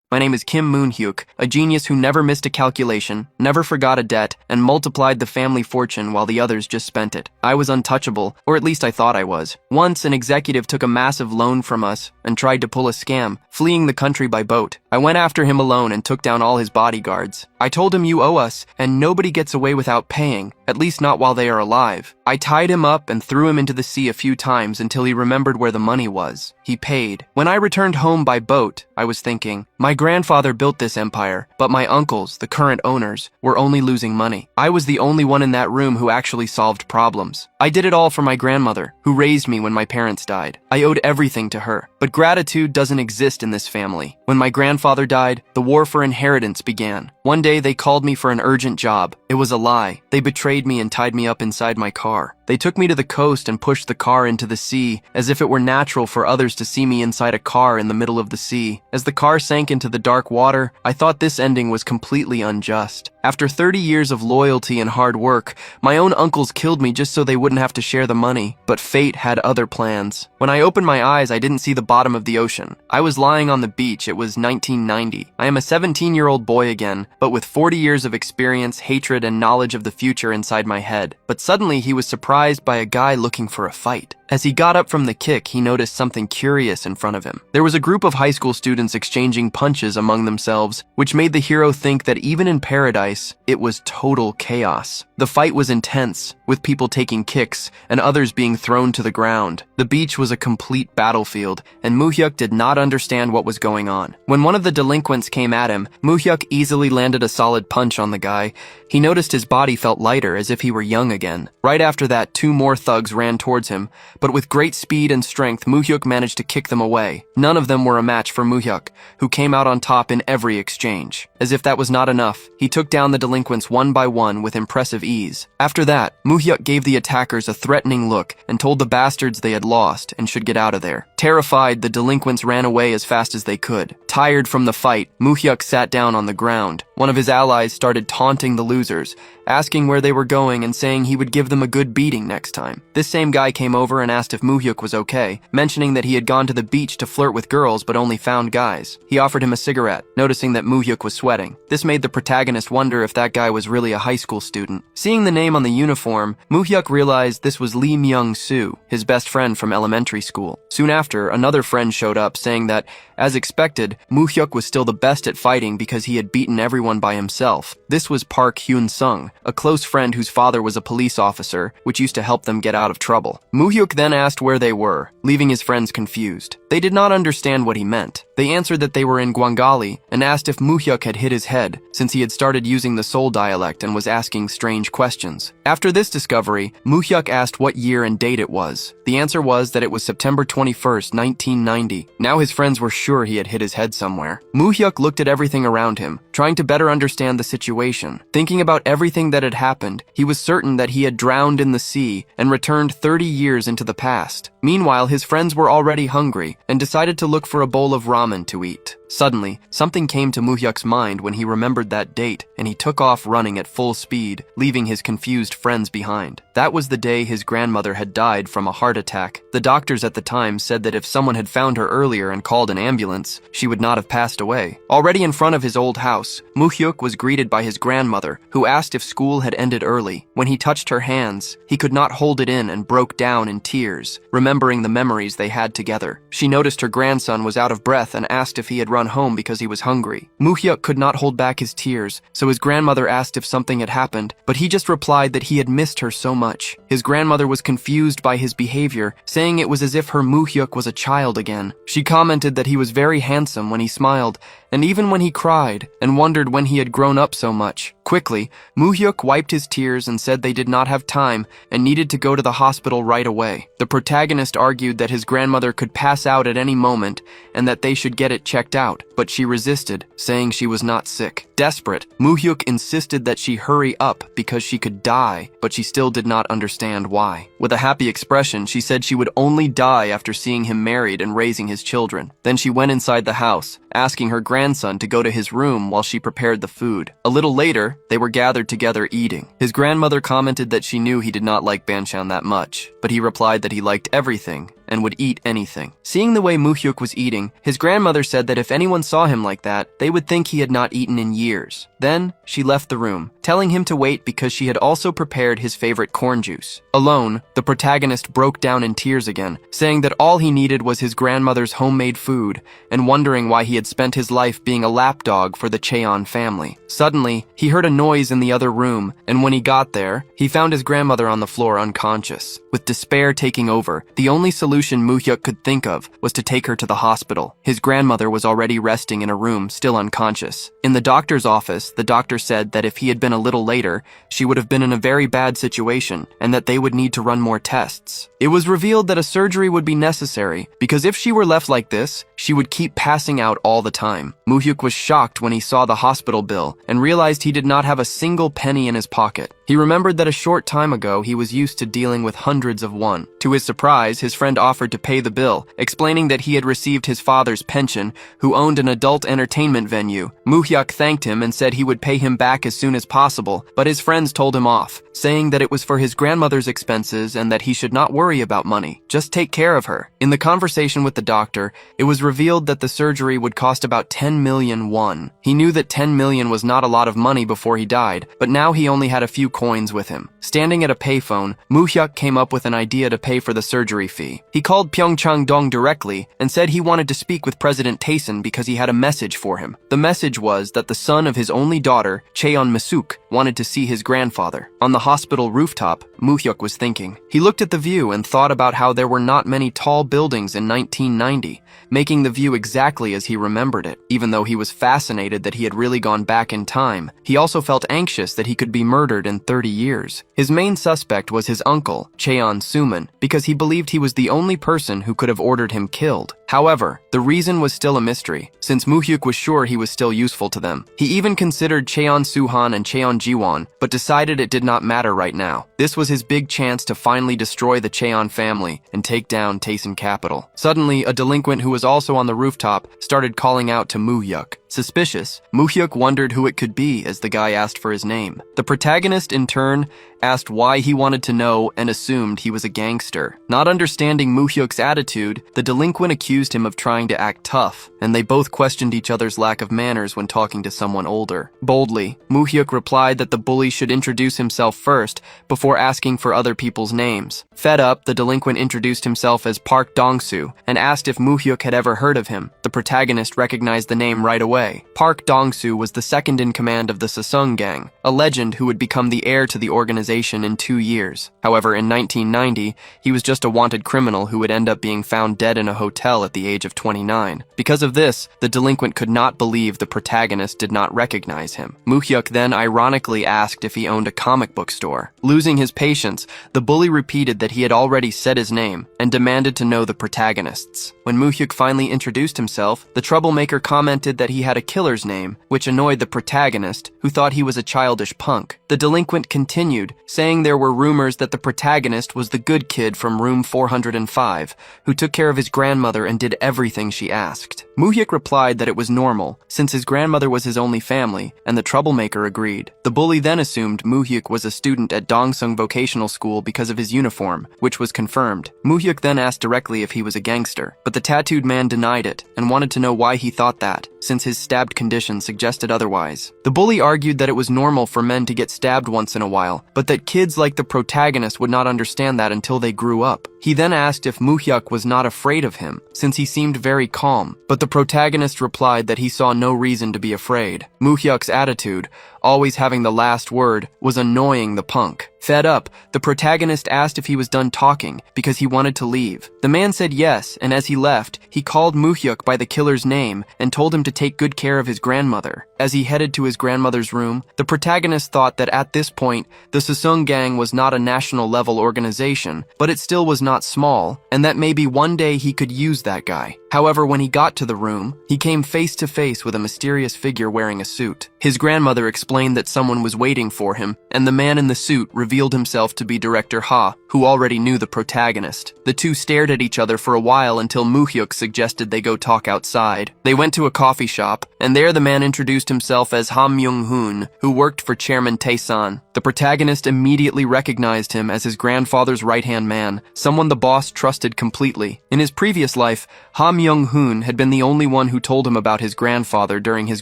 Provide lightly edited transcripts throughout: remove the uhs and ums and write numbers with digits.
My name is Kim Moon-hyuk, a genius who never missed a calculation, never forgot a debt, and multiplied the family fortune while the others just spent it. I was untouchable, or at least I thought I was. Once, an executive took a massive loan from us and tried to pull a scam, fleeing the country by boat. I went after him alone and took down all his bodyguards. I told him, "You owe us, and nobody gets away without paying, at least not while they are alive." I tied him up and threw him into the sea a few times until he remembered where the money was. He paid. When I returned home by boat, I was thinking, my grandfather built this empire, but my uncles, the current owners, were only losing money. I was the only one in that room who actually solved problems. I did it all for my grandmother, who raised me when my parents died. I owed everything to her. But gratitude doesn't exist in this family. When my grandfather died, the war for inheritance began. One day they called me for an urgent job. It was a lie. They betrayed me and tied me up inside my car. They took me to the coast and pushed the car into the sea, as if it were natural for others to see me inside a car in the middle of the sea. As the car sank into the dark water, I thought this ending was completely unjust. After 30 years of loyalty and hard work, my own uncles killed me just so they wouldn't have to share the money. But fate had other plans. When I opened my eyes, I didn't see the bottom of the ocean. I was lying on the beach. It was 1990. I am a 17-year-old boy again, but with 40 years of experience, hatred, and knowledge of the future inside my head. But suddenly he was surprised by a guy looking for a fight. As he got up from the kick, he noticed something curious in front of him. There was a group of high school students exchanging punches among themselves, which made the hero think that even in paradise, it was total chaos. The fight was intense, with people taking kicks and others being thrown to the ground. The beach was a complete battlefield, and Moo-hyuk did not understand what was going on. When one of the delinquents came at him, Moo-hyuk easily landed a solid punch on the guy. He noticed his body felt lighter, as if he were young again. Right after that, two more thugs ran towards him, but with great speed and strength, Moo-hyuk managed to kick them away. None of them were a match for Moo-hyuk, who came out on top in every exchange. As if that was not enough, he took down the delinquents one by one with impressive ease. After that, Moo-hyuk gave the attackers a threatening look and told the bastards they had lost and should get out of there. Terrified, the delinquents ran away as fast as they could. Tired from the fight, Moo-hyuk sat down on the ground. One of his allies started taunting the losers, asking where they were going and saying he would give them a good beating next time. This same guy came over and asked if Moo-hyuk was okay, mentioning that he had gone to the beach to flirt with girls but only found guys. He offered him a cigarette, noticing that Moo-hyuk was sweating. This made the protagonist wonder if that guy was really a high school student. Seeing the name on the uniform, Moo-hyuk realized this was Lee Myung-soo, his best friend from elementary school. Soon after, another friend showed up saying that, as expected, Moo-hyuk was still the best at fighting because he had beaten everyone by himself. This was Park Hyun-sung, a close friend whose father was a police officer, which used to help them get out of trouble. Moo-hyuk then asked where they were, leaving his friends confused. They did not understand what he meant. They answered that they were in Gwangali and asked if Moo-hyuk had hit his head, since he had started using the Seoul dialect and was asking strange questions. After this discovery, Moo-hyuk asked what year and date it was. The answer was that it was September 21st, 1990. Now his friends were sure he had hit his head somewhere. Moo-hyuk looked at everything around him, trying to better understand the situation. Thinking about everything that had happened, he was certain that he had drowned in the sea and returned 30 years into the past. Meanwhile, his friends were already hungry and decided to look for a bowl of ramen to eat. Suddenly, something came to Moo-hyuk's mind when he remembered that date, and he took off running at full speed, leaving his confused friends behind. That was the day his grandmother had died from a heart attack. The doctors at the time said that if someone had found her earlier and called an ambulance, she would not have passed away. Already in front of his old house, Moo-hyuk was greeted by his grandmother, who asked if school had ended early. When he touched her hands, he could not hold it in and broke down in tears, remembering the memories they had together. She noticed her grandson was out of breath and asked if he had run home because he was hungry. Moo-hyuk could not hold back his tears, so his grandmother asked if something had happened, but he just replied that he had missed her so much. His grandmother was confused by his behavior, saying it was as if her Moo-hyuk was a child again. She commented that he was very handsome when he smiled, and even when he cried, and wondered when he had grown up so much. Quickly, Moo-hyuk wiped his tears and said they did not have time and needed to go to the hospital right away. The protagonist argued that his grandmother could pass out at any moment and that they should get it checked out, but she resisted, saying she was not sick. Desperate, Moo-hyuk insisted that she hurry up because she could die, but she still did not understand why. With a happy expression, she said she would only die after seeing him married and raising his children. Then she went inside the house, asking her grandson to go to his room while she prepared the food. A little later, they were gathered together eating. His grandmother commented that she knew he did not like banchan that much, but he replied that he liked everything, and would eat anything. Seeing the way Moo-hyuk was eating, his grandmother said that if anyone saw him like that, they would think he had not eaten in years. Then, she left the room, telling him to wait because she had also prepared his favorite corn juice. Alone, the protagonist broke down in tears again, saying that all he needed was his grandmother's homemade food, and wondering why he had spent his life being a lapdog for the Cheon family. Suddenly, he heard a noise in the other room, and when he got there, he found his grandmother on the floor unconscious. With despair taking over, the only solution Moo-hyuk could think of was to take her to the hospital. His grandmother was already resting in a room, still unconscious. In the doctor's office, the doctor said that if he had been a little later, she would have been in a very bad situation, and that they would need to run more tests. It was revealed that a surgery would be necessary, because if she were left like this, she would keep passing out all the time. Moo-hyuk was shocked when he saw the hospital bill, and realized he did not have a single penny in his pocket. He remembered that a short time ago he was used to dealing with hundreds of won. To his surprise, his friend offered to pay the bill, explaining that he had received his father's pension, who owned an adult entertainment venue. Moo-hyuk thanked him and said he would pay him back as soon as possible, but his friends told him off, saying that it was for his grandmother's expenses and that he should not worry about money, just take care of her. In the conversation with the doctor, it was revealed that the surgery would cost about 10 million won. He knew that 10 million was not a lot of money before he died, but now he only had a few coins with him. Standing at a payphone, Moo-hyuk came up with an idea to pay for the surgery fee. He called Pyeongchang-dong directly and said he wanted to speak with President Taesun because he had a message for him. The message was that the son of his only daughter, Cheon Misuk, wanted to see his grandfather. On the hospital rooftop, Moo-hyuk was thinking. He looked at the view and thought about how there were not many tall buildings in 1990, making the view exactly as he remembered it. Even though he was fascinated that he had really gone back in time, he also felt anxious that he could be murdered in 30 years. His main suspect was his uncle, Cheon Suman, because he believed he was the only person who could have ordered him killed. However, the reason was still a mystery, since Moo-hyuk was sure he was still useful to them. He even considered Cheon Suhan and Cheon Jiwon, but decided it did not matter right now. This was his big chance to finally destroy the Cheon family and take down Taesun Capital. Suddenly, a delinquent who was also on the rooftop started calling out to Moo-hyuk. Suspicious, Moo-hyuk wondered who it could be as the guy asked for his name. The protagonist, in turn, asked why he wanted to know and assumed he was a gangster. Not understanding Moo-hyuk's attitude, the delinquent accused him of trying to act tough, and they both questioned each other's lack of manners when talking to someone older. Boldly, Moo-hyuk replied that the bully should introduce himself first before asking for other people's names. Fed up, the delinquent introduced himself as Park Dong-soo and asked if Moo-hyuk had ever heard of him. The protagonist recognized the name right away. Park Dong-soo was the second in command of the Sasung gang, a legend who would become the heir to the organization in 2 years. However, in 1990, he was just a wanted criminal who would end up being found dead in a hotel at the age of 29. Because of this, the delinquent could not believe the protagonist did not recognize him. Moo-hyuk then ironically asked if he owned a comic book store. Losing his patience, the bully repeated that he had already said his name and demanded to know the protagonists. When Moo-hyuk finally introduced himself, the troublemaker commented that he had a killer's name, which annoyed the protagonist, who thought he was a childish punk. The delinquent continued, saying there were rumors that the protagonist was the good kid from room 405, who took care of his grandmother and did everything she asked. Moo-hyuk replied that it was normal, since his grandmother was his only family, and the troublemaker agreed. The bully then assumed Moo-hyuk was a student at Dongsung Vocational School because of his uniform, which was confirmed. Moo-hyuk then asked directly if he was a gangster, but the tattooed man denied it and wanted to know why he thought that, since his stabbed condition suggested otherwise. The bully argued that it was normal for men to get stabbed once in a while, but that kids like the protagonist would not understand that until they grew up. He then asked if Moo-hyuk was not afraid of him, since he seemed very calm, but the protagonist replied that he saw no reason to be afraid. Moo-hyuk's attitude, always having the last word, was annoying the punk. Fed up, the protagonist asked if he was done talking because he wanted to leave. The man said yes, and as he left, he called Moo-hyuk by the killer's name and told him to take good care of his grandmother. As he headed to his grandmother's room, the protagonist thought that at this point, the Sasung gang was not a national-level organization, but it still was not small, and that maybe one day he could use that guy. However, when he got to the room, he came face to face with a mysterious figure wearing a suit. His grandmother explained that someone was waiting for him, and the man in the suit revealed himself to be Director Ha, who already knew the protagonist. The two stared at each other for a while until Moo-hyuk suggested they go talk outside. They went to a coffee shop, and there the man introduced himself as Ha Myung-hoon, who worked for Chairman Tae-san. The protagonist immediately recognized him as his grandfather's right-hand man, someone the boss trusted completely. In his previous life, Ha Myung-hoon had been the only one who told him about his grandfather during his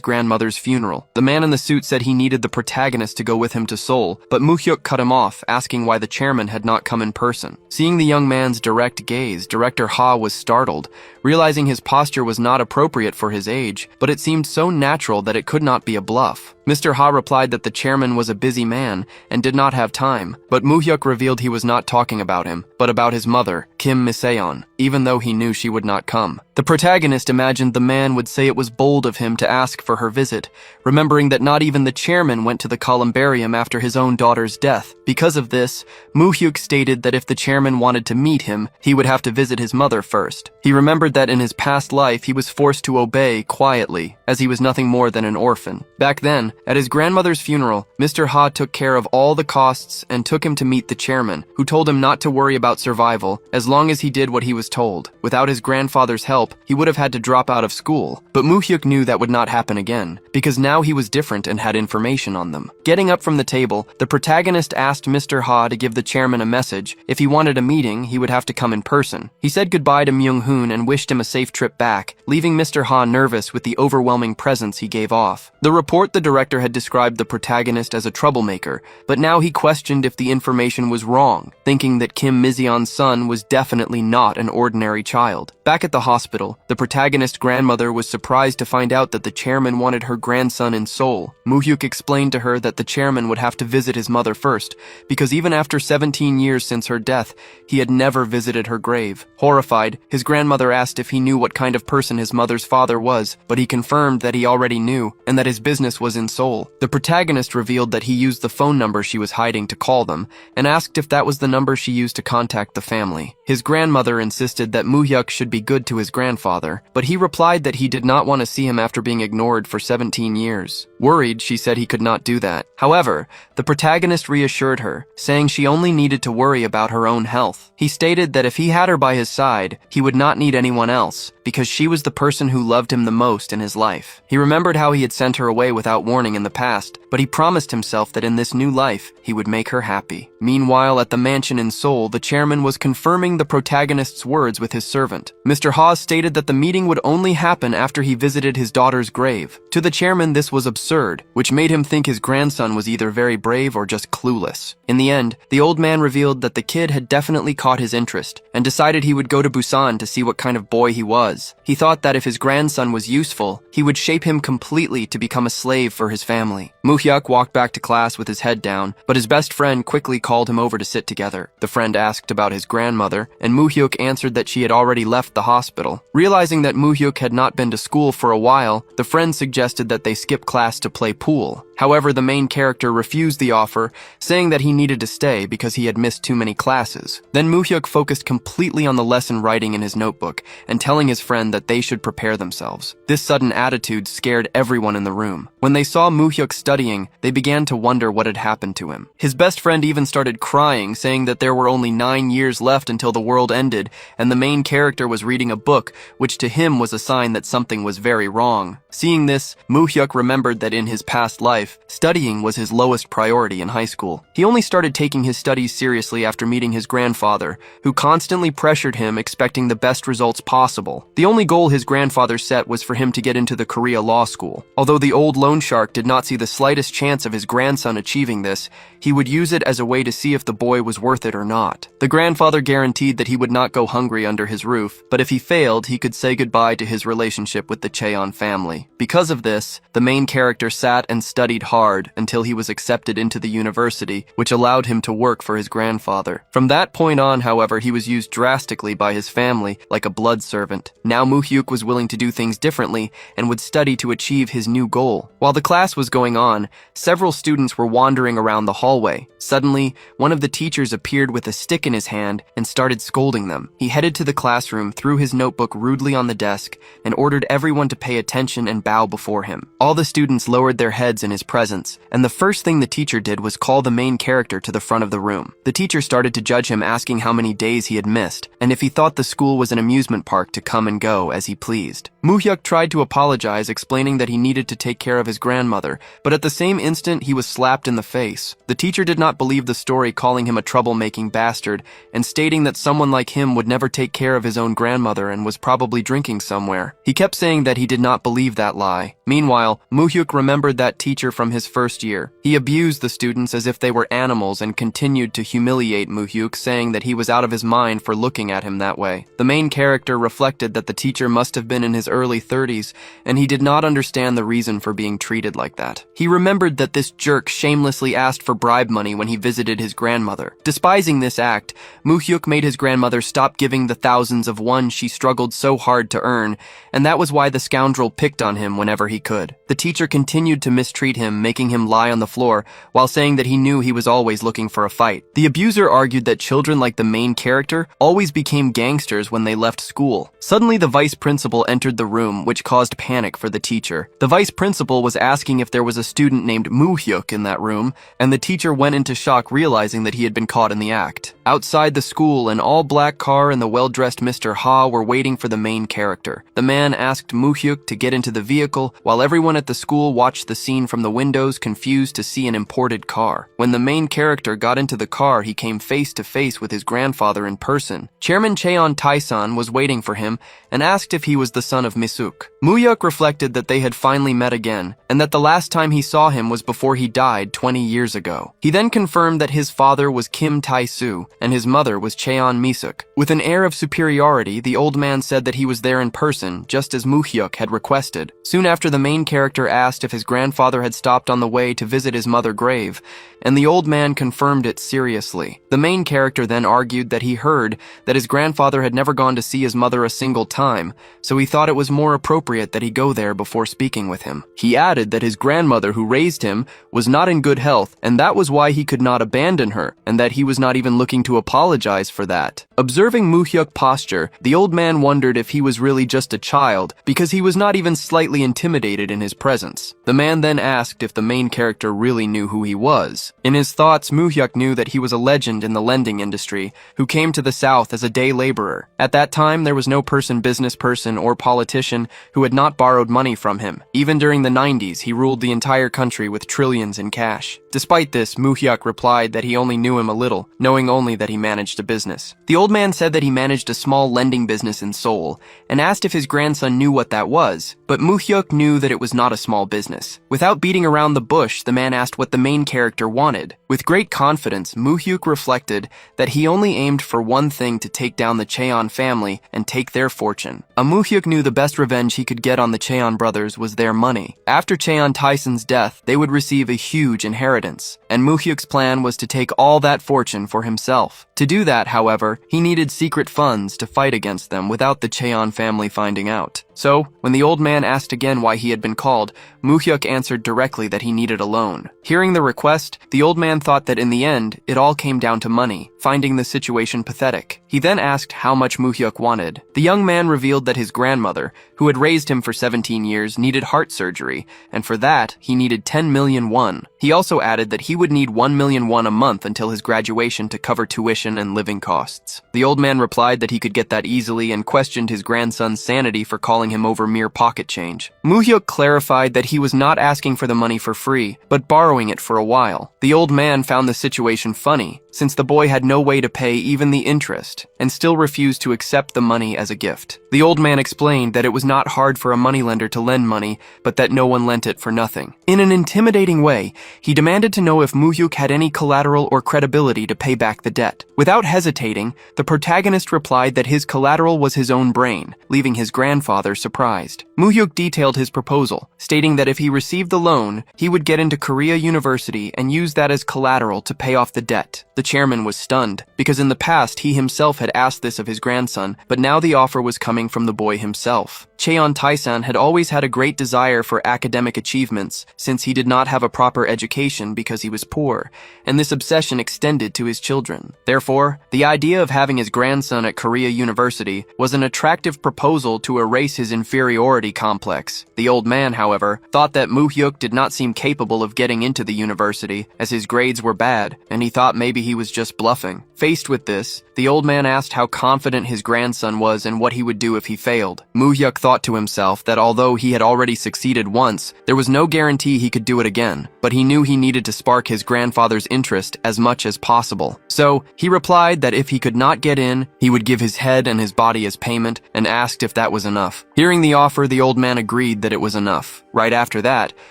grandmother's funeral. The man in the suit said he needed the protagonist to go with him to Seoul, but Moo-hyuk cut him off, asking why the chairman had not come in person. Seeing the young man's direct gaze, Director Ha was startled, realizing his posture was not appropriate for his age, but it seemed so natural that it could not be a bluff. Mr. Ha replied that the chairman was a busy man and did not have time, but Moo-hyuk revealed he was not talking about him, but about his mother, Kim Miseon, even though he knew she would not come. The protagonist imagined the man would say it was bold of him to ask for her visit, remembering that not even the chairman went to the columbarium after his own daughter's death. Because of this, Moo-hyuk stated that if the chairman wanted to meet him, he would have to visit his mother first. He remembered that in his past life he was forced to obey quietly, as he was nothing more than an orphan. Back then, at his grandmother's funeral, Mr. Ha took care of all the costs and took him to meet the chairman, who told him not to worry about survival as long as he did what he was told. Without his grandfather's help, he would have had to drop out of school, but Moo-hyuk knew that would not happen again, because now he was different and had information on them. Getting up from the table, the protagonist asked Mr. Ha to give the chairman a message. If he wanted a meeting, he would have to come in person. He said goodbye to Myung-hoon and wished him a safe trip back, leaving Mr. Ha nervous with the overwhelming presence he gave off. The report the director had described the protagonist as a troublemaker, but now he questioned if the information was wrong, thinking that Kim Miseon's son was definitely not an ordinary child. Back at the hospital, the protagonist's grandmother was surprised to find out that the chairman wanted her grandson in Seoul. Moo-hyuk explained to her that the chairman would have to visit his mother first, because even after 17 years since her death, he had never visited her grave. Horrified, his grandmother asked if he knew what kind of person his mother's father was, but he confirmed that he already knew, and that his business was in Seoul. The protagonist revealed that he used the phone number she was hiding to call them, and asked if that was the number she used to contact the family. His grandmother insisted that Moo-hyuk should be good to his grandfather, but he replied that he did not want to see him after being ignored for 17 years. Worried, she said he could not do that. However, the protagonist reassured her, saying she only needed to worry about her own health. He stated that if he had her by his side, he would not need anyone else, because she was the person who loved him the most in his life. He remembered how he had sent her away without warning in the past, but he promised himself that in this new life, he would make her happy. Meanwhile, at the mansion in Seoul, the chairman was confirming the protagonist's words with his servant. Mr. Ha stated that the meeting would only happen after he visited his daughter's grave. To the chairman, this was absurd, which made him think his grandson was either very brave or just clueless. In the end, the old man revealed that the kid had definitely caught his interest, and decided he would go to Busan to see what kind of boy he was. He thought that if his grandson was useful, he would shape him completely to become a slave for his family. Moo-hyuk walked back to class with his head down, but his best friend quickly called him over to sit together. The friend asked about his grandmother, and Moo-hyuk answered that she had already left the hospital. Realizing that Moo-hyuk had not been to school for a while, the friend suggested that they skip class to play pool. However, the main character refused the offer, saying that he needed to stay because he had missed too many classes. Then Moo-hyuk focused completely on the lesson writing in his notebook and telling his friend that they should prepare themselves. This sudden attitude scared everyone in the room. When they saw Moo-hyuk studying, they began to wonder what had happened to him. His best friend even started crying, saying that there were only 9 years left until the world ended, and the main character was reading a book, which to him was a sign that something was very wrong. Seeing this, Moo-hyuk remembered that in his past life, studying was his lowest priority in high school. He only started taking his studies seriously after meeting his grandfather, who constantly pressured him, expecting the best results possible. The only goal his grandfather set was for him to get into the Korea Law School. Although the old loan shark did not see the slightest chance of his grandson achieving this, he would use it as a way to see if the boy was worth it or not. The grandfather guaranteed that he would not go hungry under his roof, but if he failed, he could say goodbye to his relationship with the Cheon family. Because of this, the main character sat and studied hard until he was accepted into the university, which allowed him to work for his grandfather. From that point on, however, he was used drastically by his family like a blood servant. Now Moo-hyuk was willing to do things differently and would study to achieve his new goal. While the class was going on, several students were wandering around the hallway. Suddenly, one of the teachers appeared with a stick in his hand and started scolding them. He headed to the classroom, threw his notebook rudely on the desk, and ordered everyone to pay attention and bow before him. All the students lowered their heads in his presence, and the first thing the teacher did was call the main character to the front of the room. The teacher started to judge him, asking how many days he had missed, and if he thought the school was an amusement park to come and go as he pleased. Moo-hyuk tried to apologize, explaining that he needed to take care of his grandmother, but at the same instant he was slapped in the face. The teacher did not believe the story, calling him a troublemaking bastard and stating that someone like him would never take care of his own grandmother and was probably drinking somewhere. He kept saying that he did not believe that lie. Meanwhile, Moo-hyuk remembered that teacher from his first year. He abused the students as if they were animals and continued to humiliate Moo-hyuk, saying that he was out of his mind for looking at him that way. The main character reflected that the teacher must have been in his early 30s, and he did not understand the reason for being treated like that. He remembered that this jerk shamelessly asked for bribe money when he visited his grandmother. Despising this act, Moo-hyuk made his grandmother stop giving the thousands of won she struggled so hard to earn, and that was why the scoundrel picked on him whenever he could. The teacher continued to mistreat him, making him lie on the floor while saying that he knew he was always looking for a fight. The abuser argued that children like the main character always became gangsters when they left school. Suddenly, the vice principal entered the room, which caused panic for the teacher. The vice principal was asking if there was a student named Moo-hyuk in that room, and the teacher went into shock, realizing that he had been caught in the act. Outside the school, an all-black car and the well-dressed Mr. Ha were waiting for the main character. The man asked Moo-hyuk to get into the vehicle, while everyone at the school watched the scene from the windows, confused to see an imported car. When the main character got into the car, he came face to face with his grandfather in person. Chairman Cheon Tae-san was waiting for him and asked if he was the son of Misuk. Moo-hyuk reflected that they had finally met again, and that the last time he saw him was before he died 20 years ago. He then confirmed that his father was Kim Tae-soo and his mother was Cheon Misuk. With an air of superiority, the old man said that he was there in person, just as Moo-hyuk had requested. Soon after, the main character asked if his grandfather had stopped on the way to visit his mother's grave, and the old man confirmed it seriously. The main character then argued that he heard that his grandfather had never gone to see his mother a single time, so he thought it was more appropriate that he go there before speaking with him. He added that his grandmother, who raised him, was not in good health, and that was why he could not abandon her, and that he was not even looking to apologize for that. Observing Moo-hyuk's posture, the old man wondered if he was really just a child, because he was not even slightly intimidated in his presence. The man then asked if the main character really knew who he was. In his thoughts, Moo-hyuk knew that he was a legend in the lending industry, who came to the South as a day laborer. At that time, there was no business person or politician who had not borrowed money from him. Even during the 90s, he ruled the entire country with trillions in cash. Despite this, Moo-hyuk replied that he only knew him a little, knowing only that he managed a business. The old man said that he managed a small lending business in Seoul, and asked if his grandson knew what that was, but Moo-hyuk knew that it was not a small business. Without beating around the bush, the man asked what the main character wanted. With great confidence, Moo-hyuk reflected that he only aimed for one thing: to take down the Cheon family and take their fortune. Moo-hyuk knew the best revenge he could get on the Cheon brothers was their money. After Cheon Tae-san's death, they would receive a huge inheritance, and Moo-hyuk's plan was to take all that fortune for himself. To do that, however, he needed secret funds to fight against them without the Cheon family finding out. So, when the old man asked again why he had been called, Moo-hyuk answered directly that he needed a loan. Hearing the request, the old man thought that in the end, it all came down to money, finding the situation pathetic. He then asked how much Moo-hyuk wanted. The young man revealed that his grandmother, who had raised him for 17 years, needed heart surgery, and for that, he needed 10 million won. He also added that he would need 1 million won a month until his graduation to cover tuition and living costs. The old man replied that he could get that easily and questioned his grandson's sanity for calling him over mere pocket change. Moo-hyuk clarified that he was not asking for the money for free, but borrowing it for a while. The old man found the situation funny, since the boy had no way to pay even the interest, and still refused to accept the money as a gift. The old man explained that it was not hard for a moneylender to lend money, but that no one lent it for nothing. In an intimidating way, he demanded to know if Moo-hyuk had any collateral or credibility to pay back the debt. Without hesitating, the protagonist replied that his collateral was his own brain, leaving his grandfather surprised. Moo-hyuk detailed his proposal, stating that if he received the loan, he would get into Korea University and use that as collateral to pay off the debt. The chairman was stunned, because in the past he himself had asked this of his grandson, but now the offer was coming from the boy himself. Cheon Taisan had always had a great desire for academic achievements since he did not have a proper education because he was poor, and this obsession extended to his children. Therefore, the idea of having his grandson at Korea University was an attractive proposal to erase his inferiority complex. The old man, however, thought that Moo-hyuk did not seem capable of getting into the university as his grades were bad, and he thought maybe he was just bluffing. Faced with this, the old man asked how confident his grandson was and what he would do if he failed. Moo-hyuk thought to himself that although he had already succeeded once, there was no guarantee he could do it again, but he knew he needed to spark his grandfather's interest as much as possible. So, he replied that if he could not get in, he would give his head and his body as payment and asked if that was enough. Hearing the offer, the old man agreed that it was enough. Right after that,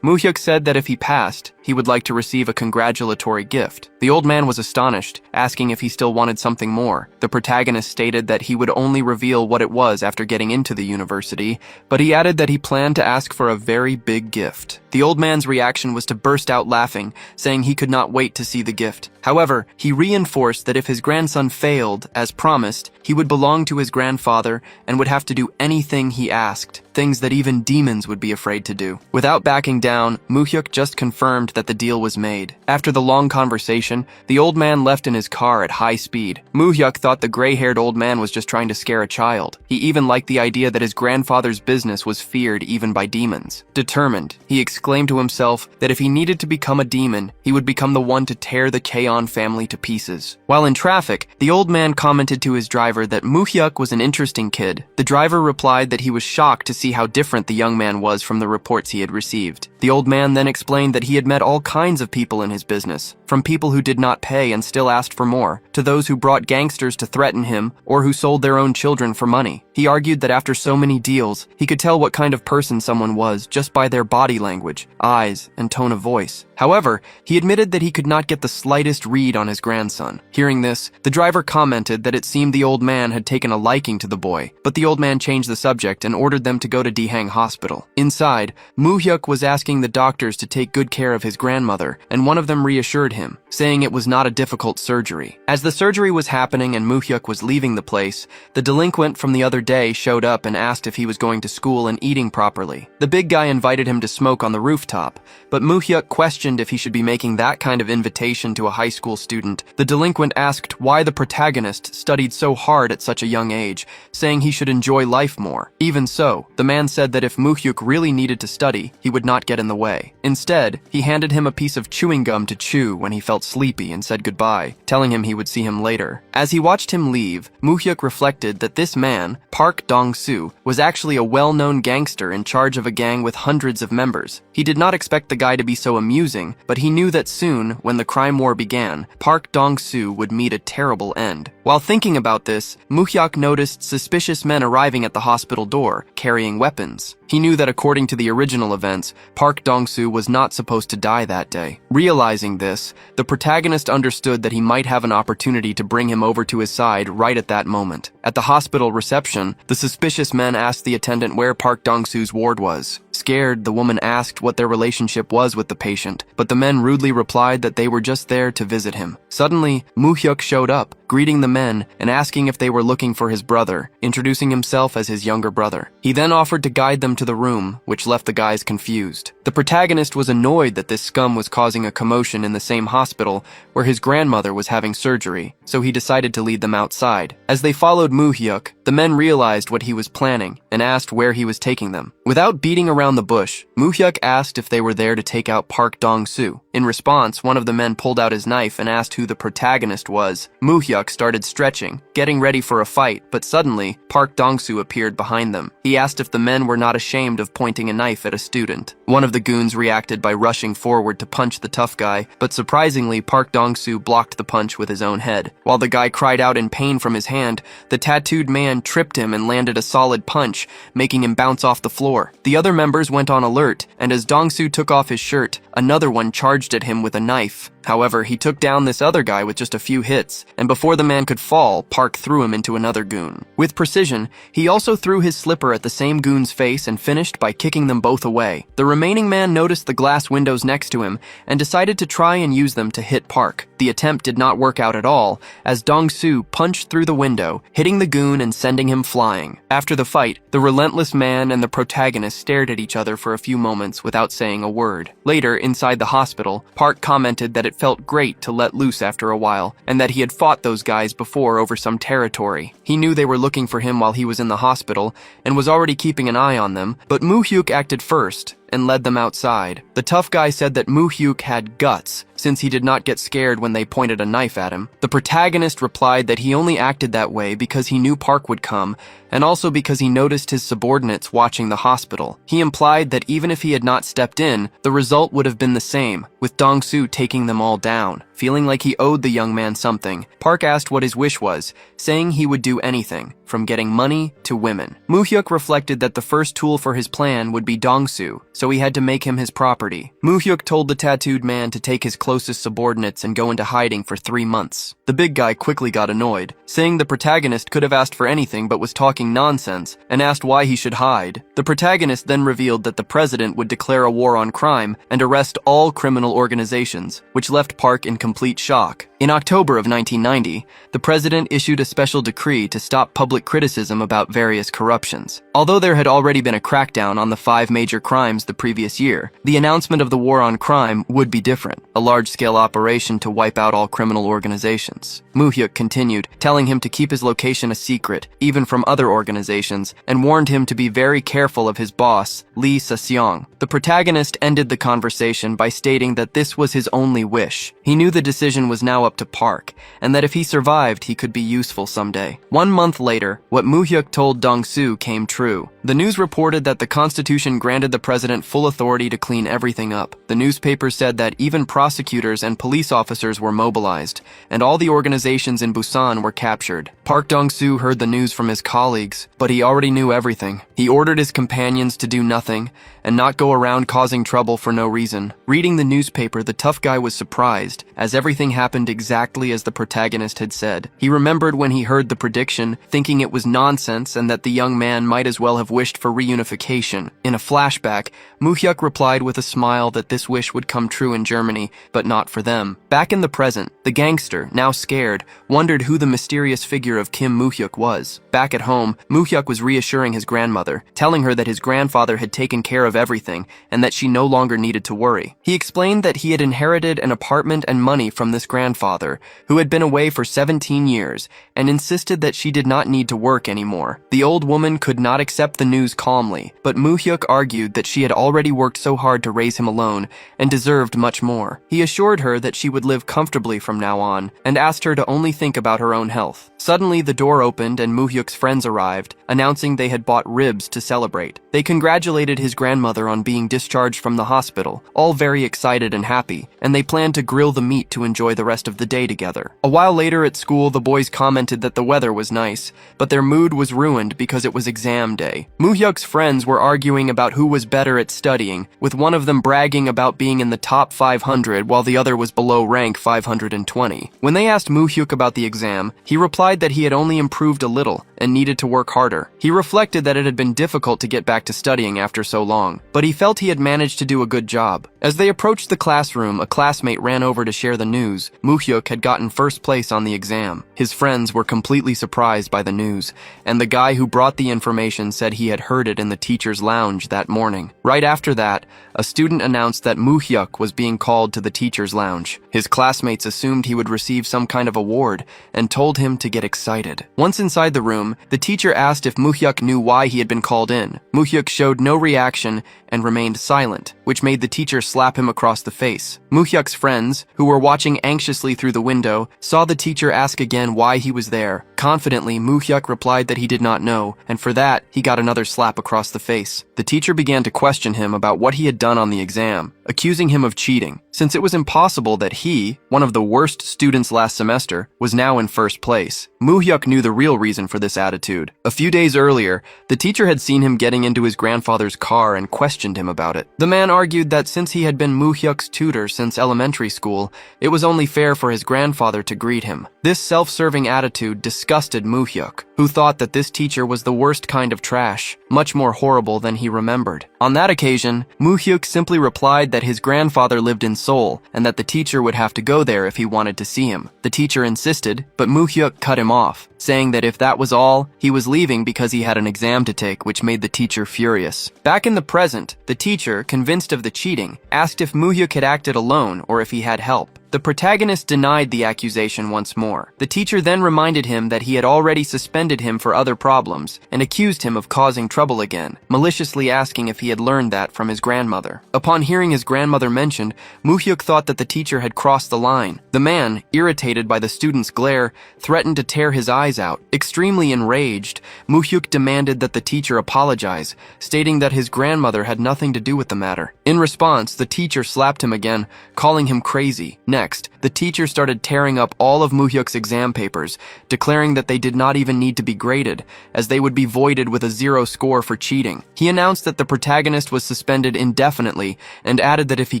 Moo-hyuk said that if he passed, he would like to receive a congratulatory gift. The old man was astonished, asking if he still wanted something more. The protagonist stated that he would only reveal what it was after getting into the university, but he added that he planned to ask for a very big gift. The old man's reaction was to burst out laughing, saying he could not wait to see the gift. However, he reinforced that if his grandson failed, as promised, he would belong to his grandfather and would have to do anything he asked, things that even demons would be afraid to do. Without backing down, Moo-hyuk just confirmed that the deal was made. After the long conversation, the old man left in his car at high speed. Moo-hyuk thought the gray-haired old man was just trying to scare a child. He even liked the idea that his grandfather's business was feared even by demons. Determined, he exclaimed to himself that if he needed to become a demon, he would become the one to tear the Cheon family to pieces. While in traffic, the old man commented to his driver that Moo-hyuk was an interesting kid. The driver replied that he was shocked to see how different the young man was from the reports he had received. The old man then explained that he had met all kinds of people in his business, from people who did not pay and still asked for more, to those who brought gangsters to threaten him or who sold their own children for money. He argued that after so many deals, he could tell what kind of person someone was just by their body language, eyes, and tone of voice. However, he admitted that he could not get the slightest read on his grandson. Hearing this, the driver commented that it seemed the old man had taken a liking to the boy, but the old man changed the subject and ordered them to go to Dihang Hospital. Inside, Moo-hyuk was asking the doctors to take good care of his grandmother, and one of them reassured him, saying it was not a difficult surgery. As the surgery was happening and Moo-hyuk was leaving the place, the delinquent from the other day showed up and asked if he was going to school and eating properly. The big guy invited him to smoke on the rooftop, but Moo-hyuk questioned if he should be making that kind of invitation to a high school student. The delinquent asked why the protagonist studied so hard at such a young age, saying he should enjoy life more. Even so, the man said that if Moo-hyuk really needed to study, he would not get in the way. Instead, he handed him a piece of chewing gum to chew when he felt sleepy and said goodbye, telling him he would see him later. As he watched him leave, Moo-hyuk reflected that this man, Park Dong-soo, was actually a well-known gangster in charge of a gang with hundreds of members. He did not expect the guy to be so amusing, but he knew that soon, when the crime war began, Park Dong-soo would meet a terrible end. While thinking about this, Moo-hyuk noticed suspicious men arriving at the hospital door, carrying weapons. He knew that according to the original events, Park Dong-soo was not supposed to die that day. Realizing this, the protagonist understood that he might have an opportunity to bring him over to his side right at that moment. At the hospital reception, the suspicious men asked the attendant where Park Dong-soo's ward was. Scared, the woman asked what their relationship was with the patient, but the men rudely replied that they were just there to visit him. Suddenly, Moo-hyuk showed up, greeting the men and asking if they were looking for his brother, introducing himself as his younger brother. He then offered to guide them to the room, which left the guys confused. The protagonist was annoyed that this scum was causing a commotion in the same hospital where his grandmother was having surgery, so he decided to lead them outside. As they followed Moo-hyuk, the men realized what he was planning and asked where he was taking them. Without beating around the bush, Moo-hyuk asked if they were there to take out Park Dong-soo. In response, one of the men pulled out his knife and asked who the protagonist was. Moo-hyuk started stretching, getting ready for a fight, but suddenly, Park Dong-soo appeared behind them. He asked if the men were not ashamed of pointing a knife at a student. One of the goons reacted by rushing forward to punch the tough guy, but surprisingly, Park Dong-soo blocked the punch with his own head. While the guy cried out in pain from his hand, the tattooed man tripped him and landed a solid punch, making him bounce off the floor. The other members went on alert, and as Dong-soo took off his shirt, another one charged at him with a knife. However, he took down this other guy with just a few hits, and before the man could fall, Park threw him into another goon. With precision, he also threw his slipper at the same goon's face and finished by kicking them both away. The remaining man noticed the glass windows next to him and decided to try and use them to hit Park. The attempt did not work out at all, as Dong-soo punched through the window, hitting the goon and sending him flying. After the fight, the relentless man and the protagonist stared at each other for a few moments without saying a word. Later, inside the hospital, Park commented that it felt great to let loose after a while, and that he had fought those guys before over some territory. He knew they were looking for him while he was in the hospital, and was already keeping an eye on them, but Moo-hyuk acted first and led them outside. The tough guy said that Moo-hyuk had guts, since he did not get scared when they pointed a knife at him. The protagonist replied that he only acted that way because he knew Park would come, and also because he noticed his subordinates watching the hospital. He implied that even if he had not stepped in, the result would have been the same, with Dong-soo taking them all down. Feeling like he owed the young man something, Park asked what his wish was, saying he would do anything, from getting money to women. Moo-hyuk reflected that the first tool for his plan would be Dong-soo, so he had to make him his property. Moo-hyuk told the tattooed man to take his closest subordinates and go into hiding for 3 months. The big guy quickly got annoyed, saying the protagonist could have asked for anything but was talking nonsense, and asked why he should hide. The protagonist then revealed that the president would declare a war on crime and arrest all criminal organizations, which left Park in complete shock. In October of 1990, the president issued a special decree to stop public criticism about various corruptions. Although there had already been a crackdown on the 5 major crimes the previous year, the announcement of the war on crime would be different, a large-scale operation to wipe out all criminal organizations. Moo-hyuk continued, telling him to keep his location a secret, even from other organizations, and warned him to be very careful of his boss, Lee Se-seong. The protagonist ended the conversation by stating that this was his only wish. He knew the decision was now up to Park, and that if he survived, he could be useful someday. 1 month later, what Moo-hyuk told Dong-soo came true. The news reported that the Constitution granted the president full authority to clean everything up. The newspaper said that even prosecutors and police officers were mobilized, and all the organizations in Busan were captured. Park Dong-soo heard the news from his colleagues, but he already knew everything. He ordered his companions to do nothing, and not go around causing trouble for no reason. Reading the newspaper, the tough guy was surprised, as everything happened exactly as the protagonist had said. He remembered when he heard the prediction, thinking it was nonsense and that the young man might as well have wished for reunification. In a flashback, Moo-hyuk replied with a smile that this wish would come true in Germany, but not for them. Back in the present, the gangster, now scared, wondered who the mysterious figure of Kim Moo-hyuk was. Back at home, Moo-hyuk was reassuring his grandmother, telling her that his grandfather had taken care of everything and that she no longer needed to worry. He explained that he had inherited an apartment and money from this grandfather, who had been away for 17 years, and insisted that she did not need to work anymore. The old woman could not accept the news calmly, but Moo-hyuk argued that she had already worked so hard to raise him alone and deserved much more. He assured her that she would live comfortably from now on, and asked her to only think about her own health. Suddenly, the door opened and Moo-hyuk's friends arrived, announcing they had bought ribs to celebrate. They congratulated his grandmother on being discharged from the hospital, all very excited and happy, and they planned to grill the meat to enjoy the rest of the day together. A while later at school, the boys commented that the weather was nice, but their mood was ruined because it was exam day. Moo-hyuk's friends were arguing about who was better at studying, with one of them bragging about being in the top 500 while the other was below rank 520. When they asked Moo-hyuk about the exam, he replied that he had only improved a little and needed to work harder. He reflected that it had been difficult to get back to studying after so long, but he felt he had managed to do a good job. As they approached the classroom, a classmate ran over to share the news. Moo-hyuk had gotten first place on the exam. His friends were completely surprised by the news, and the guy who brought the information said he had heard it in the teacher's lounge that morning. Right after that, a student announced that Moo-hyuk was being called to the teacher's lounge. His classmates assumed he would receive some kind of award and told him to get excited. Once inside the room, the teacher asked if Moo-hyuk knew why he had been called in. Moo-hyuk showed no reaction and remained silent, which made the teacher slap him across the face. Moo-hyuk's friends, who were watching anxiously through the window, saw the teacher ask again why he was there. Confidently, Moo-hyuk replied that he did not know, and for that, he got another slap across the face. The teacher began to question him about what he had done on the exam, accusing him of cheating, since it was impossible that he, one of the worst students last semester, was now in first place. Moo-hyuk knew the real reason for this attitude. A few days earlier, the teacher had seen him getting into his grandfather's car and questioned him about it. The man argued that since he had been Moo-hyuk's tutor since elementary school, it was only fair for his grandfather to greet him. This self-serving attitude disgusted Moo-hyuk, who thought that this teacher was the worst kind of trash, much more horrible than he remembered. On that occasion, Moo-hyuk simply replied that his grandfather lived in Seoul and that the teacher would have to go there if he wanted to see him. The teacher insisted, but Moo-hyuk cut him off, saying that if that was all, he was leaving because he had an exam to take, which made the teacher furious. Back in the present, the teacher, convinced of the cheating, asked if Moo-hyuk had acted alone or if he had help. The protagonist denied the accusation once more. The teacher then reminded him that he had already suspended him for other problems and accused him of causing trouble again, maliciously asking if he had learned that from his grandmother. Upon hearing his grandmother mentioned, Moo-hyuk thought that the teacher had crossed the line. The man, irritated by the student's glare, threatened to tear his eyes out. Extremely enraged, Moo-hyuk demanded that the teacher apologize, stating that his grandmother had nothing to do with the matter. In response, the teacher slapped him again, calling him crazy. Next, the teacher started tearing up all of Moo-hyuk's exam papers, declaring that they did not even need to be graded, as they would be voided with a 0 score for cheating. He announced that the protagonist was suspended indefinitely and added that if he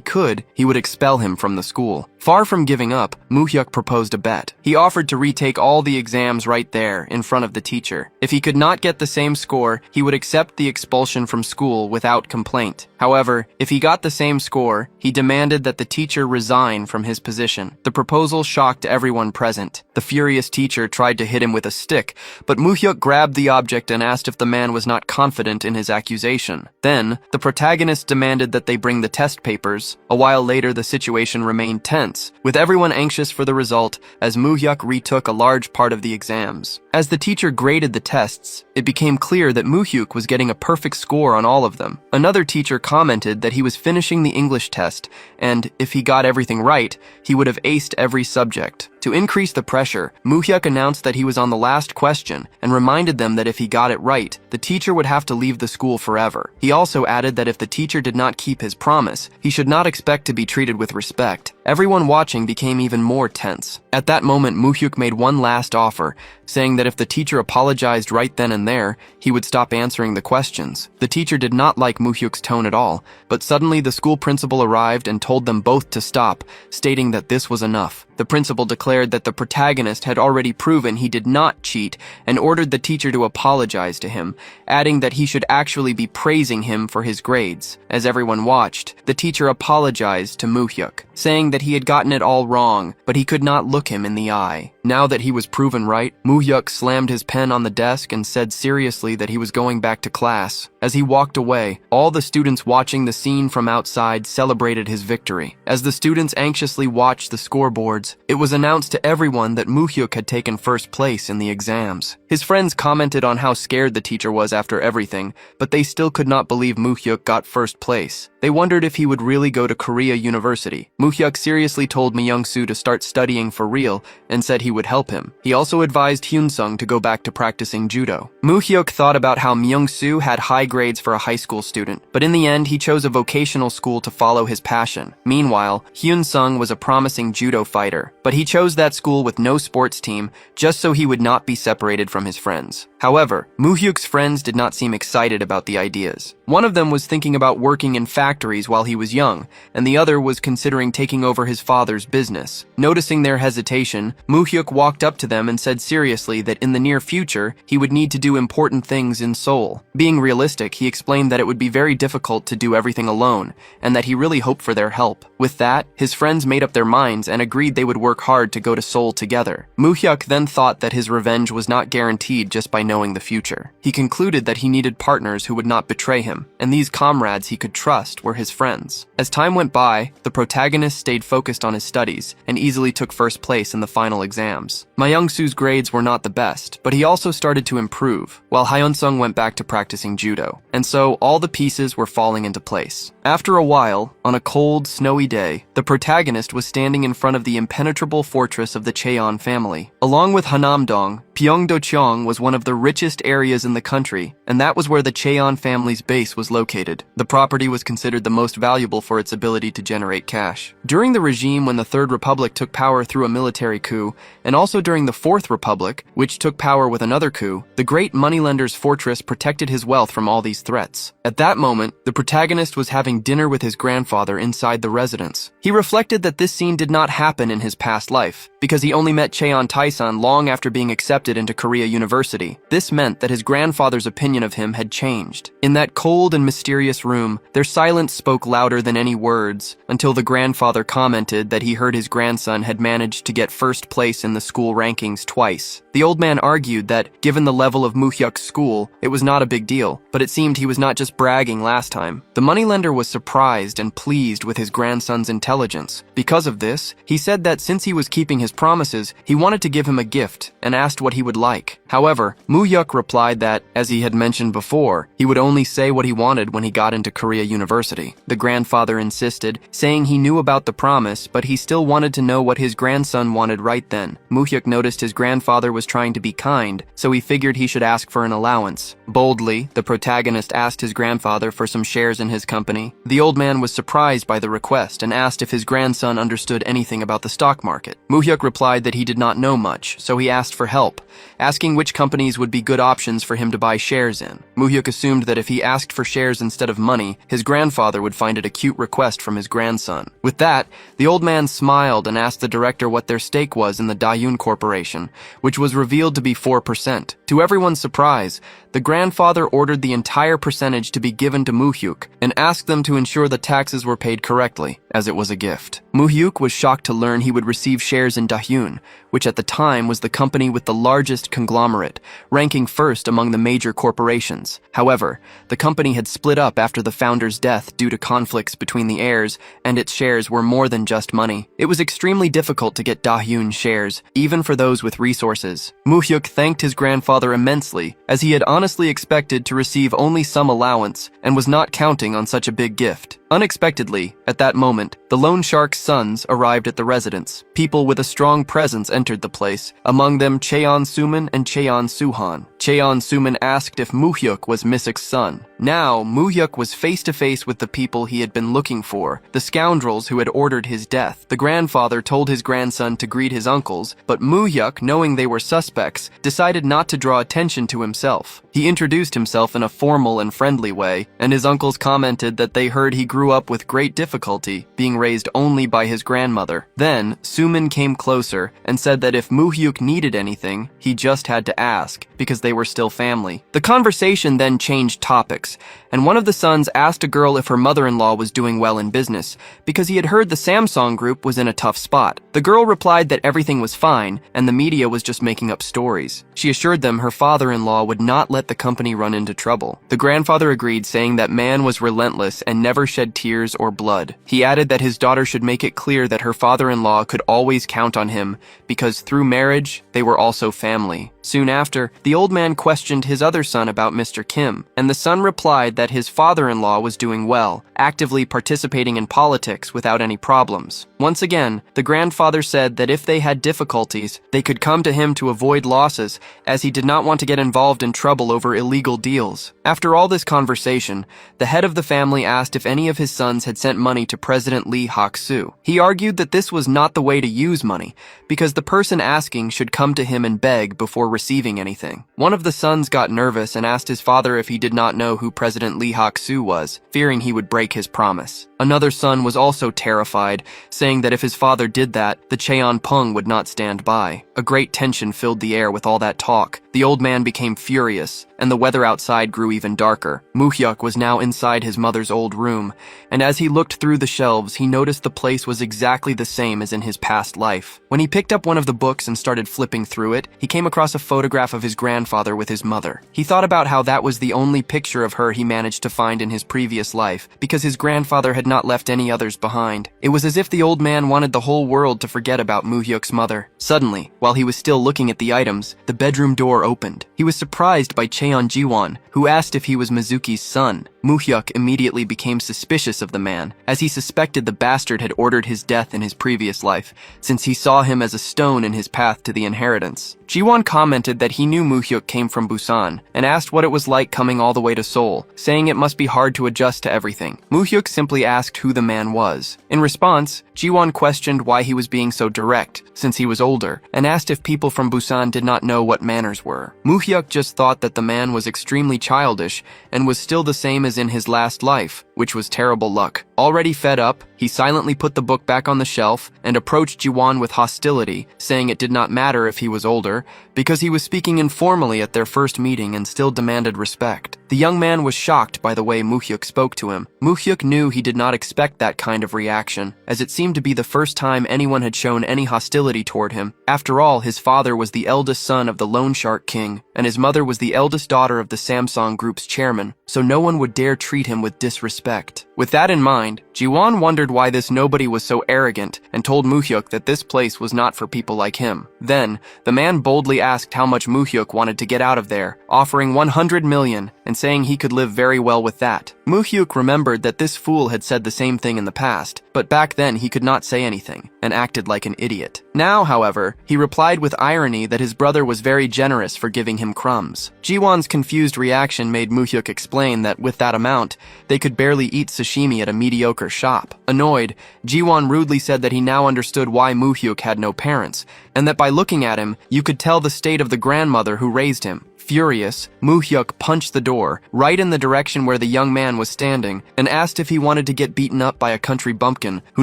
could, he would expel him from the school. Far from giving up, Moo-hyuk proposed a bet. He offered to retake all the exams right there, in front of the teacher. If he could not get the same score, he would accept the expulsion from school without complaint. However, if he got the same score, he demanded that the teacher resign from his position. The proposal shocked everyone present. The furious teacher tried to hit him with a stick, but Moo-hyuk grabbed the object and asked if the man was not confident in his accusation. Then, the protagonist demanded that they bring the test papers. A while later, the situation remained tense, with everyone anxious for the result, as Moo-hyuk retook a large part of the exams. As the teacher graded the tests, it became clear that Moo-hyuk was getting a perfect score on all of them. Another teacher commented that he was finishing the English test, and if he got everything right, he would have aced every subject. To increase the pressure, Moo-hyuk announced that he was on the last question and reminded them that if he got it right, the teacher would have to leave the school forever. He also added that if the teacher did not keep his promise, he should not expect to be treated with respect. Everyone watching became even more tense. At that moment, Moo-hyuk made one last offer, saying that if the teacher apologized right then and there, he would stop answering the questions. The teacher did not like Moo-hyuk's tone at all, but suddenly the school principal arrived and told them both to stop, stating that this was enough. The principal declared that the protagonist had already proven he did not cheat and ordered the teacher to apologize to him, adding that he should actually be praising him for his grades. As everyone watched, the teacher apologized to Moo-hyuk, saying that he had gotten it all wrong, but he could not look him in the eye. Now that he was proven right, Moo-hyuk slammed his pen on the desk and said seriously that he was going back to class. As he walked away, all the students watching the scene from outside celebrated his victory. As the students anxiously watched the scoreboards, it was announced to everyone that Moo-hyuk had taken first place in the exams. His friends commented on how scared the teacher was after everything, but they still could not believe Moo-hyuk got first place. They wondered if he would really go to Korea University. Moo-hyuk seriously told Myung-soo to start studying for real and said he would help him. He also advised Hyun-sung to go back to practicing judo. Moo-hyuk thought about how Myung-soo had high grades for a high school student, but in the end he chose a vocational school to follow his passion. Meanwhile, Hyun-sung was a promising judo fighter, but he chose that school with no sports team just so he would not be separated from his friends. However, Moo-hyuk's friends did not seem excited about the ideas. One of them was thinking about working in factories while he was young, and the other was considering taking over his father's business. Noticing their hesitation, Moo-hyuk walked up to them and said seriously that in the near future, he would need to do important things in Seoul. Being realistic, he explained that it would be very difficult to do everything alone, and that he really hoped for their help. With that, his friends made up their minds and agreed they would work hard to go to Seoul together. Moo-hyuk then thought that his revenge was not guaranteed just by knowing the future. He concluded that he needed partners who would not betray him, and these comrades he could trust were his friends. As time went by, the protagonist stayed focused on his studies and easily took first place in the final exams. Myung-soo's grades were not the best, but he also started to improve, while Hyun-sung went back to practicing judo, and so all the pieces were falling into place. After a while, on a cold, snowy day, the protagonist was standing in front of the impenetrable fortress of the Cheon family. Along with Hanam-dong, Pyeongdocheong was one of the richest areas in the country, and that was where the Cheon family's base was located. The property was considered the most valuable for its ability to generate cash. During the regime when the Third Republic took power through a military coup, and also during the Fourth Republic, which took power with another coup, the great moneylender's fortress protected his wealth from all these threats. At that moment, the protagonist was having dinner with his grandfather inside the residence. He reflected that this scene did not happen in his past life, because he only met Cheon Taesan long after being accepted into Korea University. This meant that his grandfather's opinion of him had changed. In that cold and mysterious room, their silence spoke louder than any words, until the grandfather commented that he heard his grandson had managed to get first place in the school rankings twice. The old man argued that, given the level of Moo-hyuk's school, it was not a big deal, but it seemed he was not just bragging last time. The moneylender was surprised and pleased with his grandson's intelligence. Because of this, he said that since he was keeping his promises, he wanted to give him a gift and asked what he would like. However, Moo-hyuk replied that, as he had mentioned before, he would only say what he wanted when he got into Korea University. The grandfather insisted, saying he knew about the promise, but he still wanted to know what his grandson wanted right then. Moo-hyuk noticed his grandfather was trying to be kind, so he figured he should ask for an allowance. Boldly, the protagonist asked his grandfather for some shares in his company. The old man was surprised by the request and asked if his grandson understood anything about the stock market. Moo-hyuk replied that he did not know much, so he asked for help, asking which companies would be good options for him to buy shares in. Moo-hyuk assumed that if he asked for shares instead of money, his grandfather would find it a cute request from his grandson. With that, the old man smiled and asked the director what their stake was in the Daeun Corporation, which was revealed to be 4%. To everyone's surprise, the grandfather ordered the entire percentage to be given to Moo-hyuk and asked them to ensure the taxes were paid correctly, as it was a gift. Moo-hyuk was shocked to learn he would receive shares in Daeun, which at the time was the company with the largest conglomerate, ranking first among the major corporations. However, the company had split up after the founder's death due to conflicts between the heirs, and its shares were more than just money. It was extremely difficult to get Daeun shares, even for those with resources. Moo-hyuk thanked his grandfather immensely, as he had honestly expected to receive only some allowance and was not counting on such a big gift. Unexpectedly, at that moment, the loan shark's sons arrived at the residence. People with a strong presence entered the place, among them Cheon Suman and Cheon Suhan. Cheon Suman asked if Moo-hyuk was Misuk's son. Now, Moo-hyuk was face to face with the people he had been looking for, the scoundrels who had ordered his death. The grandfather told his grandson to greet his uncles, but Moo-hyuk, knowing they were suspects, decided not to draw attention to himself. He introduced himself in a formal and friendly way, and his uncles commented that they heard he grew up with great difficulty, being raised only by his grandmother. Then, Suman came closer and said that if Moo-hyuk needed anything, he just had to ask, because they were still family. The conversation then changed topics, and one of the sons asked a girl if her mother-in-law was doing well in business, because he had heard the Samsung Group was in a tough spot. The girl replied that everything was fine, and the media was just making up stories. She assured them her father-in-law would not let the company run into trouble. The grandfather agreed, saying that man was relentless and never shed tears or blood. He added that his daughter should make it clear that her father-in-law could always count on him, because through marriage, they were also family. Soon after, the old man questioned his other son about Mr. Kim, and the son replied that his father-in-law was doing well, actively participating in politics without any problems. Once again, the grandfather said that if they had difficulties, they could come to him to avoid losses, as he did not want to get involved in trouble over illegal deals. After all this conversation, the head of the family asked if any of his sons had sent money to President Lee Hak-soo. He argued that this was not the way to use money, because the person asking should come to him and beg before receiving anything. One of the sons got nervous and asked his father if he did not know who President Lee Hak-soo was, fearing he would break his promise. Another son was also terrified, saying that if his father did that, the Cheonpung would not stand by. A great tension filled the air with all that talk. The old man became furious, and the weather outside grew even darker. Moo-hyuk was now inside his mother's old room, and as he looked through the shelves, he noticed the place was exactly the same as in his past life. When he picked up one of the books and started flipping through it, he came across a photograph of his grandfather with his mother. He thought about how that was the only picture of her he managed to find in his previous life, because his grandfather had not left any others behind. It was as if the old man wanted the whole world to forget about Moo-hyuk's mother. Suddenly, while he was still looking at the items, the bedroom door opened. He was surprised by Cheon Jiwon, who asked if he was Mizuki's son. Muhyuk immediately became suspicious of the man, as he suspected the bastard had ordered his death in his previous life, since he saw him as a stone in his path to the inheritance. Jiwon commented that he knew Muhyuk came from Busan, and asked what it was like coming all the way to Seoul, saying it must be hard to adjust to everything. Muhyuk simply asked who the man was. In response, Jiwon questioned why he was being so direct, since he was older, and asked if people from Busan did not know what manners were. Muhyuk just thought that the man was extremely childish, and was still the same as in his last life, which was terrible luck. Already fed up, he silently put the book back on the shelf and approached Jiwon with hostility, saying it did not matter if he was older, because he was speaking informally at their first meeting and still demanded respect. The young man was shocked by the way Muhyuk spoke to him. Muhyuk knew he did not expect that kind of reaction, as it seemed to be the first time anyone had shown any hostility toward him. After all, his father was the eldest son of the Loan Shark King, and his mother was the eldest daughter of the Samsung Group's chairman, so no one would dare treat him with disrespect. With that in mind, Jiwon wondered why this nobody was so arrogant and told Muhyuk that this place was not for people like him. Then, the man boldly asked how much Muhyuk wanted to get out of there, offering 100 million and saying he could live very well with that. Muhyuk remembered that this fool had said the same thing in the past, but back then he could not say anything and acted like an idiot. Now, however, he replied with irony that his brother was very generous for giving him crumbs. Jiwon's confused reaction made Muhyuk explain that with that amount, they could barely eat sashimi at a mediocre shop. Annoyed, Jiwon rudely said that he now understood why Muhyuk had no parents, and that by looking at him, you could tell the state of the grandmother who raised him. Furious, Muhyuk punched the door, right in the direction where the young man was standing, and asked if he wanted to get beaten up by a country bumpkin who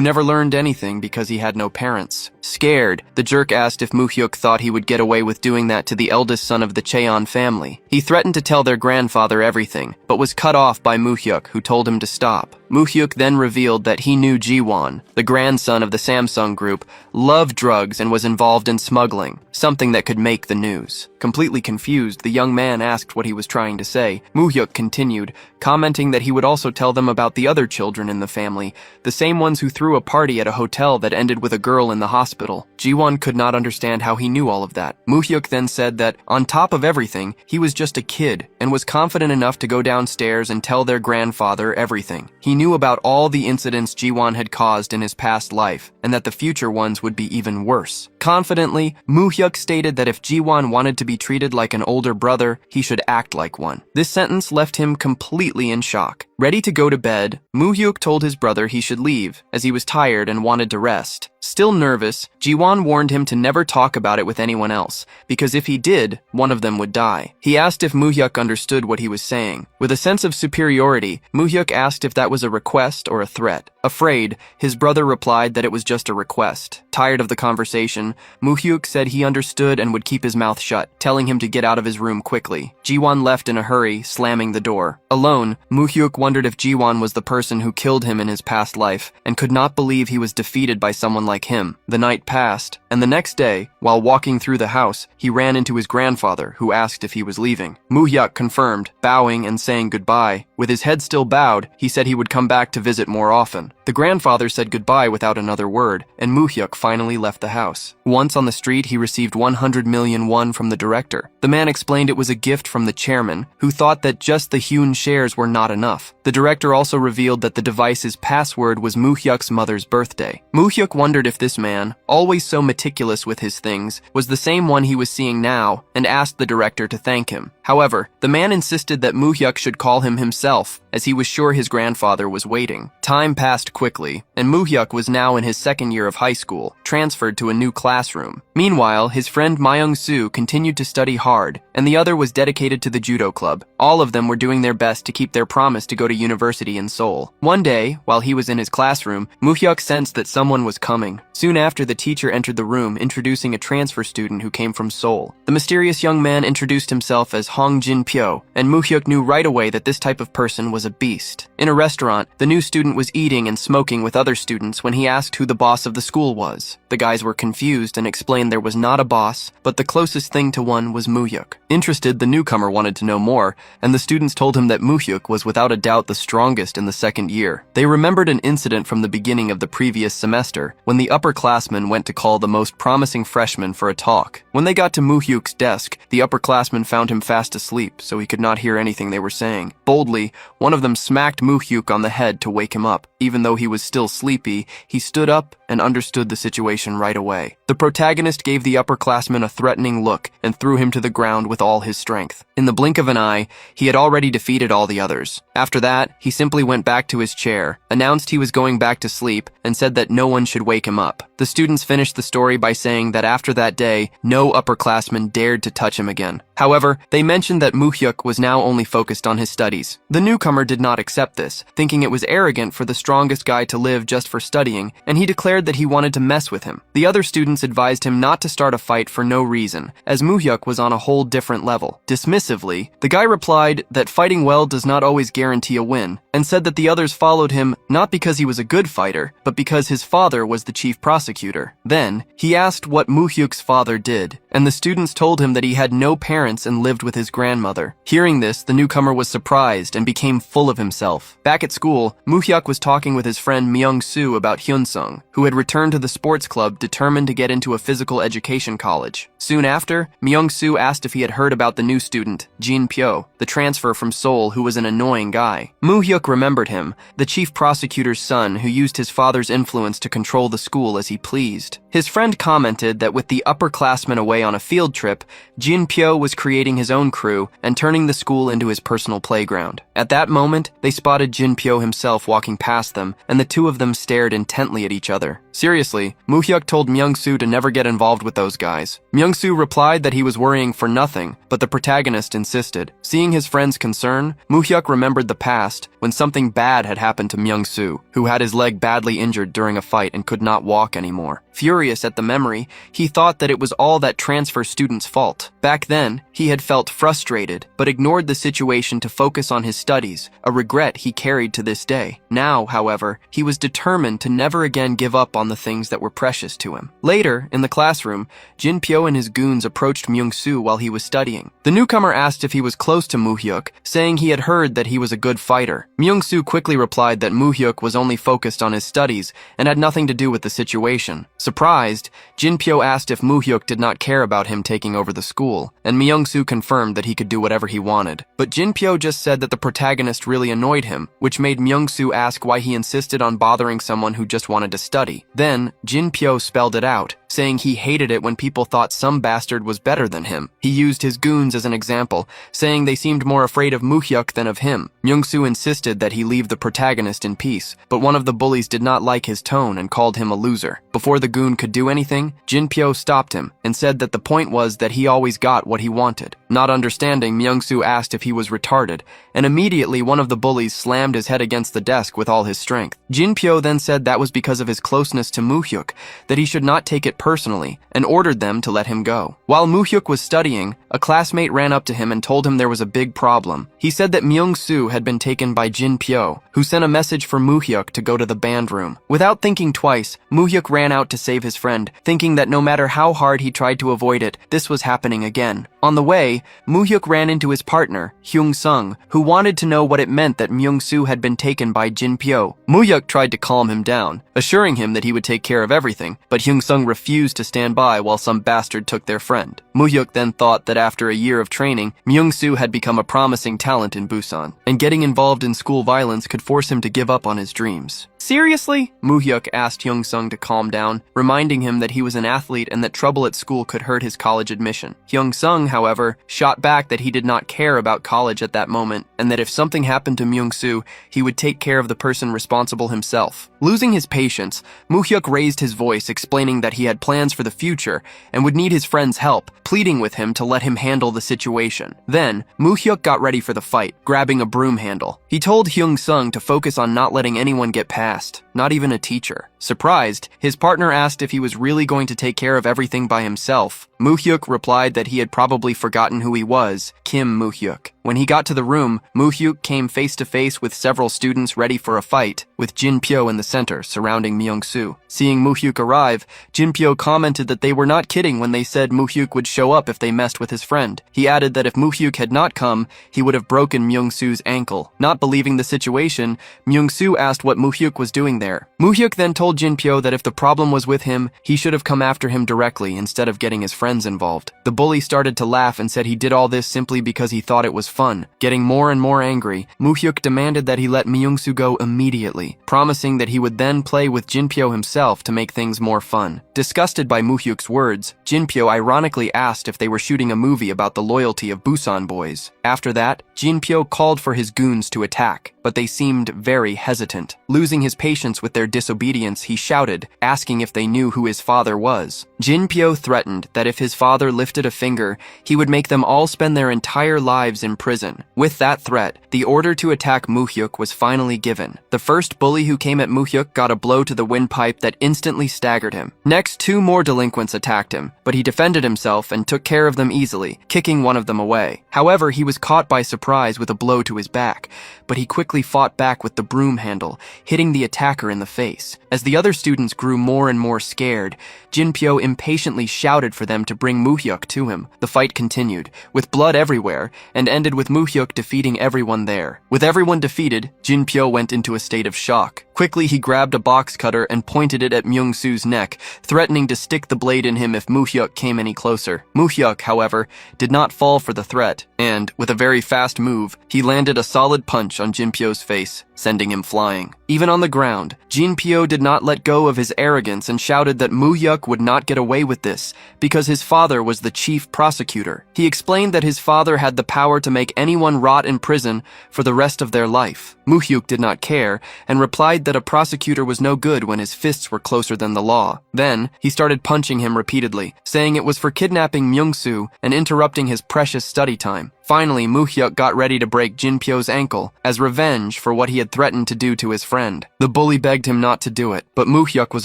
never learned anything because he had no parents. Scared, the jerk asked if Muhyuk thought he would get away with doing that to the eldest son of the Cheon family. He threatened to tell their grandfather everything, but was cut off by Muhyuk, who told him to stop. Muhyuk then revealed that he knew Jiwon, the grandson of the Samsung Group, loved drugs and was involved in smuggling, something that could make the news. Completely confused, the young man asked what he was trying to say. Muhyuk continued, commenting that he would also tell them about the other children in the family, the same ones who threw a party at a hotel that ended with a girl in the hospital. Jiwon could not understand how he knew all of that. Muhyuk then said that, on top of everything, he was just a kid and was confident enough to go downstairs and tell their grandfather everything. He knew about all the incidents Jiwon had caused in his past life, and that the future ones would be even worse. Confidently, Muhyuk stated that if Jiwon wanted to be treated like an older brother, he should act like one. This sentence left him completely in shock. Ready to go to bed, Muhyuk told his brother he should leave, as he was tired and wanted to rest. Still nervous, Jiwon warned him to never talk about it with anyone else, because if he did, one of them would die. He asked if Muhyuk understood what he was saying. With a sense of superiority, Muhyuk asked if that was a request or a threat. Afraid, his brother replied that it was just a request. Tired of the conversation, Muhyuk said he understood and would keep his mouth shut, telling him to get out of his room quickly. Jiwon left in a hurry, slamming the door. Alone, Muhyuk wondered if Jiwon was the person who killed him in his past life, and could not believe he was defeated by someone like him. The night passed, and the next day, while walking through the house, he ran into his grandfather, who asked if he was leaving. Muhyuk confirmed, bowing and saying goodbye. With his head still bowed, he said he would come back to visit more often. The grandfather said goodbye without another word, and Muhyuk finally left the house. Once on the street, he received 100 million won from the director. The man explained it was a gift from the chairman, who thought that just the hewn shares were not enough. The director also revealed that the device's password was Muhyuk's mother's birthday. Muhyuk wondered if this man, always so meticulous with his things, was the same one he was seeing now, and asked the director to thank him. However, the man insisted that Muhyuk should call him himself, as he was sure his grandfather was waiting. Time passed quickly, and Muhyuk was now in his second year of high school, transferred to a new classroom. Meanwhile, his friend Myung-soo continued to study hard, and the other was dedicated to the judo club. All of them were doing their best to keep their promise to go to university in Seoul. One day, while he was in his classroom, Muhyuk sensed that someone was coming. Soon after, the teacher entered the room, introducing a transfer student who came from Seoul. The mysterious young man introduced himself as Hong Jin-pyo, and Muhyuk knew right away that this type of person was a beast. In a restaurant, the new student was eating and smoking with other students when he asked who the boss of the school was. The guys were confused and explained there was not a boss, but the closest thing to one was Muhyuk. Interested, the newcomer wanted to know more, and the students told him that Muhyuk was without a doubt the strongest in the second year. They remembered an incident from the beginning of the previous semester, when the upperclassmen went to call the most promising freshman for a talk. When they got to Muhyuk's desk, the upperclassmen found him fast asleep, so he could not hear anything they were saying. Boldly, one of of them smacked Moo-hyuk on the head to wake him up. Even though he was still sleepy, he stood up and understood the situation right away. The protagonist gave the upperclassman a threatening look and threw him to the ground with all his strength. In the blink of an eye, he had already defeated all the others. After that, he simply went back to his chair, announced he was going back to sleep, and said that no one should wake him up. The students finished the story by saying that after that day, no upperclassman dared to touch him again. However, they mentioned that Moo-hyuk was now only focused on his studies. The newcomer did not accept this, thinking it was arrogant for the strongest guy to live just for studying, and he declared that he wanted to mess with him. The other students advised him not to start a fight for no reason, as Moo-hyuk was on a whole different level. Dismissively, the guy replied that fighting well does not always guarantee a win, and said that the others followed him not because he was a good fighter, but because his father was the chief prosecutor. Then, he asked what Moo-hyuk's father did, and the students told him that he had no parents and lived with his grandmother. Hearing this, the newcomer was surprised and became full of himself. Back at school, Moo-hyuk was talking with his friend Myung-soo about Hyun-sung, who had returned to the sports club determined to get into a physical education college. Soon after, Myung-soo asked if he had heard about the new student, Jin-pyo, the transfer from Seoul who was an annoying guy. Moo-hyuk remembered him, the chief prosecutor's son who used his father's influence to control the school as he pleased. His friend commented that with the upperclassmen away on a field trip, Jin-pyo was creating his own crew and turning the school into his personal playground. At that moment, they spotted Jin-pyo himself walking past them, and the two of them stared intently at each other. Seriously, Moo-hyuk told Myung-soo to never get involved with those guys. Myung-soo replied that he was worrying for nothing, but the protagonist insisted. Seeing his friend's concern, Moo-hyuk remembered the past when something bad had happened to Myung-soo, who had his leg badly injured during a fight and could not walk anymore. Furious at the memory, he thought that it was all that transfer student's fault. Back then, he had felt frustrated, but ignored the situation to focus on his studies, a regret he carried to this day. Now, however, he was determined to never again give up on the things that were precious to him. Later, in the classroom, Jin-pyo and his goons approached Myung-soo while he was studying. The newcomer asked if he was close to Moo-hyuk, saying he had heard that he was a good fighter. Myung-soo quickly replied that Moo-hyuk was only focused on his studies and had nothing to do with the situation. Surprised, Jin-pyo asked if Moo-hyuk did not care about him taking over the school, and Myung-soo confirmed that he could do whatever he wanted. But Jin-pyo just said that the protagonist really annoyed him, which made Myung-soo ask why he insisted on bothering someone who just wanted to study. Then, Jin-pyo spelled it out, saying he hated it when people thought some bastard was better than him. He used his goons as an example, saying they seemed more afraid of Moo-hyuk than of him. Myung-soo insisted that he leave the protagonist in peace, but one of the bullies did not like his tone and called him a loser. Before the goon could do anything, Jin-pyo stopped him and said that the point was that he always got what he wanted. Not understanding, Myung-soo asked if he was retarded, and immediately one of the bullies slammed his head against the desk with all his strength. Jin-pyo then said that was because of his closeness to Moo-hyuk, that he should not take it personally, and ordered them to let him go. While Moo-hyuk was studying, a classmate ran up to him and told him there was a big problem. He said that Myung-soo had been taken by Jin-pyo, who sent a message for Moo-hyuk to go to the band room. Without thinking twice, Moo-hyuk ran out to save his friend, thinking that no matter how hard he tried to avoid it, this was happening again. On the way, Moo-hyuk ran into his partner, Hyun-sung, who wanted to know what it meant that Myung-soo had been taken by Jin-pyo. Moo-hyuk tried to calm him down, assuring him that he would take care of everything, but Hyun-sung refused to stand by while some bastard took their friend. Moo-hyuk then thought that after a year of training, Myung-soo had become a promising talent in Busan, and getting involved in school violence could force him to give up on his dreams. Seriously? Moo-hyuk asked Hyun-sung to calm down, reminding him that he was an athlete and that trouble at school could hurt his college admission. Hyun-sung, however, shot back that he did not care about college at that moment, and that if something happened to Myung-soo, he would take care of the person responsible himself. Losing his patience, Moo-hyuk raised his voice, explaining that he had plans for the future and would need his friend's help, pleading with him to let him handle the situation. Then, Moo-hyuk got ready for the fight, grabbing a broom handle. He told Hyun-sung to focus on not letting anyone get past, not even a teacher. Surprised, his partner asked if he was really going to take care of everything by himself. Moo-hyuk replied that he had probably forgotten who he was, Kim Moo-hyuk. When he got to the room, Moo-hyuk came face to face with several students ready for a fight, with Jin-pyo in the center, surrounding Myung-soo. Seeing Moo-hyuk arrive, Jin-pyo commented that they were not kidding when they said Moo-hyuk would show up if they messed with his friend. He added that if Moo-hyuk had not come, he would have broken Myung-soo's ankle. Not believing the situation, Myung-soo asked what Moo-hyuk was doing there. Moo-hyuk then told told Jinpyo that if the problem was with him, he should have come after him directly instead of getting his friends involved. The bully started to laugh and said he did all this simply because he thought it was fun. Getting more and more angry, Moo-hyuk demanded that he let Myung-soo go immediately, promising that he would then play with Jinpyo himself to make things more fun. Disgusted by Moo-hyuk's words, Jinpyo ironically asked if they were shooting a movie about the loyalty of Busan boys. After that, Jinpyo called for his goons to attack, but they seemed very hesitant. Losing his patience with their disobedience, he shouted, asking if they knew who his father was. Jinpyo threatened that if his father lifted a finger, he would make them all spend their entire lives in prison. With that threat, the order to attack Moo-hyuk was finally given. The first bully who came at Moo-hyuk got a blow to the windpipe that instantly staggered him. Next, 2 more delinquents attacked him, but he defended himself and took care of them easily, kicking one of them away. However, he was caught by surprise with a blow to his back, but he quickly fought back with the broom handle, hitting the attacker in the face. As the other students grew more and more scared, Jinpyo impatiently shouted for them to bring Moo-hyuk to him. The fight continued, with blood everywhere, and ended with Moo-hyuk defeating everyone there. With everyone defeated, Jinpyo went into a state of shock. Quickly, he grabbed a box cutter and pointed it at Myung-soo's neck, threatening to stick the blade in him if Moo-hyuk came any closer. Moo-hyuk, however, did not fall for the threat, and, with a very fast move, he landed a solid punch on Jinpyo's face, sending him flying. Even on the ground, Jinpyo did not let go of his arrogance and shouted that Moo-hyuk would not get away with this because his father was the chief prosecutor. He explained that his father had the power to make anyone rot in prison for the rest of their life. Moo-hyuk did not care and replied that a prosecutor was no good when his fists were closer than the law. Then, he started punching him repeatedly, saying it was for kidnapping Myung-soo and interrupting his precious study time. Finally, Moo-hyuk got ready to break Jinpyo's ankle as revenge for what he had threatened to do to his friend. The bully begged him not to do it, but Moo-hyuk was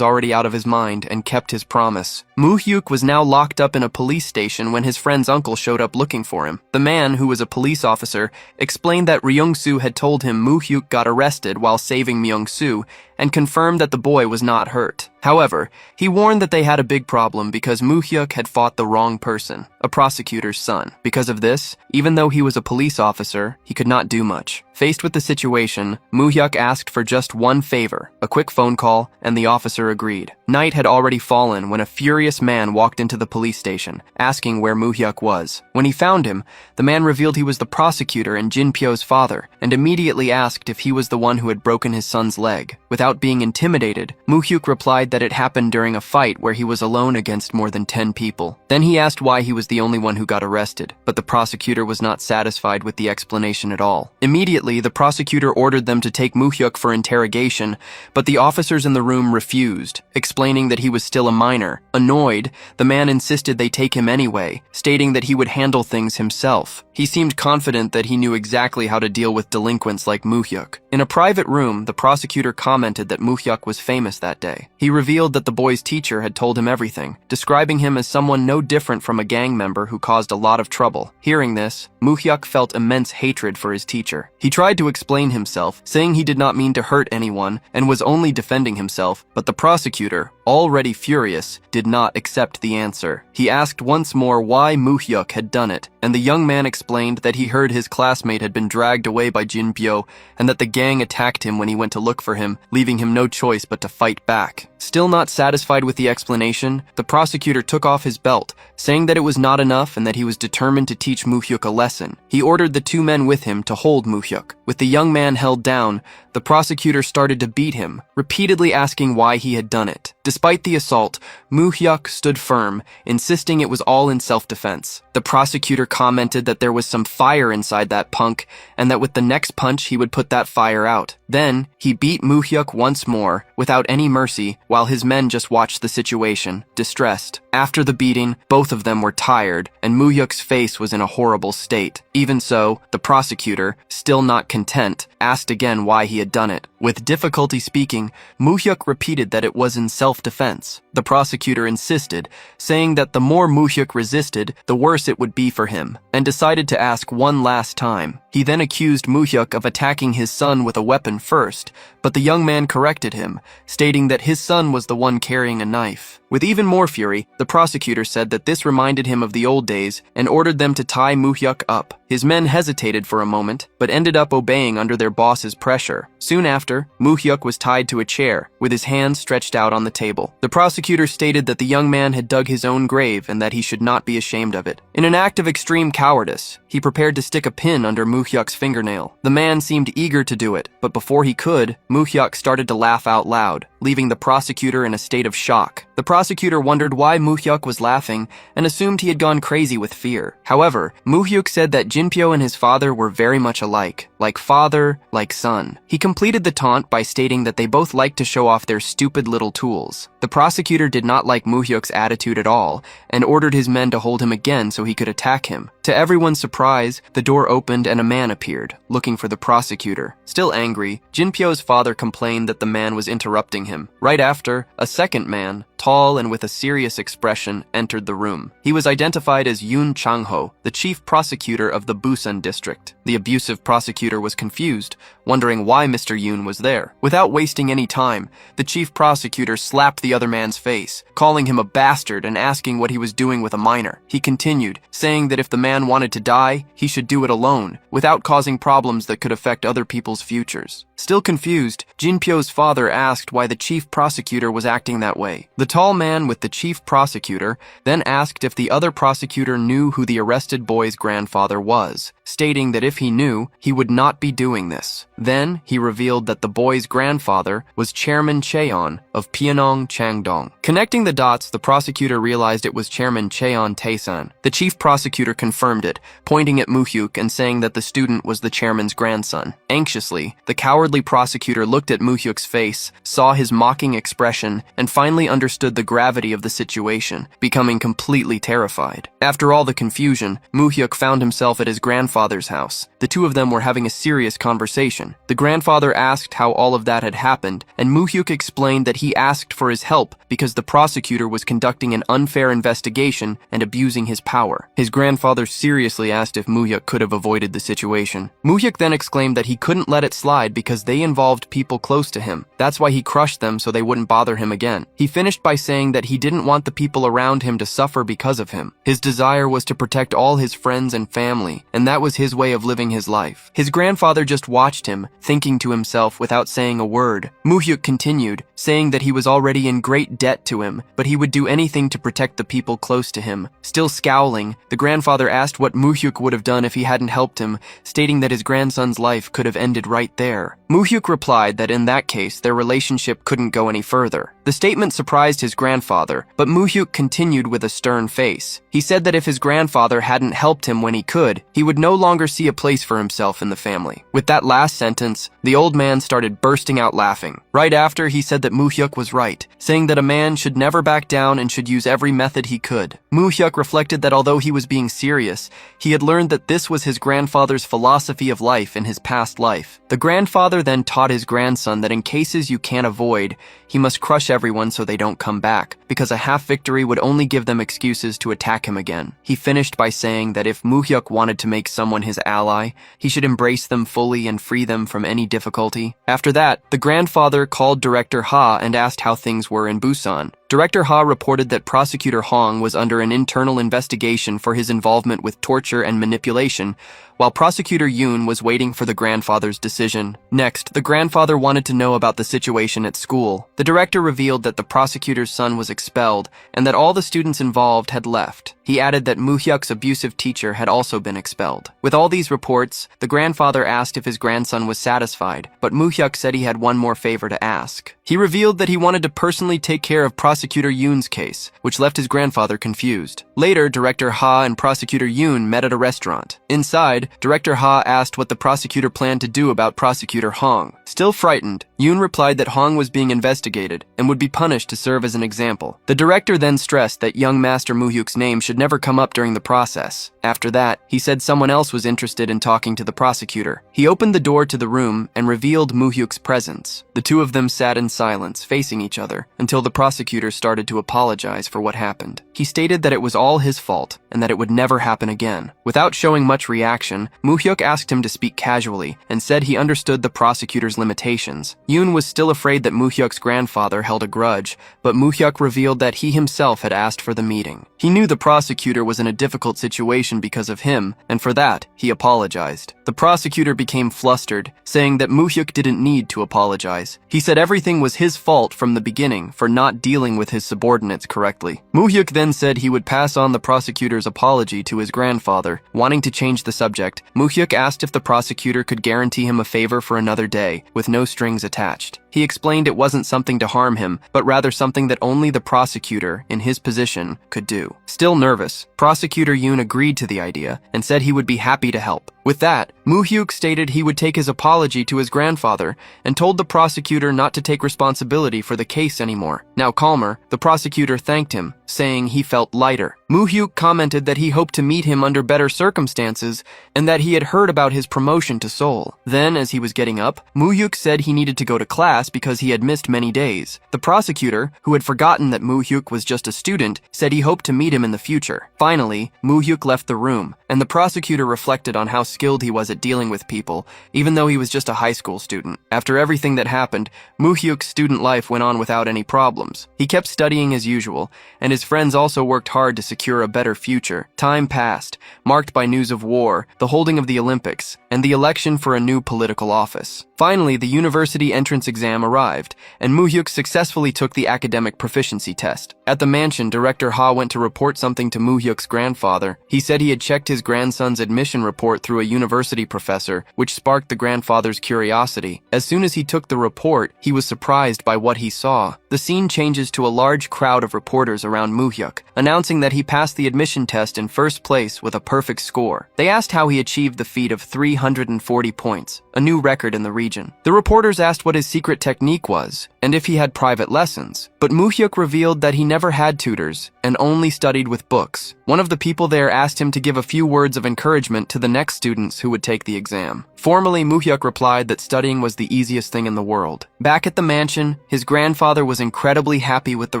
already out of his mind and kept his promise. Moo-hyuk was now locked up in a police station when his friend's uncle showed up looking for him. The man, who was a police officer, explained that Ryung-soo had told him Moo-hyuk got arrested while saving Myung-soo and confirmed that the boy was not hurt. However, he warned that they had a big problem because Moo-hyuk had fought the wrong person, a prosecutor's son. Because of this, even though he was a police officer, he could not do much. Faced with the situation, Moo-hyuk asked for just one favor, a quick phone call, and the officer agreed. Night had already fallen when a furious man walked into the police station, asking where Moo-hyuk was. When he found him, the man revealed he was the prosecutor and Jinpyo's father, and immediately asked if he was the one who had broken his son's leg. Without being intimidated, Moo-hyuk replied that it happened during a fight where he was alone against more than 10 people. Then he asked why he was the only one who got arrested, but the prosecutor was not satisfied with the explanation at all. Immediately, the prosecutor ordered them to take Moo-hyuk for interrogation, but the officers in the room refused, explaining that he was still a minor. Annoyed, the man insisted they take him anyway, stating that he would handle things himself. He seemed confident that he knew exactly how to deal with delinquents like Moo-hyuk. In a private room, the prosecutor commented that Moo-hyuk was famous that day. He revealed that the boy's teacher had told him everything, describing him as someone no different from a gang member who caused a lot of trouble. Hearing this, Moo-hyuk felt immense hatred for his teacher. He tried to explain himself, saying he did not mean to hurt anyone and was only defending himself, but the prosecutor, already furious, did not accept the answer. He asked once more why Moo-hyuk had done it, and the young man explained that he heard his classmate had been dragged away by Jinpyo and that the gang attacked him when he went to look for him, leaving him no choice but to fight back. Still not satisfied with the explanation, the prosecutor took off his belt, saying that it was not enough and that he was determined to teach Moo-hyuk a lesson. He ordered the 2 men with him to hold Moo-hyuk. With the young man held down, the prosecutor started to beat him, repeatedly asking why he had done it. Despite the assault, Moo-hyuk stood firm, insisting it was all in self-defense. The prosecutor commented that there was some fire inside that punk and that with the next punch he would put that fire out. Then, he beat Moo-hyuk once more, without any mercy, while his men just watched the situation, distressed. After the beating, both of them were tired, and Moo-hyuk's face was in a horrible state. Even so, the prosecutor, still not content, asked again why he had done it. With difficulty speaking, Moo-hyuk repeated that it was in self-defense. The prosecutor insisted, saying that the more Moo-hyuk resisted, the worse it would be for him, and decided to ask one last time. He then accused Moo-hyuk of attacking his son with a weapon first, but the young man corrected him, stating that his son was the one carrying a knife. With even more fury, the prosecutor said that this reminded him of the old days and ordered them to tie Moo-hyuk up. His men hesitated for a moment, but ended up obeying under their boss's pressure. Soon after, Moo-hyuk was tied to a chair, with his hands stretched out on the table. The prosecutor stated that the young man had dug his own grave and that he should not be ashamed of it. In an act of extreme cowardice, he prepared to stick a pin under Moo-hyuk's fingernail. The man seemed eager to do it, but before he could, Moo-hyuk started to laugh out loud, leaving the prosecutor in a state of shock. The prosecutor wondered why Moo-hyuk was laughing and assumed he had gone crazy with fear. However, Moo-hyuk said that Jinpyo and his father were very much alike, like father, like son. He completed the taunt by stating that they both liked to show off their stupid little tools. The prosecutor did not like Moo-hyuk's attitude at all and ordered his men to hold him again so he could attack him. To everyone's surprise, the door opened and a man appeared, looking for the prosecutor. Still angry, Jinpyo's father complained that the man was interrupting him. Right after, a second man, tall and with a serious expression, entered the room. He was identified as Yoon Chang-ho, the chief prosecutor of the Busan district. The abusive prosecutor was confused, wondering why Mr. Yoon was there. Without wasting any time, the chief prosecutor slapped the other man's face, calling him a bastard and asking what he was doing with a minor. He continued, saying that if the man wanted to die, he should do it alone, without causing problems that could affect other people's futures. Still confused, Jinpyo's father asked why the chief prosecutor was acting that way. The tall man with the chief prosecutor then asked if the other prosecutor knew who the arrested boy's grandfather was, stating that if he knew, he would not be doing this. Then, he revealed that the boy's grandfather was Chairman Cheon of Pyeongnong Changdong. Connecting the dots, the prosecutor realized it was Chairman Cheon Tae-san. The chief prosecutor confirmed it, pointing at Moo-hyuk and saying that the student was the chairman's grandson. Anxiously, the cowardly prosecutor looked at Moo-hyuk's face, saw his mocking expression, and finally understood the gravity of the situation, becoming completely terrified. After all the confusion, Moo-hyuk found himself at his grandfather's house. The two of them were having a serious conversation. The grandfather asked how all of that had happened, and Moo-hyuk explained that he asked for his help because the prosecutor was conducting an unfair investigation and abusing his power. His grandfather seriously asked if Moo-hyuk could have avoided the situation. Moo-hyuk then exclaimed that he couldn't let it slide because they involved people close to him. That's why he crushed them so they wouldn't bother him again. He finished by saying that he didn't want the people around him to suffer because of him. His desire was to protect all his friends and family, and that was his way of living his life. His grandfather just watched him, thinking to himself without saying a word. Moo-hyuk continued, saying that he was already in great debt to him, but he would do anything to protect the people close to him. Still scowling, the grandfather asked what Moo-hyuk would have done if he hadn't helped him, stating that his grandson's life could have ended right there. Moo-hyuk replied that in that case, their relationship couldn't go any further. The statement surprised his grandfather, but Moo-hyuk continued with a stern face. He said that if his grandfather hadn't helped him when he could, he would no longer see a place for himself in the family. With that last sentence, the old man started bursting out laughing. Right after, he said that Moo-hyuk was right, saying that a man should never back down and should use every method he could. Moo-hyuk reflected that although he was being serious, he had learned that this was his grandfather's philosophy of life in his past life. The grandfather then taught his grandson that in cases you can't avoid, he must crush everyone so they don't come back, because a half victory would only give them excuses to attack him again. He finished by saying that if Moo-hyuk wanted to make someone his ally, he should embrace them fully and free them from any difficulty. After that, the grandfather called Director Ha and asked how things were in Busan. Director Ha reported that Prosecutor Hong was under an internal investigation for his involvement with torture and manipulation, while Prosecutor Yoon was waiting for the grandfather's decision. Next, the grandfather wanted to know about the situation at school. The director revealed that the prosecutor's son was expelled and that all the students involved had left. He added that Moo-hyuk's abusive teacher had also been expelled. With all these reports, the grandfather asked if his grandson was satisfied, but Moo-hyuk said he had one more favor to ask. He revealed that he wanted to personally take care of Prosecutor Yoon's case, which left his grandfather confused. Later, Director Ha and Prosecutor Yoon met at a restaurant. Inside, Director Ha asked what the prosecutor planned to do about Prosecutor Hong. Still frightened, Yoon replied that Hong was being investigated and would be punished to serve as an example. The director then stressed that young Master Moo-hyuk's name should never come up during the process. After that, he said someone else was interested in talking to the prosecutor. He opened the door to the room and revealed Moo-hyuk's presence. The two of them sat in silence, facing each other, until the prosecutor started to apologize for what happened. He stated that it was all his fault and that it would never happen again. Without showing much reaction, Moo-hyuk asked him to speak casually and said he understood the prosecutor's limitations. Yoon was still afraid that Moo-hyuk's grandfather held a grudge, but Moo-hyuk revealed that he himself had asked for the meeting. He knew the prosecutor was in a difficult situation because of him, and for that, he apologized. The prosecutor became flustered, saying that Moo-hyuk didn't need to apologize. He said everything was his fault from the beginning for not dealing with his subordinates correctly. Moo-hyuk then said he would pass on the prosecutor's apology to his grandfather. Wanting to change the subject, Moo-hyuk asked if the prosecutor could guarantee him a favor for another day, with no strings attached. He explained it wasn't something to harm him, but rather something that only the prosecutor, in his position, could do. Still nervous, Prosecutor Yoon agreed to the idea and said he would be happy to help. With that, Moo-hyuk stated he would take his apology to his grandfather and told the prosecutor not to take responsibility for the case anymore. Now calmer, the prosecutor thanked him, saying he felt lighter. Moo-hyuk commented that he hoped to meet him under better circumstances and that he had heard about his promotion to Seoul. Then, as he was getting up, Moo-hyuk said he needed to go to class because he had missed many days. The prosecutor, who had forgotten that Moo-hyuk was just a student, said he hoped to meet him in the future. Finally, Moo-hyuk left the room, and the prosecutor reflected on how skilled he was at dealing with people, even though he was just a high school student. After everything that happened, Moo-hyuk's student life went on without any problems. He kept studying as usual, and his friends also worked hard to secure a better future. Time passed, marked by news of war, the holding of the Olympics, and the election for a new political office. Finally, the university entrance exam arrived, and Moo-hyuk successfully took the academic proficiency test. At the mansion, Director Ha went to report something to Moo-hyuk's grandfather. He said he had checked his grandson's admission report through a university professor, which sparked the grandfather's curiosity. As soon as he took the report, he was surprised by what he saw. The scene changes to a large crowd of reporters around Moo-hyuk, announcing that he passed the admission test in first place with a perfect score. They asked how he achieved the feat of 340 points, a new record in the region. The reporters asked what his secret technique was, and if he had private lessons. But Moo-hyuk revealed that he never had tutors, and only studied with books. One of the people there asked him to give a few words of encouragement to the next students who would take the exam. Formally, Moo-hyuk replied that studying was the easiest thing in the world. Back at the mansion, his grandfather was incredibly happy with the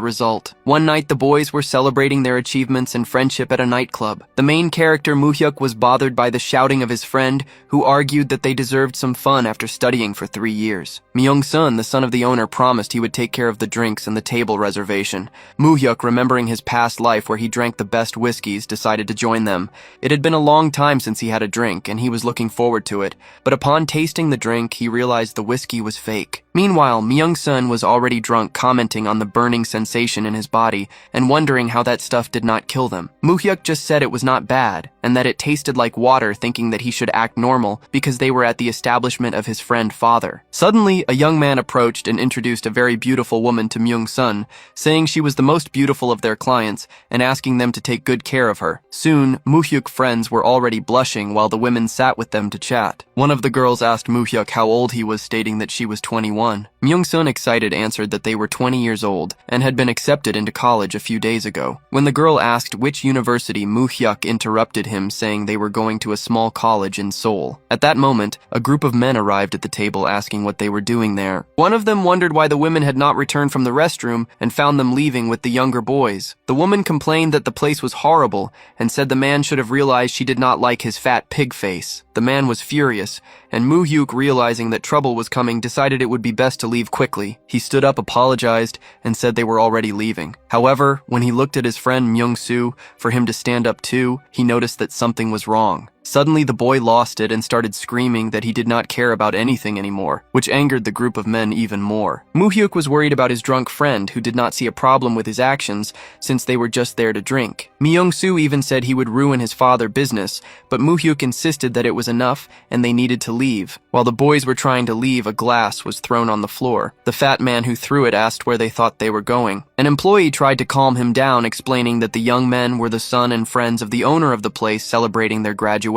result. One night, the boys were celebrating their achievements and friendship at a nightclub. The main character, Moo-hyuk, was bothered by the shouting of his friend, who argued that they deserved some fun after studying for 3 years. Myung-sun, the son of the owner, promised he would take care of the drinks and the table reservation. Moo-hyuk, remembering his past life where he drank the best whiskeys, decided to join them. It had been a long time since he had a drink, and he was looking forward to it. But upon tasting the drink, he realized the whiskey was fake. Meanwhile, Myung-sun was already drunk, commenting on the burning sensation in his body and wondering how that stuff did not kill them. Moo-hyuk just said it was not bad and that it tasted like water, thinking that he should act normal because they were at the establishment of his friend father. Suddenly, a young man approached and introduced a very beautiful woman to Myung-sun, saying she was the most beautiful of their clients and asking them to take good care of her. Soon, Moo-hyuk friends were already blushing while the women sat with them to chat. One of the girls asked Moo-hyuk how old he was, stating that she was 21. Myung-sun, excited, answered that they were 20 years old and had been accepted into college a few days ago. When the girl asked which university, Moo-hyuk interrupted him, saying they were going to a small college in Seoul. At that moment, a group of men arrived at the table asking what they were doing there. One of them wondered why the women had not returned from the restroom and found them leaving with the younger boys. The woman complained that the place was horrible and said the man should have realized she did not like his fat pig face. The man was furious, and Moo-hyuk, realizing that trouble was coming, decided it would be best to leave quickly. He stood up, apologized, and said they were already leaving. However, when he looked at his friend Myung-soo for him to stand up too, he noticed that something was wrong. Suddenly, the boy lost it and started screaming that he did not care about anything anymore, which angered the group of men even more. Moo-hyuk was worried about his drunk friend, who did not see a problem with his actions since they were just there to drink. Myung-soo even said he would ruin his father's business, but Moo-hyuk insisted that it was enough and they needed to leave. While the boys were trying to leave, a glass was thrown on the floor. The fat man who threw it asked where they thought they were going. An employee tried to calm him down, explaining that the young men were the son and friends of the owner of the place celebrating their graduation.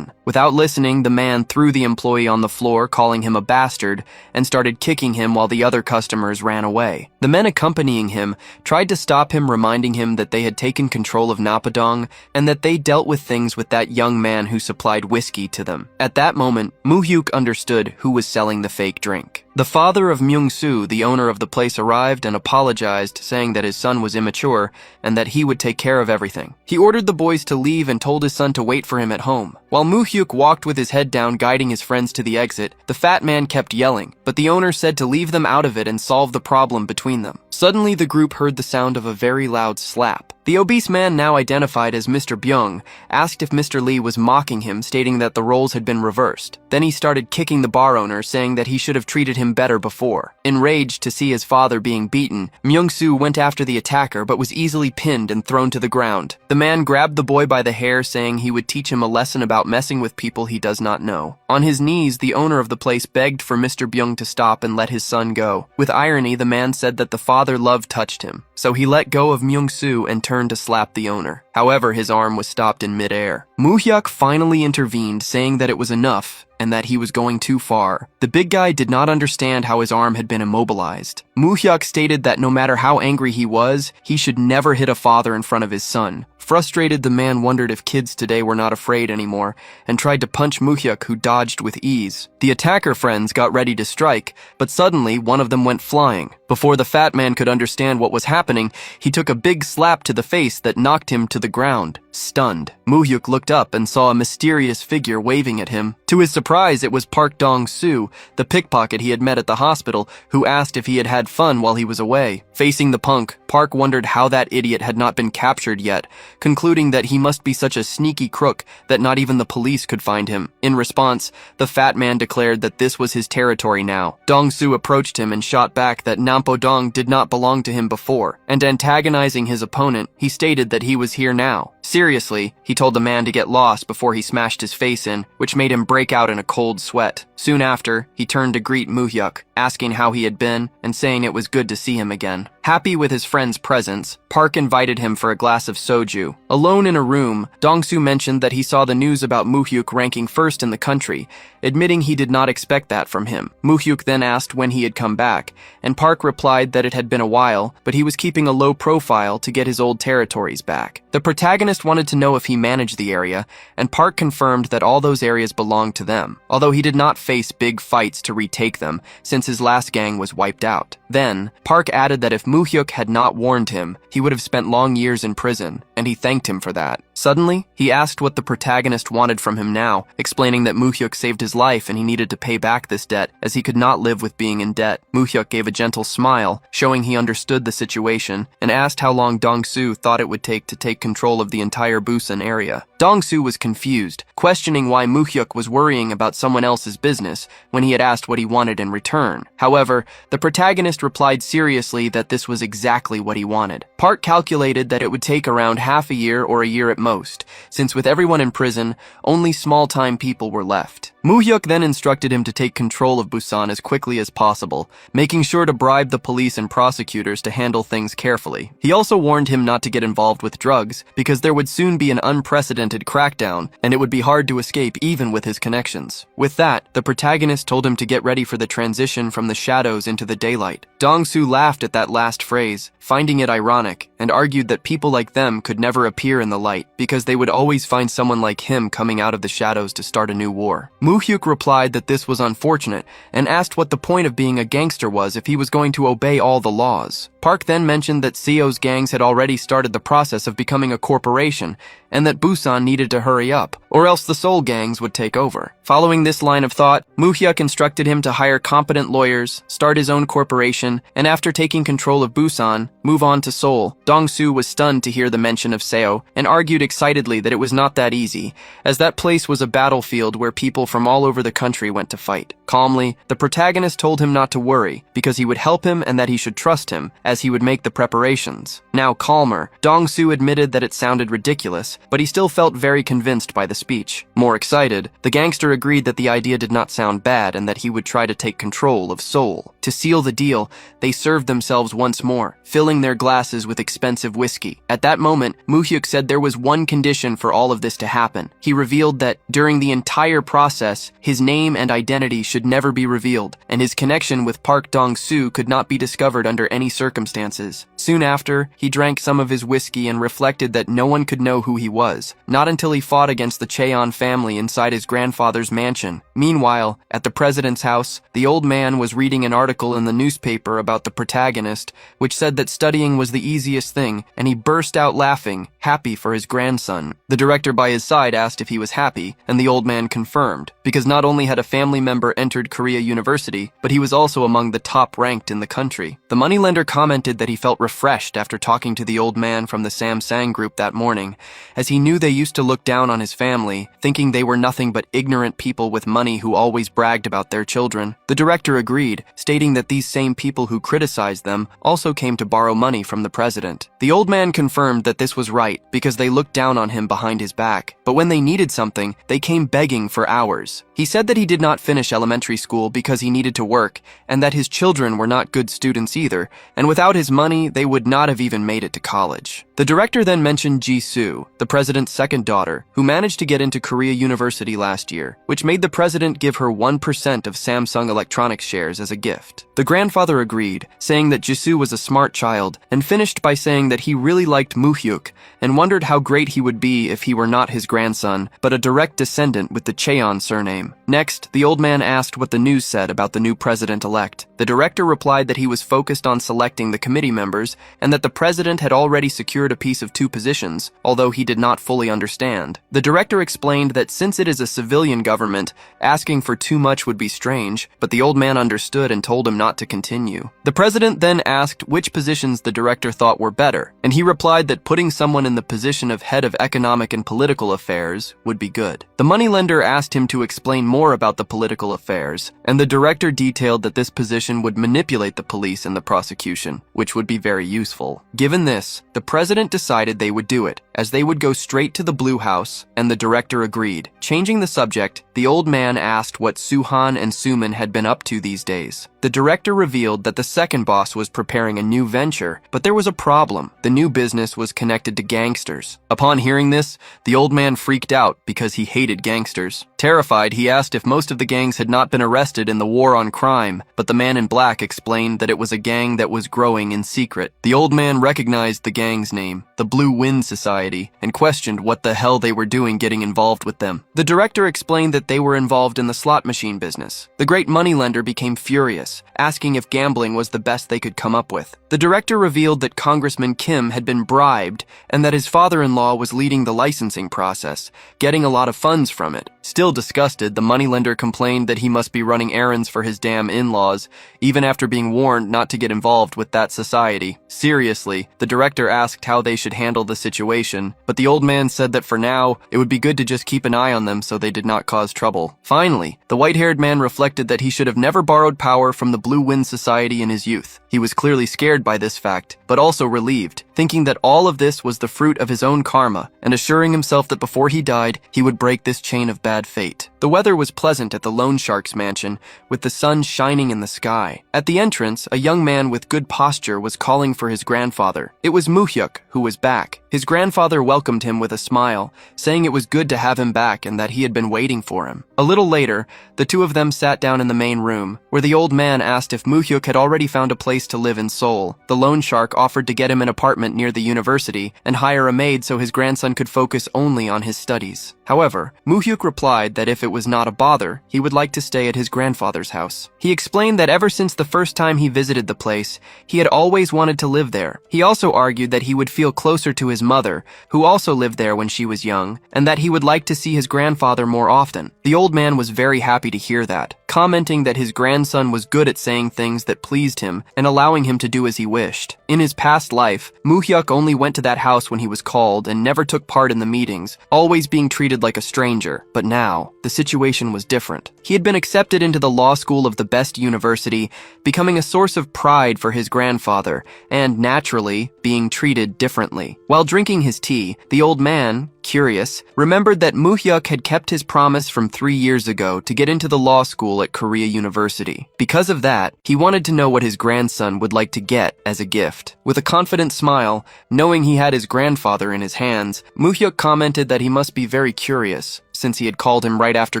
Without listening, the man threw the employee on the floor, calling him a bastard, and started kicking him while the other customers ran away. The men accompanying him tried to stop him, reminding him that they had taken control of Napadong and that they dealt with things with that young man who supplied whiskey to them. At that moment, Moo-hyuk understood who was selling the fake drink. The father of Myung-soo, the owner of the place, arrived and apologized, saying that his son was immature and that he would take care of everything. He ordered the boys to leave and told his son to wait for him at home. While Moo-hyuk walked with his head down, guiding his friends to the exit, the fat man kept yelling, but the owner said to leave them out of it and solve the problem between them. Suddenly, the group heard the sound of a very loud slap. The obese man, now identified as Mr. Byung, asked if Mr. Lee was mocking him, stating that the roles had been reversed. Then he started kicking the bar owner, saying that he should have treated him better before. Enraged to see his father being beaten, Myung-soo went after the attacker but was easily pinned and thrown to the ground. The man grabbed the boy by the hair, saying he would teach him a lesson about messing with people he does not know. On his knees, the owner of the place begged for Mr. Byung to stop and let his son go. With irony, the man said that the father love touched him, so he let go of Myung-soo and turned to slap the owner. However, his arm was stopped in midair. Moo-hyuk finally intervened, saying that it was enough and that he was going too far. The big guy did not understand how his arm had been immobilized. Moo-hyuk stated that no matter how angry he was, he should never hit a father in front of his son. Frustrated, the man wondered if kids today were not afraid anymore and tried to punch Moo-hyuk, who dodged with ease. The attacker friends got ready to strike, but suddenly one of them went flying. Before the fat man could understand what was happening, he took a big slap to the face that knocked him to the ground. Stunned, Moo-hyuk looked up and saw a mysterious figure waving at him. To his surprise, it was Park Dong-soo, the pickpocket he had met at the hospital, who asked if he had had fun while he was away. Facing the punk, Park wondered how that idiot had not been captured yet, concluding that he must be such a sneaky crook that not even the police could find him. In response, the fat man declared that this was his territory now. Dong-soo approached him and shot back that Nampo Dong did not belong to him before, and antagonizing his opponent, he stated that he was here now. Seriously, he told the man to get lost before he smashed his face in, which made him break out in a cold sweat. Soon after, he turned to greet Moo-hyuk, asking how he had been and saying it was good to see him again. Happy with his friend's presence, Park invited him for a glass of soju. Alone in a room, Dong-soo mentioned that he saw the news about Moo-hyuk ranking first in the country, admitting he did not expect that from him. Moo-hyuk then asked when he had come back, and Park replied that it had been a while, but he was keeping a low profile to get his old territories back. The protagonist wanted to know if he managed the area, and Park confirmed that all those areas belonged to them, although he did not face big fights to retake them, since his last gang was wiped out. Then, Park added that if Moo-hyuk had not warned him, he would have spent long years in prison, and he thanked him for that. Suddenly, he asked what the protagonist wanted from him now, explaining that Moo-hyuk saved his life and he needed to pay back this debt, as he could not live with being in debt. Moo-hyuk gave a gentle smile, showing he understood the situation, and asked how long Dong-soo thought it would take to take control of the entire Busan area. Dong-soo was confused, questioning why Moo-hyuk was worrying about someone else's business when he had asked what he wanted in return. However, the protagonist replied seriously that this was exactly what he wanted. Park calculated that it would take around half a year or a year at most, since with everyone in prison, only small-time people were left. Moo-hyuk then instructed him to take control of Busan as quickly as possible, making sure to bribe the police and prosecutors to handle things carefully. He also warned him not to get involved with drugs, because there would soon be an unprecedented crackdown, and it would be hard to escape even with his connections. With that, the protagonist told him to get ready for the transition from the shadows into the daylight. Dong-soo laughed at that last phrase, finding it ironic, and argued that people like them could never appear in the light, because they would always find someone like him coming out of the shadows to start a new war. Moo-hyuk replied that this was unfortunate, and asked what the point of being a gangster was if he was going to obey all the laws. Park then mentioned that Seo's gangs had already started the process of becoming a corporation, and that Busan needed to hurry up, or else the Seoul gangs would take over. Following this line of thought, Moo-hyuk instructed him to hire competent lawyers, start his own corporation, and after taking control of Busan, move on to Seoul. Dong-soo was stunned to hear the mention of Seo, and argued excitedly that it was not that easy, as that place was a battlefield where people from all over the country went to fight. Calmly, the protagonist told him not to worry, because he would help him and that he should trust him, as he would make the preparations. Now calmer, Dong-soo admitted that it sounded ridiculous, but he still felt very convinced by the speech. More excited, the gangster agreed that the idea did not sound bad and that he would try to take control of Seoul. To seal the deal, they served themselves once more, filling their glasses with expensive whiskey. At that moment, Moo-hyuk said there was one condition for all of this to happen. He revealed that, during the entire process, his name and identity should never be revealed, and his connection with Park Dong-soo could not be discovered under any circumstances. Soon after, he drank some of his whiskey and reflected that no one could know who he was, not until he fought against the Cheon family inside his grandfather's mansion. Meanwhile, at the president's house, the old man was reading an article in the newspaper about the protagonist, which said that studying was the easiest thing, and he burst out laughing, happy for his grandson. The director by his side asked if he was happy, and the old man confirmed, because not only had a family member entered Korea University, but he was also among the top ranked in the country. The moneylender commented that he felt refreshed after talking to the old man from the Samsung group that morning, as he knew they used to look down on his family, thinking they were nothing but ignorant people with money who always bragged about their children. The director agreed, stating that these same people who criticized them also came to borrow money from the president. The old man confirmed that this was right because they looked down on him behind his back, but when they needed something, they came begging for hours. He said that he did not finish elementary school because he needed to work, and that his children were not good students either, and without his money, they would not have even made it to college. The director then mentioned Jisoo, the president's second daughter, who managed to get into Korea University last year, which made the president give her 1% of Samsung Electronics shares as a gift. The grandfather agreed, saying that Jisoo was a smart child, and finished by saying that he really liked Moo-hyuk and wondered how great he would be if he were not his grandson, but a direct descendant with the Cheon surname. Next, the old man asked what the news said about the new president-elect. The director replied that he was focused on selecting the committee members and that the president had already secured a piece of 2 positions, although he did not fully understand. The director explained that since it is a civilian government, asking for too much would be strange, but the old man understood and told him not to continue. The president then asked which positions the director thought were better, and he replied that putting someone in the position of head of economic and political affairs would be good. The moneylender asked him to explain more about the political affairs, and the director detailed that this position would manipulate the police and the prosecution, which would be very useful. Given this, the president decided they would do it, as they would go straight to the Blue House, and the director agreed. Changing the subject, the old man asked what Suhan and Suman had been up to these days. The director revealed that the second boss was preparing a new venture, but there was a problem. The new business was connected to gangsters. Upon hearing this, the old man freaked out because he hated gangsters. Terrified, he asked if most of the gangs had not been arrested in the war on crime, but the man in black explained that it was a gang that was growing in secret. The old man recognized the gang's name, the Blue Wind Society, and questioned what the hell they were doing getting involved with them. The director explained that they were involved in the slot machine business. The great moneylender became furious, asking if gambling was the best they could come up with. The director revealed that Congressman Kim had been bribed and that his father-in-law was leading the licensing process, getting a lot of funds from it. Still disgusted, the moneylender complained that he must be running errands for his damn in-laws, even after being warned not to get involved with that society. Seriously, the director asked how they should handle the situation, but the old man said that for now, it would be good to just keep an eye on them so they did not cause trouble. Finally, the white-haired man reflected that he should have never borrowed power from the Blue Wind Society in his youth. He was clearly scared by this fact, but also relieved, thinking that all of this was the fruit of his own karma, and assuring himself that before he died, he would break this chain of bad fate. The weather was pleasant at the Loan Shark's mansion, with the sun shining in the sky. At the entrance, a young man with good posture was calling for his grandfather. It was Moo-hyuk, who was back. His grandfather welcomed him with a smile, saying it was good to have him back and that he had been waiting for him. A little later, the two of them sat down in the main room, where the old man asked if Moo-hyuk had already found a place to live in Seoul. The loan shark offered to get him an apartment near the university and hire a maid so his grandson could focus only on his studies. However, Moo-hyuk replied that if it was not a bother, he would like to stay at his grandfather's house. He explained that ever since the first time he visited the place, he had always wanted to live there. He also argued that he would feel closer to his mother, who also lived there when she was young, and that he would like to see his grandfather more often. The old man was very happy to hear that, commenting that his grandson was good at saying things that pleased him and allowing him to do as he wished. In his past life, Moo-hyuk only went to that house when he was called and never took part in the meetings, always being treated like a stranger. But now, the situation was different. He had been accepted into the law school of the best university, becoming a source of pride for his grandfather, and naturally, being treated differently. While drinking his tea, the old man, curious, remembered that Moo-hyuk had kept his promise from 3 years ago to get into the law school at Korea University. Because of that, he wanted to know what his grandson would like to get as a gift. With a confident smile, knowing he had his grandfather in his hands, Moo-hyuk commented that he must be very curious, since he had called him right after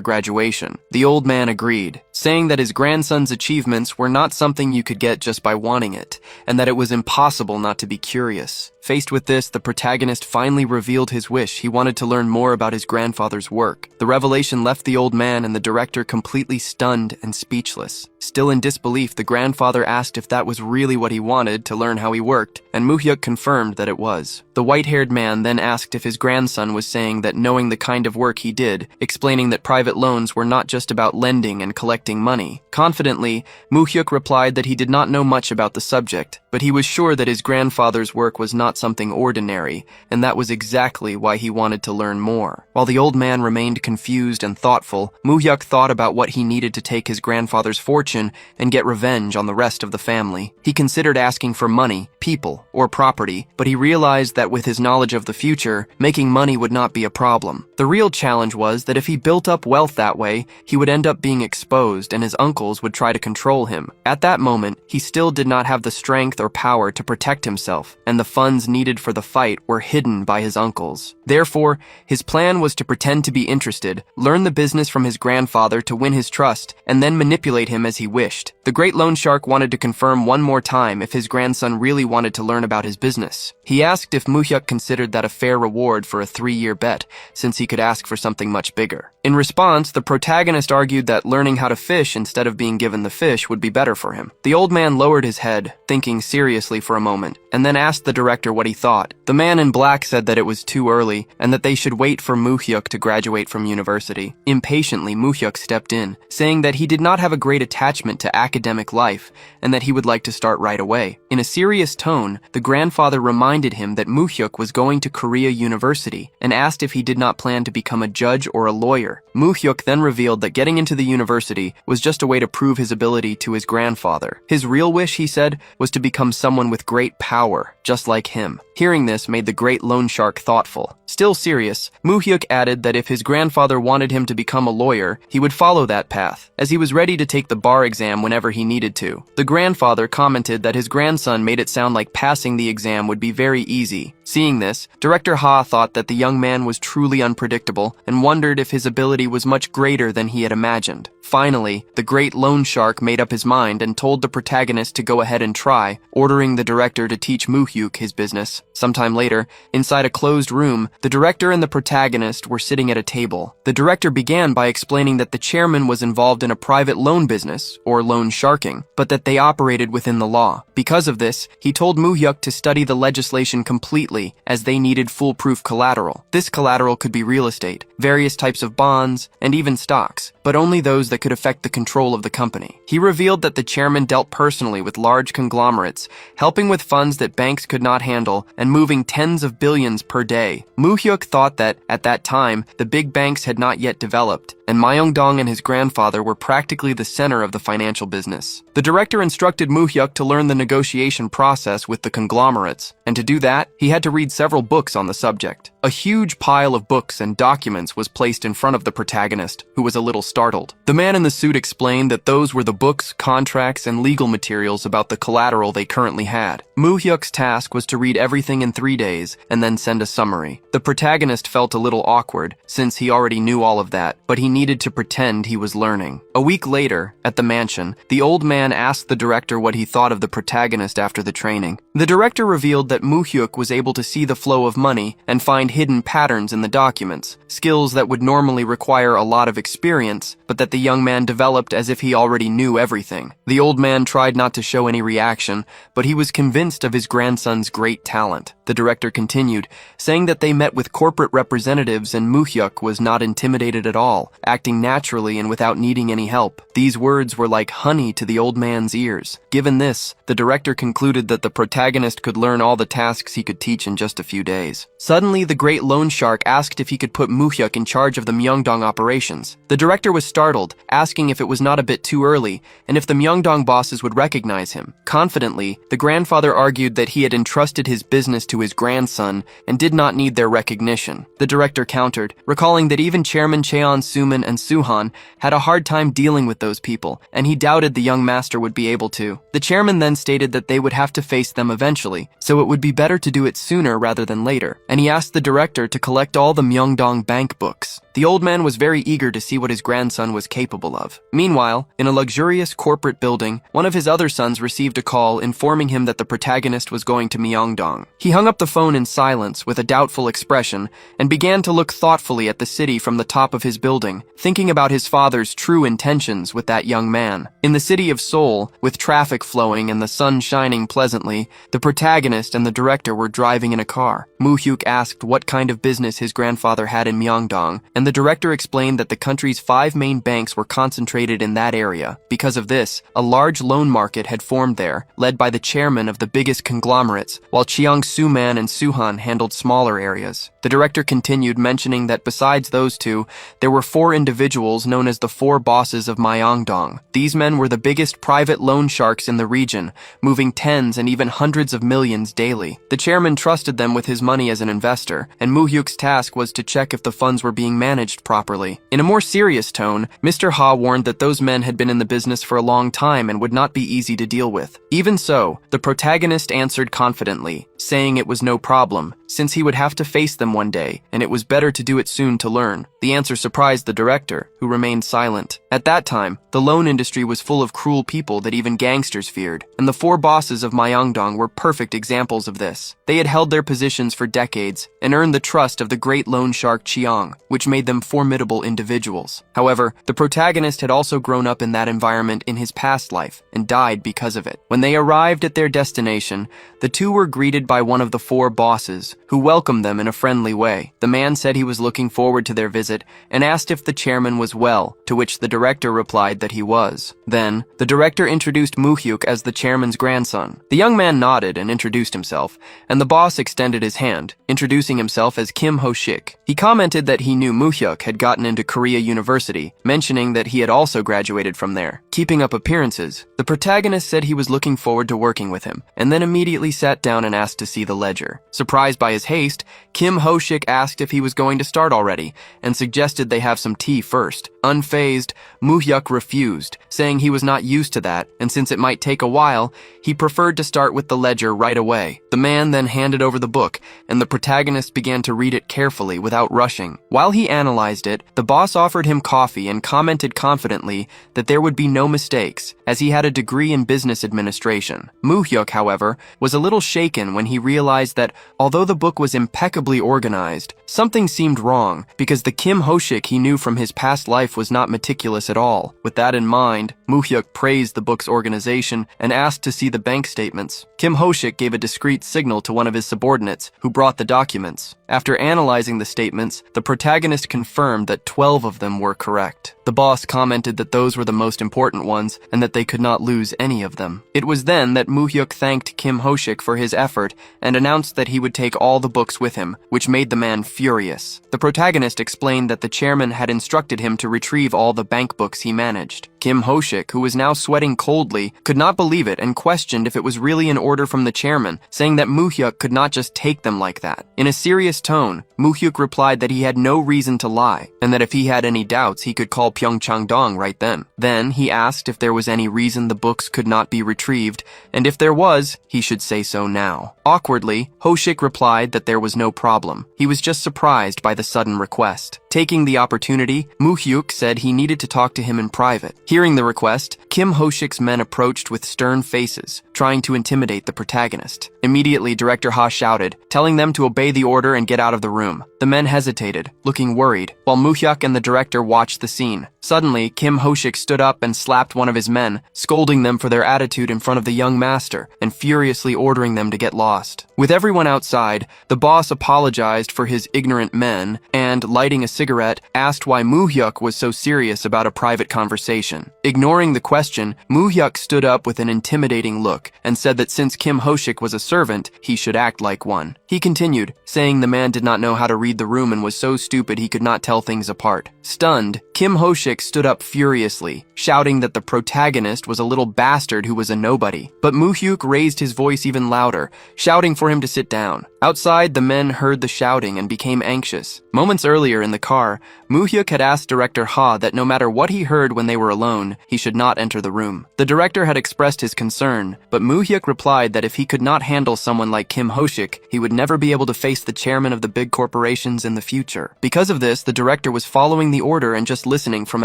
graduation. The old man agreed, saying that his grandson's achievements were not something you could get just by wanting it, and that it was impossible not to be curious. Faced with this, the protagonist finally revealed his wish. He wanted to learn more about his grandfather's work. The revelation left the old man and the director completely stunned and speechless. Still in disbelief, the grandfather asked if that was really what he wanted, to learn how he worked, and Moo-hyuk confirmed that it was. The white-haired man then asked if his grandson was saying that knowing the kind of work he did, explaining that private loans were not just about lending and collecting money. Confidently, Moo-hyuk replied that he did not know much about the subject, but he was sure that his grandfather's work was not something ordinary, and that was exactly why he wanted to learn more. While the old man remained confused and thoughtful, Moo-hyuk thought about what he needed to take his grandfather's fortune and get revenge on the rest of the family. He considered asking for money, people, or property, but he realized that with his knowledge of the future, making money would not be a problem. The real challenge was that if he built up wealth that way, he would end up being exposed and his uncles would try to control him. At that moment, he still did not have the strength or power to protect himself, and the funds needed for the fight were hidden by his uncles. Therefore, his plan was to pretend to be interested, learn the business from his grandfather to win his trust, and then manipulate him as he wished. The great loan shark wanted to confirm one more time if his grandson really wanted to learn about his business. He asked if Moo-hyuk considered that a fair reward for a 3-year bet, since he could ask for something much bigger. In response, the protagonist argued that learning how to fish instead of being given the fish would be better for him. The old man lowered his head, thinking seriously for a moment, and then asked the director what he thought. The man in black said that it was too early, and that they should wait for Moo-hyuk to graduate from university. Impatiently, Moo-hyuk stepped in, saying that he did not have a great attachment to academic life, and that he would like to start right away. In a serious tone, the grandfather reminded him that Moo-hyuk was going to Korea University, and asked if he did not plan to become a judge or a lawyer. Moo-hyuk then revealed that getting into the university was just a way to prove his ability to his grandfather. His real wish, he said, was to become someone with great power, just like him. Hearing this made the great loan shark thoughtful. Still serious, Moo-hyuk added that if his grandfather wanted him to become a lawyer, he would follow that path, as he was ready to take the bar exam whenever he needed to. The grandfather commented that his grandson made it sound like passing the exam would be very easy. Seeing this, Director Ha thought that the young man was truly unpredictable and wondered if his ability was much greater than he had imagined. Finally, the great loan shark made up his mind and told the protagonist to go ahead and try, ordering the director to teach Moo-hyuk his business. Sometime later, inside a closed room, the director and the protagonist were sitting at a table. The director began by explaining that the chairman was involved in a private loan business, or loan sharking, but that they operated within the law. Because of this, he told Moo-hyuk to study the legislation completely, as they needed foolproof collateral. This collateral could be real estate, various types of bonds, and even stocks, but only those that could affect the control of the company. He revealed that the chairman dealt personally with large conglomerates, helping with funds that banks could not handle, and moving tens of billions per day. Moo-hyuk thought that, at that time, the big banks had not yet developed, and Myeong-dong and his grandfather were practically the center of the financial business. The director instructed Moo-hyuk to learn the negotiation process with the conglomerates, and to do that, he had to read several books on the subject. A huge pile of books and documents was placed in front of the protagonist, who was a little startled. The man in the suit explained that those were the books, contracts, and legal materials about the collateral they currently had. Moo-hyuk's task was to read everything in 3 days and then send a summary. The protagonist felt a little awkward, since he already knew all of that, but he needed to pretend he was learning. A week later, at the mansion, the old man asked the director what he thought of the protagonist after the training. The director revealed that Moo-hyuk was able to see the flow of money and find hidden patterns in the documents, skills that would normally require a lot of experience, but that the young man developed as if he already knew everything. The old man tried not to show any reaction, but he was convinced of his grandson's great talent. The director continued, saying that they met with corporate representatives and Moo-hyuk was not intimidated at all, acting naturally and without needing any help. These words were like honey to the old man's ears. Given this, the director concluded that the protagonist could learn all the tasks he could teach in just a few days. Suddenly, the great loan shark asked if he could put Moo-hyuk in charge of the Myeongdong operations. The director was startled, asking if it was not a bit too early, and if the Myeongdong bosses would recognize him. Confidently, the grandfather argued that he had entrusted his business to his grandson and did not need their recognition. The director countered, recalling that even Chairman Cheon Suman and Suhan had a hard time dealing with those people, and he doubted the young master would be able to. The chairman then stated that they would have to face them eventually, so it would be better to do it sooner rather than later, and he asked the director to collect all the Myeongdong bank books. The old man was very eager to see what his grandson was capable of. Meanwhile, in a luxurious corporate building, one of his other sons received a call informing him that the protagonist was going to Myeongdong. He hung up the phone in silence with a doubtful expression and began to look thoughtfully at the city from the top of his building, thinking about his father's true intentions with that young man. In the city of Seoul, with traffic flowing and the sun shining pleasantly, the protagonist and the director were driving in a car. Moo-hyuk asked what kind of business his grandfather had in Myeongdong, and the director explained that the country's 5 main banks were concentrated in that area. Because of this, a large loan market had formed there, led by the chairman of the biggest conglomerates, while Cheong Suman and Suhan handled smaller areas. The director continued, mentioning that besides those two, there were 4 individuals known as the 4 bosses of Myeongdong. These men were the biggest private loan sharks in the region, moving tens and even hundreds of millions daily. The chairman trusted them with his money as an investor, and Moo-hyuk's task was to check if the funds were being managed properly. In a more serious tone, Mr. Ha warned that those men had been in the business for a long time and would not be easy to deal with. Even so, the protagonist answered confidently, saying it was no problem, since he would have to face them one day, and it was better to do it soon to learn. The answer surprised the director, who remained silent. At that time, the loan industry was full of cruel people that even gangsters feared, and the 4 bosses of Myeongdong were perfect examples of this. They had held their positions for decades and earned the trust of the great loan shark Cheong, which made them formidable individuals. However, the protagonist had also grown up in that environment in his past life and died because of it. When they arrived at their destination, the two were greeted by one of the 4 bosses, who welcomed them in a friendly way. The man said he was looking forward to their visit and asked if the chairman was well, to which the director replied that he was. Then, the director introduced Moo-hyuk as the chairman's grandson. The young man nodded and introduced himself, and the boss extended his hand, introducing himself as Kim Ho-shik. He commented that he knew Moo-hyuk had gotten into Korea University, mentioning that he had also graduated from there. Keeping up appearances, the protagonist said he was looking forward to working with him, and then immediately sat down and asked to see the ledger. Surprised by his haste, Kim Ho-shik asked if he was going to start already, and suggested they have some tea first. Unfazed, Moo-hyuk refused, saying he was not used to that, and since it might take a while, he preferred to start with the ledger right away. The man then handed over the book, and the protagonist began to read it carefully without rushing. While he analyzed it, the boss offered him coffee and commented confidently that there would be no mistakes, as he had a degree in business administration. Moo-hyuk, however, was a little shaken when he realized that, although the book was impeccably organized, something seemed wrong, because the Kim Ho-shik he knew from his past life was not meticulous at all. With that in mind, Moo-hyuk praised the book's organization and asked to see the bank statements. Kim Ho-shik gave a discreet signal to one of his subordinates, who brought the documents. After analyzing the statements, the protagonist confirmed that 12 of them were correct. The boss commented that those were the most important ones and that they could not lose any of them. It was then that Moo-hyuk thanked Kim Ho-shik for his effort and announced that he would take all the books with him, which made the man furious. The protagonist explained that the chairman had instructed him to retrieve all the bank books he managed. Kim Ho-shik, who was now sweating coldly, could not believe it and questioned if it was really an order from the chairman, saying that Moo-hyuk could not just take them like that. In a serious tone, Moo-hyuk replied that he had no reason to lie, and that if he had any doubts, he could call Pyeongchang-dong right then. Then, he asked if there was any reason the books could not be retrieved, and if there was, he should say so now. Awkwardly, Ho-shik replied that there was no problem. He was just surprised by the sudden request. Taking the opportunity, Moo-hyuk said he needed to talk to him in private. Hearing the request, Kim Ho-shik's men approached with stern faces, trying to intimidate the protagonist. Immediately, Director Ha shouted, telling them to obey the order and get out of the room. The The men hesitated, looking worried, while Moo-hyuk and the director watched the scene. Suddenly, Kim Ho-shik stood up and slapped one of his men, scolding them for their attitude in front of the young master and furiously ordering them to get lost. With everyone outside, the boss apologized for his ignorant men and, lighting a cigarette, asked why Moo-hyuk was so serious about a private conversation. Ignoring the question, Moo-hyuk stood up with an intimidating look and said that since Kim Ho-shik was a servant, he should act like one. He continued, saying the man did not know how to read the room and was so stupid he could not tell things apart. Stunned, Kim Ho-shik stood up furiously, shouting that the protagonist was a little bastard who was a nobody. But Moo-hyuk raised his voice even louder, shouting for him to sit down. Outside, the men heard the shouting and became anxious. Moments earlier in the car, Moo-hyuk had asked director Ha that no matter what he heard when they were alone, he should not enter the room. The director had expressed his concern, but Moo-hyuk replied that if he could not handle someone like Kim Ho-shik, he would never be able to face the chairman of the big corporations in the future. Because of this, the director was following the order and just listening from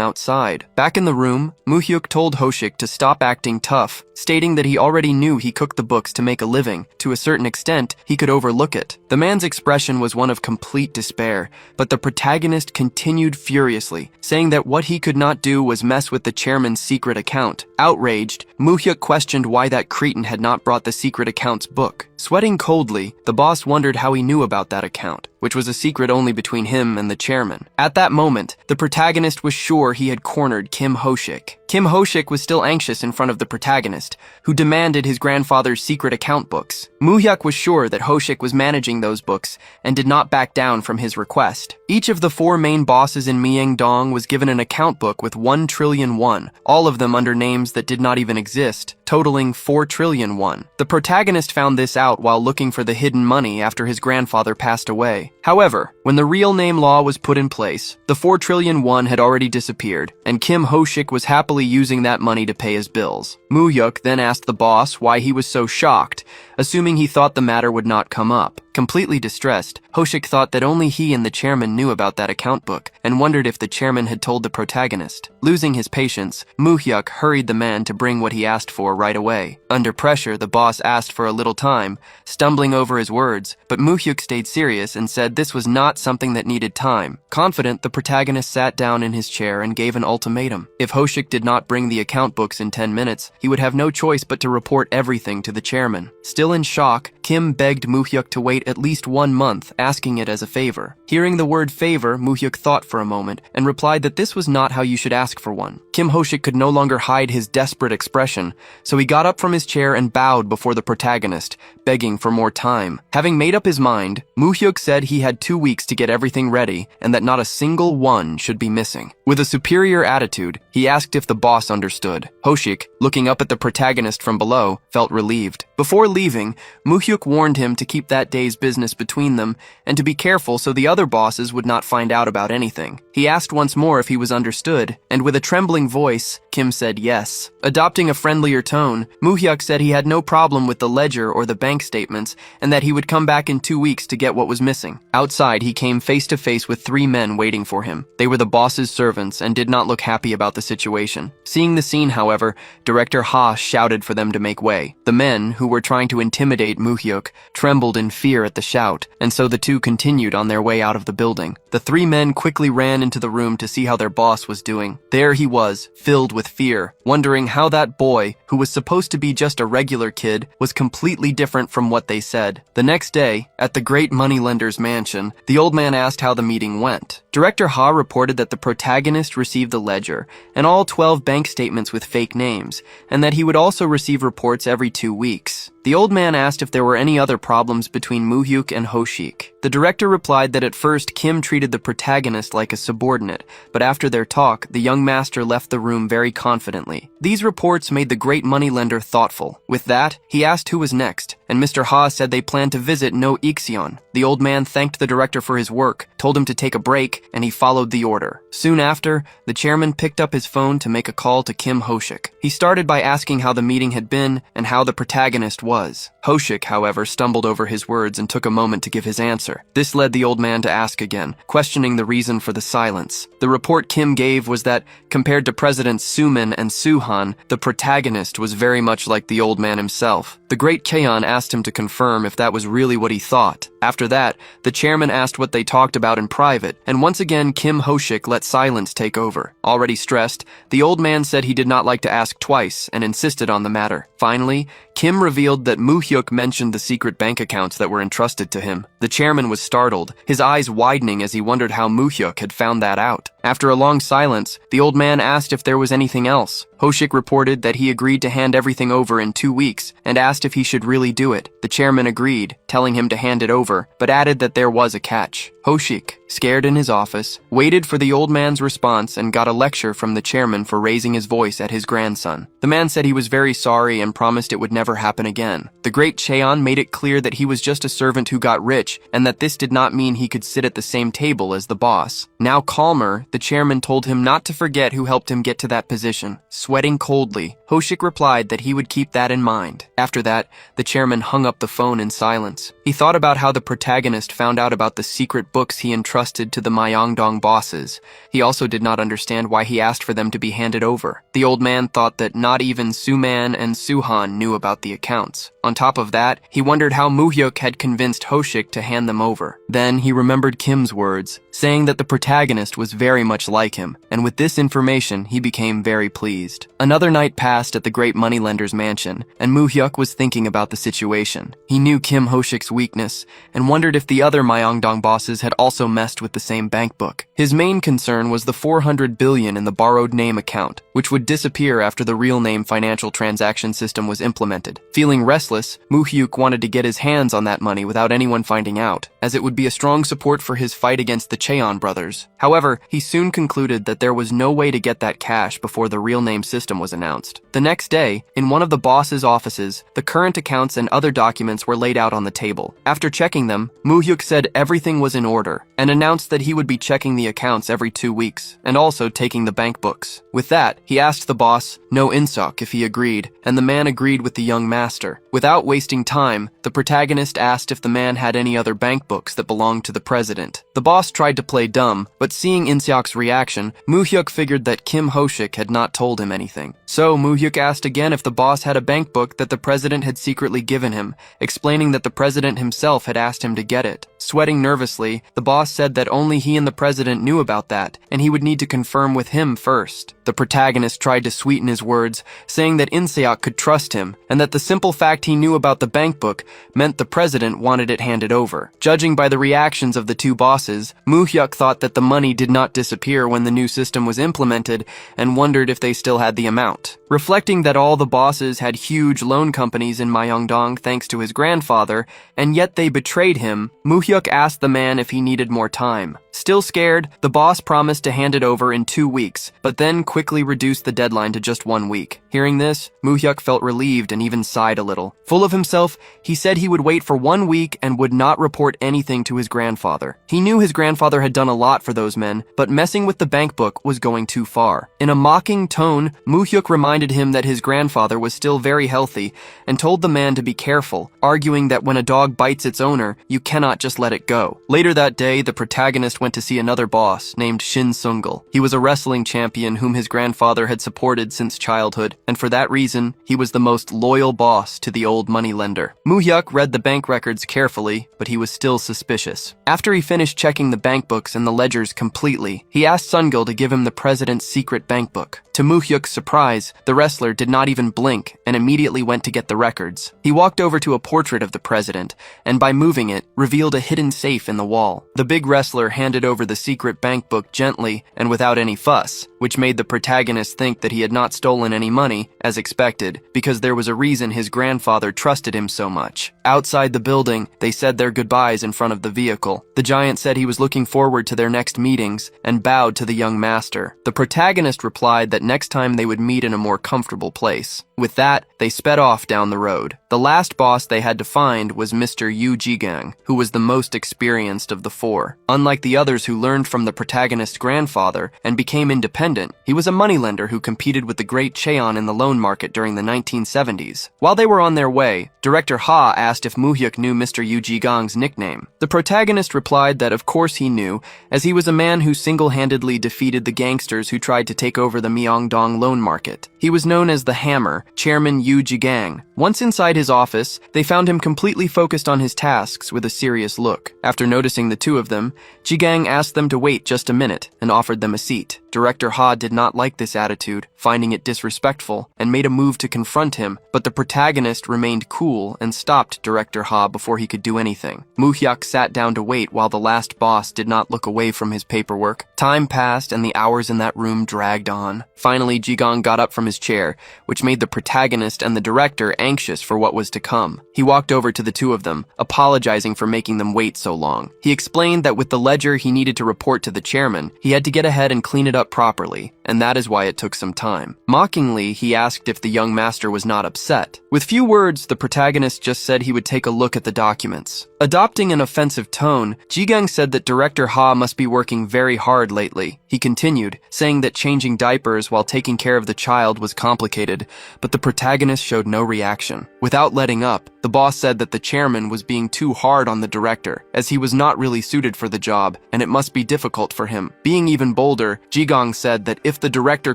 outside. Back in the room, Moo-hyuk told Ho-shik to stop acting tough, stating that he already knew he cooked the books to make a living. To a certain extent, he could overlook it. The man's expression was one of complete despair, but the protagonist continued furiously, saying that what he could not do was mess with the chairman's secret account. Outraged, Moo-hyuk questioned why that cretin had not brought the secret account's book. Sweating coldly, the boss wondered how he knew about that account, which was a secret only between him and the chairman. At that moment, the protagonist was sure he had cornered Kim Ho-shik. Kim Ho-shik was still anxious in front of the protagonist, who demanded his grandfather's secret account books. Moo-hyuk was sure that Ho-shik was managing those books and did not back down from his request. Each of the 4 main bosses in Myeongdong was given an account book with 1 trillion won, all of them under names that did not even exist, totaling 4 trillion won. The protagonist found this out while looking for the hidden money after his grandfather passed away. However, when the real name law was put in place, the 4 trillion won had already disappeared, and Kim Ho-shik was happily using that money to pay his bills. Moo-hyuk then asked the boss why he was so shocked, assuming he thought the matter would not come up. Completely distressed, Ho-shik thought that only he and the chairman knew about that account book, and wondered if the chairman had told the protagonist. Losing his patience, Moo-hyuk hurried the man to bring what he asked for right away. Under pressure, the boss asked for a little time, stumbling over his words, but Moo-hyuk stayed serious and said this was not something that needed time. Confident, the protagonist sat down in his chair and gave an ultimatum. If Ho-shik did not bring the account books in 10 minutes, he would have no choice but to report everything to the chairman. Still in shock, Kim begged Moo-hyuk to wait at least 1 month, asking it as a favor. Hearing the word favor, Moo-hyuk thought for a moment and replied that this was not how you should ask for one. Kim Ho-shik could no longer hide his desperate expression, so he got up from his chair and bowed before the protagonist, begging for more time. Having made up his mind, Moo-hyuk said he had 2 weeks to get everything ready and that not a single one should be missing. With a superior attitude, he asked if the boss understood. Ho-shik, looking up at the protagonist from below, felt relieved. Before leaving, Moo-hyuk warned him to keep that day's business between them and to be careful so the other bosses would not find out about anything. He asked once more if he was understood, and with a trembling voice, Kim said yes. Adopting a friendlier tone, Moo-hyuk said he had no problem with the ledger or the bank statements and that he would come back in 2 weeks to get what was missing. Outside, he came face to face with 3 men waiting for him. They were the boss's servants and did not look happy about the situation. Seeing the scene, however, director Ha shouted for them to make way. The men, who were trying to intimidate Moo-hyuk, trembled in fear at the shout, and so the 2 continued on their way out of the building. The 3 men quickly ran into the room to see how their boss was doing. There he was, filled with fear, wondering how that boy, who was supposed to be just a regular kid, was completely different from what they said. The next day, at the great moneylender's mansion, the old man asked how the meeting went. Director Ha reported that the protagonist received the ledger and all 12 bank statements with fake names, and that he would also receive reports every 2 weeks. The old man asked if there were any other problems between Moo-hyuk and Ho-shik. The director replied that at first Kim treated the protagonist like a subordinate, but after their talk, the young master left the room very confidently. These reports made the great moneylender thoughtful. With that, he asked who was next, and Mr. Ha said they planned to visit No Ikseon. The old man thanked the director for his work, told him to take a break, and he followed the order. Soon after, the chairman picked up his phone to make a call to Kim Ho-shik. He started by asking how the meeting had been and how the protagonist was. Ho-shik, however, stumbled over his words and took a moment to give his answer. This led the old man to ask again, questioning the reason for the silence. The report Kim gave was that, compared to Presidents Sumin and Suhan, the protagonist was very much like the old man himself. The great Cheon asked him to confirm if that was really what he thought. After that, the chairman asked what they talked about in private, and once again Kim Ho-shik let silence take over. Already stressed, the old man said he did not like to ask twice and insisted on the matter. Finally, Kim revealed that Moo-hyuk mentioned the secret bank accounts that were entrusted to him. The chairman was startled, his eyes widening as he wondered how Moo-hyuk had found that out. After a long silence, the old man asked if there was anything else. Ho-shik reported that he agreed to hand everything over in 2 weeks and asked if he should really do it. The chairman agreed, telling him to hand it over, but added that there was a catch. Ho-shik, scared in his office, waited for the old man's response and got a lecture from the chairman for raising his voice at his grandson. The man said he was very sorry and promised it would never happen again. The great Cheon made it clear that he was just a servant who got rich and that this did not mean he could sit at the same table as the boss. Now calmer, the chairman told him not to forget who helped him get to that position. Sweating coldly, Ho-shik replied that he would keep that in mind. After that, the chairman hung up the phone in silence. He thought about how the protagonist found out about the secret books he entrusted to the Myeongdong bosses. He also did not understand why he asked for them to be handed over. The old man thought that not even Suman and Suhan knew about the accounts. On top of that, he wondered how Moo-hyuk had convinced Ho-shik to hand them over. Then he remembered Kim's words, saying that the protagonist was very much like him, and with this information, he became very pleased. Another night passed at the great moneylender's mansion, and Moo-hyuk was thinking about the situation. He knew Kim Ho-shik's weakness, and wondered if the other Myeongdong bosses had also messed with the same bank book. His main concern was the 400 billion in the borrowed name account, which would disappear after the real name financial transaction system was implemented. Feeling restless, Moo-hyuk wanted to get his hands on that money without anyone finding out, as it would be a strong support for his fight against the Cheon brothers. However, he soon concluded that there was no way to get that cash before the real name system was announced. The next day, in one of the boss's offices, the current accounts and other documents were laid out on the table. After checking them, Moo-hyuk said everything was in order, and announced that he would be checking the accounts every 2 weeks, and also taking the bank books. With that, he asked the boss, No Insok, if he agreed, and the man agreed with the young master. Without wasting time, the protagonist asked if the man had any other bank books that belonged to the president. The boss tried to play dumb, but seeing Inseok's reaction, Moo-hyuk figured that Kim Ho-shik had not told him anything. So Moo-hyuk asked again if the boss had a bank book that the president had secretly given him, explaining that the president himself had asked him to get it. Sweating nervously, the boss said that only he and the president knew about that, and he would need to confirm with him first. The protagonist tried to sweeten his words, saying that Inseok could trust him, and that the simple fact he knew about the bank book meant the president wanted it handed over. Judging by the reactions of the two bosses, Moo-hyuk thought that the money did not disappear when the new system was implemented, and wondered if they still had the amount. Reflecting that all the bosses had huge loan companies in Myeongdong thanks to his grandfather, and yet they betrayed him, Moo-hyuk asked the man if he needed more time. Still scared, the boss promised to hand it over in 2 weeks, but then quickly reduced the deadline to just 1 week. Hearing this, Moo-hyuk felt relieved and even sighed a little. Full of himself, he said he would wait for 1 week and would not report anything to his grandfather. He knew his grandfather had done a lot for those men, but messing with the bank book was going too far. In a mocking tone, Moo-hyuk reminded him that his grandfather was still very healthy and told the man to be careful, arguing that when a dog bites its owner, you cannot just let it go. Later that day, the protagonist went to see another boss named Shin Sungul. He was a wrestling champion whom his grandfather had supported since childhood, and for that reason, he was the most loyal boss to the old moneylender. Moo-hyuk read the bank records carefully, but he was still suspicious. After he finished checking the bank books and the ledgers completely, he asked Sungul to give him the president's secret bank book. To Moo-hyuk's surprise, the wrestler did not even blink and immediately went to get the records. He walked over to a portrait of the president, and by moving it, revealed a hidden safe in the wall. The big wrestler handed over the secret bank book gently and without any fuss, which made the protagonist think that he had not stolen any money, as expected, because there was a reason his grandfather trusted him so much. Outside the building, they said their goodbyes in front of the vehicle. The giant said he was looking forward to their next meetings and bowed to the young master. The protagonist replied that next time they would meet in a more comfortable place. With that, they sped off down the road. The last boss they had to find was Mr. Yu Jigang, who was the most experienced of the four. Unlike the others who learned from the protagonist's grandfather and became independent, independent. He was a moneylender who competed with the great Cheon in the loan market during the 1970s. While they were on their way, Director Ha asked if Moo-hyuk knew Mr. Yu Ji-gang's nickname. The protagonist replied that of course he knew, as he was a man who single-handedly defeated the gangsters who tried to take over the Myeongdong loan market. He was known as the Hammer, Chairman Yu Ji-gang. Once inside his office, they found him completely focused on his tasks with a serious look. After noticing the two of them, Ji-gang asked them to wait just a minute and offered them a seat. Director Ha did not like this attitude, finding it disrespectful, and made a move to confront him, but the protagonist remained cool and stopped Director Ha before he could do anything. Moo-hyuk sat down to wait while the last boss did not look away from his paperwork. Time passed and the hours in that room dragged on. Finally, Ji-gang got up from his chair, which made the protagonist and the director anxious for what was to come. He walked over to the two of them, apologizing for making them wait so long. He explained that with the ledger he needed to report to the chairman, he had to get ahead and clean it up properly, and that is why it took some time. Mockingly, he asked if the young master was not upset. With few words, the protagonist just said he would take a look at the documents. Adopting an offensive tone, Ji-gang said that Director Ha must be working very hard lately. He continued, saying that changing diapers while taking care of the child was complicated, but the protagonist showed no reaction. Without letting up, the boss said that the chairman was being too hard on the director, as he was not really suited for the job, and it must be difficult for him. Being even bolder, Ji-gang said that if the director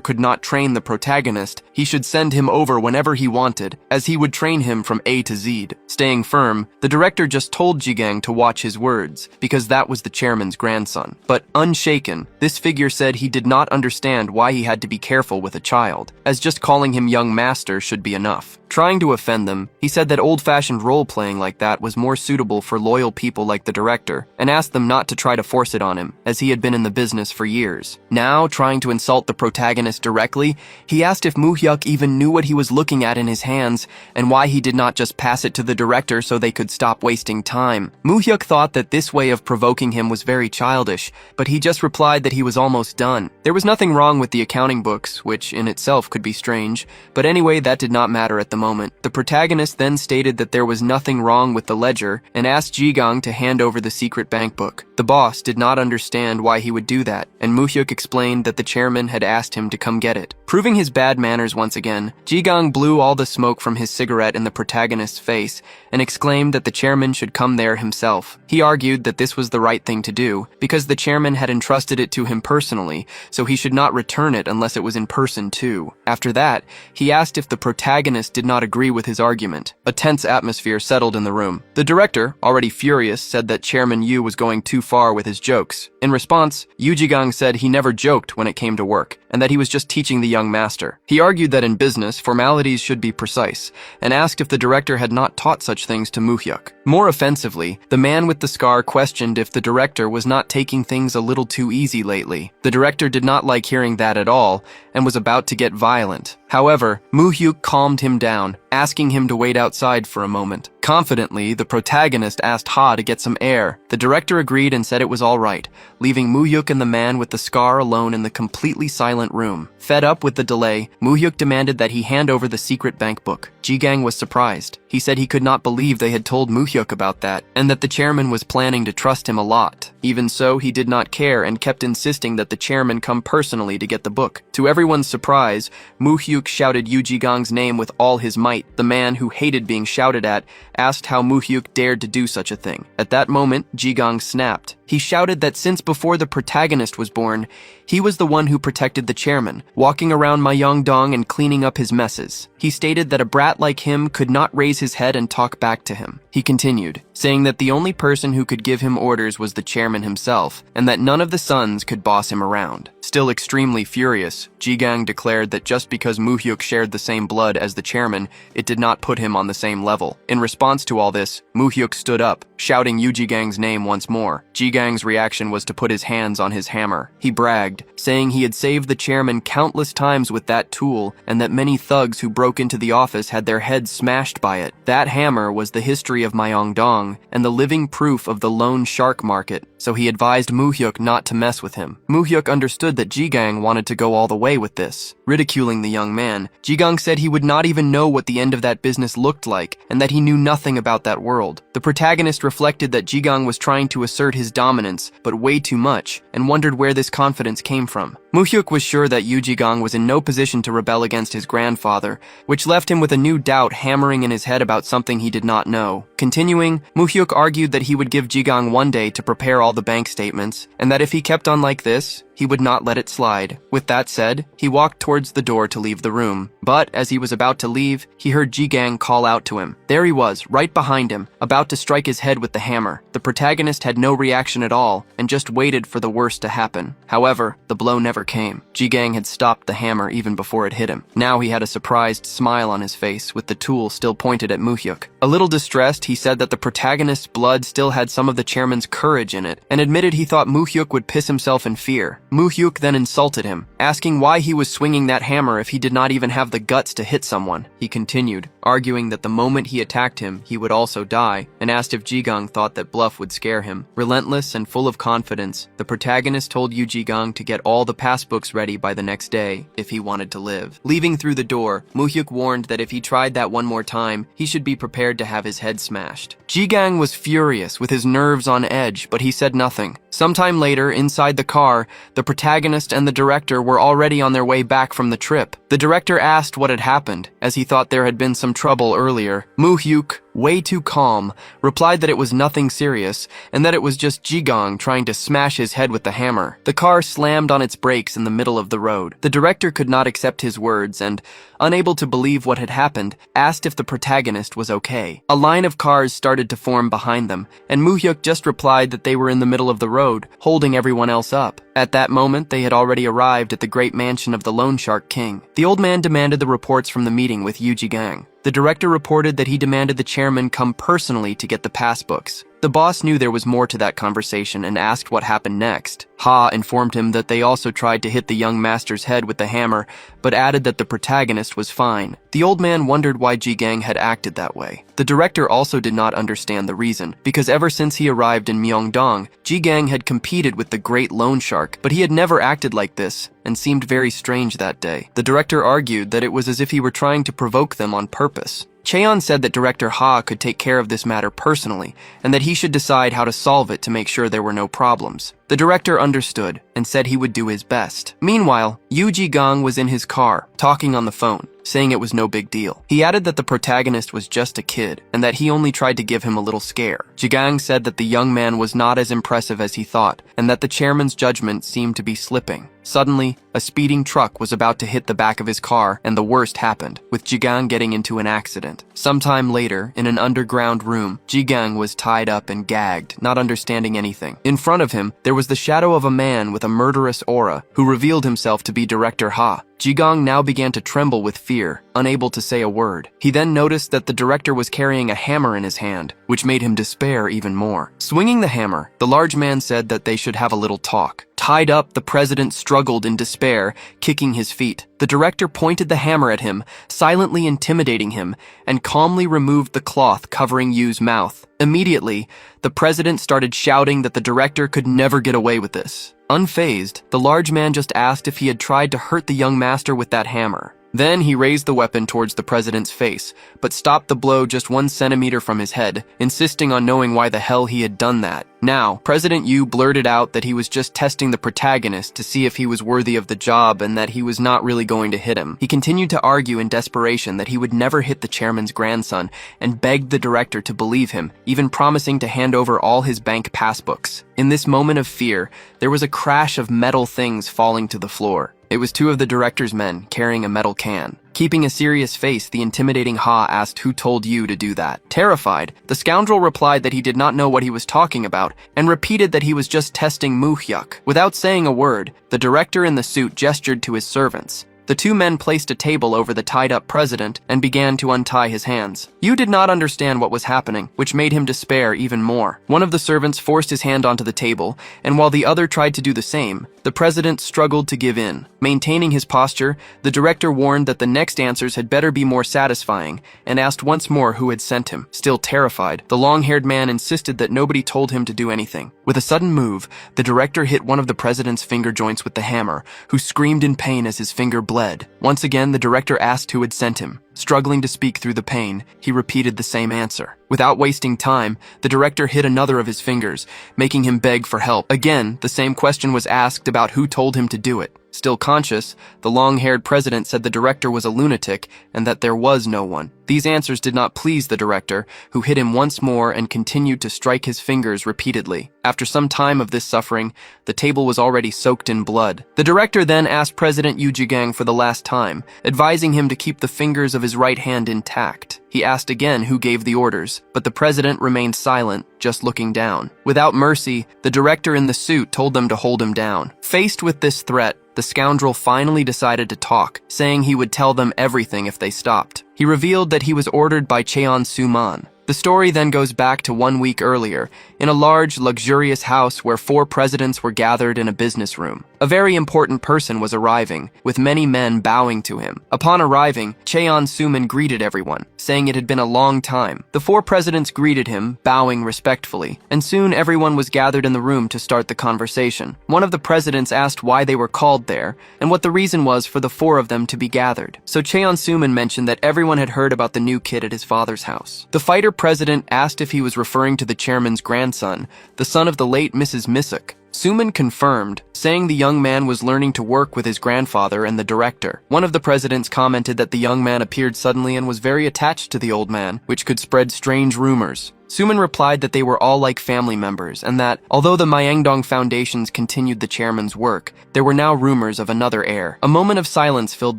could not train the protagonist, he should send him over whenever he wanted, as he would train him from A to Z. Staying firm, the director just told Ji-gang to watch his words, because that was the chairman's grandson. But unshaken, this figure said he did not understand why he had to be careful with a child, as just calling him young master should be enough. Trying to offend them, he said that old-fashioned role-playing like that was more suitable for loyal people like the director, and asked them not to try to force it on him, as he had been in the business for years. Now, trying to insult the protagonist directly, he asked if Moo-hyuk even knew what he was looking at in his hands, and why he did not just pass it to the director so they could stop wasting time. Moo-hyuk thought that this way of provoking him was very childish, but he just replied that he was almost done. There was nothing wrong with the accounting books, which in itself could be strange, but anyway, that did not matter at the moment. The protagonist then stated that there was nothing wrong with the ledger and asked Ji-gang to hand over the secret bank book. The boss did not understand why he would do that, and Moo-hyuk explained that the chairman had asked him to come get it. Proving his bad manners once again, Ji-gang blew all the smoke from his cigarette in the protagonist's face and exclaimed that the chairman should come there himself. He argued that this was the right thing to do, because the chairman had entrusted it to him personally, so he should not return it unless it was in person too. After that, he asked if the protagonist did not agree with his argument. A tense atmosphere settled in the room. The director, already furious, said that Chairman Yu was going too far with his jokes. In response, Yu Ji-gang said he never joked when it came to work, and that he was just teaching the young master. He argued that in business, formalities should be precise, and asked if the director had not taught such things to Moo-hyuk. More offensively, the man with the scar questioned if the director was not taking things a little too easy lately. The director did not like hearing that at all, and was about to get violent. However, Moo-hyuk calmed him down, asking him to wait outside for a moment. Confidently, the protagonist asked Ha to get some air. The director agreed and said it was all right, leaving Moo-hyuk and the man with the scar alone in the completely silent room. Fed up with the delay, Moo-hyuk demanded that he hand over the secret bank book. Ji-gang was surprised. He said he could not believe they had told Moo-hyuk about that, and that the chairman was planning to trust him a lot. Even so, he did not care and kept insisting that the chairman come personally to get the book. To everyone's surprise, Moo-hyuk shouted Yu Ji-gang's name with all his might. The man, who hated being shouted at, asked how Moo-hyuk dared to do such a thing. At that moment, Ji-gang snapped. He shouted that since before the protagonist was born, he was the one who protected the chairman, walking around Myeongdong and cleaning up his messes. He stated that a brat like him could not raise his head and talk back to him. He continued, saying that the only person who could give him orders was the chairman himself, and that none of the sons could boss him around. Still extremely furious, Ji-gang declared that just because Moo-hyuk shared the same blood as the chairman, it did not put him on the same level. In response to all this, Moo-hyuk stood up, shouting Yu Ji-gang's name once more. Ji-gang's reaction was to put his hands on his hammer. He bragged, saying he had saved the chairman countless times with that tool, and that many thugs who broke into the office had their heads smashed by it. That hammer was the history of Myeongdong, and the living proof of the loan shark market, so he advised Moo-hyuk not to mess with him. Moo-hyuk understood that Ji-gang wanted to go all the way with this. Ridiculing the young man, Ji-gang said he would not even know what the end of that business looked like, and that he knew nothing about that world. The protagonist reflected that Ji-gang was trying to assert his dominance, but way too much, and wondered where this confidence came from. Mu-hyuk was sure that Yoo Ji-gang was in no position to rebel against his grandfather, which left him with a new doubt hammering in his head about something he did not know. Continuing, Mu-hyuk argued that he would give Ji-gang one day to prepare all the bank statements, and that if he kept on like this, he would not let it slide. With that said, he walked towards the door to leave the room. But as he was about to leave, he heard Ji-gang call out to him. There he was, right behind him, about to strike his head with the hammer. The protagonist had no reaction at all, and just waited for the worst to happen. However, the blow never came. Ji-gang had stopped the hammer even before it hit him. Now he had a surprised smile on his face, with the tool still pointed at Mu-hyuk. A little distressed, he said that the protagonist's blood still had some of the chairman's courage in it, and admitted he thought Mu-hyuk would piss himself in fear. Mu-hyuk then insulted him, asking why he was swinging that hammer if he did not even have the guts to hit someone. He continued, arguing that the moment he attacked him, he would also die, and asked if Ji-gang thought that bluff would scare him. Relentless and full of confidence, the protagonist told Yoo Ji-gang to get all the passbooks ready by the next day if he wanted to live. Leaving through the door, Mu-hyuk warned that if he tried that one more time, he should be prepared to have his head smashed. Ji-gang was furious, with his nerves on edge, but he said nothing. Sometime later, inside the car, the protagonist and the director were already on their way back from the trip. The director asked what had happened, as he thought there had been some trouble earlier. Mu-hyuk, way too calm, replied that it was nothing serious, and that it was just Ji-gang trying to smash his head with the hammer. The car slammed on its brakes in the middle of the road. The director could not accept his words and, unable to believe what had happened, asked if the protagonist was okay. A line of cars started to form behind them, and Mu-hyuk just replied that they were in the middle of the road, holding everyone else up. At that moment, they had already arrived at the great mansion of the Loan Shark King. The old man demanded the reports from the meeting with Yoo Ji-gang. The director reported that he demanded the chairman come personally to get the passbooks. The boss knew there was more to that conversation and asked what happened next. Ha informed him that they also tried to hit the young master's head with the hammer, but added that the protagonist was fine. The old man wondered why Ji-gang had acted that way. The director also did not understand the reason, because ever since he arrived in Myeongdong, Ji-gang had competed with the great loan shark, but he had never acted like this, and seemed very strange that day. The director argued that it was as if he were trying to provoke them on purpose. Cheon said that Director Ha could take care of this matter personally, and that he should decide how to solve it to make sure there were no problems. The director understood, and said he would do his best. Meanwhile, Yoo Ji-gang was in his car, talking on the phone, saying it was no big deal. He added that the protagonist was just a kid, and that he only tried to give him a little scare. Ji-gang said that the young man was not as impressive as he thought, and that the chairman's judgment seemed to be slipping. Suddenly, a speeding truck was about to hit the back of his car, and the worst happened, with Ji-gang getting into an accident. Sometime later, in an underground room, Ji-gang was tied up and gagged, not understanding anything. In front of him, there was the shadow of a man with a murderous aura, who revealed himself to be Director Ha. Ji-gang now began to tremble with fear, unable to say a word. He then noticed that the director was carrying a hammer in his hand, which made him despair even more. Swinging the hammer, the large man said that they should have a little talk. Tied up, the president struggled in despair, kicking his feet. The director pointed the hammer at him, silently intimidating him, and calmly removed the cloth covering Yu's mouth. Immediately, the president started shouting that the director could never get away with this. Unfazed, the large man just asked if he had tried to hurt the young master with that hammer. Then he raised the weapon towards the president's face, but stopped the blow just 1 centimeter from his head, insisting on knowing why the hell he had done that. Now, President Yu blurted out that he was just testing the protagonist to see if he was worthy of the job and that he was not really going to hit him. He continued to argue in desperation that he would never hit the chairman's grandson and begged the director to believe him, even promising to hand over all his bank passbooks. In this moment of fear, there was a crash of metal things falling to the floor. It was 2 of the director's men carrying a metal can. Keeping a serious face, the intimidating Ha asked who told you to do that. Terrified, the scoundrel replied that he did not know what he was talking about and repeated that he was just testing Mu-hyuk. Without saying a word, the director in the suit gestured to his servants. The 2 men placed a table over the tied-up president and began to untie his hands. Yu did not understand what was happening, which made him despair even more. One of the servants forced his hand onto the table, and while the other tried to do the same, the president struggled to give in. Maintaining his posture, the director warned that the next answers had better be more satisfying, and asked once more who had sent him. Still terrified, the long-haired man insisted that nobody told him to do anything. With a sudden move, the director hit one of the president's finger joints with the hammer, who screamed in pain as his finger bled. Once again, the director asked who had sent him. Struggling to speak through the pain, he repeated the same answer. Without wasting time, the director hit another of his fingers, making him beg for help. Again, the same question was asked about who told him to do it. Still conscious, the long-haired president said the director was a lunatic and that there was no one. These answers did not please the director, who hit him once more and continued to strike his fingers repeatedly. After some time of this suffering, the table was already soaked in blood. The director then asked President Yu Jigang for the last time, advising him to keep the fingers of his right hand intact. He asked again who gave the orders, but the president remained silent, just looking down. Without mercy, the director in the suit told them to hold him down. Faced with this threat, the scoundrel finally decided to talk, saying he would tell them everything if they stopped. He revealed that he was ordered by Cheon Soo-man. The story then goes back to 1 week earlier, in a large, luxurious house where 4 presidents were gathered in a business room. A very important person was arriving, with many men bowing to him. Upon arriving, Cheon Soo-man greeted everyone, saying it had been a long time. The 4 presidents greeted him, bowing respectfully, and soon everyone was gathered in the room to start the conversation. One of the presidents asked why they were called there, and what the reason was for the 4 of them to be gathered. So Cheon Soo-man mentioned that everyone had heard about the new kid at his father's house. The fighter president asked if he was referring to the chairman's grandson, the son of the late Mrs. Misuk. Soo-man confirmed, saying the young man was learning to work with his grandfather and the director. One of the presidents commented that the young man appeared suddenly and was very attached to the old man, which could spread strange rumors. Soo-man replied that they were all like family members and that, although the Myeongdong Foundations continued the chairman's work, there were now rumors of another heir. A moment of silence filled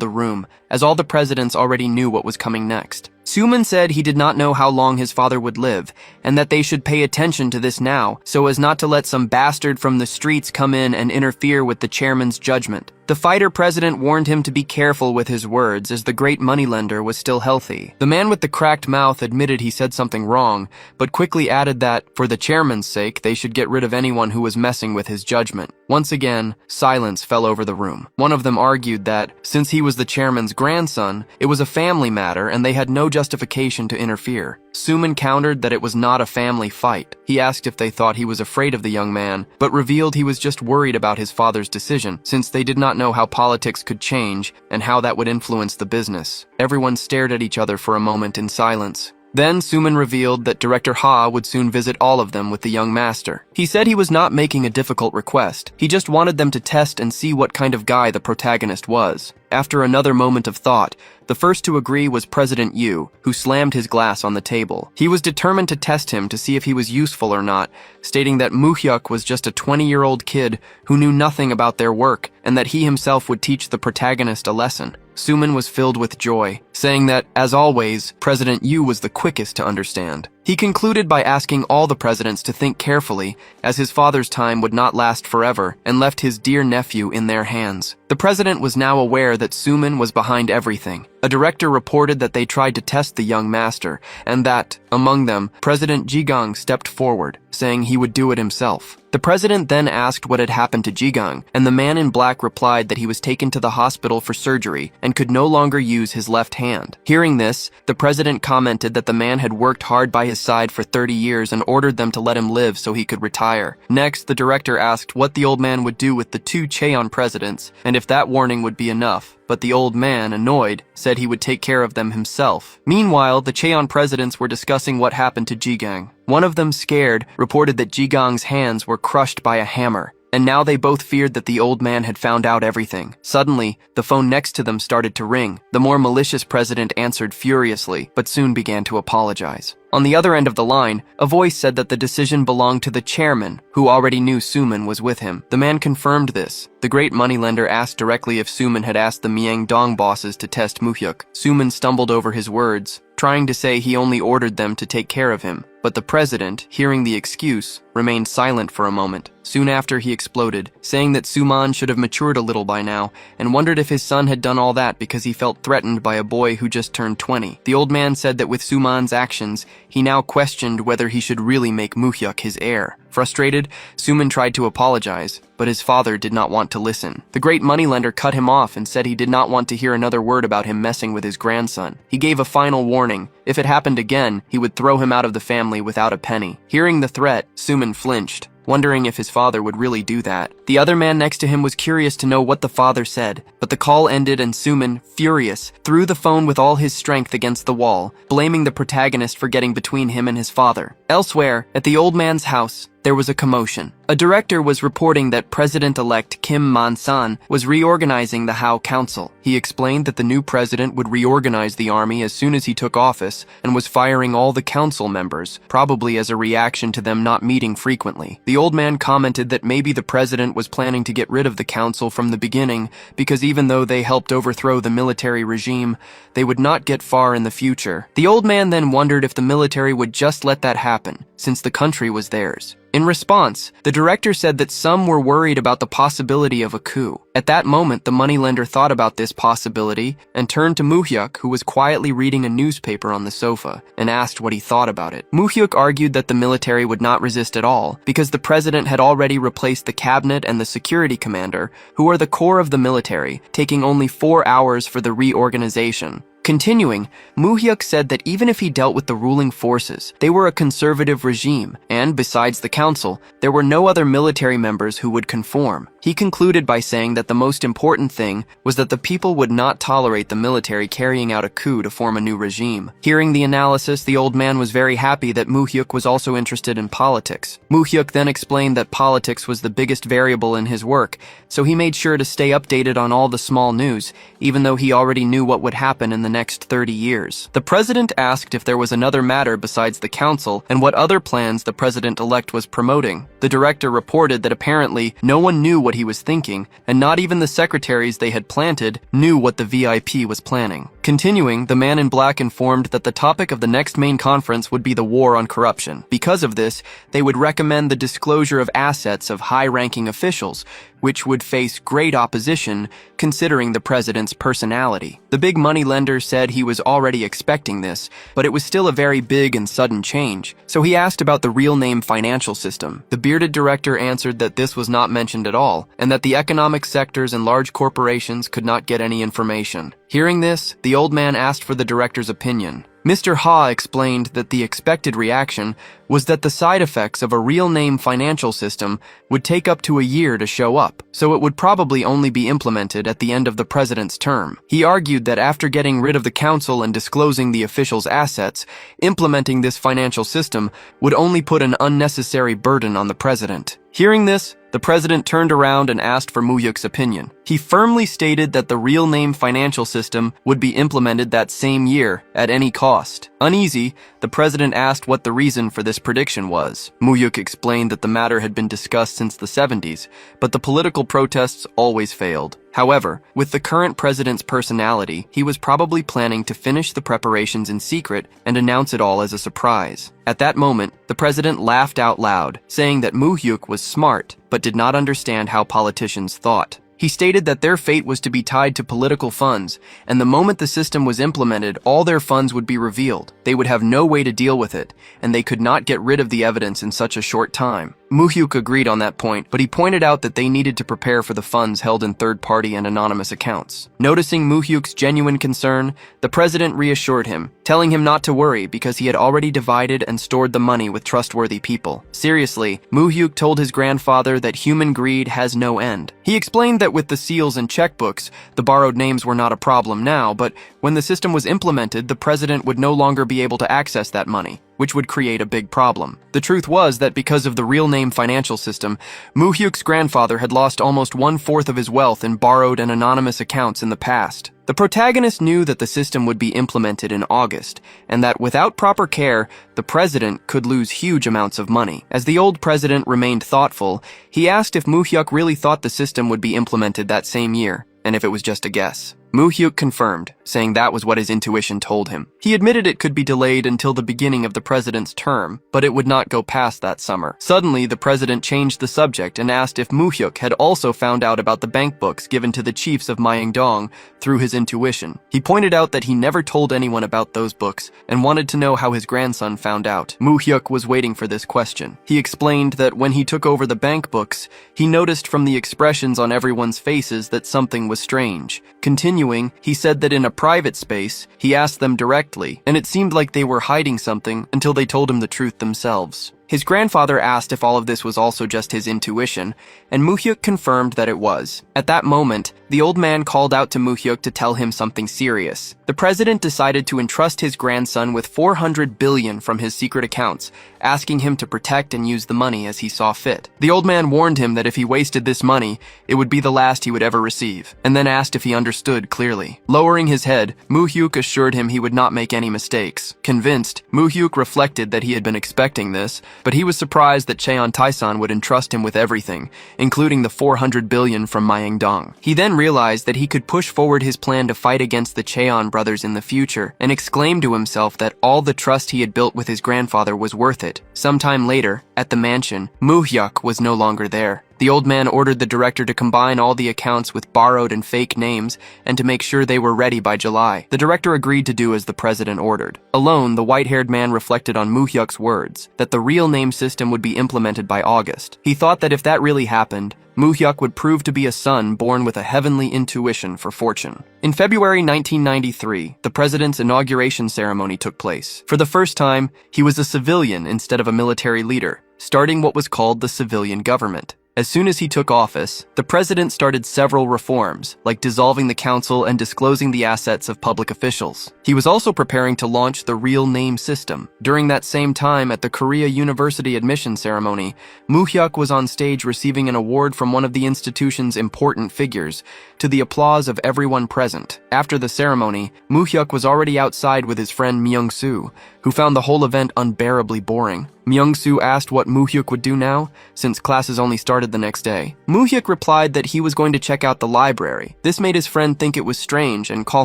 the room, as all the presidents already knew what was coming next. Soo-man said he did not know how long his father would live, and that they should pay attention to this now, so as not to let some bastard from the streets come in and interfere with the chairman's judgment. The fighter president warned him to be careful with his words, as the great moneylender was still healthy. The man with the cracked mouth admitted he said something wrong, but quickly added that, for the chairman's sake, they should get rid of anyone who was messing with his judgment. Once again, silence fell over the room. One of them argued that, since he was the chairman's grandson, it was a family matter and they had no justification to interfere. Soo-man countered that it was not a family fight. He asked if they thought he was afraid of the young man, but revealed he was just worried about his father's decision, since they did not know how politics could change and how that would influence the business. Everyone stared at each other for a moment in silence. Then Soo-man revealed that Director Ha would soon visit all of them with the young master. He said he was not making a difficult request. He just wanted them to test and see what kind of guy the protagonist was. After another moment of thought, the first to agree was President Yu, who slammed his glass on the table. He was determined to test him to see if he was useful or not, stating that Moo-hyuk was just a 20-year-old kid who knew nothing about their work and that he himself would teach the protagonist a lesson. Soo-man was filled with joy, saying that, as always, President Yu was the quickest to understand. He concluded by asking all the presidents to think carefully, as his father's time would not last forever, and left his dear nephew in their hands. The president was now aware that Soo-man was behind everything. A director reported that they tried to test the young master, and that, among them, President Jigang stepped forward, saying he would do it himself. The president then asked what had happened to Jigang, and the man in black replied that he was taken to the hospital for surgery and could no longer use his left hand. Hearing this, the president commented that the man had worked hard by his side for 30 years and ordered them to let him live so he could retire. Next, the director asked what the old man would do with the 2 Cheon presidents, and if that warning would be enough. But the old man, annoyed, said he would take care of them himself. Meanwhile, the Cheon presidents were discussing what happened to Jigang. One of them, scared, reported that Jigang's hands were crushed by a hammer, and now they both feared that the old man had found out everything. Suddenly, the phone next to them started to ring. The more malicious president answered furiously, but soon began to apologize. On the other end of the line, a voice said that the decision belonged to the chairman, who already knew Soo-man was with him. The man confirmed this. The great moneylender asked directly if Soo-man had asked the Myeongdong bosses to test Moo-hyuk. Soo-man stumbled over his words, trying to say he only ordered them to take care of him. But the president, hearing the excuse, remained silent for a moment. Soon after, he exploded, saying that Soo-man should have matured a little by now, and wondered if his son had done all that because he felt threatened by a boy who just turned 20. The old man said that with Soo-man's actions, he now questioned whether he should really make Moo-hyuk his heir. Frustrated, Soo-man tried to apologize, but his father did not want to listen. The great moneylender cut him off and said he did not want to hear another word about him messing with his grandson. He gave a final warning. If it happened again, he would throw him out of the family without a penny. Hearing the threat, Soo-man flinched, wondering if his father would really do that. The other man next to him was curious to know what the father said, but the call ended and Soo-man, furious, threw the phone with all his strength against the wall, blaming the protagonist for getting between him and his father. Elsewhere, at the old man's house, there was a commotion. A director was reporting that President-elect Kim Man-san was reorganizing the Hao Council. He explained that the new president would reorganize the army as soon as he took office and was firing all the council members, probably as a reaction to them not meeting frequently. The old man commented that maybe the president was planning to get rid of the council from the beginning because even though they helped overthrow the military regime, they would not get far in the future. The old man then wondered if the military would just let that happen, since the country was theirs. In response, the director said that some were worried about the possibility of a coup. At that moment, the moneylender thought about this possibility and turned to Moo-hyuk, who was quietly reading a newspaper on the sofa, and asked what he thought about it. Moo-hyuk argued that the military would not resist at all, because the president had already replaced the cabinet and the security commander, who are the core of the military, taking only 4 hours for the reorganization. Continuing, Moo-hyuk said that even if he dealt with the ruling forces, they were a conservative regime, and besides the council, there were no other military members who would conform. He concluded by saying that the most important thing was that the people would not tolerate the military carrying out a coup to form a new regime. Hearing the analysis, the old man was very happy that Moo-hyuk was also interested in politics. Moo-hyuk then explained that politics was the biggest variable in his work, so he made sure to stay updated on all the small news, even though he already knew what would happen in the next 30 years. The president asked if there was another matter besides the council and what other plans the president-elect was promoting. The director reported that apparently no one knew what he was thinking, and not even the secretaries they had planted knew what the VIP was planning. Continuing, the man in black informed that the topic of the next main conference would be the war on corruption. Because of this, they would recommend the disclosure of assets of high-ranking officials, which would face great opposition considering the president's personality. The big moneylender said he was already expecting this, but it was still a very big and sudden change, so he asked about the real name financial system. The bearded director answered that this was not mentioned at all, and that the economic sectors and large corporations could not get any information. Hearing this, the old man asked for the director's opinion. Mr. Ha explained that the expected reaction was that the side effects of a real-name financial system would take up to a year to show up, so it would probably only be implemented at the end of the president's term. He argued that after getting rid of the council and disclosing the officials' assets, implementing this financial system would only put an unnecessary burden on the president. Hearing this, the president turned around and asked for Moo-hyuk's opinion. He firmly stated that the real-name financial system would be implemented that same year, at any cost. Uneasy, the president asked what the reason for this prediction was. Moo-hyuk explained that the matter had been discussed since the 70s, but the political protests always failed. However, with the current president's personality, he was probably planning to finish the preparations in secret and announce it all as a surprise. At that moment, the president laughed out loud, saying that Moo-hyuk was smart, but did not understand how politicians thought. He stated that their fate was to be tied to political funds, and the moment the system was implemented, all their funds would be revealed. They would have no way to deal with it, and they could not get rid of the evidence in such a short time. Moo-hyuk agreed on that point, but he pointed out that they needed to prepare for the funds held in third-party and anonymous accounts. Noticing Moo-hyuk's genuine concern, the president reassured him, telling him not to worry because he had already divided and stored the money with trustworthy people. Seriously, Moo-hyuk told his grandfather that human greed has no end. He explained that with the seals and checkbooks, the borrowed names were not a problem now, but when the system was implemented, the president would no longer be able to access that money, which would create a big problem. The truth was that because of the real-name financial system, Moo-hyuk's grandfather had lost almost 1/4 of his wealth in borrowed and anonymous accounts in the past. The protagonist knew that the system would be implemented in August, and that without proper care, the president could lose huge amounts of money. As the old president remained thoughtful, he asked if Moo-hyuk really thought the system would be implemented that same year, and if it was just a guess. Moo-hyuk confirmed, saying that was what his intuition told him. He admitted it could be delayed until the beginning of the president's term, but it would not go past that summer. Suddenly, the president changed the subject and asked if Moo-hyuk had also found out about the bank books given to the chiefs of Myeongdong through his intuition. He pointed out that he never told anyone about those books and wanted to know how his grandson found out. Moo-hyuk was waiting for this question. He explained that when he took over the bank books, he noticed from the expressions on everyone's faces that something was strange. Continuing, he said that in a private space, he asked them directly, and it seemed like they were hiding something until they told him the truth themselves. His grandfather asked if all of this was also just his intuition, and Moo-hyuk confirmed that it was. At that moment, the old man called out to Moo-hyuk to tell him something serious. The president decided to entrust his grandson with 400 billion from his secret accounts, asking him to protect and use the money as he saw fit. The old man warned him that if he wasted this money, it would be the last he would ever receive, and then asked if he understood clearly. Lowering his head, Moo-hyuk assured him he would not make any mistakes. Convinced, Moo-hyuk reflected that he had been expecting this, but he was surprised that Cheon Taesan would entrust him with everything, including the 400 billion from Myeongdong. He then realized that he could push forward his plan to fight against the Cheon brothers in the future, and exclaimed to himself that all the trust he had built with his grandfather was worth it. Sometime later, at the mansion, Moo-hyuk was no longer there. The old man ordered the director to combine all the accounts with borrowed and fake names and to make sure they were ready by July. The director agreed to do as the president ordered. Alone, the white-haired man reflected on Moo-hyuk's words, that the real name system would be implemented by August. He thought that if that really happened, Moo-hyuk would prove to be a son born with a heavenly intuition for fortune. In February 1993, the president's inauguration ceremony took place. For the first time, he was a civilian instead of a military leader, starting what was called the civilian government. As soon as he took office, the president started several reforms, like dissolving the council and disclosing the assets of public officials. He was also preparing to launch the real name system. During that same time, at the Korea University admission ceremony, Moo-hyuk was on stage receiving an award from one of the institution's important figures, to the applause of everyone present. After the ceremony, Moo-hyuk was already outside with his friend Myung-soo, who found the whole event unbearably boring. Myung-soo asked what Moo-hyuk would do now, since classes only started the next day. Moo-hyuk replied that he was going to check out the library. This made his friend think it was strange and call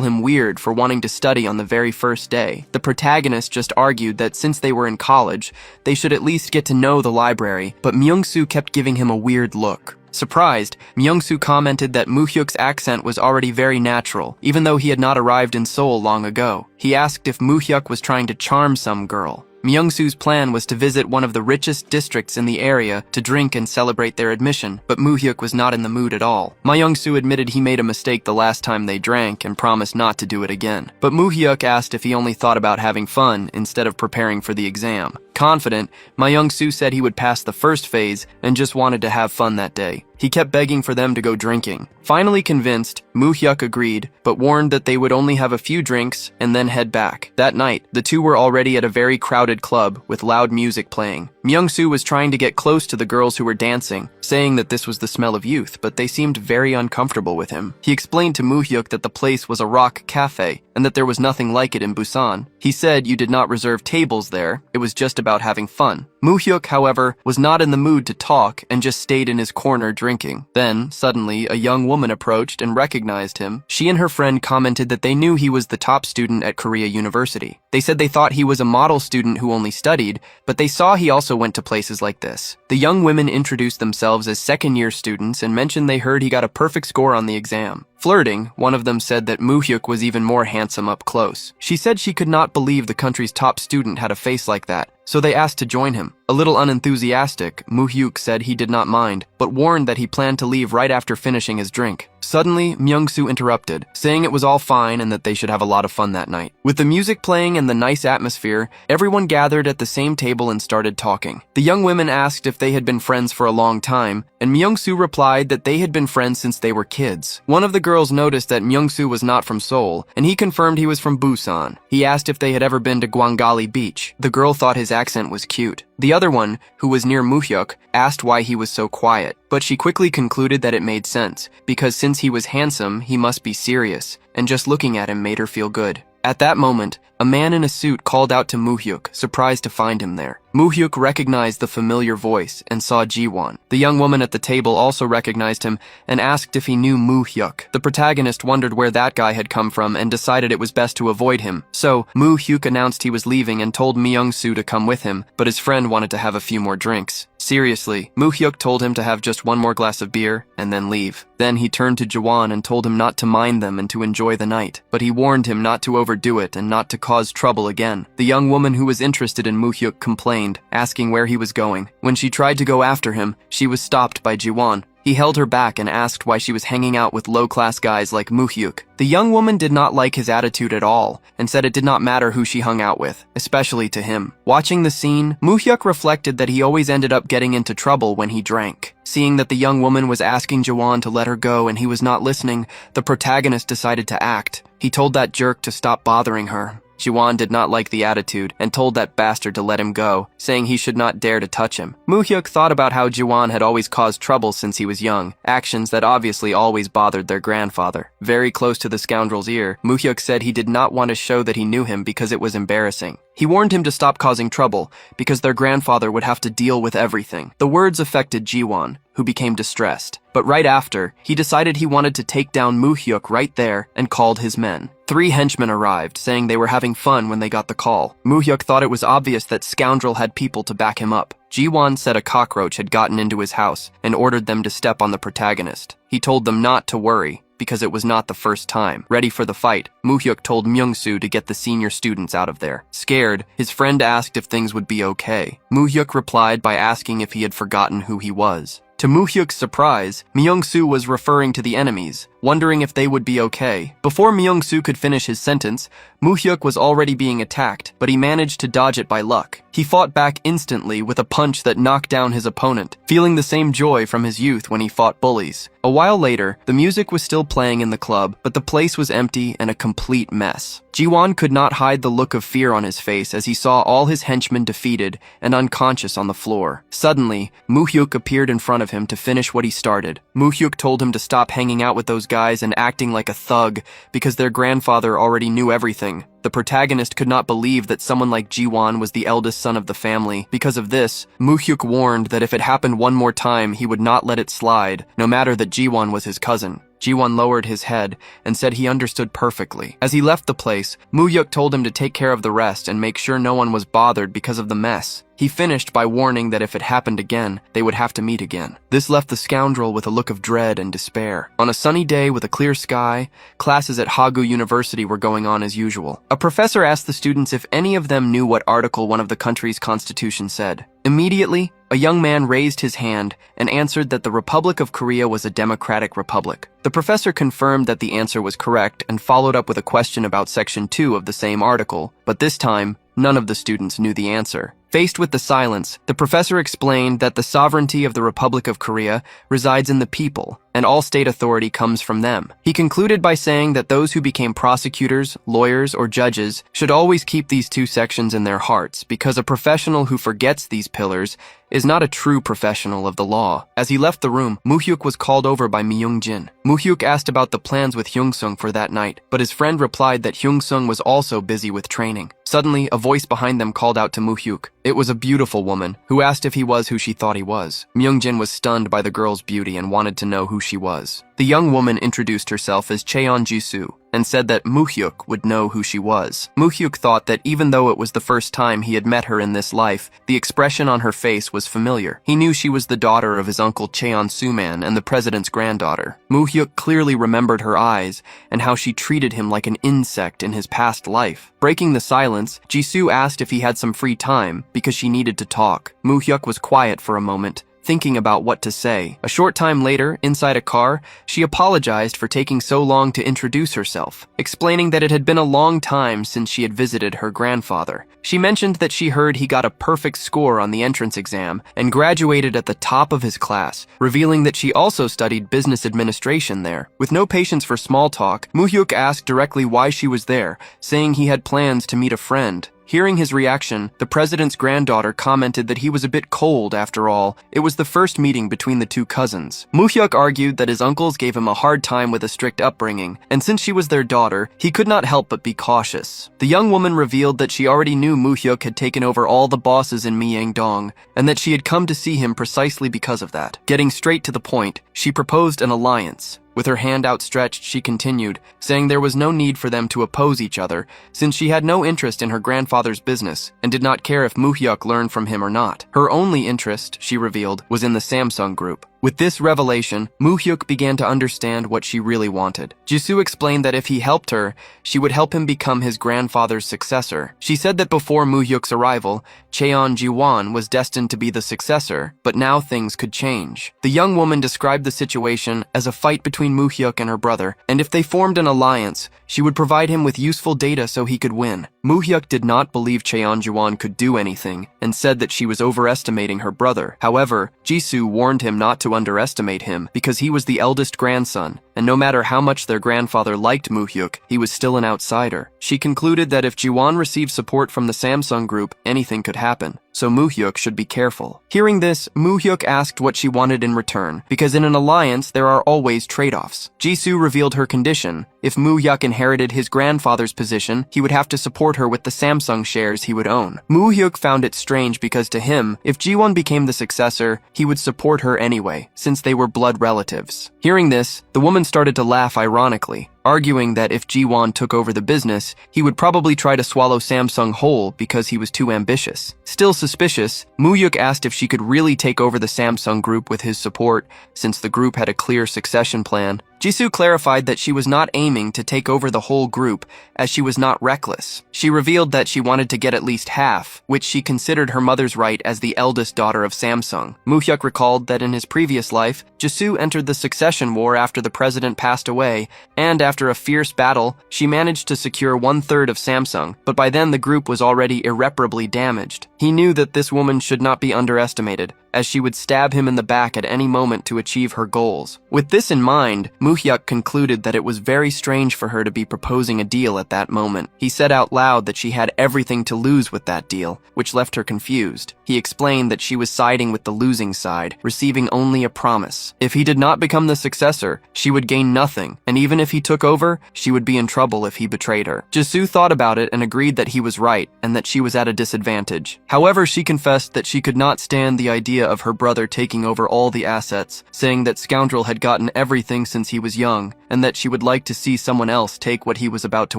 him weird for wanting to study on the very first day. The protagonist just argued that since they were in college, they should at least get to know the library, but Myung-soo kept giving him a weird look. Surprised, Myung-soo commented that Moo-hyuk's accent was already very natural, even though he had not arrived in Seoul long ago. He asked if Moo-hyuk was trying to charm some girl. Myung-soo's plan was to visit one of the richest districts in the area to drink and celebrate their admission, but Moo-hyuk was not in the mood at all. Myung-soo admitted he made a mistake the last time they drank and promised not to do it again. But Moo-hyuk asked if he only thought about having fun instead of preparing for the exam. Confident, Myung-soo said he would pass the first phase and just wanted to have fun that day. He kept begging for them to go drinking. Finally convinced, Moo-hyuk agreed, but warned that they would only have a few drinks and then head back. That night, the two were already at a very crowded club with loud music playing. Myung-soo was trying to get close to the girls who were dancing, saying that this was the smell of youth, but they seemed very uncomfortable with him. He explained to Moo-hyuk that the place was a rock cafe and that there was nothing like it in Busan. He said you did not reserve tables there, it was just about having fun. Moo-hyuk, however, was not in the mood to talk and just stayed in his corner drinking. Then, suddenly, a young woman approached and recognized him. She and her friend commented that they knew he was the top student at Korea University. They said they thought he was a model student who only studied, but they saw he also went to places like this. The young women introduced themselves as second-year students and mentioned they heard he got a perfect score on the exam. Flirting, one of them said that Moo-hyuk was even more handsome up close. She said she could not believe the country's top student had a face like that, so they asked to join him. A little unenthusiastic, Moo-hyuk said he did not mind, but warned that he planned to leave right after finishing his drink. Suddenly, Myung-soo interrupted, saying it was all fine and that they should have a lot of fun that night. With the music playing and the nice atmosphere, everyone gathered at the same table and started talking. The young women asked if they had been friends for a long time, and Myung-soo replied that they had been friends since they were kids. One of the girls noticed that Myung-soo was not from Seoul, and he confirmed he was from Busan. He asked if they had ever been to Gwangali Beach. The girl thought his accent was cute. The other one, who was near Moo-hyuk, asked why he was so quiet, but she quickly concluded that it made sense, because since he was handsome, he must be serious, and just looking at him made her feel good. At that moment, a man in a suit called out to Moo-hyuk, surprised to find him there. Moo-hyuk recognized the familiar voice and saw Ji-won. The young woman at the table also recognized him and asked if he knew Moo-hyuk. The protagonist wondered where that guy had come from and decided it was best to avoid him. So, Moo-hyuk announced he was leaving and told Myung-soo to come with him, but his friend wanted to have a few more drinks. Seriously, Moo-hyuk told him to have just one more glass of beer and then leave. Then he turned to Ji-won and told him not to mind them and to enjoy the night, but he warned him not to overdo it and not to cause trouble again. The young woman who was interested in Moo-hyuk complained, asking where he was going. When she tried to go after him, she was stopped by Ji-won. He held her back and asked why she was hanging out with low-class guys like Muhyuk. The young woman did not like his attitude at all and said it did not matter who she hung out with, especially to him. Watching the scene, Muhyuk reflected that he always ended up getting into trouble when he drank. Seeing that the young woman was asking Jiwon to let her go and he was not listening, the protagonist decided to act. He told that jerk to stop bothering her. Jiwon did not like the attitude and told that bastard to let him go, saying he should not dare to touch him. Muhyuk thought about how Jiwon had always caused trouble since he was young, actions that obviously always bothered their grandfather. Very close to the scoundrel's ear, Muhyuk said he did not want to show that he knew him because it was embarrassing. He warned him to stop causing trouble because their grandfather would have to deal with everything. The words affected Jiwon, who became distressed. But right after, he decided he wanted to take down Muhyuk right there and called his men. 3 henchmen arrived, saying they were having fun when they got the call. Muhyuk thought it was obvious that scoundrel had people to back him up. Jiwon said a cockroach had gotten into his house and ordered them to step on the protagonist. He told them not to worry, because it was not the first time. Ready for the fight, Muhyuk told Myung-soo to get the senior students out of there. Scared, his friend asked if things would be okay. Muhyuk replied by asking if he had forgotten who he was. To Muhyuk's surprise, Myung-soo was referring to the enemies, wondering if they would be okay. Before Myung-soo could finish his sentence, Muhyuk was already being attacked, but he managed to dodge it by luck. He fought back instantly with a punch that knocked down his opponent, feeling the same joy from his youth when he fought bullies. A while later, the music was still playing in the club, but the place was empty and a complete mess. Jiwon could not hide the look of fear on his face as he saw all his henchmen defeated and unconscious on the floor. Suddenly, Muhyuk appeared in front of him to finish what he started. Muhyuk told him to stop hanging out with those guys and acting like a thug because their grandfather already knew everything. The protagonist could not believe that someone like Jiwon was the eldest son of the family. Because of this, Muhyuk warned that if it happened one more time, he would not let it slide, no matter that Jiwon was his cousin. Jiwon lowered his head and said he understood perfectly. As he left the place, Muhyuk told him to take care of the rest and make sure no one was bothered because of the mess. He finished by warning that if it happened again, they would have to meet again. This left the scoundrel with a look of dread and despair. On a sunny day with a clear sky, classes at Hagu University were going on as usual. A professor asked the students if any of them knew what article one of the country's constitution said. Immediately, a young man raised his hand and answered that the Republic of Korea was a democratic republic. The professor confirmed that the answer was correct and followed up with a question about Section 2 of the same article, but this time, none of the students knew the answer. Faced with the silence, the professor explained that the sovereignty of the Republic of Korea resides in the people, and all state authority comes from them. He concluded by saying that those who became prosecutors, lawyers, or judges should always keep these 2 sections in their hearts, because a professional who forgets these pillars is not a true professional of the law. As he left the room, Muhyuk was called over by Myung-jin. Muhyuk asked about the plans with Hyung-sung for that night, but his friend replied that Hyung-sung was also busy with training. Suddenly, a voice behind them called out to Muhyuk. It was a beautiful woman, who asked if he was who she thought he was. Myung-jin was stunned by the girl's beauty and wanted to know who she was. The young woman introduced herself as Cheon Jisoo and said that Muhyuk would know who she was. Muhyuk thought that even though it was the first time he had met her in this life, the expression on her face was familiar. He knew she was the daughter of his uncle Cheon Suman and the president's granddaughter. Muhyuk clearly remembered her eyes and how she treated him like an insect in his past life. Breaking the silence, Jisoo asked if he had some free time because she needed to talk. Muhyuk was quiet for a moment, thinking about what to say. A short time later, inside a car, she apologized for taking so long to introduce herself, explaining that it had been a long time since she had visited her grandfather. She mentioned that she heard he got a perfect score on the entrance exam and graduated at the top of his class, revealing that she also studied business administration there. With no patience for small talk, Muhyuk asked directly why she was there, saying he had plans to meet a friend. Hearing his reaction, the president's granddaughter commented that he was a bit cold after all. It was the first meeting between the 2 cousins. Muhyuk argued that his uncles gave him a hard time with a strict upbringing, and since she was their daughter, he could not help but be cautious. The young woman revealed that she already knew Muhyuk had taken over all the bosses in Myeongdong, and that she had come to see him precisely because of that. Getting straight to the point, she proposed an alliance. With her hand outstretched, she continued, saying there was no need for them to oppose each other, since she had no interest in her grandfather's business and did not care if Muhyuk learned from him or not. Her only interest, she revealed, was in the Samsung Group. With this revelation, Moo-hyuk began to understand what she really wanted. Jisoo explained that if he helped her, she would help him become his grandfather's successor. She said that before Moo-hyuk's arrival, Cheon Ji-won was destined to be the successor, but now things could change. The young woman described the situation as a fight between Moo-hyuk and her brother, and if they formed an alliance, she would provide him with useful data so he could win. Moo-hyuk did not believe Cheon Ji-won could do anything, and said that she was overestimating her brother. However, Jisoo warned him not to underestimate him because he was the eldest grandson, and no matter how much their grandfather liked Moo-hyuk, he was still an outsider. She concluded that if Ji-won received support from the Samsung Group, anything could happen, so Moo-hyuk should be careful. Hearing this, Moo-hyuk asked what she wanted in return, because in an alliance there are always trade-offs. Jisoo revealed her condition. If Moo-hyuk inherited his grandfather's position, he would have to support her with the Samsung shares he would own. Moo-hyuk found it strange because to him, if Ji-won became the successor, he would support her anyway, since they were blood relatives. Hearing this, the woman started to laugh ironically, arguing that if Ji-won took over the business, he would probably try to swallow Samsung whole because he was too ambitious. Still suspicious, Moo-hyuk asked if she could really take over the Samsung Group with his support, since the group had a clear succession plan. Jisoo clarified that she was not aiming to take over the whole group, as she was not reckless. She revealed that she wanted to get at least half, which she considered her mother's right as the eldest daughter of Samsung. Moo-hyuk recalled that in his previous life, Jisoo entered the succession war after the president passed away, and after a fierce battle, she managed to secure 1/3 of Samsung, but by then the group was already irreparably damaged. He knew that this woman should not be underestimated, as she would stab him in the back at any moment to achieve her goals. With this in mind, Moo-hyuk concluded that it was very strange for her to be proposing a deal at that moment. He said out loud that she had everything to lose with that deal, which left her confused. He explained that she was siding with the losing side, receiving only a promise. If he did not become the successor, she would gain nothing, and even if he took over, she would be in trouble if he betrayed her. Jisoo thought about it and agreed that he was right, and that she was at a disadvantage. However, she confessed that she could not stand the idea of her brother taking over all the assets, saying that Scoundrel had gotten everything since he was young, and that she would like to see someone else take what he was about to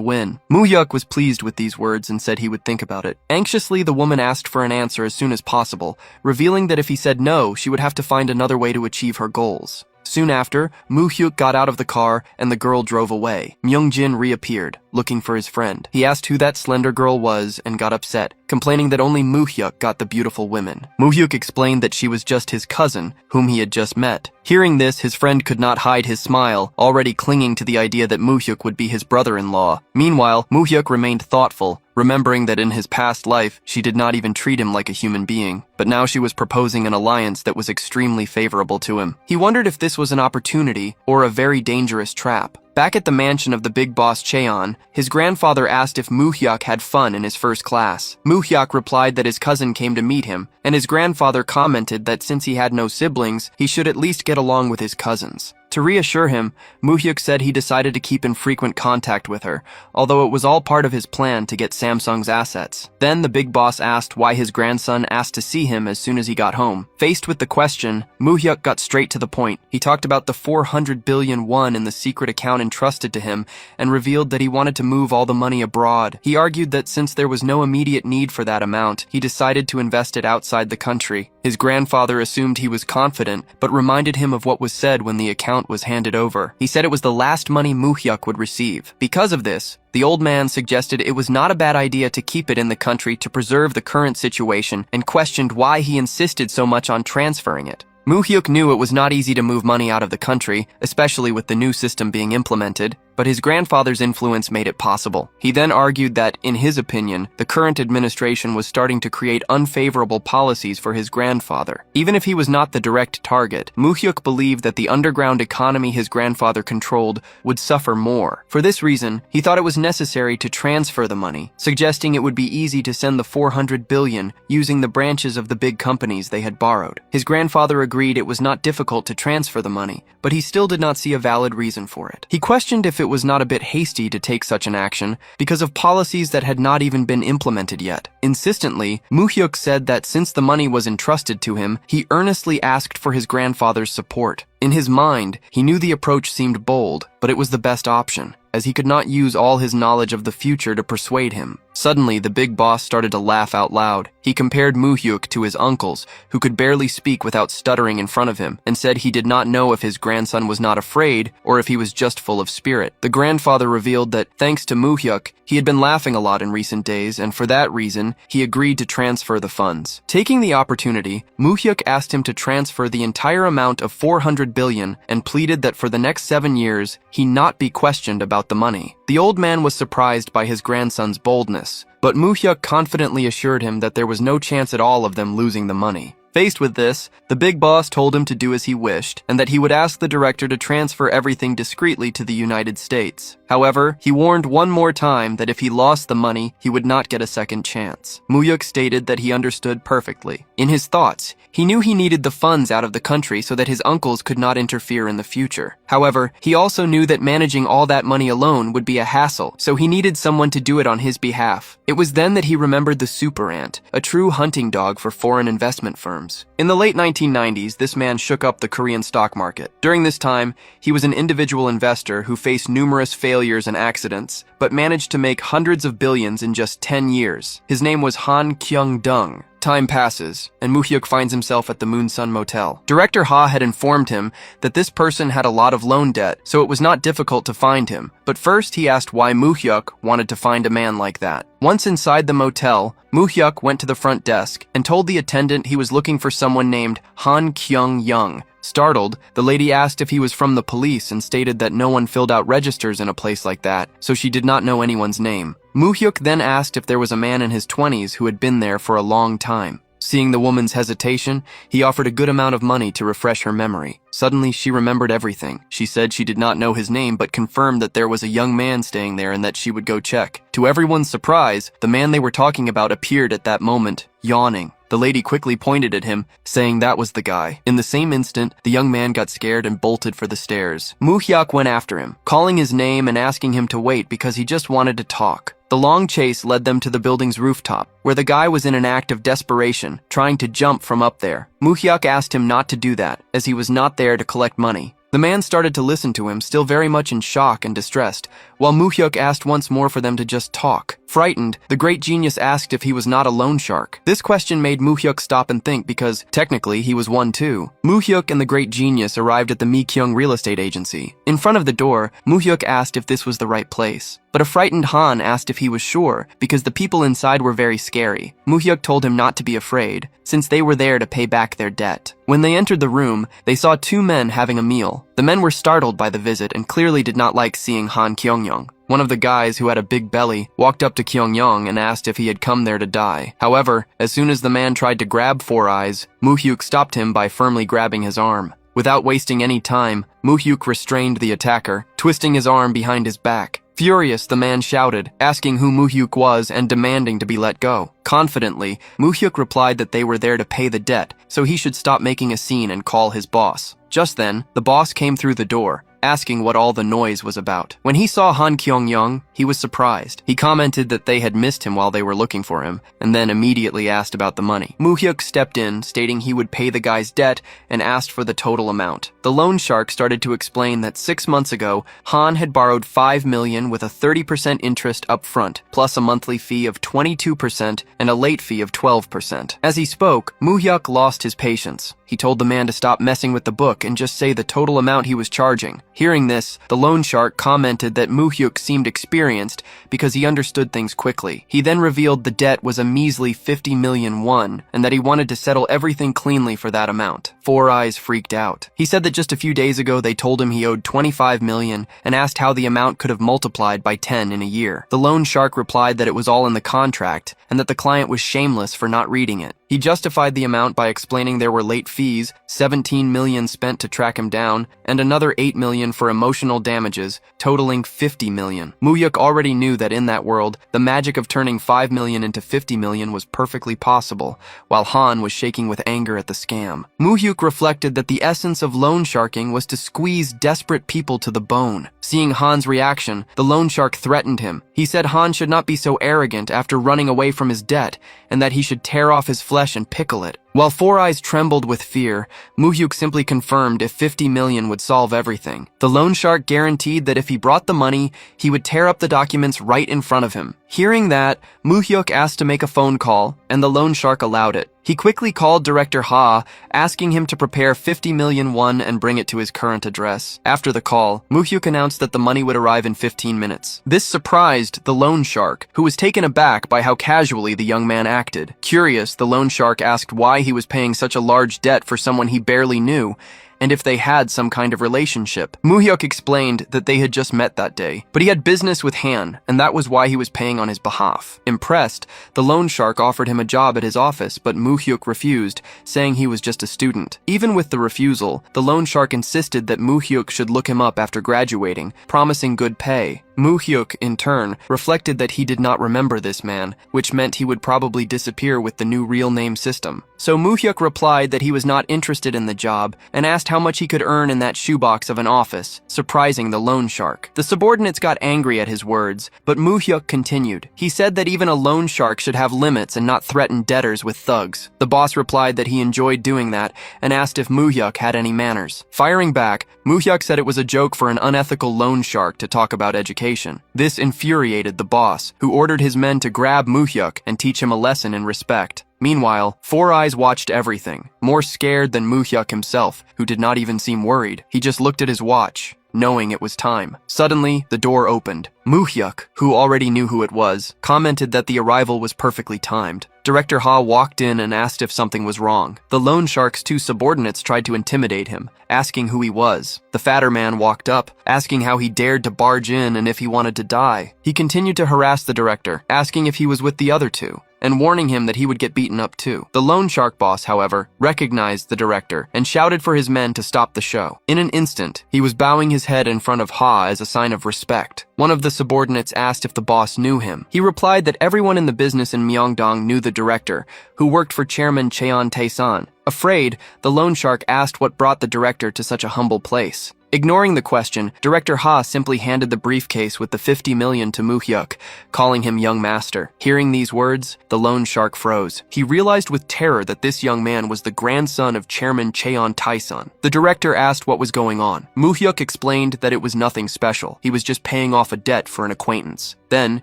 win. Moo-hyuk was pleased with these words and said he would think about it. Anxiously, the woman asked for an answer as soon as possible, revealing that if he said no, she would have to find another way to achieve her goals. Soon after, Moo-hyuk got out of the car and the girl drove away. Myung-jin reappeared, looking for his friend. He asked who that slender girl was and got upset, complaining that only Moo-hyuk got the beautiful women. Moo-hyuk explained that she was just his cousin, whom he had just met. Hearing this, his friend could not hide his smile, already clinging to the idea that Moo-hyuk would be his brother-in-law. Meanwhile, Moo-hyuk remained thoughtful, remembering that in his past life, she did not even treat him like a human being. But now she was proposing an alliance that was extremely favorable to him. He wondered if this was an opportunity or a very dangerous trap. Back at the mansion of the big boss Cheon, his grandfather asked if Moo-hyuk had fun in his first class. Moo-hyuk replied that his cousin came to meet him, and his grandfather commented that since he had no siblings, he should at least get along with his cousins. To reassure him, Moo-hyuk said he decided to keep in frequent contact with her, although it was all part of his plan to get Samsung's assets. Then the big boss asked why his grandson asked to see him as soon as he got home. Faced with the question, Moo-hyuk got straight to the point. He talked about the 400 billion won in the secret account entrusted to him and revealed that he wanted to move all the money abroad. He argued that since there was no immediate need for that amount, he decided to invest it outside the country. His grandfather assumed he was confident, but reminded him of what was said when the account was handed over. He said it was the last money Moo-hyuk would receive. Because of this, the old man suggested it was not a bad idea to keep it in the country to preserve the current situation and questioned why he insisted so much on transferring it. Moo-hyuk knew it was not easy to move money out of the country, especially with the new system being implemented, but his grandfather's influence made it possible. He then argued that, in his opinion, the current administration was starting to create unfavorable policies for his grandfather. Even if he was not the direct target, Moo-hyuk believed that the underground economy his grandfather controlled would suffer more. For this reason, he thought it was necessary to transfer the money, suggesting it would be easy to send the 400 billion using the branches of the big companies they had borrowed. His grandfather agreed it was not difficult to transfer the money, but he still did not see a valid reason for it. He questioned if it was not a bit hasty to take such an action because of policies that had not even been implemented yet. Insistently, Moo-hyuk said that since the money was entrusted to him, he earnestly asked for his grandfather's support. In his mind, he knew the approach seemed bold, but it was the best option. as he could not use all his knowledge of the future to persuade him. Suddenly, the big boss started to laugh out loud. He compared Moo-hyuk to his uncles, who could barely speak without stuttering in front of him, and said he did not know if his grandson was not afraid or if he was just full of spirit. The grandfather revealed that, thanks to Moo-hyuk, he had been laughing a lot in recent days, and for that reason, he agreed to transfer the funds. Taking the opportunity, Moo-hyuk asked him to transfer the entire amount of 400 billion and pleaded that for the next 7 years, he not be questioned about the money. The old man was surprised by his grandson's boldness, but Moo-hyuk confidently assured him that there was no chance at all of them losing the money. Faced with this, the big boss told him to do as he wished, and that he would ask the director to transfer everything discreetly to the United States. However, he warned one more time that if he lost the money, he would not get a second chance. Moo-hyuk stated that he understood perfectly. In his thoughts, he knew he needed the funds out of the country so that his uncles could not interfere in the future. However, he also knew that managing all that money alone would be a hassle, so he needed someone to do it on his behalf. It was then that he remembered the super ant, a true hunting dog for foreign investment firms. In the late 1990s, this man shook up the Korean stock market. During this time, he was an individual investor who faced numerous failures and accidents, but managed to make hundreds of billions in just 10 years. His name was Han Kyung-dong. Time passes, and Moo-hyuk finds himself at the Moonsun Motel. Director Ha had informed him that this person had a lot of loan debt, so it was not difficult to find him. But first he asked why Moo-hyuk wanted to find a man like that. Once inside the motel, Moo-hyuk went to the front desk and told the attendant he was looking for someone named Han Kyung-young. Startled, the lady asked if he was from the police and stated that no one filled out registers in a place like that, so she did not know anyone's name. Moo-hyuk then asked if there was a man in his 20s who had been there for a long time. Seeing the woman's hesitation, he offered a good amount of money to refresh her memory. Suddenly, she remembered everything. She said she did not know his name, but confirmed that there was a young man staying there and that she would go check. To everyone's surprise, the man they were talking about appeared at that moment, yawning. The lady quickly pointed at him, saying that was the guy. In the same instant, the young man got scared and bolted for the stairs. Moo-hyuk went after him, calling his name and asking him to wait because he just wanted to talk. The long chase led them to the building's rooftop, where the guy was in an act of desperation, trying to jump from up there. Moo-hyuk asked him not to do that, as he was not there to collect money. The man started to listen to him, still very much in shock and distressed, while Moo-hyuk asked once more for them to just talk. Frightened, the great genius asked if he was not a loan shark. This question made Moo-hyuk stop and think because, technically, he was one too. Moo-hyuk and the great genius arrived at the Mi-kyung real estate agency. In front of the door, Moo-hyuk asked if this was the right place. But a frightened Han asked if he was sure, because the people inside were very scary. Moo-hyuk told him not to be afraid, since they were there to pay back their debt. When they entered the room, they saw two men having a meal. The men were startled by the visit and clearly did not like seeing Han Kyung-young. One of the guys, who had a big belly, walked up to Kyung-young and asked if he had come there to die. However, as soon as the man tried to grab Four Eyes, Moo-hyuk stopped him by firmly grabbing his arm. Without wasting any time, Moo-hyuk restrained the attacker, twisting his arm behind his back. Furious, the man shouted, asking who Moo-hyuk was and demanding to be let go. Confidently, Moo-hyuk replied that they were there to pay the debt, so he should stop making a scene and call his boss. Just then, the boss came through the door, asking what all the noise was about. When he saw Han Kyung-young, he was surprised. He commented that they had missed him while they were looking for him, and then immediately asked about the money. Moo-hyuk stepped in, stating he would pay the guy's debt, and asked for the total amount. The loan shark started to explain that 6 months ago, Han had borrowed 5 million with a 30% interest up front, plus a monthly fee of 22% and a late fee of 12%. As he spoke, Moo-hyuk lost his patience. He told the man to stop messing with the book and just say the total amount he was charging. Hearing this, the loan shark commented that Moo-hyuk seemed experienced because he understood things quickly. He then revealed the debt was a measly 50 million won and that he wanted to settle everything cleanly for that amount. Four Eyes freaked out. He said that just a few days ago they told him he owed 25 million and asked how the amount could have multiplied by 10 in a year. The loan shark replied that it was all in the contract and that the client was shameless for not reading it. He justified the amount by explaining there were late fees, 17 million spent to track him down, and another 8 million for emotional damages, totaling 50 million. Moo-hyuk already knew that in that world, the magic of turning 5 million into 50 million was perfectly possible, while Han was shaking with anger at the scam. Moo-hyuk reflected that the essence of loan sharking was to squeeze desperate people to the bone. Seeing Han's reaction, the loan shark threatened him. He said Han should not be so arrogant after running away from his debt, and that he should tear off his flesh and pickle it. While Four Eyes trembled with fear, Muhyuk simply confirmed if 50 million would solve everything. The loan shark guaranteed that if he brought the money, he would tear up the documents right in front of him. Hearing that, Muhyuk asked to make a phone call, and the loan shark allowed it. He quickly called Director Ha, asking him to prepare 50 million won and bring it to his current address. After the call, Muhyuk announced that the money would arrive in 15 minutes. This surprised the loan shark, who was taken aback by how casually the young man acted. Curious, the loan shark asked why he was paying such a large debt for someone he barely knew, and if they had some kind of relationship. Muhyuk explained that they had just met that day, but he had business with Han, and that was why he was paying on his behalf. Impressed, the loan shark offered him a job at his office, but Muhyuk refused, saying he was just a student. Even with the refusal, the loan shark insisted that Muhyuk should look him up after graduating, promising good pay. Muhyuk, in turn, reflected that he did not remember this man, which meant he would probably disappear with the new real name system. So Muhyuk replied that he was not interested in the job and asked how much he could earn in that shoebox of an office, surprising the loan shark. The subordinates got angry at his words, but Muhyuk continued. He said that even a loan shark should have limits and not threaten debtors with thugs. The boss replied that he enjoyed doing that and asked if Muhyuk had any manners. Firing back, Muhyuk said it was a joke for an unethical loan shark to talk about education. This infuriated the boss, who ordered his men to grab Muhyuk and teach him a lesson in respect. Meanwhile, Four Eyes watched everything, more scared than Muhyuk himself, who did not even seem worried. He just looked at his watch, knowing it was time. Suddenly, the door opened. Muhyuk, who already knew who it was, commented that the arrival was perfectly timed. Director Ha walked in and asked if something was wrong. The loan shark's two subordinates tried to intimidate him, asking who he was. The fatter man walked up, asking how he dared to barge in and if he wanted to die. He continued to harass the director, asking if he was with the other two, and warning him that he would get beaten up too. The loan shark boss, however, recognized the director and shouted for his men to stop the show. In an instant, he was bowing his head in front of Ha as a sign of respect. One of the subordinates asked if the boss knew him. He replied that everyone in the business in Myeongdong knew the director, who worked for Chairman Cheon Tae-san. Afraid, the loan shark asked what brought the director to such a humble place. Ignoring the question, Director Ha simply handed the briefcase with the 50 million to Muhyuk, calling him young master. Hearing these words, the loan shark froze. He realized with terror that this young man was the grandson of Chairman Cheon Tae-san. The director asked what was going on. Muhyuk explained that it was nothing special. He was just paying off a debt for an acquaintance. Then,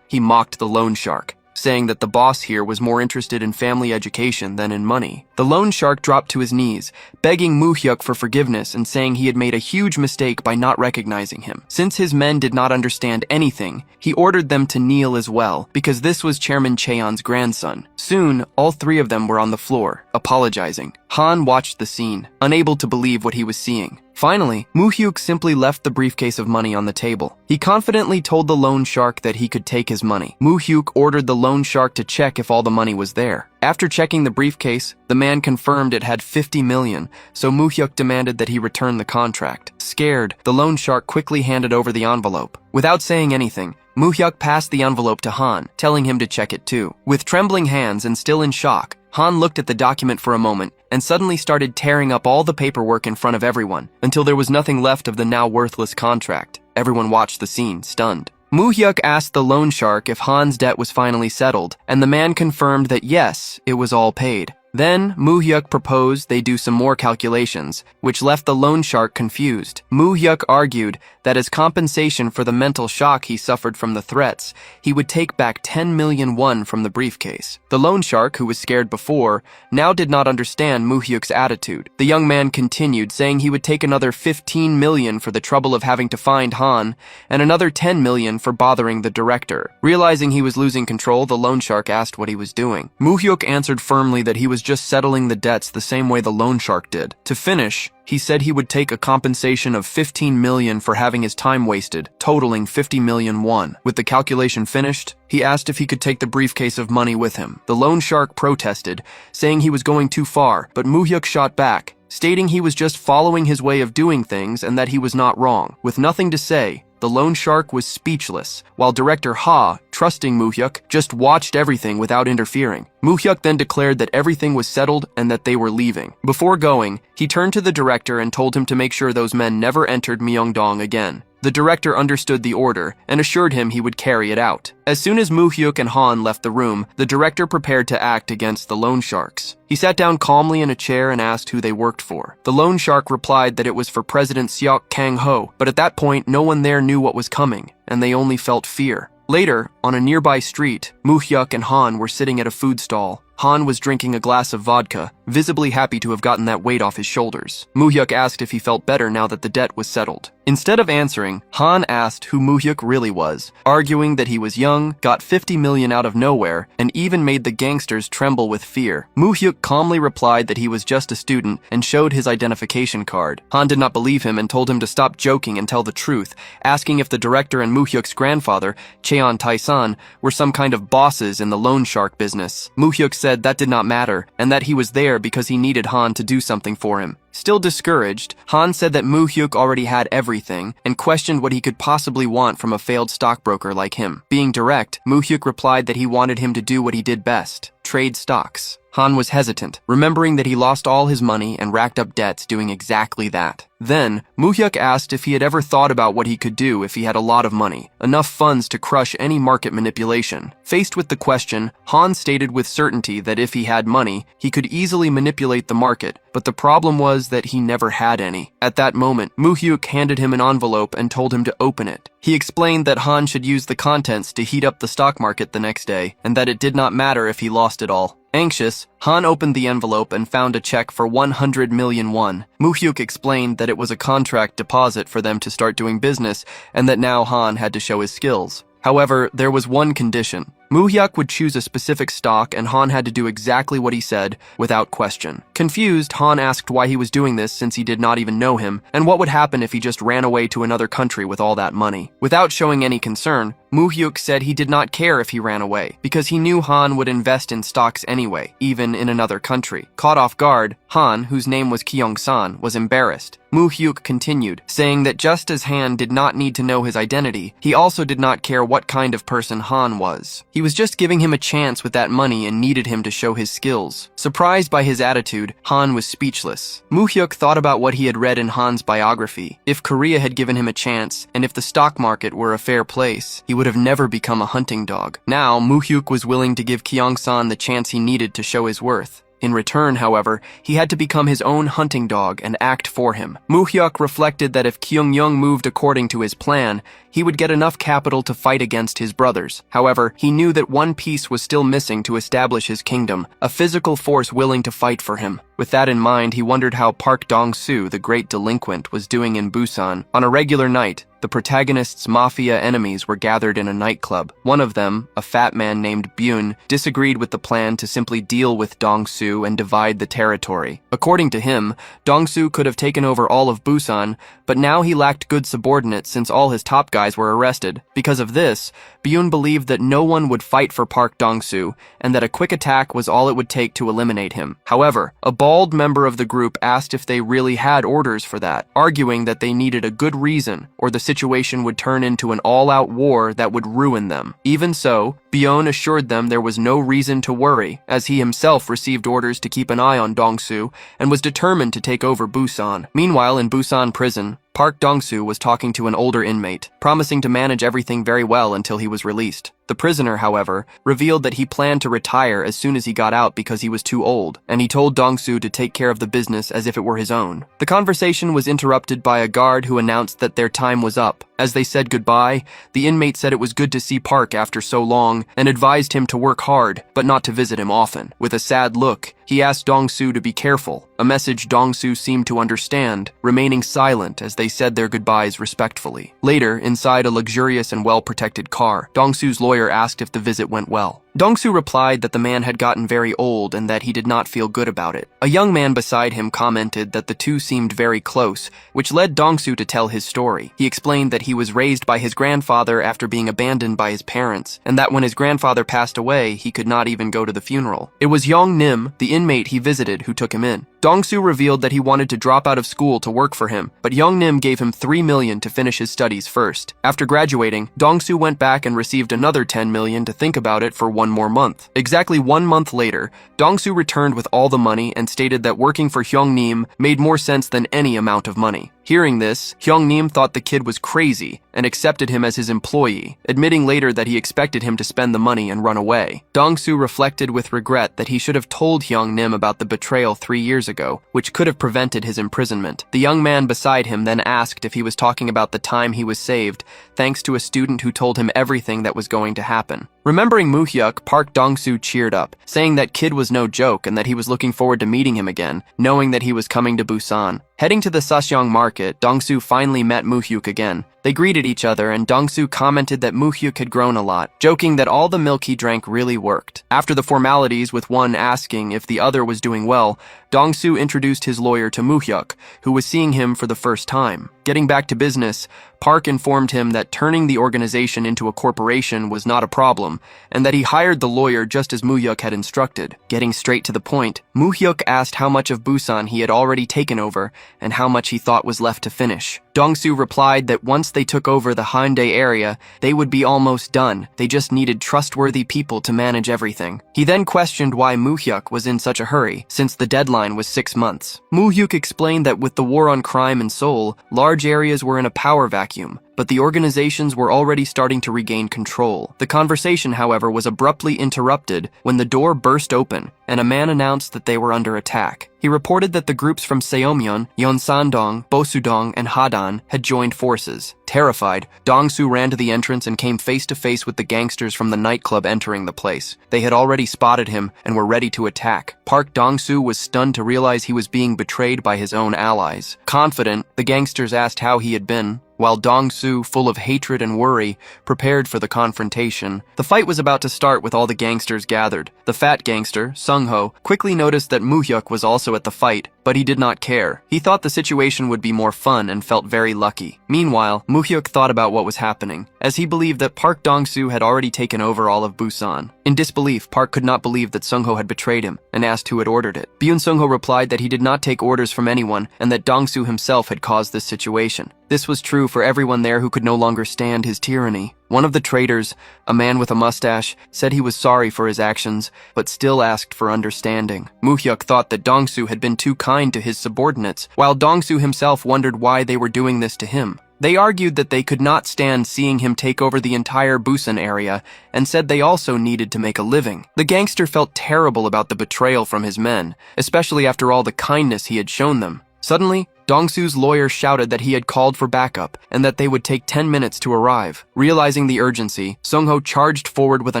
he mocked the loan shark, saying that the boss here was more interested in family education than in money. The loan shark dropped to his knees, begging Muhyuk for forgiveness and saying he had made a huge mistake by not recognizing him. Since his men did not understand anything, he ordered them to kneel as well, because this was Chairman Cheon's grandson. Soon, all three of them were on the floor, apologizing. Han watched the scene, unable to believe what he was seeing. Finally, Muhyuk simply left the briefcase of money on the table. He confidently told the loan shark that he could take his money. Muhyuk ordered the loan shark to check if all the money was there. After checking the briefcase, the man confirmed it had 50 million, so Muhyuk demanded that he return the contract. Scared, the loan shark quickly handed over the envelope. Without saying anything, Muhyuk passed the envelope to Han, telling him to check it too. With trembling hands and still in shock, Han looked at the document for a moment and suddenly started tearing up all the paperwork in front of everyone until there was nothing left of the now worthless contract. Everyone watched the scene, stunned. Muhyuk asked the loan shark if Han's debt was finally settled, and the man confirmed that yes, it was all paid. Then, Muhyuk proposed they do some more calculations, which left the loan shark confused. Muhyuk argued that as compensation for the mental shock he suffered from the threats, he would take back 10 million won from the briefcase. The loan shark, who was scared before, now did not understand Muhyuk's attitude. The young man continued, saying he would take another 15 million for the trouble of having to find Han, and another 10 million for bothering the director. Realizing he was losing control, the loan shark asked what he was doing. Muhyuk answered firmly that he was just settling the debts the same way the loan shark did. To finish, he said he would take a compensation of 15 million for having his time wasted, totaling 50 million won. With the calculation finished, he asked if he could take the briefcase of money with him. The loan shark protested, saying he was going too far, but Muhyuk shot back, stating he was just following his way of doing things and that he was not wrong. With nothing to say, the loan shark was speechless, while Director Ha, trusting Muhyuk, just watched everything without interfering. Muhyuk then declared that everything was settled and that they were leaving. Before going, he turned to the director and told him to make sure those men never entered Myeongdong again. The director understood the order and assured him he would carry it out. As soon as Moo-hyuk and Han left the room, the director prepared to act against the loan sharks. He sat down calmly in a chair and asked who they worked for. The loan shark replied that it was for President Seok Kang-ho, but at that point no one there knew what was coming, and they only felt fear. Later, on a nearby street, Moo-hyuk and Han were sitting at a food stall. Han was drinking a glass of vodka, visibly happy to have gotten that weight off his shoulders. Moo-hyuk asked if he felt better now that the debt was settled. Instead of answering, Han asked who Moo-hyuk really was, arguing that he was young, got 50 million out of nowhere, and even made the gangsters tremble with fear. Moo-hyuk calmly replied that he was just a student and showed his identification card. Han did not believe him and told him to stop joking and tell the truth, asking if the director and Moo-hyuk's grandfather, Cheon Tae-san, were some kind of bosses in the loan shark business. Moo-hyuk said that did not matter, and that he was there because he needed Han to do something for him. Still discouraged, Han said that Moo-hyuk already had everything and questioned what he could possibly want from a failed stockbroker like him. Being direct, Moo-hyuk replied that he wanted him to do what he did best, trade stocks. Han was hesitant, remembering that he lost all his money and racked up debts doing exactly that. Then, Moo-hyuk asked if he had ever thought about what he could do if he had a lot of money, enough funds to crush any market manipulation. Faced with the question, Han stated with certainty that if he had money, he could easily manipulate the market, but the problem was that he never had any. At that moment, Moo-hyuk handed him an envelope and told him to open it. He explained that Han should use the contents to heat up the stock market the next day, and that it did not matter if he lost it all. Anxious, Han opened the envelope and found a check for 100 million won. Moo-hyuk explained that it was a contract deposit for them to start doing business and that now Han had to show his skills. However, there was one condition. Moo-hyuk would choose a specific stock and Han had to do exactly what he said, without question. Confused, Han asked why he was doing this since he did not even know him, and what would happen if he just ran away to another country with all that money. Without showing any concern, Moo-hyuk said he did not care if he ran away, because he knew Han would invest in stocks anyway, even in another country. Caught off guard, Han, whose name was Kyung-san, was embarrassed. Moo-hyuk continued, saying that just as Han did not need to know his identity, he also did not care what kind of person Han was. He was just giving him a chance with that money and needed him to show his skills. Surprised by his attitude, Han was speechless. Moo-hyuk thought about what he had read in Han's biography. If Korea had given him a chance, and if the stock market were a fair place, he would have never become a hunting dog. Now, Moo-hyuk was willing to give Kyung-san the chance he needed to show his worth. In return, however, he had to become his own hunting dog and act for him. Moo-hyuk reflected that if Kyung-young moved according to his plan, he would get enough capital to fight against his brothers. However, he knew that one piece was still missing to establish his kingdom, a physical force willing to fight for him. With that in mind, he wondered how Park Dong-soo, the great delinquent, was doing in Busan. On a regular night, the protagonist's mafia enemies were gathered in a nightclub. One of them, a fat man named Byun, disagreed with the plan to simply deal with Dong-soo and divide the territory. According to him, Dong-soo could have taken over all of Busan, but now he lacked good subordinates since all his top guys were arrested. Because of this, Byun believed that no one would fight for Park Dong-soo, and that a quick attack was all it would take to eliminate him. However, a bald member of the group asked if they really had orders for that, arguing that they needed a good reason, or the situation would turn into an all-out war that would ruin them. Even so, Byun assured them there was no reason to worry, as he himself received orders to keep an eye on Dong-soo and was determined to take over Busan. Meanwhile, in Busan prison, Park Dong-soo was talking to an older inmate, promising to manage everything very well until he was released. The prisoner, however, revealed that he planned to retire as soon as he got out because he was too old, and he told Dong-soo to take care of the business as if it were his own. The conversation was interrupted by a guard who announced that their time was up. As they said goodbye, the inmate said it was good to see Park after so long and advised him to work hard, but not to visit him often. With a sad look, he asked Dong-soo to be careful, a message Dong-soo seemed to understand, remaining silent as they said their goodbyes respectfully. Later, inside a luxurious and well-protected car, Dong-soo's lawyer asked if the visit went well. Dong-soo replied that the man had gotten very old and that he did not feel good about it. A young man beside him commented that the two seemed very close, which led Dong-soo to tell his story. He explained that he was raised by his grandfather after being abandoned by his parents, and that when his grandfather passed away, he could not even go to the funeral. It was Young Nim, the inmate he visited, who took him in. Dong-soo revealed that he wanted to drop out of school to work for him, but Young Nim gave him 3 million to finish his studies first. After graduating, Dong-soo went back and received another 10 million to think about it for one more month. Exactly 1 month later, Dong-soo returned with all the money and stated that working for Hyung Nim made more sense than any amount of money. Hearing this, Hyung-nim thought the kid was crazy and accepted him as his employee, admitting later that he expected him to spend the money and run away. Dong-soo reflected with regret that he should have told Hyung-nim about the betrayal 3 years ago, which could have prevented his imprisonment. The young man beside him then asked if he was talking about the time he was saved, thanks to a student who told him everything that was going to happen. Remembering Moo-hyuk, Park Dong-soo cheered up, saying that kid was no joke and that he was looking forward to meeting him again, knowing that he was coming to Busan. Heading to the Sasyeong market, Dong-soo finally met Moo-hyuk again. They greeted each other, and Dong-soo commented that Moo-hyuk had grown a lot, joking that all the milk he drank really worked. After the formalities, with one asking if the other was doing well, Dong-soo introduced his lawyer to Moo-hyuk, who was seeing him for the first time. Getting back to business, Park informed him that turning the organization into a corporation was not a problem, and that he hired the lawyer just as Moo-hyuk had instructed. Getting straight to the point, Moo-hyuk asked how much of Busan he had already taken over and how much he thought was left to finish. Dong-soo replied that once they took over the Hyundai area, they would be almost done. They just needed trustworthy people to manage everything. He then questioned why Moo-hyuk was in such a hurry, since the deadline was 6 months. Moo-hyuk explained that with the war on crime in Seoul, large areas were in a power vacuum, but the organizations were already starting to regain control. The conversation, however, was abruptly interrupted when the door burst open and a man announced that they were under attack. He reported that the groups from Seomyeon, Yeonsandong, Bosudong, and Hadan had joined forces. Terrified, Dong-soo ran to the entrance and came face to face with the gangsters from the nightclub entering the place. They had already spotted him and were ready to attack. Park Dong-soo was stunned to realize he was being betrayed by his own allies. Confident, the gangsters asked how he had been, while Dong-soo, full of hatred and worry, prepared for the confrontation. The fight was about to start with all the gangsters gathered. The fat gangster, Sung-ho, quickly noticed that Moo-hyuk was also at the fight, but he did not care. He thought the situation would be more fun and felt very lucky. Meanwhile, Moo-hyuk thought about what was happening, as he believed that Park Dong-soo had already taken over all of Busan. In disbelief, Park could not believe that Sung-ho had betrayed him, and asked who had ordered it. Byun Sung-ho replied that he did not take orders from anyone, and that Dong-soo himself had caused this situation. This was true for everyone there who could no longer stand his tyranny. One of the traitors, a man with a mustache, said he was sorry for his actions, but still asked for understanding. Moo-hyuk thought that Dong-soo had been too kind to his subordinates, while Dong-soo himself wondered why they were doing this to him. They argued that they could not stand seeing him take over the entire Busan area, and said they also needed to make a living. The gangster felt terrible about the betrayal from his men, especially after all the kindness he had shown them. Suddenly, Dong-soo's lawyer shouted that he had called for backup and that they would take 10 minutes to arrive. Realizing the urgency, Sung-ho charged forward with a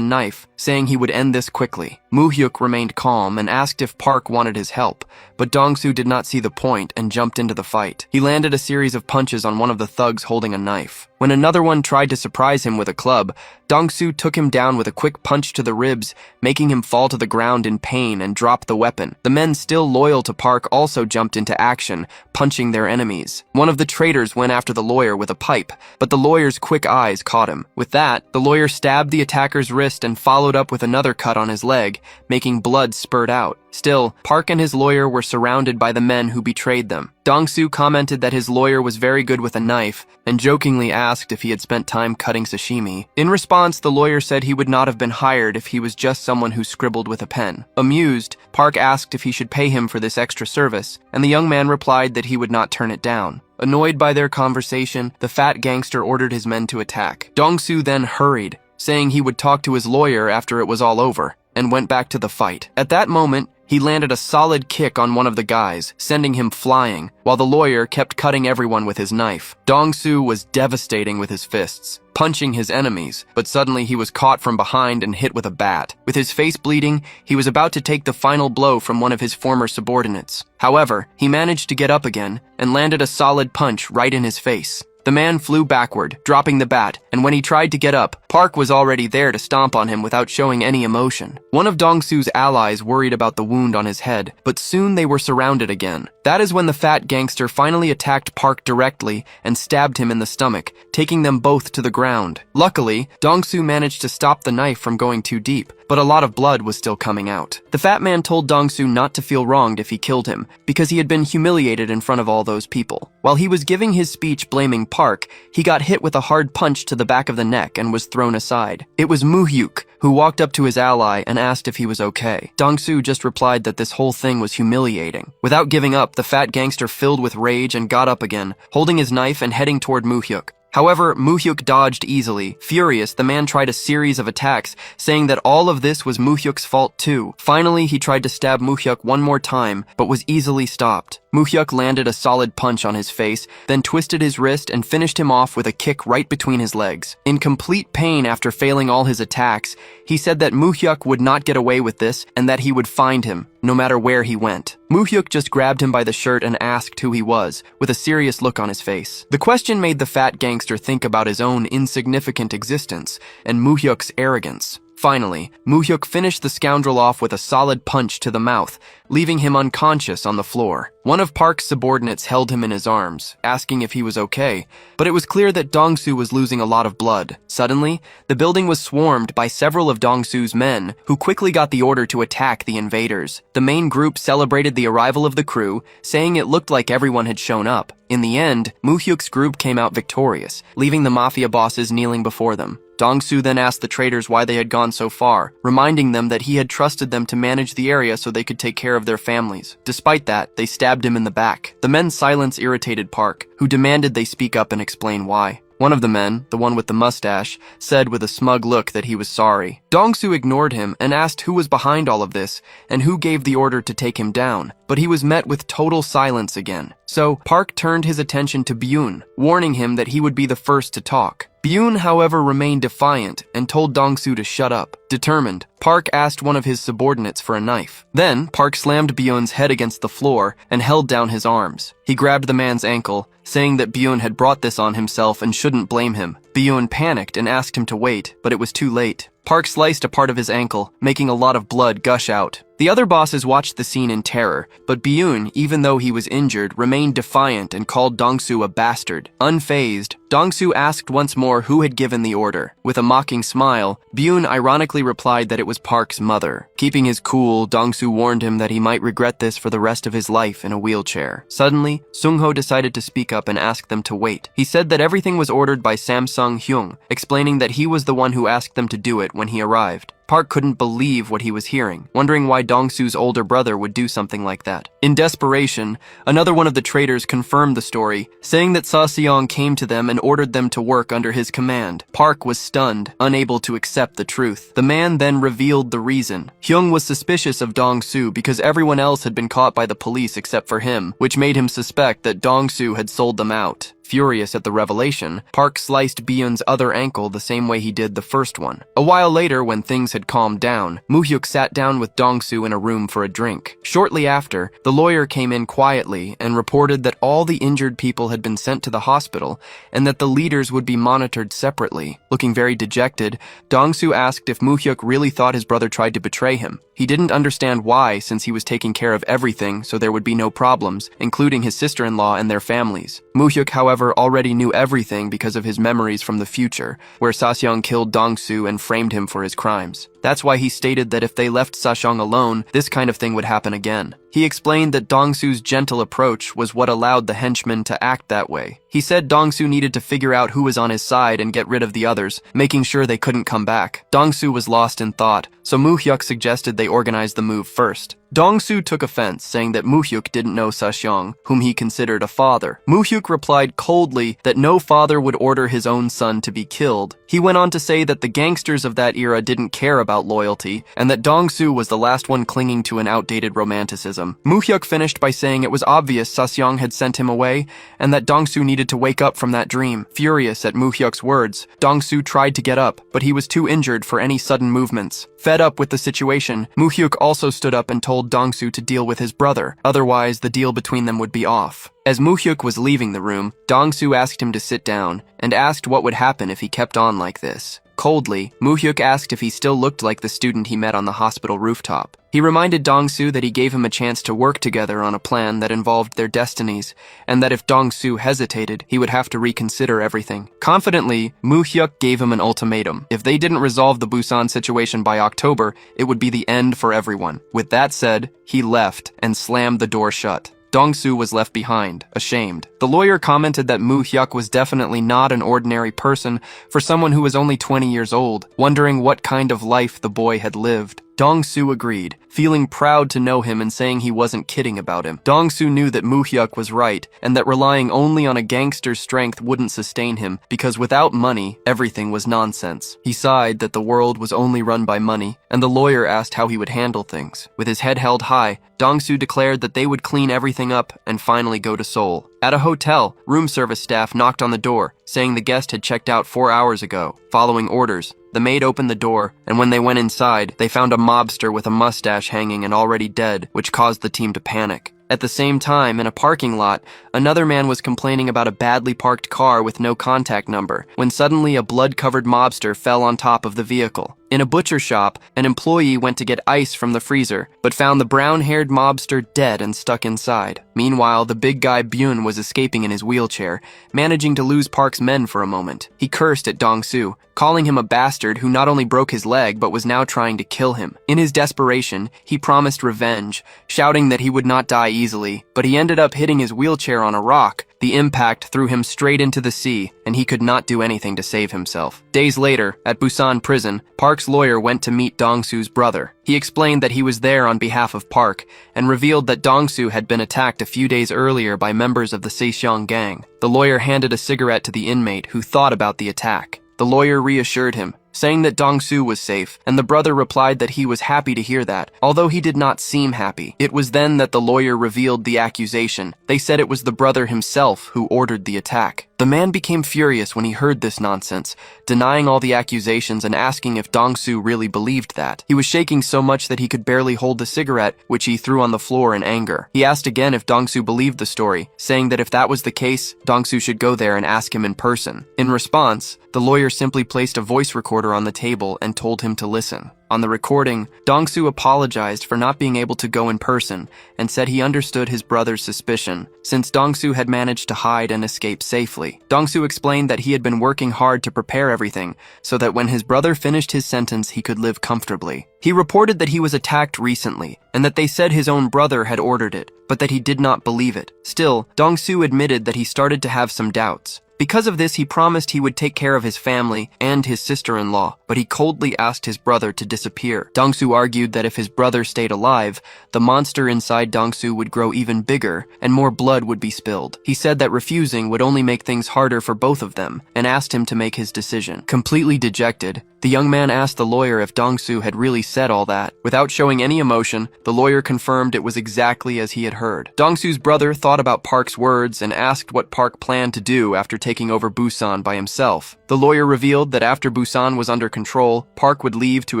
knife, saying he would end this quickly. Moo-hyuk remained calm and asked if Park wanted his help, but Dong-soo did not see the point and jumped into the fight. He landed a series of punches on one of the thugs holding a knife. When another one tried to surprise him with a club, Dong-soo took him down with a quick punch to the ribs, making him fall to the ground in pain and drop the weapon. The men still loyal to Park also jumped into action, punching their enemies. One of the traitors went after the lawyer with a pipe, but the lawyer's quick eyes caught him. With that, the lawyer stabbed the attacker's wrist and followed up with another cut on his leg, making blood spurt out. Still, Park and his lawyer were surrounded by the men who betrayed them. Dong-soo commented that his lawyer was very good with a knife, and jokingly asked if he had spent time cutting sashimi. In response, the lawyer said he would not have been hired if he was just someone who scribbled with a pen. Amused, Park asked if he should pay him for this extra service, and the young man replied that he would not turn it down. Annoyed by their conversation, the fat gangster ordered his men to attack. Dong-soo then hurried, saying he would talk to his lawyer after it was all over, and went back to the fight. At that moment, he landed a solid kick on one of the guys, sending him flying, while the lawyer kept cutting everyone with his knife. Dong-soo was devastating with his fists, punching his enemies, but suddenly he was caught from behind and hit with a bat. With his face bleeding, he was about to take the final blow from one of his former subordinates. However, he managed to get up again and landed a solid punch right in his face. The man flew backward, dropping the bat, and when he tried to get up, Park was already there to stomp on him without showing any emotion. One of Dong-soo's allies worried about the wound on his head, but soon they were surrounded again. That is when the fat gangster finally attacked Park directly and stabbed him in the stomach, taking them both to the ground. Luckily, Dong-soo managed to stop the knife from going too deep, but a lot of blood was still coming out. The fat man told Dong-soo not to feel wronged if he killed him, because he had been humiliated in front of all those people. While he was giving his speech blaming Park, he got hit with a hard punch to the back of the neck and was thrown aside. It was Moo-hyuk, who walked up to his ally and asked if he was okay. Dong-soo just replied that this whole thing was humiliating. Without giving up, the fat gangster filled with rage and got up again, holding his knife and heading toward Moo-hyuk. However, Moo-hyuk dodged easily. Furious, the man tried a series of attacks, saying that all of this was Moo-hyuk's fault too. Finally, he tried to stab Moo-hyuk one more time, but was easily stopped. Moo-hyuk landed a solid punch on his face, then twisted his wrist and finished him off with a kick right between his legs. In complete pain after failing all his attacks, he said that Moo-hyuk would not get away with this and that he would find him, no matter where he went. Moo-hyuk just grabbed him by the shirt and asked who he was, with a serious look on his face. The question made the fat gangster think about his own insignificant existence and Moo-hyuk's arrogance. Finally, Moo-hyuk finished the scoundrel off with a solid punch to the mouth, leaving him unconscious on the floor. One of Park's subordinates held him in his arms, asking if he was okay, but it was clear that Dong-soo was losing a lot of blood. Suddenly, the building was swarmed by several of Dong-soo's men, who quickly got the order to attack the invaders. The main group celebrated the arrival of the crew, saying it looked like everyone had shown up. In the end, Moo-hyuk's group came out victorious, leaving the mafia bosses kneeling before them. Dong-soo then asked the traitors why they had gone so far, reminding them that he had trusted them to manage the area so they could take care of their families. Despite that, they stabbed him in the back. The men's silence irritated Park, who demanded they speak up and explain why. One of the men, the one with the mustache, said with a smug look that he was sorry. Dong-soo ignored him and asked who was behind all of this and who gave the order to take him down, but he was met with total silence again. So Park turned his attention to Byun, warning him that he would be the first to talk. Byun, however, remained defiant and told Dong-soo to shut up. Determined, Park asked one of his subordinates for a knife. Then, Park slammed Byun's head against the floor and held down his arms. He grabbed the man's ankle, saying that Byun had brought this on himself and shouldn't blame him. Byun panicked and asked him to wait, but it was too late. Park sliced a part of his ankle, making a lot of blood gush out. The other bosses watched the scene in terror, but Byun, even though he was injured, remained defiant and called Dong-soo a bastard. Unfazed, Dong-soo asked once more who had given the order. With a mocking smile, Byun ironically replied that it was Park's mother. Keeping his cool, Dong-soo warned him that he might regret this for the rest of his life in a wheelchair. Suddenly, Sung-ho decided to speak up and ask them to wait. He said that everything was ordered by Samsung-hyung, explaining that he was the one who asked them to do it when he arrived. Park couldn't believe what he was hearing, wondering why Dong-soo's older brother would do something like that. In desperation, another one of the traitors confirmed the story, saying that Sa-seong came to them and ordered them to work under his command. Park was stunned, unable to accept the truth. The man then revealed the reason. Hyung was suspicious of Dong-soo because everyone else had been caught by the police except for him, which made him suspect that Dong-soo had sold them out. Furious at the revelation, Park sliced Byun's other ankle the same way he did the first one. A while later, when things had calmed down, Moo-hyuk sat down with Dong-soo in a room for a drink. Shortly after, the lawyer came in quietly and reported that all the injured people had been sent to the hospital and that the leaders would be monitored separately. Looking very dejected, Dong-soo asked if Moo-hyuk really thought his brother tried to betray him. He didn't understand why, since he was taking care of everything so there would be no problems, including his sister-in-law and their families. Moo-hyuk, however, already knew everything because of his memories from the future, where Sa-seong killed Dong-soo and framed him for his crimes. That's why he stated that if they left Sa-seong alone, this kind of thing would happen again. He explained that Dong-soo's gentle approach was what allowed the henchmen to act that way. He said Dong-soo needed to figure out who was on his side and get rid of the others, making sure they couldn't come back. Dong-soo was lost in thought, so Moo-hyuk suggested they organize the move first. Dong-soo took offense, saying that Moo-hyuk didn't know Sa-seong, whom he considered a father. Moo-hyuk replied coldly that no father would order his own son to be killed. He went on to say that the gangsters of that era didn't care about loyalty, and that Dong-soo was the last one clinging to an outdated romanticism. Moo-hyuk finished by saying it was obvious Sa-seong had sent him away, and that Dong-soo needed to wake up from that dream. Furious at Moo-hyuk's words, Dong-soo tried to get up, but he was too injured for any sudden movements. Fed up with the situation, Moo-hyuk also stood up and told Dong-soo to deal with his brother, otherwise the deal between them would be off. As Moo-hyuk was leaving the room, Dong-soo asked him to sit down, and asked what would happen if he kept on like this. Coldly, Moo-hyuk asked if he still looked like the student he met on the hospital rooftop. He reminded Dong-soo that he gave him a chance to work together on a plan that involved their destinies, and that if Dong-soo hesitated, he would have to reconsider everything. Confidently, Moo-hyuk gave him an ultimatum. If they didn't resolve the Busan situation by October, it would be the end for everyone. With that said, he left and slammed the door shut. Dong-soo was left behind, ashamed. The lawyer commented that Moo-hyuk was definitely not an ordinary person for someone who was only 20 years old, wondering what kind of life the boy had lived. Dong-soo agreed, feeling proud to know him and saying he wasn't kidding about him. Dong-soo knew that Moo-hyuk was right and that relying only on a gangster's strength wouldn't sustain him because without money, everything was nonsense. He sighed that the world was only run by money, and the lawyer asked how he would handle things. With his head held high, Dong-soo declared that they would clean everything up and finally go to Seoul. At a hotel, room service staff knocked on the door, saying the guest had checked out 4 hours ago. Following orders, the maid opened the door, and when they went inside, they found a mobster with a mustache hanging and already dead, which caused the team to panic. At the same time, in a parking lot, another man was complaining about a badly parked car with no contact number, when suddenly a blood-covered mobster fell on top of the vehicle. In a butcher shop, an employee went to get ice from the freezer, but found the brown-haired mobster dead and stuck inside. Meanwhile, the big guy Byun was escaping in his wheelchair, managing to lose Park's men for a moment. He cursed at Dong-soo, calling him a bastard who not only broke his leg but was now trying to kill him. In his desperation, he promised revenge, shouting that he would not die easily, but he ended up hitting his wheelchair on a rock. The impact threw him straight into the sea, and he could not do anything to save himself. Days later, at Busan prison, Park's lawyer went to meet Dong-soo's brother. He explained that he was there on behalf of Park, and revealed that Dong-soo had been attacked a few days earlier by members of the Sejong gang. The lawyer handed a cigarette to the inmate, who thought about the attack. The lawyer reassured him, saying that Dong-soo was safe, and the brother replied that he was happy to hear that, although he did not seem happy. It was then that the lawyer revealed the accusation. They said it was the brother himself who ordered the attack. The man became furious when he heard this nonsense, denying all the accusations and asking if Dong-soo really believed that. He was shaking so much that he could barely hold the cigarette, which he threw on the floor in anger. He asked again if Dong-soo believed the story, saying that if that was the case, Dong-soo should go there and ask him in person. In response, the lawyer simply placed a voice recorder on the table and told him to listen. On the recording, Dong-soo apologized for not being able to go in person and said he understood his brother's suspicion, since Dong-soo had managed to hide and escape safely. Dong-soo explained that he had been working hard to prepare everything so that when his brother finished his sentence he could live comfortably. He reported that he was attacked recently and that they said his own brother had ordered it, but that he did not believe it. Still, Dong-soo admitted that he started to have some doubts. Because of this, he promised he would take care of his family and his sister-in-law, but he coldly asked his brother to disappear. Dong-soo argued that if his brother stayed alive, the monster inside Dong-soo would grow even bigger and more blood would be spilled. He said that refusing would only make things harder for both of them and asked him to make his decision. Completely dejected, the young man asked the lawyer if Dong-soo had really said all that. Without showing any emotion, the lawyer confirmed it was exactly as he had heard. Dong-soo's brother thought about Park's words and asked what Park planned to do after taking over Busan by himself. The lawyer revealed that after Busan was under control, Park would leave to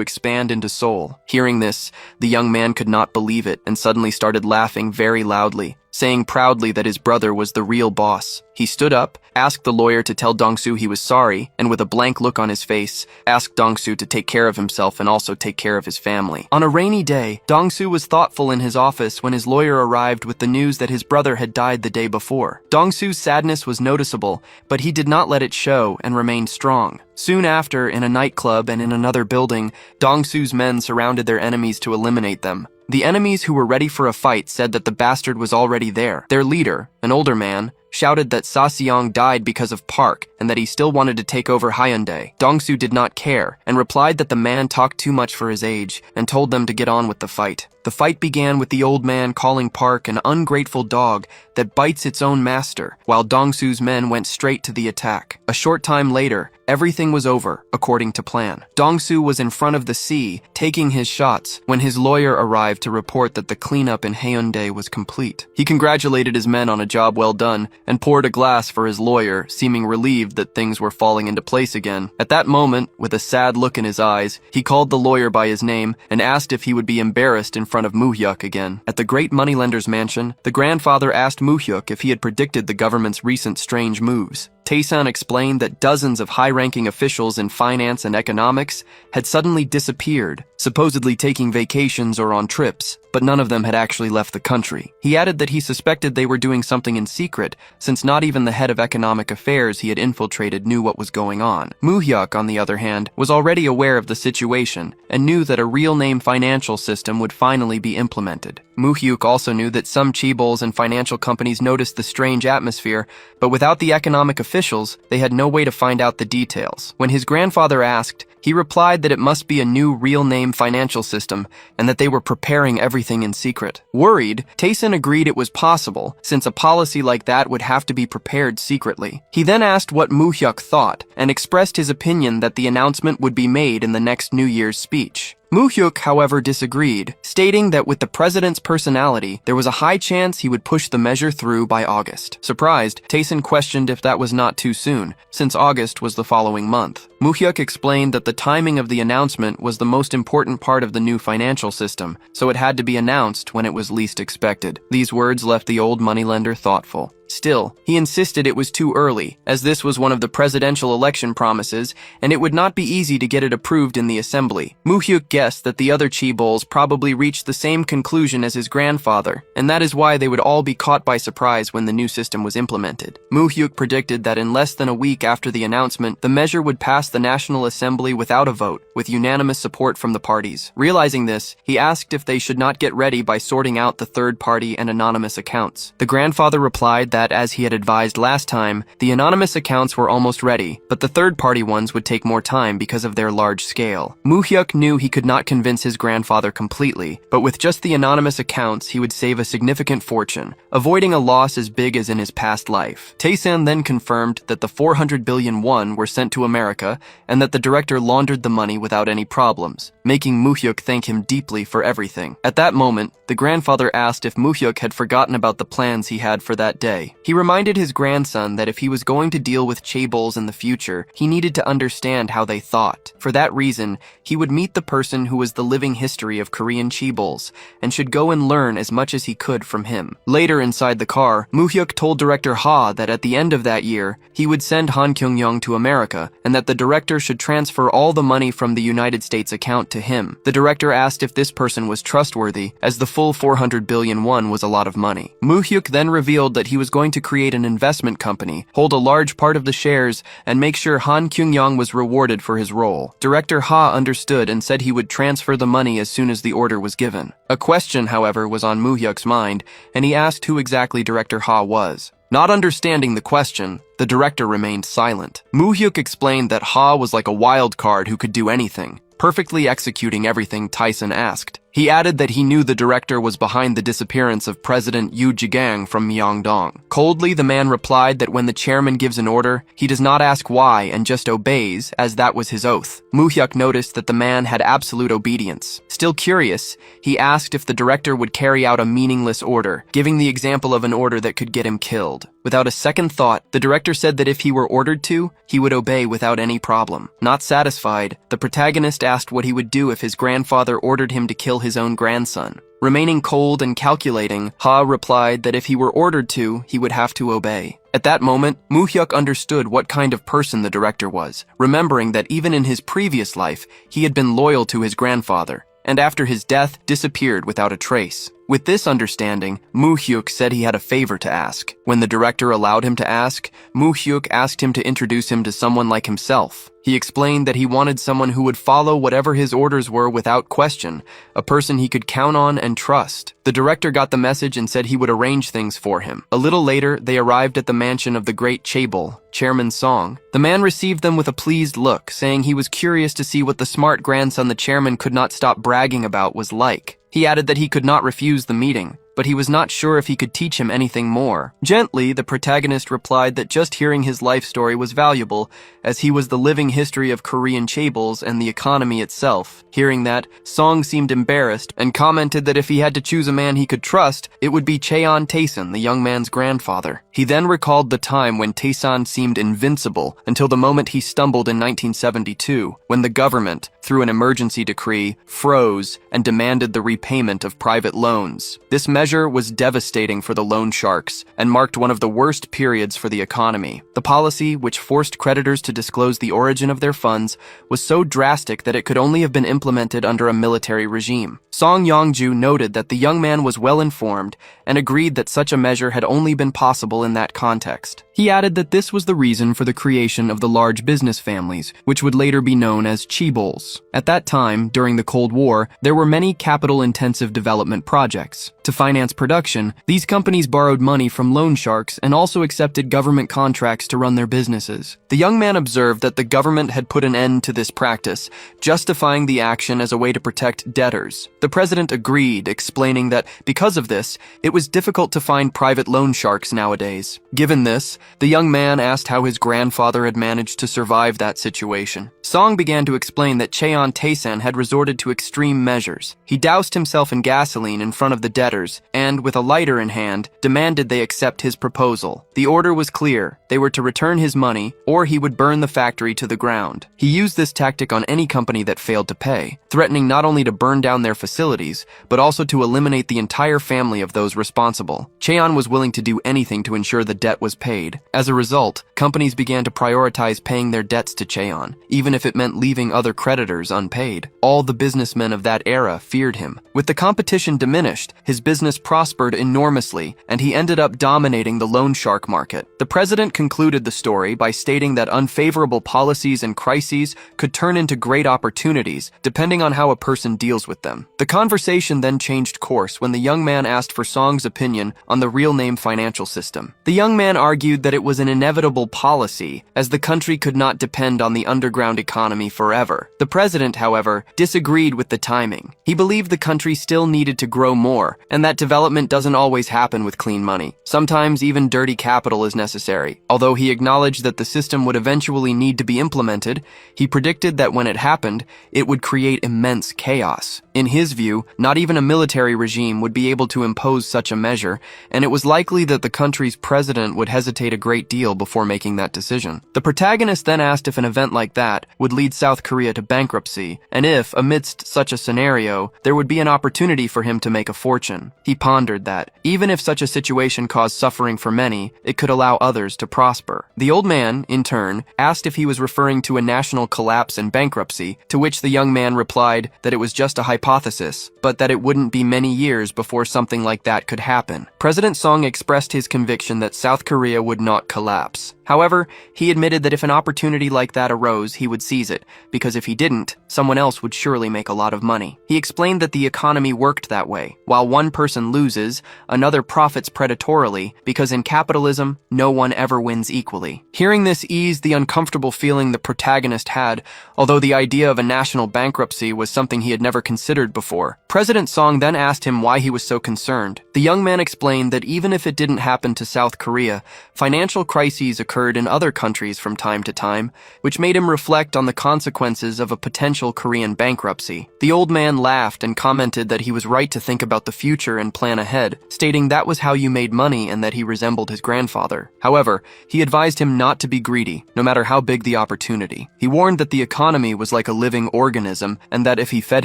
expand into Seoul. Hearing this, the young man could not believe it and suddenly started laughing very loudly, saying proudly that his brother was the real boss. He stood up, asked the lawyer to tell Dong-soo he was sorry, and with a blank look on his face, asked Dong-soo to take care of himself and also take care of his family. On a rainy day, Dong-soo was thoughtful in his office when his lawyer arrived with the news that his brother had died the day before. Dong-soo's sadness was noticeable, but he did not let it show and remained strong. Soon after, in a nightclub and in another building, Dong-soo's men surrounded their enemies to eliminate them. The enemies who were ready for a fight said that the bastard was already there. Their leader, an older man, shouted that Saseong died because of Park and that he still wanted to take over Hyundai. Dong-soo did not care and replied that the man talked too much for his age and told them to get on with the fight. The fight began with the old man calling Park an ungrateful dog that bites its own master, while Dong-soo's men went straight to the attack. A short time later, everything was over, according to plan. Dong-soo was in front of the sea, taking his shots, when his lawyer arrived to report that the cleanup in Hyundai was complete. He congratulated his men on a job well done, and poured a glass for his lawyer, seeming relieved that things were falling into place again. At that moment, with a sad look in his eyes, he called the lawyer by his name and asked if he would be embarrassed in front of Moo-hyuk again. At the great moneylender's mansion, the grandfather asked Moo-hyuk if he had predicted the government's recent strange moves. Taesan explained that dozens of high-ranking officials in finance and economics had suddenly disappeared, supposedly taking vacations or on trips, but none of them had actually left the country. He added that he suspected they were doing something in secret, since not even the head of economic affairs he had infiltrated knew what was going on. Moo-hyuk, on the other hand, was already aware of the situation and knew that a real-name financial system would finally be implemented. Moo-hyuk also knew that some chaebols and financial companies noticed the strange atmosphere, but without the economic officials, they had no way to find out the details. When his grandfather asked, he replied that it must be a new real-name financial system and that they were preparing everything in secret. Worried, Taesan agreed it was possible, since a policy like that would have to be prepared secretly. He then asked what Moo-hyuk thought and expressed his opinion that the announcement would be made in the next New Year's speech. Moo-hyuk, however, disagreed, stating that with the president's personality, there was a high chance he would push the measure through by August. Surprised, Taesan questioned if that was not too soon, since August was the following month. Moo-hyuk explained that the timing of the announcement was the most important part of the new financial system, so it had to be announced when it was least expected. These words left the old moneylender thoughtful. Still, he insisted it was too early, as this was one of the presidential election promises, and it would not be easy to get it approved in the assembly. Moo-hyuk guessed that the other chaebols probably reached the same conclusion as his grandfather, and that is why they would all be caught by surprise when the new system was implemented. Moo-hyuk predicted that in less than a week after the announcement, the measure would pass the National Assembly without a vote, with unanimous support from the parties. Realizing this, he asked if they should not get ready by sorting out the third-party and anonymous accounts. The grandfather replied that, as he had advised last time, the anonymous accounts were almost ready, but the third-party ones would take more time because of their large scale. Moo-hyuk knew he could not convince his grandfather completely, but with just the anonymous accounts, he would save a significant fortune, avoiding a loss as big as in his past life. Taesan then confirmed that the 400 billion won were sent to America and that the director laundered the money without any problems, making Moo-hyuk thank him deeply for everything. At that moment, the grandfather asked if Moo-hyuk had forgotten about the plans he had for that day. He reminded his grandson that if he was going to deal with chaebols in the future, he needed to understand how they thought. For that reason, he would meet the person who was the living history of Korean chaebols, and should go and learn as much as he could from him. Later inside the car, Moo-hyuk told director Ha that at the end of that year, he would send Han Kyung-young to America, and that the director should transfer all the money from the United States account to him. The director asked if this person was trustworthy, as the full 400 billion won was a lot of money. Moo-hyuk then revealed that he was going to create an investment company, hold a large part of the shares, and make sure Han Kyung-young was rewarded for his role. Director Ha understood and said he would transfer the money as soon as the order was given. A question, however, was on Moo-hyuk's mind, and he asked who exactly Director Ha was. Not understanding the question, the director remained silent. Moo-hyuk explained that Ha was like a wild card who could do anything, perfectly executing everything Taesan asked. He added that he knew the director was behind the disappearance of President Yoo Jae-gang from Myeongdong. Coldly, the man replied that when the chairman gives an order, he does not ask why and just obeys, as that was his oath. Moo-hyuk noticed that the man had absolute obedience. Still curious, he asked if the director would carry out a meaningless order, giving the example of an order that could get him killed. Without a second thought, the director said that if he were ordered to, he would obey without any problem. Not satisfied, the protagonist asked what he would do if his grandfather ordered him to kill his own grandson. Remaining cold and calculating, Ha replied that if he were ordered to, he would have to obey. At that moment, Moo-hyuk understood what kind of person the director was, remembering that even in his previous life, he had been loyal to his grandfather, and after his death, disappeared without a trace. With this understanding, Moo-hyuk said he had a favor to ask. When the director allowed him to ask, Moo-hyuk asked him to introduce him to someone like himself. He explained that he wanted someone who would follow whatever his orders were without question, a person he could count on and trust. The director got the message and said he would arrange things for him. A little later, they arrived at the mansion of the great chaebol, Chairman Song. The man received them with a pleased look, saying he was curious to see what the smart grandson the chairman could not stop bragging about was like. He added that he could not refuse the meeting, but he was not sure if he could teach him anything more. Gently, the protagonist replied that just hearing his life story was valuable, as he was the living history of Korean chaebols and the economy itself. Hearing that, Song seemed embarrassed and commented that if he had to choose a man he could trust, it would be Cheon Taesan, the young man's grandfather. He then recalled the time when Taesan seemed invincible until the moment he stumbled in 1972, when the government, through an emergency decree, froze and demanded the repayment of private loans. This measure measure was devastating for the loan sharks and marked one of the worst periods for the economy. The policy, which forced creditors to disclose the origin of their funds, was so drastic that it could only have been implemented under a military regime. Song Yongju noted that the young man was well informed and agreed that such a measure had only been possible in that context. He added that this was the reason for the creation of the large business families, which would later be known as chaebols. At that time, during the Cold War, there were many capital-intensive development projects. To finance production, these companies borrowed money from loan sharks and also accepted government contracts to run their businesses. The young man observed that the government had put an end to this practice, justifying the action as a way to protect debtors. The president agreed, explaining that because of this, it was difficult to find private loan sharks nowadays. Given this, the young man asked how his grandfather had managed to survive that situation. Song began to explain that Cheon Taesan had resorted to extreme measures. He doused himself in gasoline in front of the debtors and, with a lighter in hand, demanded they accept his proposal. The order was clear. They were to return his money, or he would burn the factory to the ground. He used this tactic on any company that failed to pay, threatening not only to burn down their facilities, but also to eliminate the entire family of those responsible. Cheon was willing to do anything to ensure the debt was paid. As a result, companies began to prioritize paying their debts to Cheon, even if it meant leaving other creditors unpaid. All the businessmen of that era feared him. With the competition diminished, his business prospered enormously, and he ended up dominating the loan shark market. The president concluded the story by stating that unfavorable policies and crises could turn into great opportunities, depending on how a person deals with them. The conversation then changed course when the young man asked for Song's opinion on the real name financial system. The young man argued that it was an inevitable policy, as the country could not depend on the underground economy forever. The president, however, disagreed with the timing. He believed the country still needed to grow more, and that development doesn't always happen with clean money. Sometimes even dirty capital is necessary. Although he acknowledged that the system would eventually need to be implemented, he predicted that when it happened, it would create immense chaos. In his view, not even a military regime would be able to impose such a measure, and it was likely that the country's president would hesitate a great deal before making that decision. The protagonist then asked if an event like that would lead South Korea to bankruptcy, and if, amidst such a scenario, there would be an opportunity for him to make a fortune. He pondered that, even if such a situation caused suffering for many, it could allow others to prosper. The old man, in turn, asked if he was referring to a national collapse and bankruptcy, to which the young man replied that it was just a hypothesis, but that it wouldn't be many years before something like that could happen. President Song expressed his conviction that South Korea would not collapse. However, he admitted that if an opportunity like that arose, he would seize it, because if he didn't, someone else would surely make a lot of money. He explained that the economy worked that way. While one person loses, another profits predatorily, because in capitalism, no one ever wins equally. Hearing this eased the uncomfortable feeling the protagonist had, although the idea of a national bankruptcy was something he had never considered before. President Song then asked him why he was so concerned. The young man explained that even if it didn't happen to South Korea, financial crises occurred in other countries from time to time, which made him reflect on the consequences of a potential Korean bankruptcy. The old man laughed and commented that he was right to think about the future and plan ahead, stating that was how you made money and that he resembled his grandfather. However, he advised him not to be greedy, no matter how big the opportunity. He warned that the economy was like a living organism and that if he fed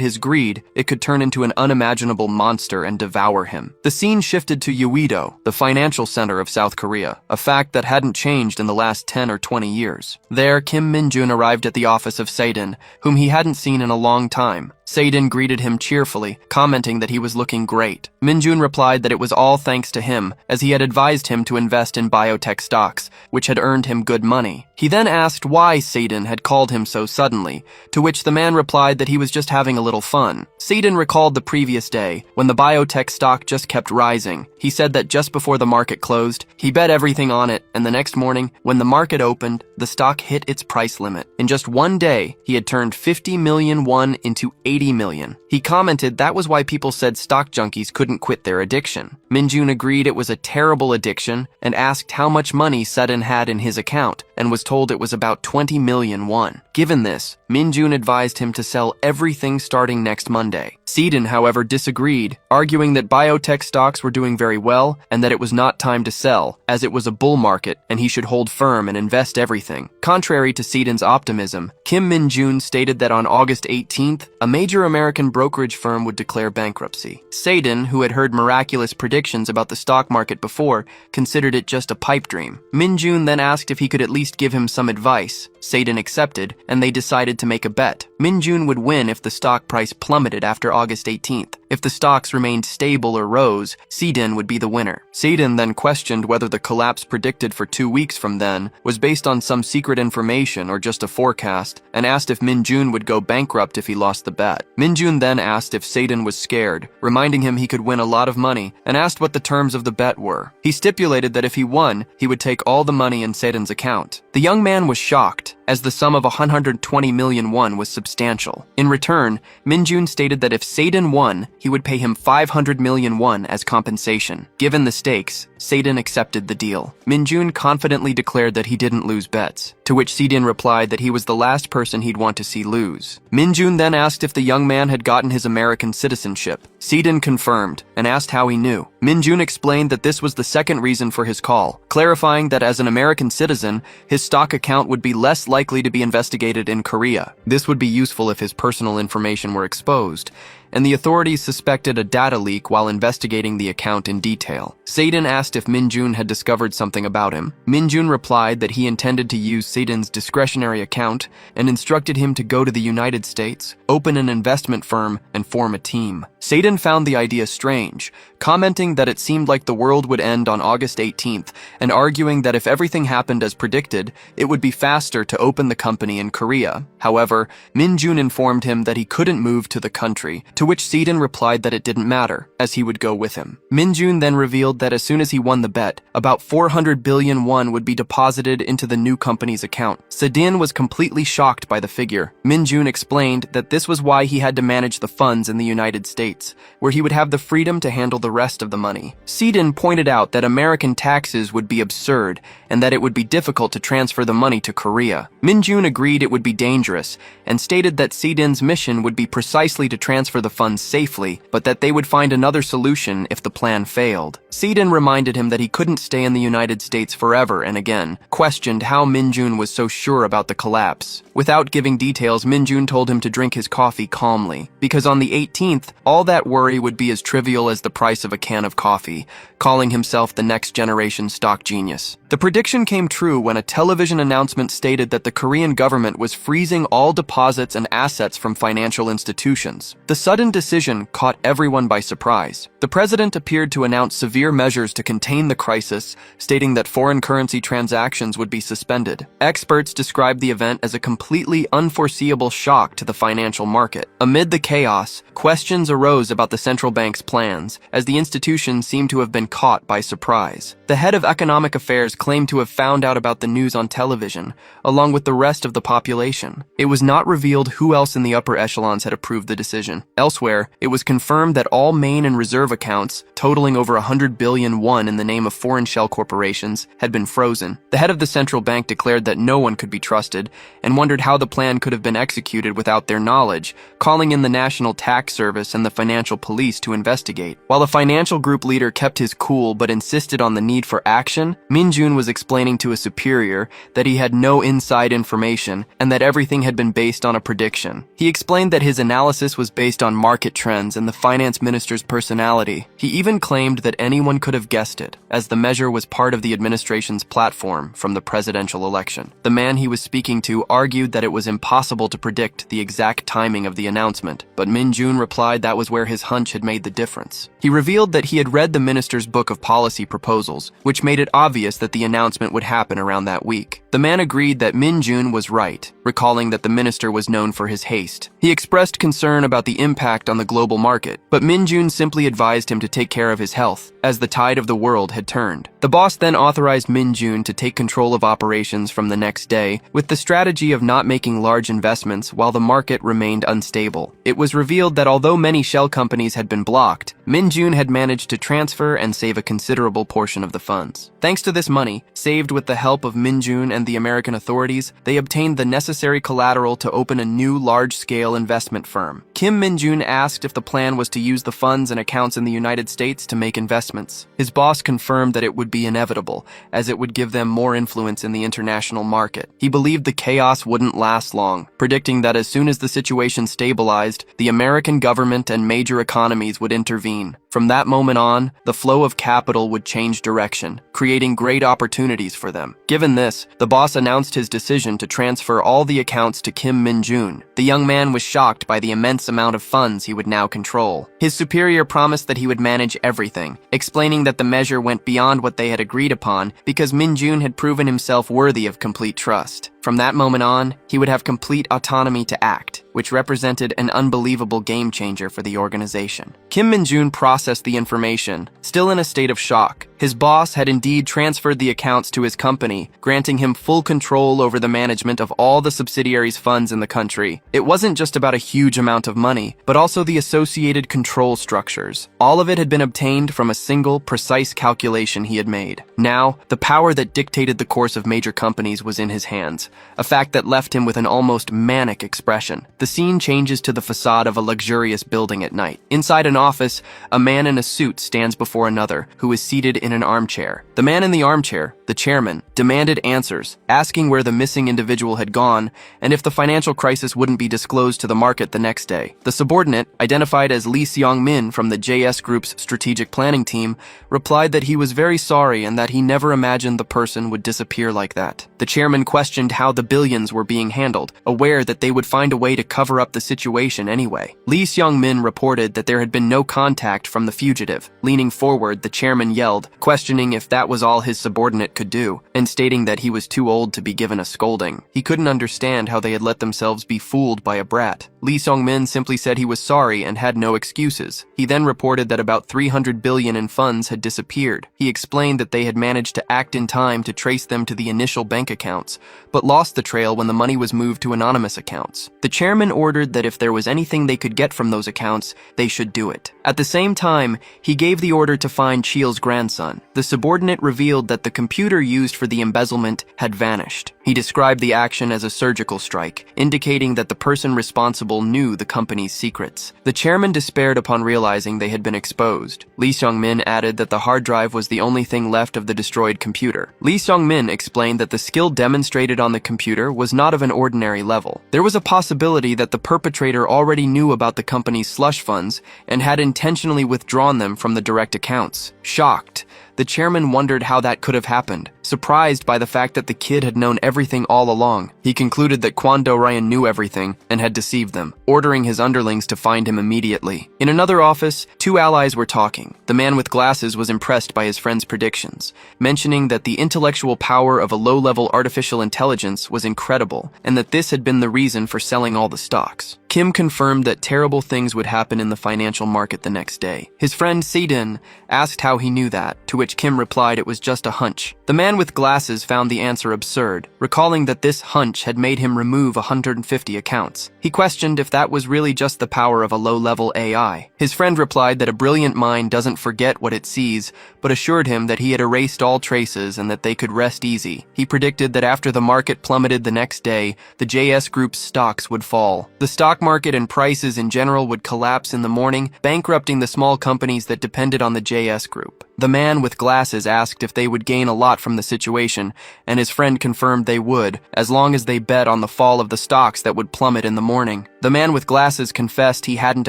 his greed, it could turn into an unimaginable monster and devour him. The scene shifted to Uido, the financial center of South Korea, a fact that hadn't changed in the last 10 or 20 years. There, Kim Min-jun arrived at the office of Seidin, whom he hadn't seen in a long time. Seidin greeted him cheerfully, commenting that he was looking great. Min-jun replied that it was all thanks to him, as he had advised him to invest in biotech stocks, which had earned him good money. He then asked why Seidin had called him so suddenly, to which the man replied that he was just having a little fun. Seidin recalled the previous day, when the biotech stock just kept rising. He said that just before the market closed, he bet everything on it, and the next morning, when the market opened, the stock hit its price limit. In just one day, he had turned 50 million won into 80 million. He commented that was why people said stock junkies couldn't quit their addiction. Min-jun agreed it was a terrible addiction and asked how much money Seidin had in his account, and was told it was about 20 million won. Given this, Min-jun advised him to sell everything starting next Monday. Sedin, however, disagreed, arguing that biotech stocks were doing very well and that it was not time to sell, as it was a bull market and he should hold firm and invest everything. Contrary to Sedin's optimism, Kim Min-joon stated that on August 18th, a major American brokerage firm would declare bankruptcy. Sedin, who had heard miraculous predictions about the stock market before, considered it just a pipe dream. Min-joon then asked if he could at least give him some advice. Sedin accepted, and they decided to make a bet. Min-joon would win if the stock price plummeted after August 18th. If the stocks remained stable or rose, Sedin would be the winner. Sedin then questioned whether the collapse predicted for 2 weeks from then was based on some secret information or just a forecast, and asked if Min-joon would go bankrupt if he lost the bet. Min-joon then asked if Sedin was scared, reminding him he could win a lot of money, and asked what the terms of the bet were. He stipulated that if he won, he would take all the money in Sedin's account. The young man was shocked, as the sum of 120 million won was substantial. In return, Min-joon stated that if Sedin won, he would pay him 500 million won as compensation. Given the stakes, Sedin accepted the deal. Min-joon confidently declared that he didn't lose bets, to which Sedin replied that he was the last person he'd want to see lose. Min-joon then asked if the young man had gotten his American citizenship. Sedin confirmed, and asked how he knew. Min-joon explained that this was the second reason for his call, clarifying that as an American citizen, his stock account would be less likely to be investigated in Korea. This would be useful if his personal information were exposed, and the authorities suspected a data leak while investigating the account in detail. Sedin asked if Min-joon had discovered something about him. Min-joon replied that he intended to use Sedin's discretionary account and instructed him to go to the United States, open an investment firm, and form a team. Sedin found the idea strange, commenting that it seemed like the world would end on August 18th and arguing that if everything happened as predicted, it would be faster to open the company in Korea. However, Min-joon informed him that he couldn't move to the country, to which Sedin replied that it didn't matter, as he would go with him. Min-joon then revealed that as soon as he won the bet, about 400 billion won would be deposited into the new company's account. Sedin was completely shocked by the figure. Min-joon explained that this was why he had to manage the funds in the United States, where he would have the freedom to handle the rest of the money. Sedin pointed out that American taxes would be absurd and that it would be difficult to transfer the money to Korea. Min-joon agreed it would be dangerous and stated that Sedin's mission would be precisely to transfer the funds safely, but that they would find another solution if the plan failed. Sedin reminded him that he couldn't stay in the United States forever and again questioned how Min-joon was so sure about the collapse. Without giving details, Min-joon told him to drink his coffee calmly, because on the 18th, all that worry would be as trivial as the price of a can of coffee, calling himself the next generation stock genius. The prediction came true when a television announcement stated that the Korean government was freezing all deposits and assets from financial institutions. The sudden decision caught everyone by surprise. The president appeared to announce severe measures to contain the crisis, stating that foreign currency transactions would be suspended. Experts described the event as a completely unforeseeable shock to the financial market. Amid the chaos, questions arose about the central bank's plans, as the institution seemed to have been caught by surprise. The head of economic affairs claimed to have found out about the news on television, along with the rest of the population. It was not revealed who else in the upper echelons had approved the decision. Elsewhere, it was confirmed that all main and reserve accounts, totaling over 100 billion won in the name of foreign shell corporations, had been frozen. The head of the central bank declared that no one could be trusted, and wondered how the plan could have been executed without their knowledge, calling in the National Tax Service and the financial police to investigate. While the financial group leader kept his cool but insisted on the need for action, Min-joon was explaining to a superior that he had no inside information and that everything had been based on a prediction. He explained that his analysis was based on market trends and the finance minister's personality. He even claimed that anyone could have guessed it, as the measure was part of the administration's platform from the presidential election. The man he was speaking to argued that it was impossible to predict the exact timing of the announcement, but Min-joon replied that was where his hunch had made the difference. He revealed that he had read the minister's book of policy proposals, which made it obvious that the announcement would happen around that week. The man agreed that Min-joon was right, recalling that the minister was known for his haste. He expressed concern about the impact on the global market, but Min-joon simply advised him to take care of his health, as the tide of the world had turned. The boss then authorized Min-joon to take control of operations from the next day, with the strategy of not making large investments while the market remained unstable. It was revealed that although many shell companies had been blocked, Min-joon had managed to transfer and save a considerable portion of the funds. Thanks to this money, saved with the help of Min-joon and the American authorities, they obtained the necessary collateral to open a new large-scale investment firm. Kim Min-jun asked if the plan was to use the funds and accounts in the United States to make investments. His boss confirmed that it would be inevitable, as it would give them more influence in the international market. He believed the chaos wouldn't last long, predicting that as soon as the situation stabilized, the American government and major economies would intervene. From that moment on, the flow of capital would change direction, creating great opportunities for them. Given this, the boss announced his decision to transfer all the accounts to Kim Min-jun. The young man was shocked by the immense amount of funds he would now control. His superior promised that he would manage everything, explaining that the measure went beyond what they had agreed upon because Min-jun had proven himself worthy of complete trust. From that moment on, he would have complete autonomy to act, which represented an unbelievable game changer for the organization. Kim Min-jun processed the information, still in a state of shock. His boss had indeed transferred the accounts to his company, granting him full control over the management of all the subsidiaries' funds in the country. It wasn't just about a huge amount of money, but also the associated control structures. All of it had been obtained from a single, precise calculation he had made. Now, the power that dictated the course of major companies was in his hands, a fact that left him with an almost manic expression. The scene changes to the facade of a luxurious building at night. Inside an office, a man in a suit stands before another, who is seated in an armchair. The man in the armchair, the chairman, demanded answers, asking where the missing individual had gone and if the financial crisis wouldn't be disclosed to the market the next day. The subordinate, identified as Lee Seong-min from the JS Group's strategic planning team, replied that he was very sorry and that he never imagined the person would disappear like that. The chairman questioned how the billions were being handled, aware that they would find a way to cover up the situation anyway. Lee Seong-min reported that there had been no contact from the fugitive. Leaning forward, the chairman yelled, questioning if that was all his subordinate could do, and stating that he was too old to be given a scolding. He couldn't understand how they had let themselves be fooled by a brat. Lee Seong-min simply said he was sorry and had no excuses. He then reported that about 300 billion in funds had disappeared. He explained that they had managed to act in time to trace them to the initial bank accounts, but lost the trail when the money was moved to anonymous accounts. The chairman ordered that if there was anything they could get from those accounts, they should do it. At the same time, he gave the order to find Cheol's grandson. The subordinate revealed that the computer used for the embezzlement had vanished. He described the action as a surgical strike, indicating that the person responsible knew the company's secrets. The chairman despaired upon realizing they had been exposed. Lee Seong-min added that the hard drive was the only thing left of the destroyed computer. Lee Seong-min explained that the skill demonstrated on the computer was not of an ordinary level. There was a possibility that the perpetrator already knew about the company's slush funds and had intentionally withdrawn them from the direct accounts. Shocked, the chairman wondered how that could have happened. Surprised by the fact that the kid had known everything all along, he concluded that Kwon Do-ryan knew everything and had deceived them, ordering his underlings to find him immediately. In another office, two allies were talking. The man with glasses was impressed by his friend's predictions, mentioning that the intellectual power of a low-level artificial intelligence was incredible and that this had been the reason for selling all the stocks. Kim confirmed that terrible things would happen in the financial market the next day. His friend Se-din asked how he knew that, to which Kim replied it was just a hunch. The man with glasses found the answer absurd, recalling that this hunch had made him remove 150 accounts. He questioned if that was really just the power of a low-level AI. His friend replied that a brilliant mind doesn't forget what it sees, but assured him that he had erased all traces and that they could rest easy. He predicted that after the market plummeted the next day, the JS Group's stocks would fall. The stock market and prices in general would collapse in the morning, bankrupting the small companies that depended on the JS Group. The man with glasses asked if they would gain a lot from the situation, and his friend confirmed they would, as long as they bet on the fall of the stocks that would plummet in the morning. The man with glasses confessed he hadn't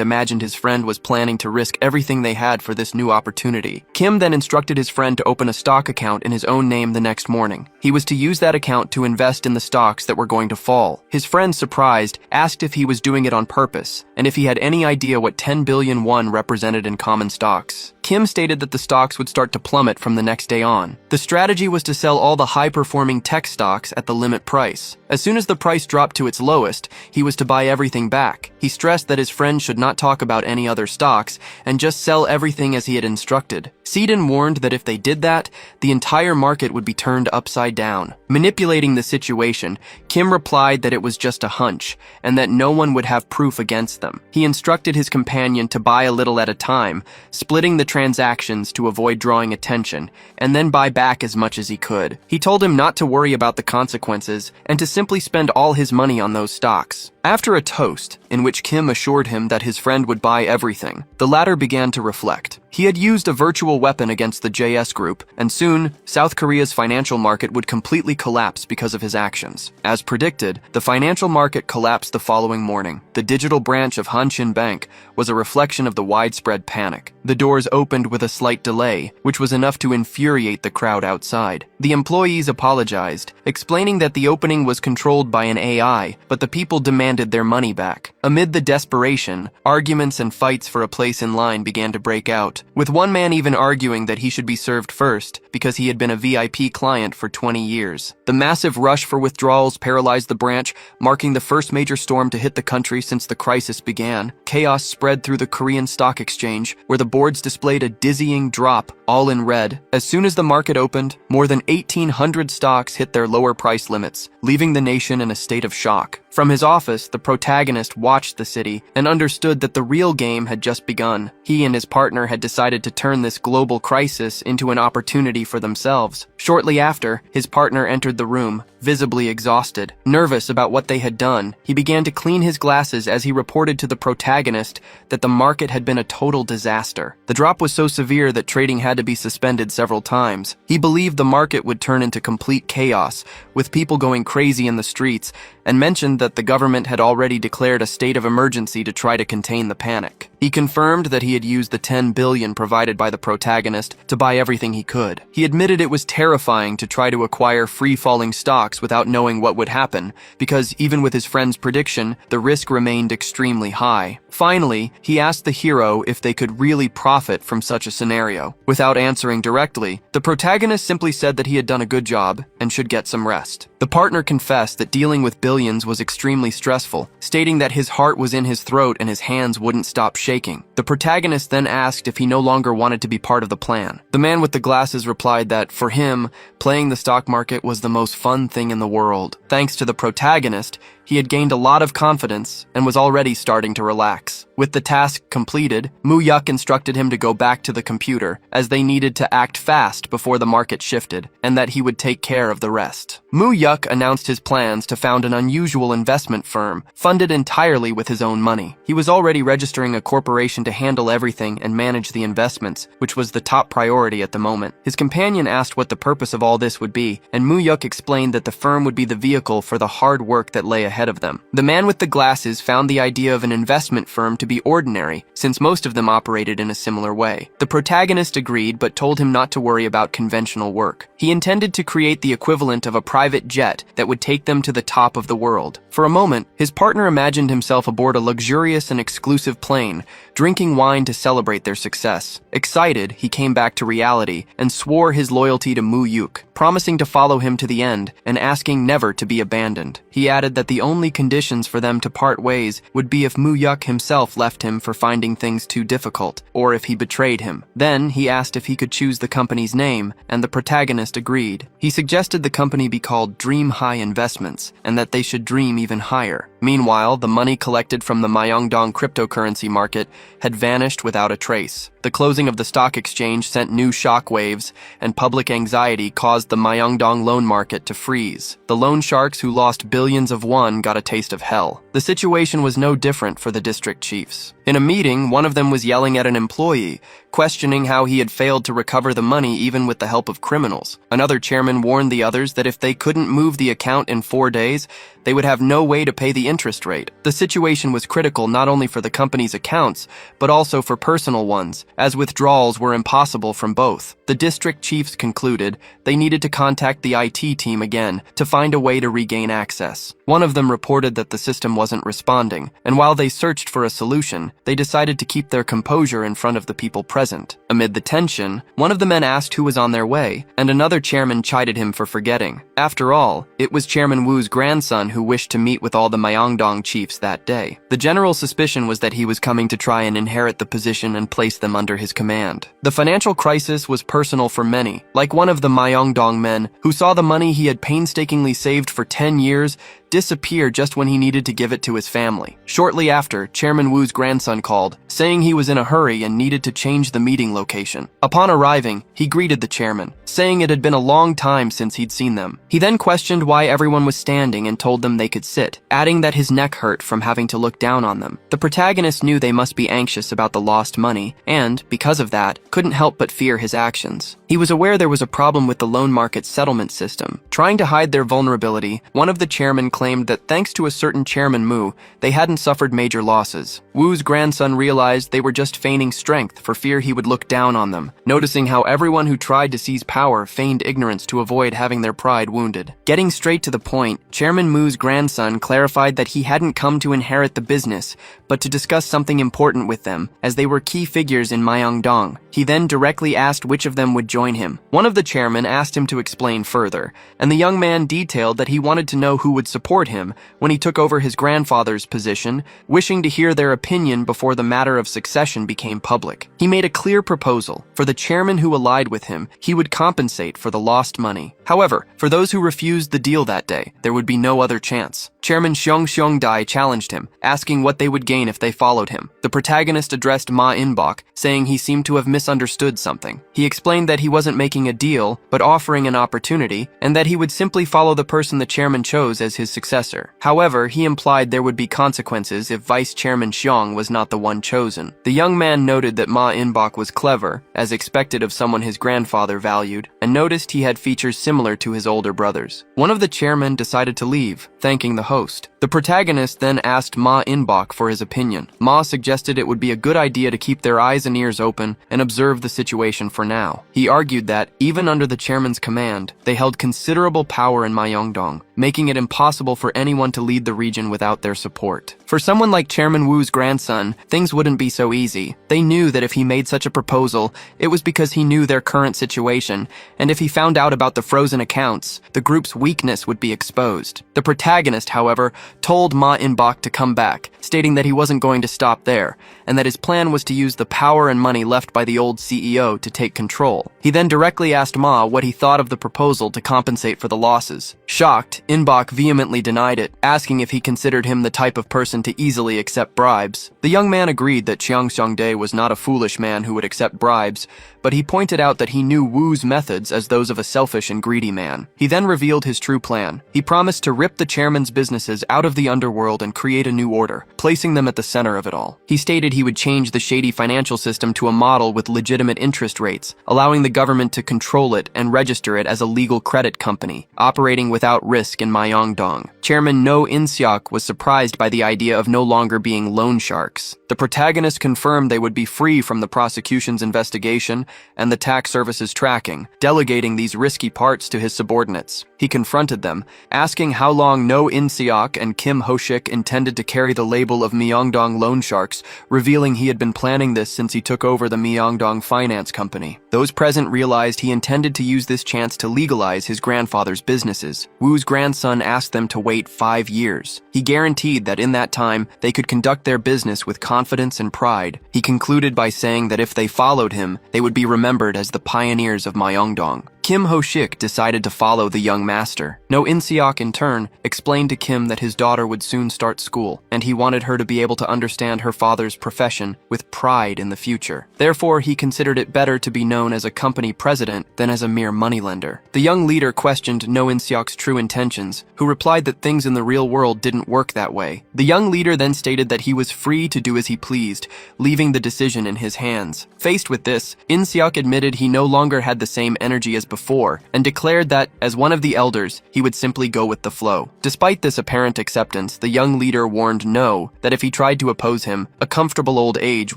imagined his friend was planning to risk everything they had for this new opportunity. Kim then instructed his friend to open a stock account in his own name the next morning. He was to use that account to invest in the stocks that were going to fall. His friend, surprised, asked if he was doing it on purpose, and if he had any idea what 10 billion won represented in common stocks. Kim stated that the stocks would start to plummet from the next day on. The strategy was to sell all the high-performing tech stocks at the limit price. As soon as the price dropped to its lowest, he was to buy everything back. He stressed that his friend should not talk about any other stocks and just sell everything as he had instructed. Seedon warned that if they did that, the entire market would be turned upside down. Manipulating the situation, Kim replied that it was just a hunch, and that no one would have proof against them. He instructed his companion to buy a little at a time, splitting the transactions to avoid drawing attention, and then buy back as much as he could. He told him not to worry about the consequences, and to simply spend all his money on those stocks. After a toast, in which Kim assured him that his friend would buy everything, the latter began to reflect. He had used a virtual weapon against the JS Group, and soon, South Korea's financial market would completely collapse because of his actions. As predicted, the financial market collapsed the following morning. The digital branch of Hanshin Bank was a reflection of the widespread panic. The doors opened with a slight delay, which was enough to infuriate the crowd outside. The employees apologized, explaining that the opening was controlled by an AI, but the people demanded their money back. Amid the desperation, arguments and fights for a place in line began to break out, with one man even arguing that he should be served first because he had been a VIP client for 20 years. The massive rush for withdrawals paralyzed the branch, marking the first major storm to hit the country since the crisis began. Chaos spread through the Korean Stock Exchange, where the boards displayed a dizzying drop, all in red. As soon as the market opened, more than 1,800 stocks hit their lower price limits, leaving the nation in a state of shock. From his office, the protagonist watched the city and understood that the real game had just begun. He and his partner had decided to turn this global crisis into an opportunity for themselves. Shortly after, his partner entered the room, visibly exhausted. Nervous about what they had done, he began to clean his glasses as he reported to the protagonist that the market had been a total disaster. The drop was so severe that trading had to be suspended several times. He believed the market would turn into complete chaos, with people going crazy in the streets, and mentioned that the government had already declared a state of emergency to try to contain the panic. He confirmed that he had used the 10 billion provided by the protagonist to buy everything he could. He admitted it was terrifying to try to acquire free-falling stocks without knowing what would happen, because even with his friend's prediction, the risk remained extremely high. Finally, he asked the hero if they could really profit from such a scenario. Without answering directly, the protagonist simply said that he had done a good job and should get some rest. The partner confessed that dealing with billions was extremely stressful, stating that his heart was in his throat and his hands wouldn't stop shaking. The protagonist then asked if he no longer wanted to be part of the plan. The man with the glasses replied that, for him, playing the stock market was the most fun thing in the world. Thanks to the protagonist, he had gained a lot of confidence and was already starting to relax. With the task completed, Moo-yuk instructed him to go back to the computer, as they needed to act fast before the market shifted, and that he would take care of the rest. Moo-yuk announced his plans to found an unusual investment firm, funded entirely with his own money. He was already registering a corporation to handle everything and manage the investments, which was the top priority at the moment. His companion asked what the purpose of all this would be, and Moo-yuk explained that the firm would be the vehicle for the hard work that lay ahead of them. The man with the glasses found the idea of an investment firm to be ordinary, since most of them operated in a similar way. The protagonist agreed, but told him not to worry about conventional work. He intended to create the equivalent of a private jet that would take them to the top of the world. For a moment, his partner imagined himself aboard a luxurious and exclusive plane, drinking wine to celebrate their success. Excited, he came back to reality and swore his loyalty to Moo-yuk, promising to follow him to the end and asking never to be abandoned. He added that the only conditions for them to part ways would be if Moo-yuk himself left him for finding things too difficult, or if he betrayed him. Then he asked if he could choose the company's name, and the protagonist agreed. He suggested the company be called Dream High Investments, and that they should dream even higher. Meanwhile, the money collected from the Myeongdong cryptocurrency market had vanished without a trace. The closing of the stock exchange sent new shockwaves, and public anxiety caused the Myeongdong loan market to freeze. The loan sharks who lost billions of won got a taste of hell. The situation was no different for the district chiefs. In a meeting, one of them was yelling at an employee, questioning how he had failed to recover the money even with the help of criminals. Another chairman warned the others that if they couldn't move the account in 4 days, they would have no way to pay the interest rate. The situation was critical not only for the company's accounts, but also for personal ones, as withdrawals were impossible from both. The district chiefs concluded they needed to contact the IT team again to find a way to regain access. One of them reported that the system wasn't responding, and while they searched for a solution, they decided to keep their composure in front of the people present. Amid the tension, one of the men asked who was on their way, and another chairman chided him for forgetting. After all, it was Chairman Wu's grandson who wished to meet with all the Myeongdong chiefs that day. The general suspicion was that he was coming to try and inherit the position and place them under his command. The financial crisis was personal for many, like one of the Myeongdong men who saw the money he had painstakingly saved for 10 years disappear just when he needed to give it to his family. Shortly after, Chairman Woo's grandson called, saying he was in a hurry and needed to change the meeting location. Upon arriving, he greeted the chairman, saying it had been a long time since he'd seen them. He then questioned why everyone was standing and told them they could sit, adding that his neck hurt from having to look down on them. The protagonist knew they must be anxious about the lost money and, because of that, couldn't help but fear his actions. He was aware there was a problem with the loan market settlement system. Trying to hide their vulnerability, one of the chairmen claimed that thanks to a certain Chairman Mu, they hadn't suffered major losses. Woo's grandson realized they were just feigning strength for fear he would look down on them, noticing how everyone who tried to seize power feigned ignorance to avoid having their pride wounded. Getting straight to the point, Chairman Mu's grandson clarified that he hadn't come to inherit the business, but to discuss something important with them, as they were key figures in Myeongdong. He then directly asked which of them would join him. One of the chairmen asked him to explain further, and the young man detailed that he wanted to know who would support him when he took over his grandfather's position, wishing to hear their opinion before the matter of succession became public. He made a clear proposal. For the chairman who allied with him, he would compensate for the lost money. However, for those who refused the deal that day, there would be no other chance. Chairman Seong-Dai challenged him, asking what they would gain if they followed him. The protagonist addressed Ma In-bok, saying he seemed to have misunderstood something. He explained that he wasn't making a deal, but offering an opportunity, and that he would simply follow the person the chairman chose as his successor. However, he implied there would be consequences if Vice Chairman Xiong was not the one chosen. The young man noted that Ma In-bok was clever, as expected of someone his grandfather valued, and noticed he had features similar to his older brothers. One of the chairmen decided to leave, thanking the host. The protagonist then asked Ma In-bok for his opinion. Ma suggested it would be a good idea to keep their eyes and ears open and observe the situation for now. He argued that, even under the chairman's command, they held considerable power in Myeongdong, making it impossible for anyone to lead the region without their support. For someone like Chairman Woo's grandson, things wouldn't be so easy. They knew that if he made such a proposal, it was because he knew their current situation, and if he found out about the frozen accounts, the group's weakness would be exposed. The protagonist, however, told Ma In-bok to come back, stating that he wasn't going to stop there, and that his plan was to use the power and money left by the old CEO to take control. He then directly asked Ma what he thought of the proposal to compensate for the losses. Shocked, In-bok vehemently denied it, asking if he considered him the type of person to easily accept bribes. The young man agreed that Chiang Seong-dae was not a foolish man who would accept bribes, but he pointed out that he knew Woo's methods as those of a selfish and greedy man. He then revealed his true plan. He promised to rip the chairman's businesses out of the underworld and create a new order, placing them at the center of it all. He stated he would change the shady financial system to a model with legitimate interest rates, allowing the government to control it and register it as a legal credit company, operating without risk in Myeongdong. Chairman No In-seok was surprised by the idea of no longer being loan sharks. The protagonist confirmed they would be free from the prosecution's investigation and the tax service's tracking, delegating these risky parts to his subordinates. He confronted them, asking how long No In-seok and Kim Ho-shik intended to carry the label of Myeongdong loan sharks, revealing he had been planning this since he took over the Myeongdong Finance Company. Those present realized he intended to use this chance to legalize his grandfather's businesses. Woo's grandson asked them to wait 5 years. He guaranteed that in that time, they could conduct their business with confidence and pride. He concluded by saying that if they followed him, they would be remembered as the pioneers of Myeongdong. Kim Ho-shik decided to follow the young master. No In-seok, in turn, explained to Kim that his daughter would soon start school, and he wanted her to be able to understand her father's profession with pride in the future. Therefore, he considered it better to be known as a company president than as a mere moneylender. The young leader questioned No In-seok's true intentions, who replied that things in the real world didn't work that way. The young leader then stated that he was free to do as he pleased, leaving the decision in his hands. Faced with this, In-seok admitted he no longer had the same energy as before, and declared that, as one of the elders, he would simply go with the flow. Despite this apparent acceptance, the young leader warned No that if he tried to oppose him, a comfortable old age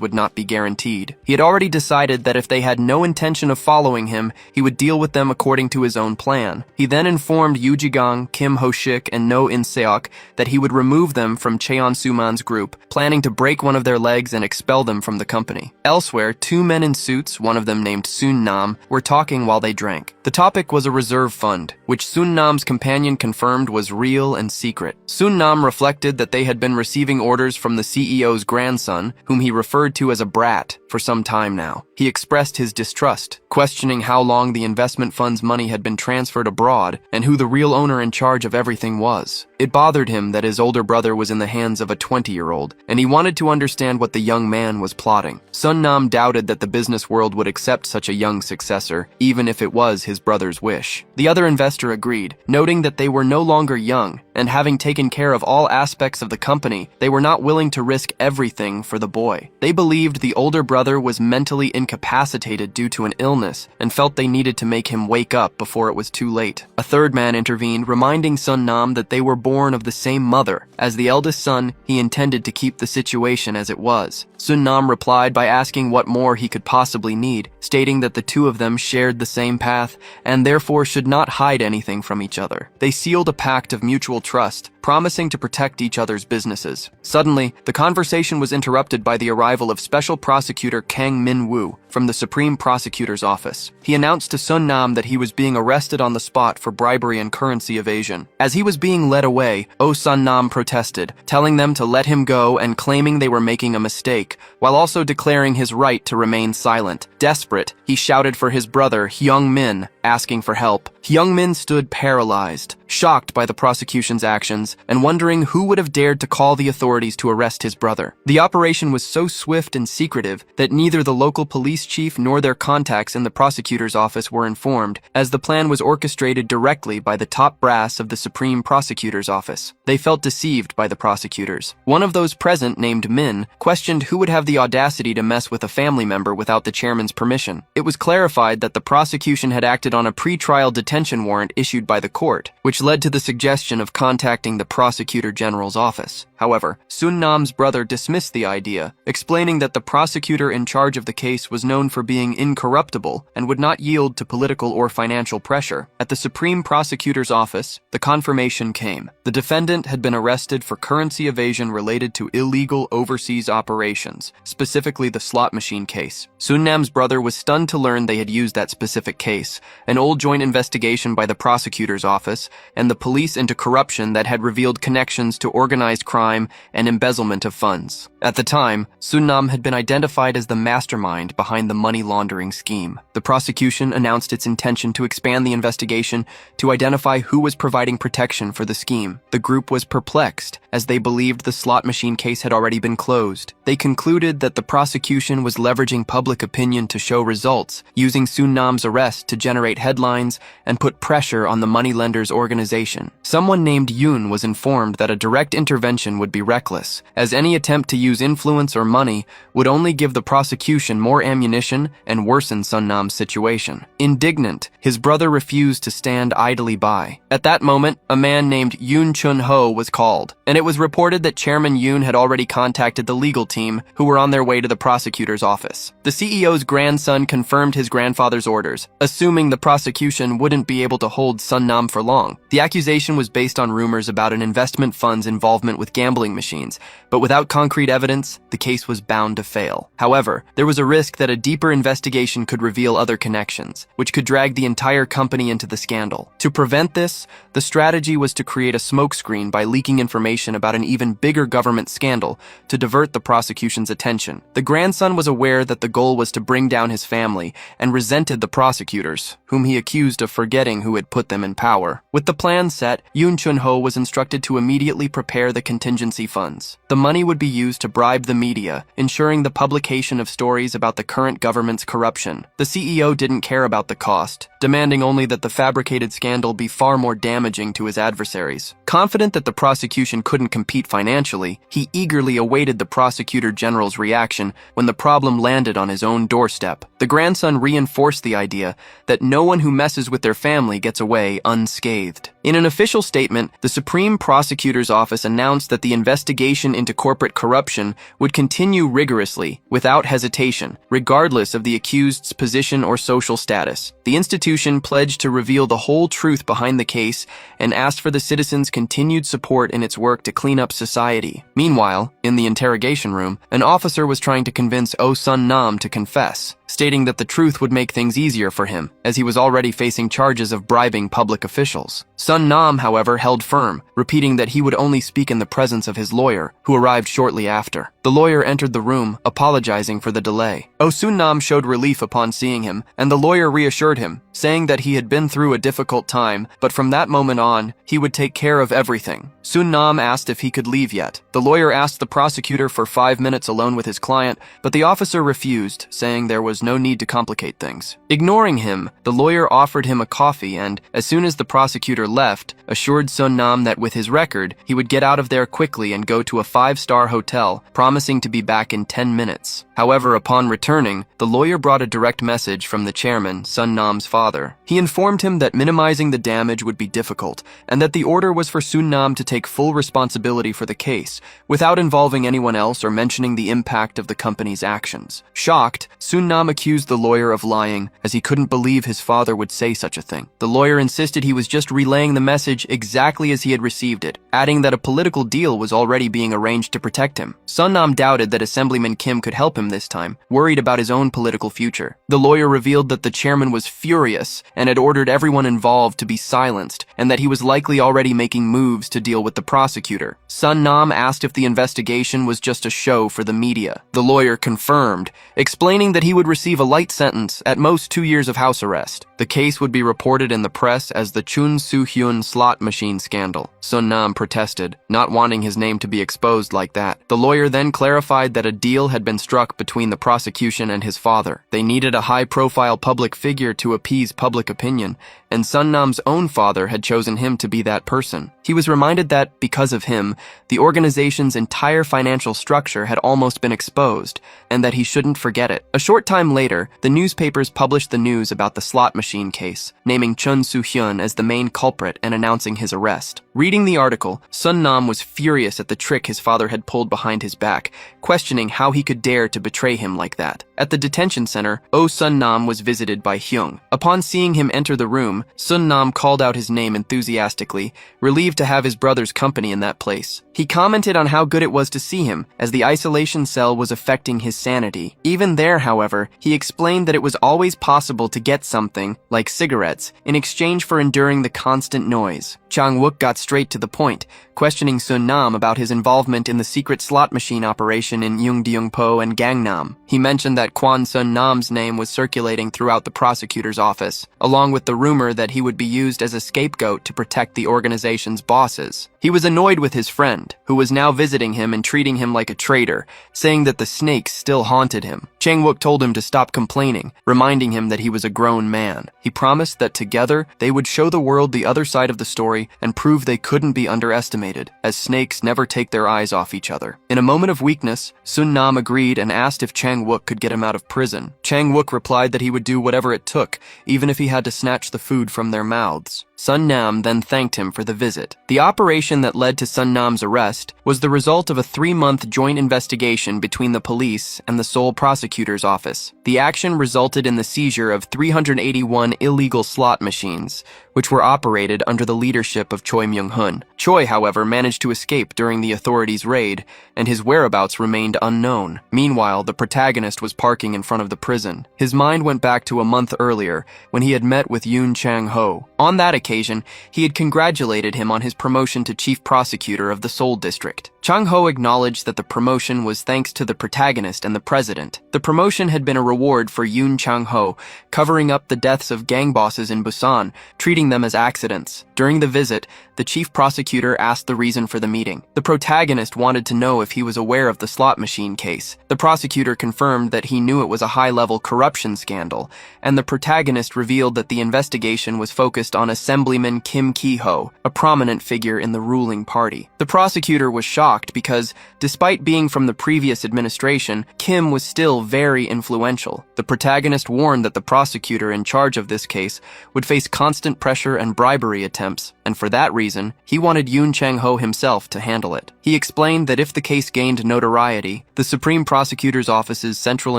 would not be guaranteed. He had already decided that if they had no intention of following him, he would deal with them according to his own plan. He then informed Yoo Ji-gang, Kim Ho-shik, and No In-seok that he would remove them from Cheon Suman's group, planning to break one of their legs and expel them from the company. Elsewhere, 2 men in suits, one of them named Soon Nam, were talking while they drank. The topic was a reserve fund, which Sun Nam's companion confirmed was real and secret. Sun Nam reflected that they had been receiving orders from the CEO's grandson, whom he referred to as a brat, for some time now. He expressed his distrust, questioning how long the investment fund's money had been transferred abroad and who the real owner in charge of everything was. It bothered him that his older brother was in the hands of a 20-year-old, and he wanted to understand what the young man was plotting. Sun Nam doubted that the business world would accept such a young successor, even if it was his brother's wish. The other investor agreed, noting that they were no longer young, and having taken care of all aspects of the company, they were not willing to risk everything for the boy. They believed the older brother was mentally incapacitated due to an illness, and felt they needed to make him wake up before it was too late. A third man intervened, reminding Sun Nam that they were born of the same mother. As the eldest son, he intended to keep the situation as it was. Sun Nam replied by asking what more he could possibly need, stating that the two of them shared the same path and therefore should not hide anything from each other. They sealed a pact of mutual trust, promising to protect each other's businesses. Suddenly, the conversation was interrupted by the arrival of Special Prosecutor Kang Min-woo from the Supreme Prosecutor's Office. He announced to Sun Nam that he was being arrested on the spot for bribery and currency evasion. As he was being led away, Sun Nam protested, telling them to let him go and claiming they were making a mistake, while also declaring his right to remain silent. Desperate, he shouted for his brother, Hyung Min, asking for help. Hyung Min stood paralyzed, shocked by the prosecution's actions, and wondering who would have dared to call the authorities to arrest his brother. The operation was so swift and secretive that neither the local police chief nor their contacts in the prosecutor's office were informed, as the plan was orchestrated directly by the top brass of the Supreme Prosecutor's Office. They felt deceived by the prosecutors. One of those present, named Min, questioned who would have the audacity to mess with a family member without the chairman's permission. It was clarified that the prosecution had acted on a pre-trial detention warrant issued by the court, which led to the suggestion of contacting the Prosecutor General's office. However, Sun Nam's brother dismissed the idea, explaining that the prosecutor in charge of the case was known for being incorruptible and would not yield to political or financial pressure. At the Supreme Prosecutor's Office, the confirmation came. The defendant had been arrested for currency evasion related to illegal overseas operations, specifically the slot machine case. Sun Nam's brother was stunned to learn they had used that specific case, an old joint investigation by the prosecutor's office and the police into corruption that had revealed connections to organized crime and embezzlement of funds. At the time, Sun Nam had been identified as the mastermind behind the money laundering scheme. The prosecution announced its intention to expand the investigation to identify who was providing protection for the scheme. The group was perplexed, as they believed the slot machine case had already been closed. They concluded that the prosecution was leveraging public opinion to show results, using Sun Nam's arrest to generate headlines and put pressure on the moneylender's organization. Someone named Yoon was informed that a direct intervention would be reckless, as any attempt to use influence or money would only give the prosecution more ammunition and worsen Sun Nam's situation. Indignant, his brother refused to stand idly by. At that moment, a man named Yoon Chun-ho was called, and it was reported that Chairman Yoon had already contacted the legal team, who were on their way to the prosecutor's office. The CEO's grandson confirmed his grandfather's orders, assuming the prosecution wouldn't be able to hold Sun Nam for long. The accusation was based on rumors about an investment fund's involvement with gambling machines, but without concrete evidence, the case was bound to fail. However, there was a risk that a deeper investigation could reveal other connections, which could drag the entire company into the scandal. To prevent this, the strategy was to create a smokescreen by leaking information about an even bigger government scandal to divert the prosecution's attention. The grandson was aware that the goal was to bring down his family and resented the prosecutors, whom he accused of forgetting who had put them in power. With the plan set, Yoon Chun-ho was instructed to immediately prepare the contingency funds. The money would be used to bribe the media, ensuring the publication of stories about the current government's corruption. The CEO didn't care about the cost, demanding only that the fabricated scandal be far more damaging to his adversaries. Confident that the prosecution couldn't compete financially, he eagerly awaited the prosecutor general's reaction when the problem landed on his own doorstep. The grandson reinforced the idea that no one who messes with their family gets away unscathed. In an official statement, the Supreme Prosecutor's Office announced that the investigation into corporate corruption would continue rigorously, without hesitation, regardless of the accused's position or social status. The institution pledged to reveal the whole truth behind the case and asked for the citizens' continued support in its work to clean up society. Meanwhile, in the interrogation room, an officer was trying to convince Sun Nam to confess, stating that the truth would make things easier for him, as he was already facing charges of bribing public officials. Sun Nam, however, held firm, repeating that he would only speak in the presence of his lawyer, who arrived shortly after. The lawyer entered the room, apologizing for the delay. Sun Nam showed relief upon seeing him, and the lawyer reassured him, saying that he had been through a difficult time, but from that moment on, he would take care of everything. Sun Nam asked if he could leave yet. The lawyer asked the prosecutor for 5 minutes alone with his client, but the officer refused, saying there was no need to complicate things. Ignoring him, the lawyer offered him a coffee and, as soon as the prosecutor left, assured Sun Nam that with his record, he would get out of there quickly and go to a 5-star hotel, promising to be back in 10 minutes. However, upon returning, the lawyer brought a direct message from the chairman, Sun Nam's father. He informed him that minimizing the damage would be difficult, and that the order was for Sun Nam to take full responsibility for the case, without involving anyone else or mentioning the impact of the company's actions. Shocked, Sun Nam accused the lawyer of lying, as he couldn't believe his father would say such a thing. The lawyer insisted he was just relaying the message exactly as he had received it, adding that a political deal was already being arranged to protect him. Sun Nam doubted that Assemblyman Kim could help him this time, worried about his own political future. The lawyer revealed that the chairman was furious and had ordered everyone involved to be silenced, and that he was likely already making moves to deal with the prosecutor. Sun Nam asked if the investigation was just a show for the media. The lawyer confirmed, explaining that he would receive a light sentence, at most 2 years of house arrest. The case would be reported in the press as the Chun Soo-hyun slot machine scandal. Sun Nam protested, not wanting his name to be exposed like that. The lawyer then clarified that a deal had been struck between the prosecution and his father. They needed a high-profile public figure to appease public opinion, and Sun Nam's own father had chosen him to be that person. He was reminded that, because of him, the organization's entire financial structure had almost been exposed, and that he shouldn't forget it. A short time later, the newspapers published the news about the slot machine case, naming Chun Soo-hyun as the main culprit and announcing his arrest. Reading the article, Sun Nam was furious at the trick his father had pulled behind his back, questioning how he could dare to betray him like that. At the detention center, Sun Nam was visited by Hyung. Upon seeing him enter the room, Sun Nam called out his name enthusiastically, relieved to have his brother's company in that place. He commented on how good it was to see him, as the isolation cell was affecting his sanity. Even there, however, he explained that it was always possible to get something, like cigarettes, in exchange for enduring the constant noise. Chang Wook got straight to the point, questioning Sun Nam about his involvement in the secret slot machine operation in Yeongdeungpo and Gangnam. He mentioned that Kwon Sun Nam's name was circulating throughout the prosecutor's office, along with the rumor that he would be used as a scapegoat to protect the organization's bosses. He was annoyed with his friend, who was now visiting him and treating him like a traitor, saying that the snakes still haunted him. Chang Wook told him to stop complaining, reminding him that he was a grown man. He promised that together they would show the world the other side of the story and prove they couldn't be underestimated, as snakes never take their eyes off each other. In a moment of weakness, Sun Nam agreed and asked if Chang Wook could get him out of prison. Chang Wook replied that he would do whatever it took, even if he had to snatch the food from their mouths. Sun Nam then thanked him for the visit. The operation that led to Sun Nam's arrest was the result of a 3-month joint investigation between the police and the Seoul prosecutor's office. The action resulted in the seizure of 381 illegal slot machines, which were operated under the leadership of Choi Myung-hun. Choi, however, managed to escape during the authorities' raid, and his whereabouts remained unknown. Meanwhile, the protagonist was parking in front of the prison. His mind went back to a month earlier, when he had met with Yoon Chang-ho. On that occasion, he had congratulated him on his promotion to chief prosecutor of the Seoul district. Chang-ho acknowledged that the promotion was thanks to the protagonist and the president. The promotion had been a reward for Yoon Chang-ho, covering up the deaths of gang bosses in Busan, treating them as accidents. During the visit, the chief prosecutor asked the reason for the meeting. The protagonist wanted to know if he was aware of the slot machine case. The prosecutor confirmed that he knew it was a high-level corruption scandal, and the protagonist revealed that the investigation was focused on Assemblyman Kim Ki-ho, a prominent figure in the ruling party. The prosecutor was shocked because, despite being from the previous administration, Kim was still very influential. The protagonist warned that the prosecutor in charge of this case would face constant pressure and bribery attempts attempts, and for that reason, he wanted Yoon Chang-ho himself to handle it. He explained that if the case gained notoriety, the Supreme Prosecutor's Office's Central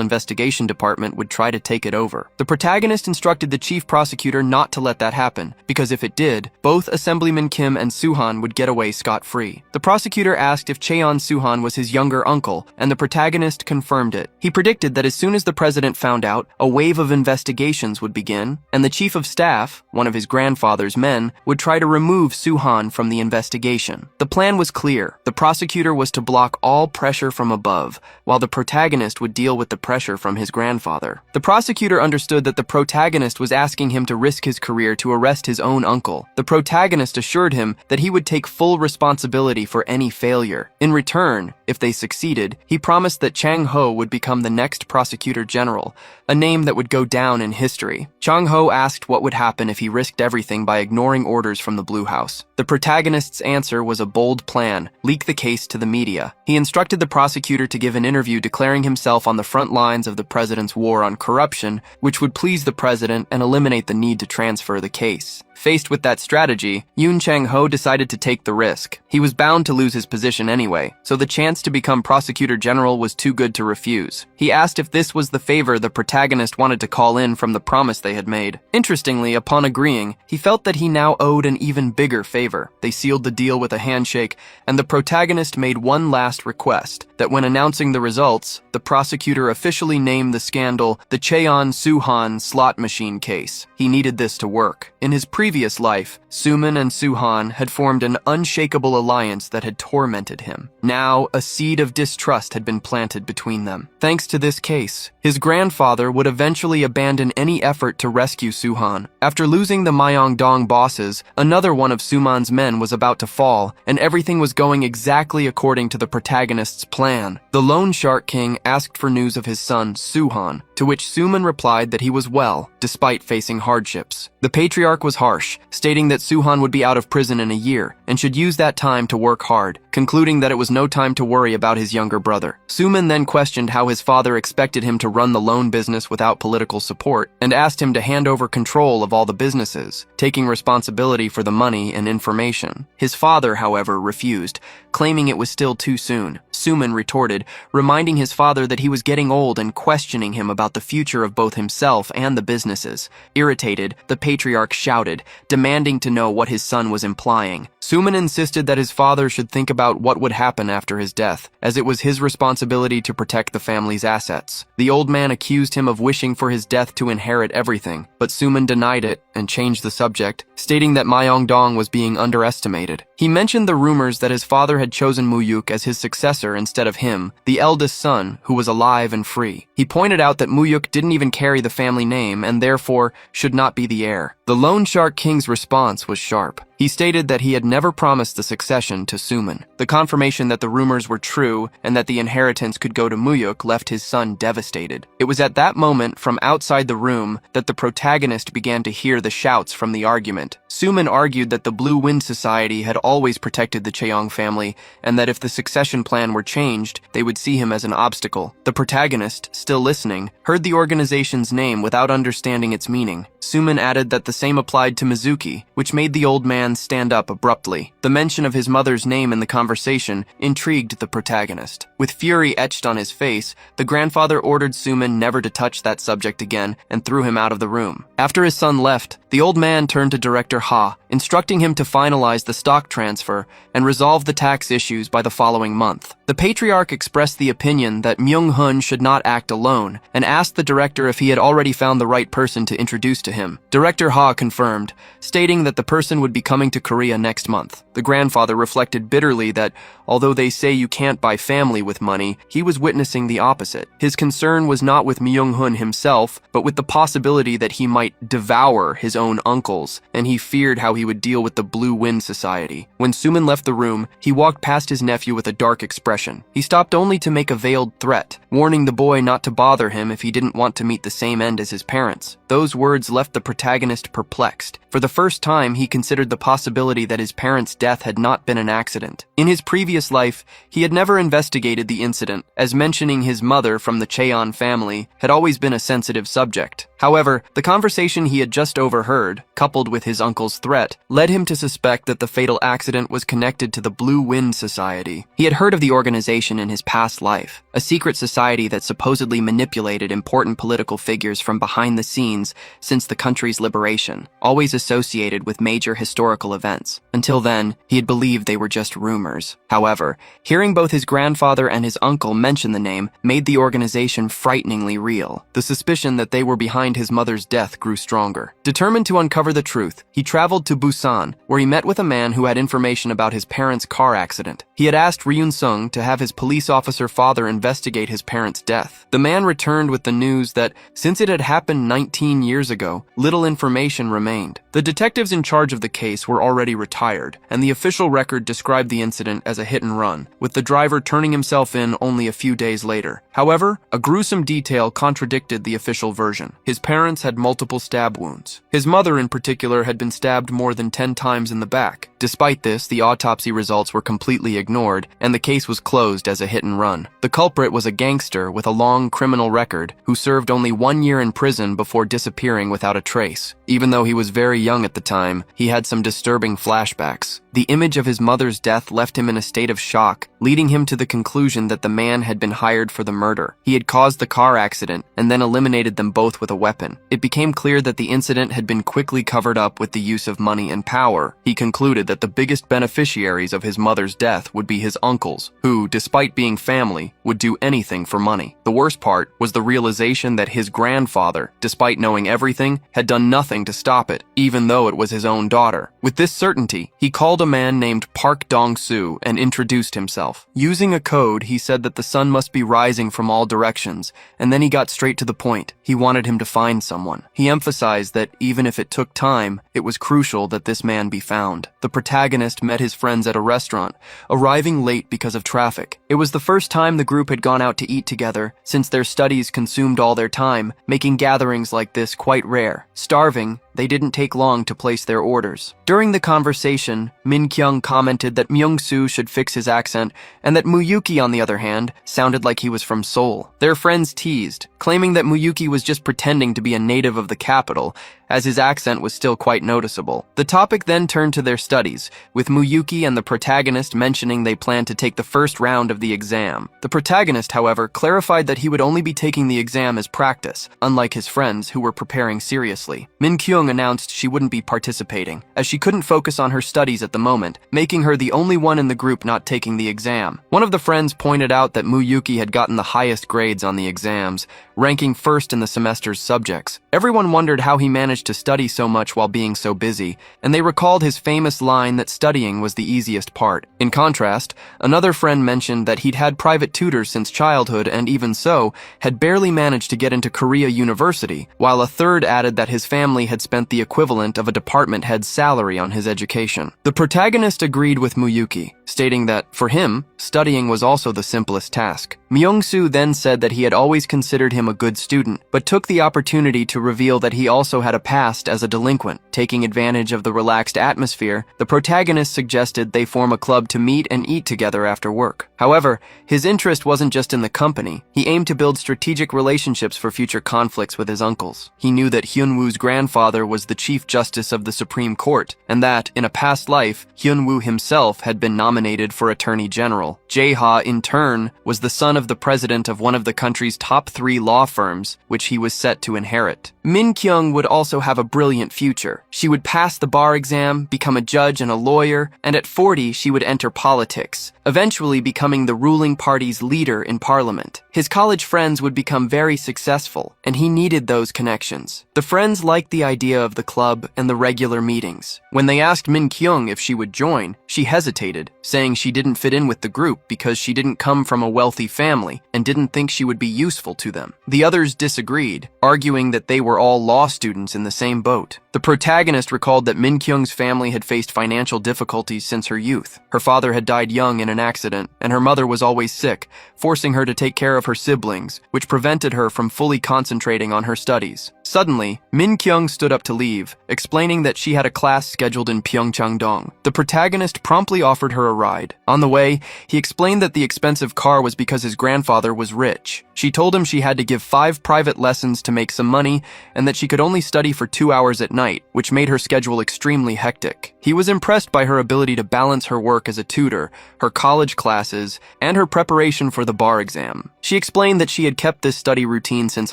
Investigation Department would try to take it over. The protagonist instructed the chief prosecutor not to let that happen, because if it did, both Assemblyman Kim and Soo-han would get away scot-free. The prosecutor asked if Cheon Soo-han was his younger uncle, and the protagonist confirmed it. He predicted that as soon as the president found out, a wave of investigations would begin, and the chief of staff, one of his grandfather's men, would try to remove Soo-han from the investigation. The plan was clear. The prosecutor was to block all pressure from above, while the protagonist would deal with the pressure from his grandfather. The prosecutor understood that the protagonist was asking him to risk his career to arrest his own uncle. The protagonist assured him that he would take full responsibility for any failure. In return, if they succeeded, he promised that Chang-ho would become the next prosecutor general, a name that would go down in history. Chang-ho asked what would happen if he risked everything by ignoring orders from the Blue House. The protagonist's answer was a bold plan: leak the case to the media. He instructed the prosecutor to give an interview declaring himself on the front lines of the president's war on corruption, which would please the president and eliminate the need to transfer the case. Faced with that strategy, Yoon Chang-ho decided to take the risk. He was bound to lose his position anyway, so the chance to become prosecutor general was too good to refuse. He asked if this was the favor the protagonist wanted to call in from the promise they had made. Interestingly, upon agreeing, he felt that he now owed an even bigger favor. They sealed the deal with a handshake, and the protagonist made one last request, that when announcing the results, the prosecutor officially named the scandal the Cheon Soo-han slot machine case. He needed this to work. In his previous life, Soo-man and Soo-han had formed an unshakable alliance that had tormented him. Now, a seed of distrust had been planted between them. Thanks to this case, his grandfather would eventually abandon any effort to rescue Soo-han. After losing the Myeongdong bosses, another one of Soo-man's men was about to fall, and everything was going exactly according to the protagonist's plan. The Lone Shark King asked for news of his son, Soo-han, to which Soo-man replied that he was well, despite facing hardships. The patriarch was harsh, stating that Soo-han would be out of prison in a year, and should use that time to work hard, concluding that it was no time to worry about his younger brother. Soo-man then questioned how his father expected him to run the loan business without political support, and asked him to hand over control of all the businesses, taking responsibility for the money and information. His father, however, refused, claiming it was still too soon. Soo-man retorted, reminding his father that he was getting old and questioning him about the future of both himself and the businesses. Irritated, the patriarch shouted, demanding to know what his son was implying. Soo-man insisted that his father should think about what would happen after his death, as it was his responsibility to protect the family's assets. The old man accused him of wishing for his death to inherit everything, but Soo-man denied it and changed the subject, stating that Myeongdong was being underestimated. He mentioned the rumors that his father had chosen Muyuk as his successor instead of him, the eldest son, who was alive and free. He pointed out that Muyuk didn't even carry the family name and therefore should not be the heir. The Lone Shark King's response was sharp. He stated that he had never promised the succession to Soo-man. The confirmation that the rumors were true and that the inheritance could go to Muyuk left his son devastated. It was at that moment, from outside the room, that the protagonist began to hear the shouts from the argument. Soo-man argued that the Blue Wind Society had always protected the Cheong family, and that if the succession plan were changed, they would see him as an obstacle. The protagonist, still listening, heard the organization's name without understanding its meaning. Soo-man added that the same applied to Mizuki, which made the old man stand up abruptly. The mention of his mother's name in the conversation intrigued the protagonist. With fury etched on his face, the grandfather ordered Soo-man never to touch that subject again and threw him out of the room. After his son left, the old man turned to Director Ha, instructing him to finalize the stock transfer and resolve the tax issues by the following month. The patriarch expressed the opinion that Myung-hun should not act alone and asked the director if he had already found the right person to introduce to him. Director Ha confirmed, stating that the person would be coming to Korea next month. The grandfather reflected bitterly that, although they say you can't buy family with money, he was witnessing the opposite. His concern was not with Myung-hun himself, but with the possibility that he might devour his own uncles, and he feared how he would deal with the Blue Wind Society. When Soo-man left the room, he walked past his nephew with a dark expression. He stopped only to make a veiled threat, warning the boy not to bother him if he didn't want to meet the same end as his parents. Those words left the protagonist perplexed. For the first time, he considered the possibility that his parents' death had not been an accident. In his previous life, he had never investigated the incident, as mentioning his mother from the Cheon family had always been a sensitive subject. However, the conversation he had just overheard, coupled with his uncle's threat, led him to suspect that the fatal accident was connected to the Blue Wind Society. He had heard of the organization in his past life, a secret society that supposedly manipulated important political figures from behind the scenes since the country's liberation, always associated with major historical events. Until then, he had believed they were just rumors. However, hearing both his grandfather and his uncle mention the name made the organization frighteningly real. The suspicion that they were behind his mother's death grew stronger. Determined to uncover the truth, he traveled to Busan, where he met with a man who had information about his parents' car accident. He had asked Ryun Sung to have his police officer father investigate his parents' death. The man returned with the news that, since it had happened 19 years ago, little information remained. The detectives in charge of the case were already retired, and the official record described the incident as a hit and run, with the driver turning himself in only a few days later. However, a gruesome detail contradicted the official version. His parents had multiple stab wounds. His mother, in particular, had been stabbed more than 10 times in the back. Despite this, the autopsy results were completely ignored, and the case was closed as a hit and run. The culprit was a gangster with a long criminal record who served only 1 year in prison before disappearing without a trace. Even though he was very young at the time, he had some disturbing flashbacks. The image of his mother's death left him in a state of shock, leading him to the conclusion that the man had been hired for the murder. He had caused the car accident and then eliminated them both with a weapon. It became clear that the incident had been quickly covered up with the use of money and power. He concluded that the biggest beneficiaries of his mother's death would be his uncles, who, despite being family, would do anything for money. The worst part was the realization that his grandfather, despite knowing everything, had done nothing to stop it, even though it was his own daughter. With this certainty, he called a man named Park Dong-soo and introduced himself. Using a code, he said that the sun must be rising from all directions, and then he got straight to the point. He wanted him to find someone. He emphasized that even if it took time, it was crucial that this man be found. The protagonist met his friends at a restaurant, arriving late because of traffic. It was the first time the group had gone out to eat together since their studies consumed all their time, making gatherings like this quite rare. Starving, they didn't take long to place their orders. During the conversation, Min Kyung commented that Myung-soo should fix his accent and that Muyuki, on the other hand, sounded like he was from Seoul. Their friends teased, claiming that Muyuki was just pretending to be a native of the capital, as his accent was still quite noticeable. The topic then turned to their studies, with Muyuki and the protagonist mentioning they planned to take the first round of the exam. The protagonist, however, clarified that he would only be taking the exam as practice, unlike his friends who were preparing seriously. Min Kyung announced she wouldn't be participating, as she couldn't focus on her studies at the moment, making her the only one in the group not taking the exam. One of the friends pointed out that Muyuki had gotten the highest grades on the exams, ranking first in the semester's subjects. Everyone wondered how he managed to study so much while being so busy, and they recalled his famous line that studying was the easiest part. In contrast, another friend mentioned that he'd had private tutors since childhood and even so, had barely managed to get into Korea University, while a third added that his family had spent the equivalent of a department head's salary on his education. The protagonist agreed with Muyuki, stating that, for him, studying was also the simplest task. Myung-soo then said that he had always considered him a good student, but took the opportunity to reveal that he also had a past as a delinquent. Taking advantage of the relaxed atmosphere, the protagonist suggested they form a club to meet and eat together after work. However, his interest wasn't just in the company. He aimed to build strategic relationships for future conflicts with his uncles. He knew that Hyun-woo's grandfather was the Chief Justice of the Supreme Court, and that, in a past life, Hyun-woo himself had been nominated for Attorney General. Jae-ha, in turn, was the son of the president of one of the country's top 3 law firms, which he was set to inherit. Min Kyung would also have a brilliant future. She would pass the bar exam, become a judge and a lawyer, and at 40 she would enter politics, eventually becoming the ruling party's leader in parliament. His college friends would become very successful, and he needed those connections. The friends liked the idea of the club and the regular meetings. When they asked Min Kyung if she would join, she hesitated, saying she didn't fit in with the group because she didn't come from a wealthy family and didn't think she would be useful to them. The others disagreed, arguing that they were all law students in the same boat. The protagonist recalled that Min Kyung's family had faced financial difficulties since her youth. Her father had died young in an accident, and her mother was always sick, forcing her to take care of her siblings, which prevented her from fully concentrating on her studies. Suddenly, Min Kyung stood up to leave, explaining that she had a class scheduled in Pyeongchang-dong. The protagonist promptly offered her a ride. On the way, he explained that the expensive car was because his grandfather was rich. She told him she had to give 5 private lessons to make some money and that she could only study for 2 hours at night, which made her schedule extremely hectic. He was impressed by her ability to balance her work as a tutor, her college classes, and her preparation for the bar exam. She explained that she had kept this study routine since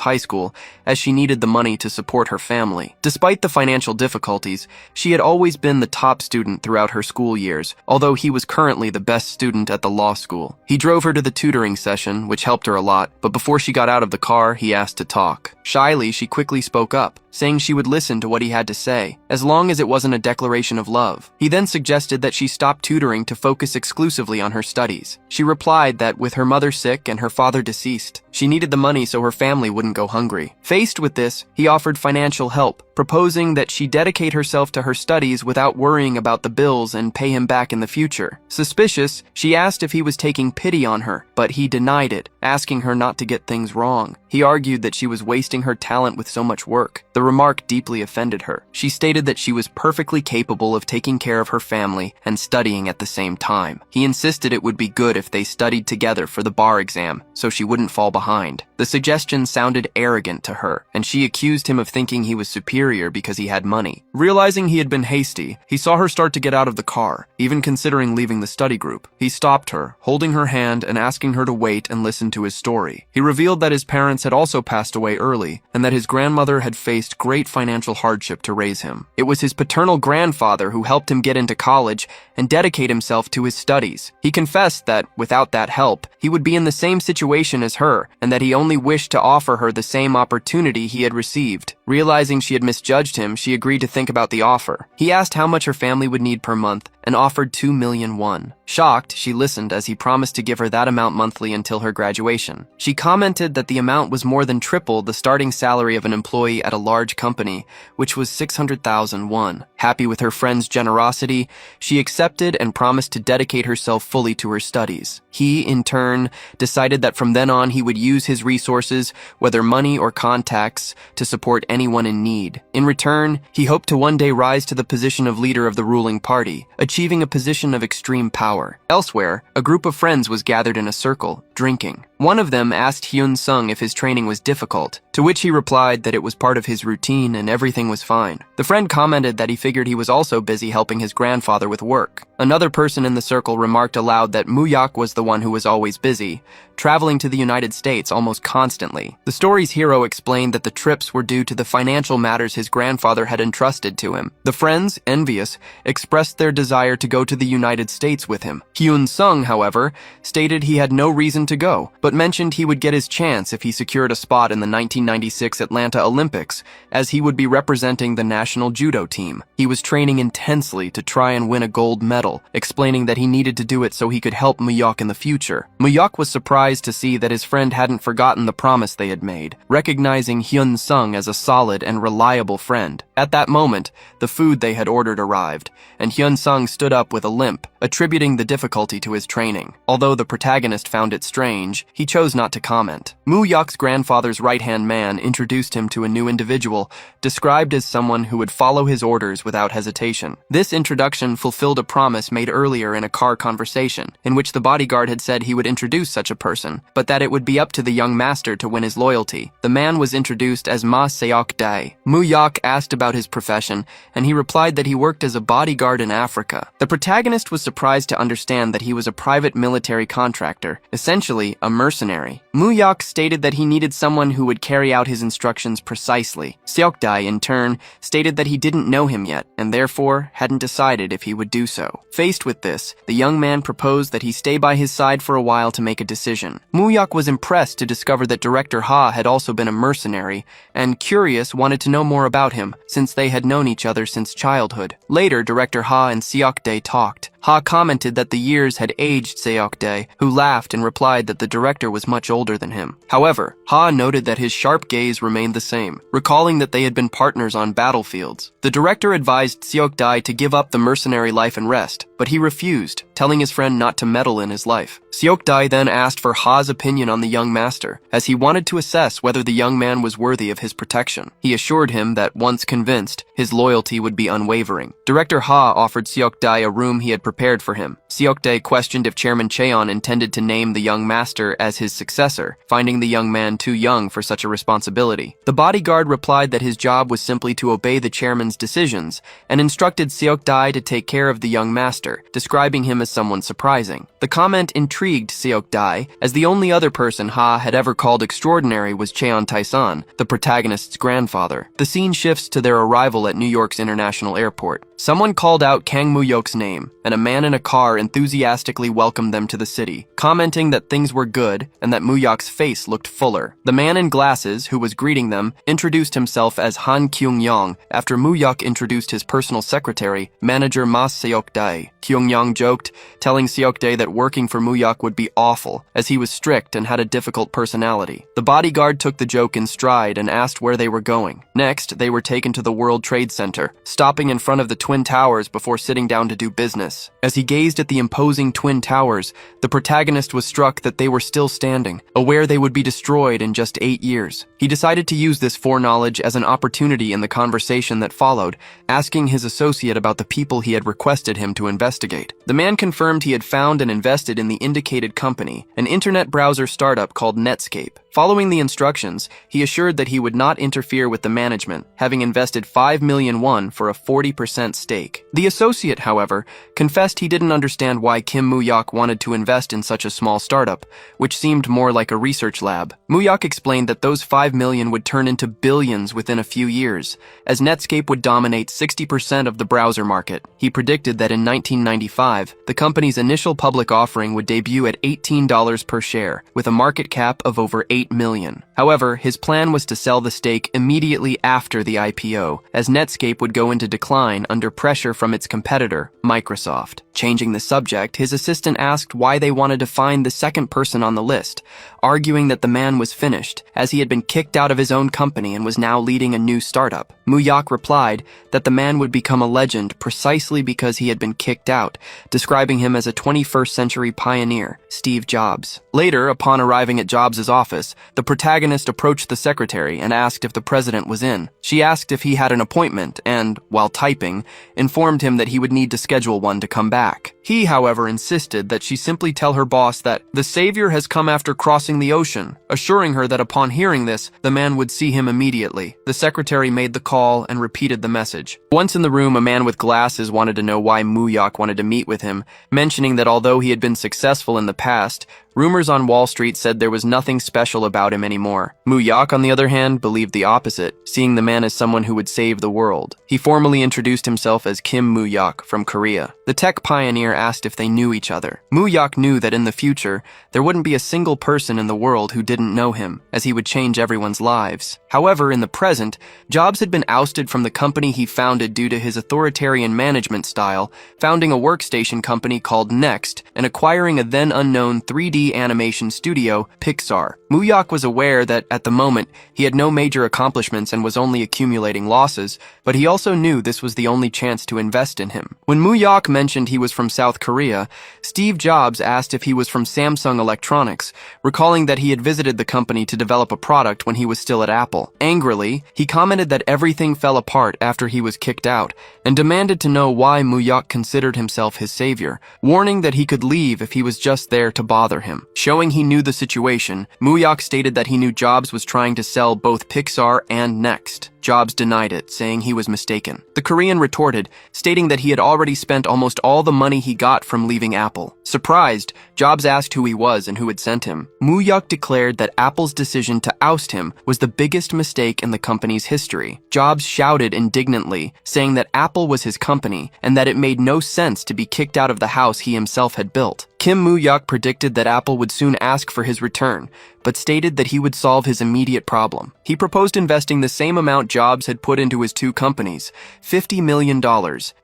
high school, as she needed the money to support her family. Despite the financial difficulties, she had always been the top student throughout her school years, although he was currently the best student at the law school. He drove her to the tutoring session, which helped her a lot, but before she got out of the car, he asked to talk. Shyly, she quickly spoke up, saying she would listen to what he had to say, as long as it wasn't a declaration of love. He then suggested that she stop tutoring to focus exclusively on her studies. She replied that with her mother sick and her father deceased, she needed the money so her family wouldn't go hungry. Faced with this, he offered financial help, proposing that she dedicate herself to her studies without worrying about the bills and pay him back in the future. Suspicious, she asked if he was taking pity on her, but he denied it, asking her not to get things wrong. He argued that she was wasting her talent with so much work. The remark deeply offended her. She stated that she was perfectly capable of taking care of her family and studying at the same time. He insisted it would be good if they studied together for the bar exam, so she wouldn't fall behind. The suggestion sounded arrogant to her, and she accused him of thinking he was superior because he had money. Realizing he had been hasty, he saw her start to get out of the car, even considering leaving the study group. He stopped her, holding her hand and asking her to wait and listen to his story. He revealed that his parents had also passed away early, and that his grandmother had faced great financial hardship to raise him. It was his paternal grandfather who helped him get into college and dedicate himself to his studies. He confessed that, without that help, he would be in the same situation as her, and that he only wished to offer her the same opportunity he had received. Realizing she had misjudged him, she agreed to think about the offer. He asked how much her family would need per month and offered 2 million won. Shocked, she listened as he promised to give her that amount monthly until her graduation. She commented that the amount was more than triple the starting salary of an employee at a large company, which was 600,000 won. Happy with her friend's generosity, she accepted and promised to dedicate herself fully to her studies. He, in turn, decided that from then on he would use his resources, whether money or contacts, to support anyone in need. In return, he hoped to one day rise to the position of leader of the ruling party, achieving a position of extreme power. Elsewhere, a group of friends was gathered in a circle, drinking. One of them asked Hyun Sung if his training was difficult, to which he replied that it was part of his routine and everything was fine. The friend commented that he figured he was also busy helping his grandfather with work. Another person in the circle remarked aloud that Muyak was the one who was always busy, traveling to the United States almost constantly. The story's hero explained that the trips were due to the financial matters his grandfather had entrusted to him. The friends, envious, expressed their desire to go to the United States with him. Hyun Sung, however, stated he had no reason to go, but mentioned he would get his chance if he secured a spot in the 1996 Atlanta Olympics, as he would be representing the national judo team. He was training intensely to try and win a gold medal, explaining that he needed to do it so he could help Muyak in the future. Muyak was surprised to see that his friend hadn't forgotten the promise they had made, recognizing Hyun Sung as a solid and reliable friend. At that moment, the food they had ordered arrived, and Hyun Sung stood up with a limp, attributing the difficulty to his training. Although the protagonist found it strange, he chose not to comment. Muyak's grandfather's right-hand man introduced him to a new individual, described as someone who would follow his orders without hesitation. This introduction fulfilled a promise made earlier in a car conversation, in which the bodyguard had said he would introduce such a person, but that it would be up to the young master to win his loyalty. The man was introduced as Ma Seok-dae. Muyak asked about his profession, and he replied that he worked as a bodyguard in Africa. The protagonist was surprised to understand that he was a private military contractor, essentially a mercenary. Muyak stated that he needed someone who would carry out his instructions precisely. Seok-dae, in turn, stated that he didn't know him yet, and therefore hadn't decided if he would do so. Faced with this, the young man proposed that he stay by his side for a while to make a decision. Muyak was impressed to discover that Director Ha had also been a mercenary, and curious wanted to know more about him, since they had known each other since childhood. Later, Director Ha and Seok-dae talked. Ha commented that the years had aged Seok-dae, who laughed and replied that the director was much older than him. However, Ha noted that his sharp gaze remained the same, recalling that they had been partners on battlefields. The director advised Seok-dae to give up the mercenary life and rest, but he refused, telling his friend not to meddle in his life. Seok-dae then asked for Ha's opinion on the young master, as he wanted to assess whether the young man was worthy of his protection. He assured him that, once convinced, his loyalty would be unwavering. Director Ha offered Seok-dae a room he had prepared prepared for him. Seokdae questioned if Chairman Cheon intended to name the young master as his successor, finding the young man too young for such a responsibility. The bodyguard replied that his job was simply to obey the chairman's decisions, and instructed Seokdae to take care of the young master, describing him as someone surprising. The comment intrigued Seokdae, as the only other person Ha had ever called extraordinary was Cheon Taesan, the protagonist's grandfather. The scene shifts to their arrival at New York's International Airport. Someone called out Kang Moo-yok's name, and a man in a car enthusiastically welcomed them to the city, commenting that things were good and that Moo-yok's face looked fuller. The man in glasses, who was greeting them, introduced himself as Han Kyung-yong after Moo-yok introduced his personal secretary, manager Ma Seokdae. Kyung-yong joked, telling Seokdae that working for Moo-yok would be awful, as he was strict and had a difficult personality. The bodyguard took the joke in stride and asked where they were going. Next, they were taken to the World Trade Center, stopping in front of the Twin Towers before sitting down to do business. As he gazed at the imposing Twin Towers, the protagonist was struck that they were still standing, aware they would be destroyed in just 8 years. He decided to use this foreknowledge as an opportunity in the conversation that followed, asking his associate about the people he had requested him to investigate. The man confirmed he had found and invested in the indicated company, an internet browser startup called Netscape. Following the instructions, he assured that he would not interfere with the management, having invested 5 million won for a 40% stake. The associate, however, confessed he didn't understand why Kim Moo-yok wanted to invest in such a small startup, which seemed more like a research lab. Moo-yok explained that those 5 million would turn into billions within a few years, as Netscape would dominate 60% of the browser market. He predicted that in 1995, the company's initial public offering would debut at $18 per share, with a market cap of over 8 million. However, his plan was to sell the stake immediately after the IPO, as Netscape would go into decline under pressure from its competitor, Microsoft. Changing the subject, his assistant asked why they wanted to find the second person on the list, arguing that the man was finished, as he had been kicked out of his own company and was now leading a new startup. Moo-yok replied that the man would become a legend precisely because he had been kicked out, describing him as a 21st century pioneer, Steve Jobs. Later, upon arriving at Jobs' office, the protagonist approached the secretary and asked if the president was in. She asked if he had an appointment and, while typing, informed him that he would need to schedule one to come back. He, however, insisted that she simply tell her boss that the savior has come after crossing the ocean, assuring her that upon hearing this, the man would see him immediately. The secretary made the call and repeated the message. Once in the room, a man with glasses wanted to know why Moo-yok wanted to meet with him, mentioning that although he had been successful in the past, rumors on Wall Street said there was nothing special about him anymore. Moo-yok, on the other hand, believed the opposite, seeing the man as someone who would save the world. He formally introduced himself as Kim Moo-yok from Korea. The tech pioneer asked if they knew each other. Moo-yok knew that in the future, there wouldn't be a single person in the world who didn't know him, as he would change everyone's lives. However, in the present, Jobs had been ousted from the company he founded due to his authoritarian management style, founding a workstation company called Next and acquiring a then unknown 3D animation studio, Pixar. Moo-yok was aware that, at the moment, he had no major accomplishments and was only accumulating losses, but he also knew this was the only chance to invest in him. When Moo-yok mentioned he was from South Korea, Steve Jobs asked if he was from Samsung Electronics, recalling that he had visited the company to develop a product when he was still at Apple. Angrily, he commented that everything fell apart after he was kicked out, and demanded to know why Moo-yok considered himself his savior, warning that he could leave if he was just there to bother him. Showing he knew the situation, Moo-yok stated that he knew Jobs was trying to sell both Pixar and Next. Jobs denied it, saying he was mistaken. The Korean retorted, stating that he had already spent almost all the money he got from leaving Apple. Surprised, Jobs asked who he was and who had sent him. Moo-yok declared that Apple's decision to oust him was the biggest mistake in the company's history. Jobs shouted indignantly, saying that Apple was his company and that it made no sense to be kicked out of the house he himself had built. Kim Moo-yok predicted that Apple would soon ask for his return, but stated that he would solve his immediate problem. He proposed investing the same amount Jobs had put into his two companies, $50 million,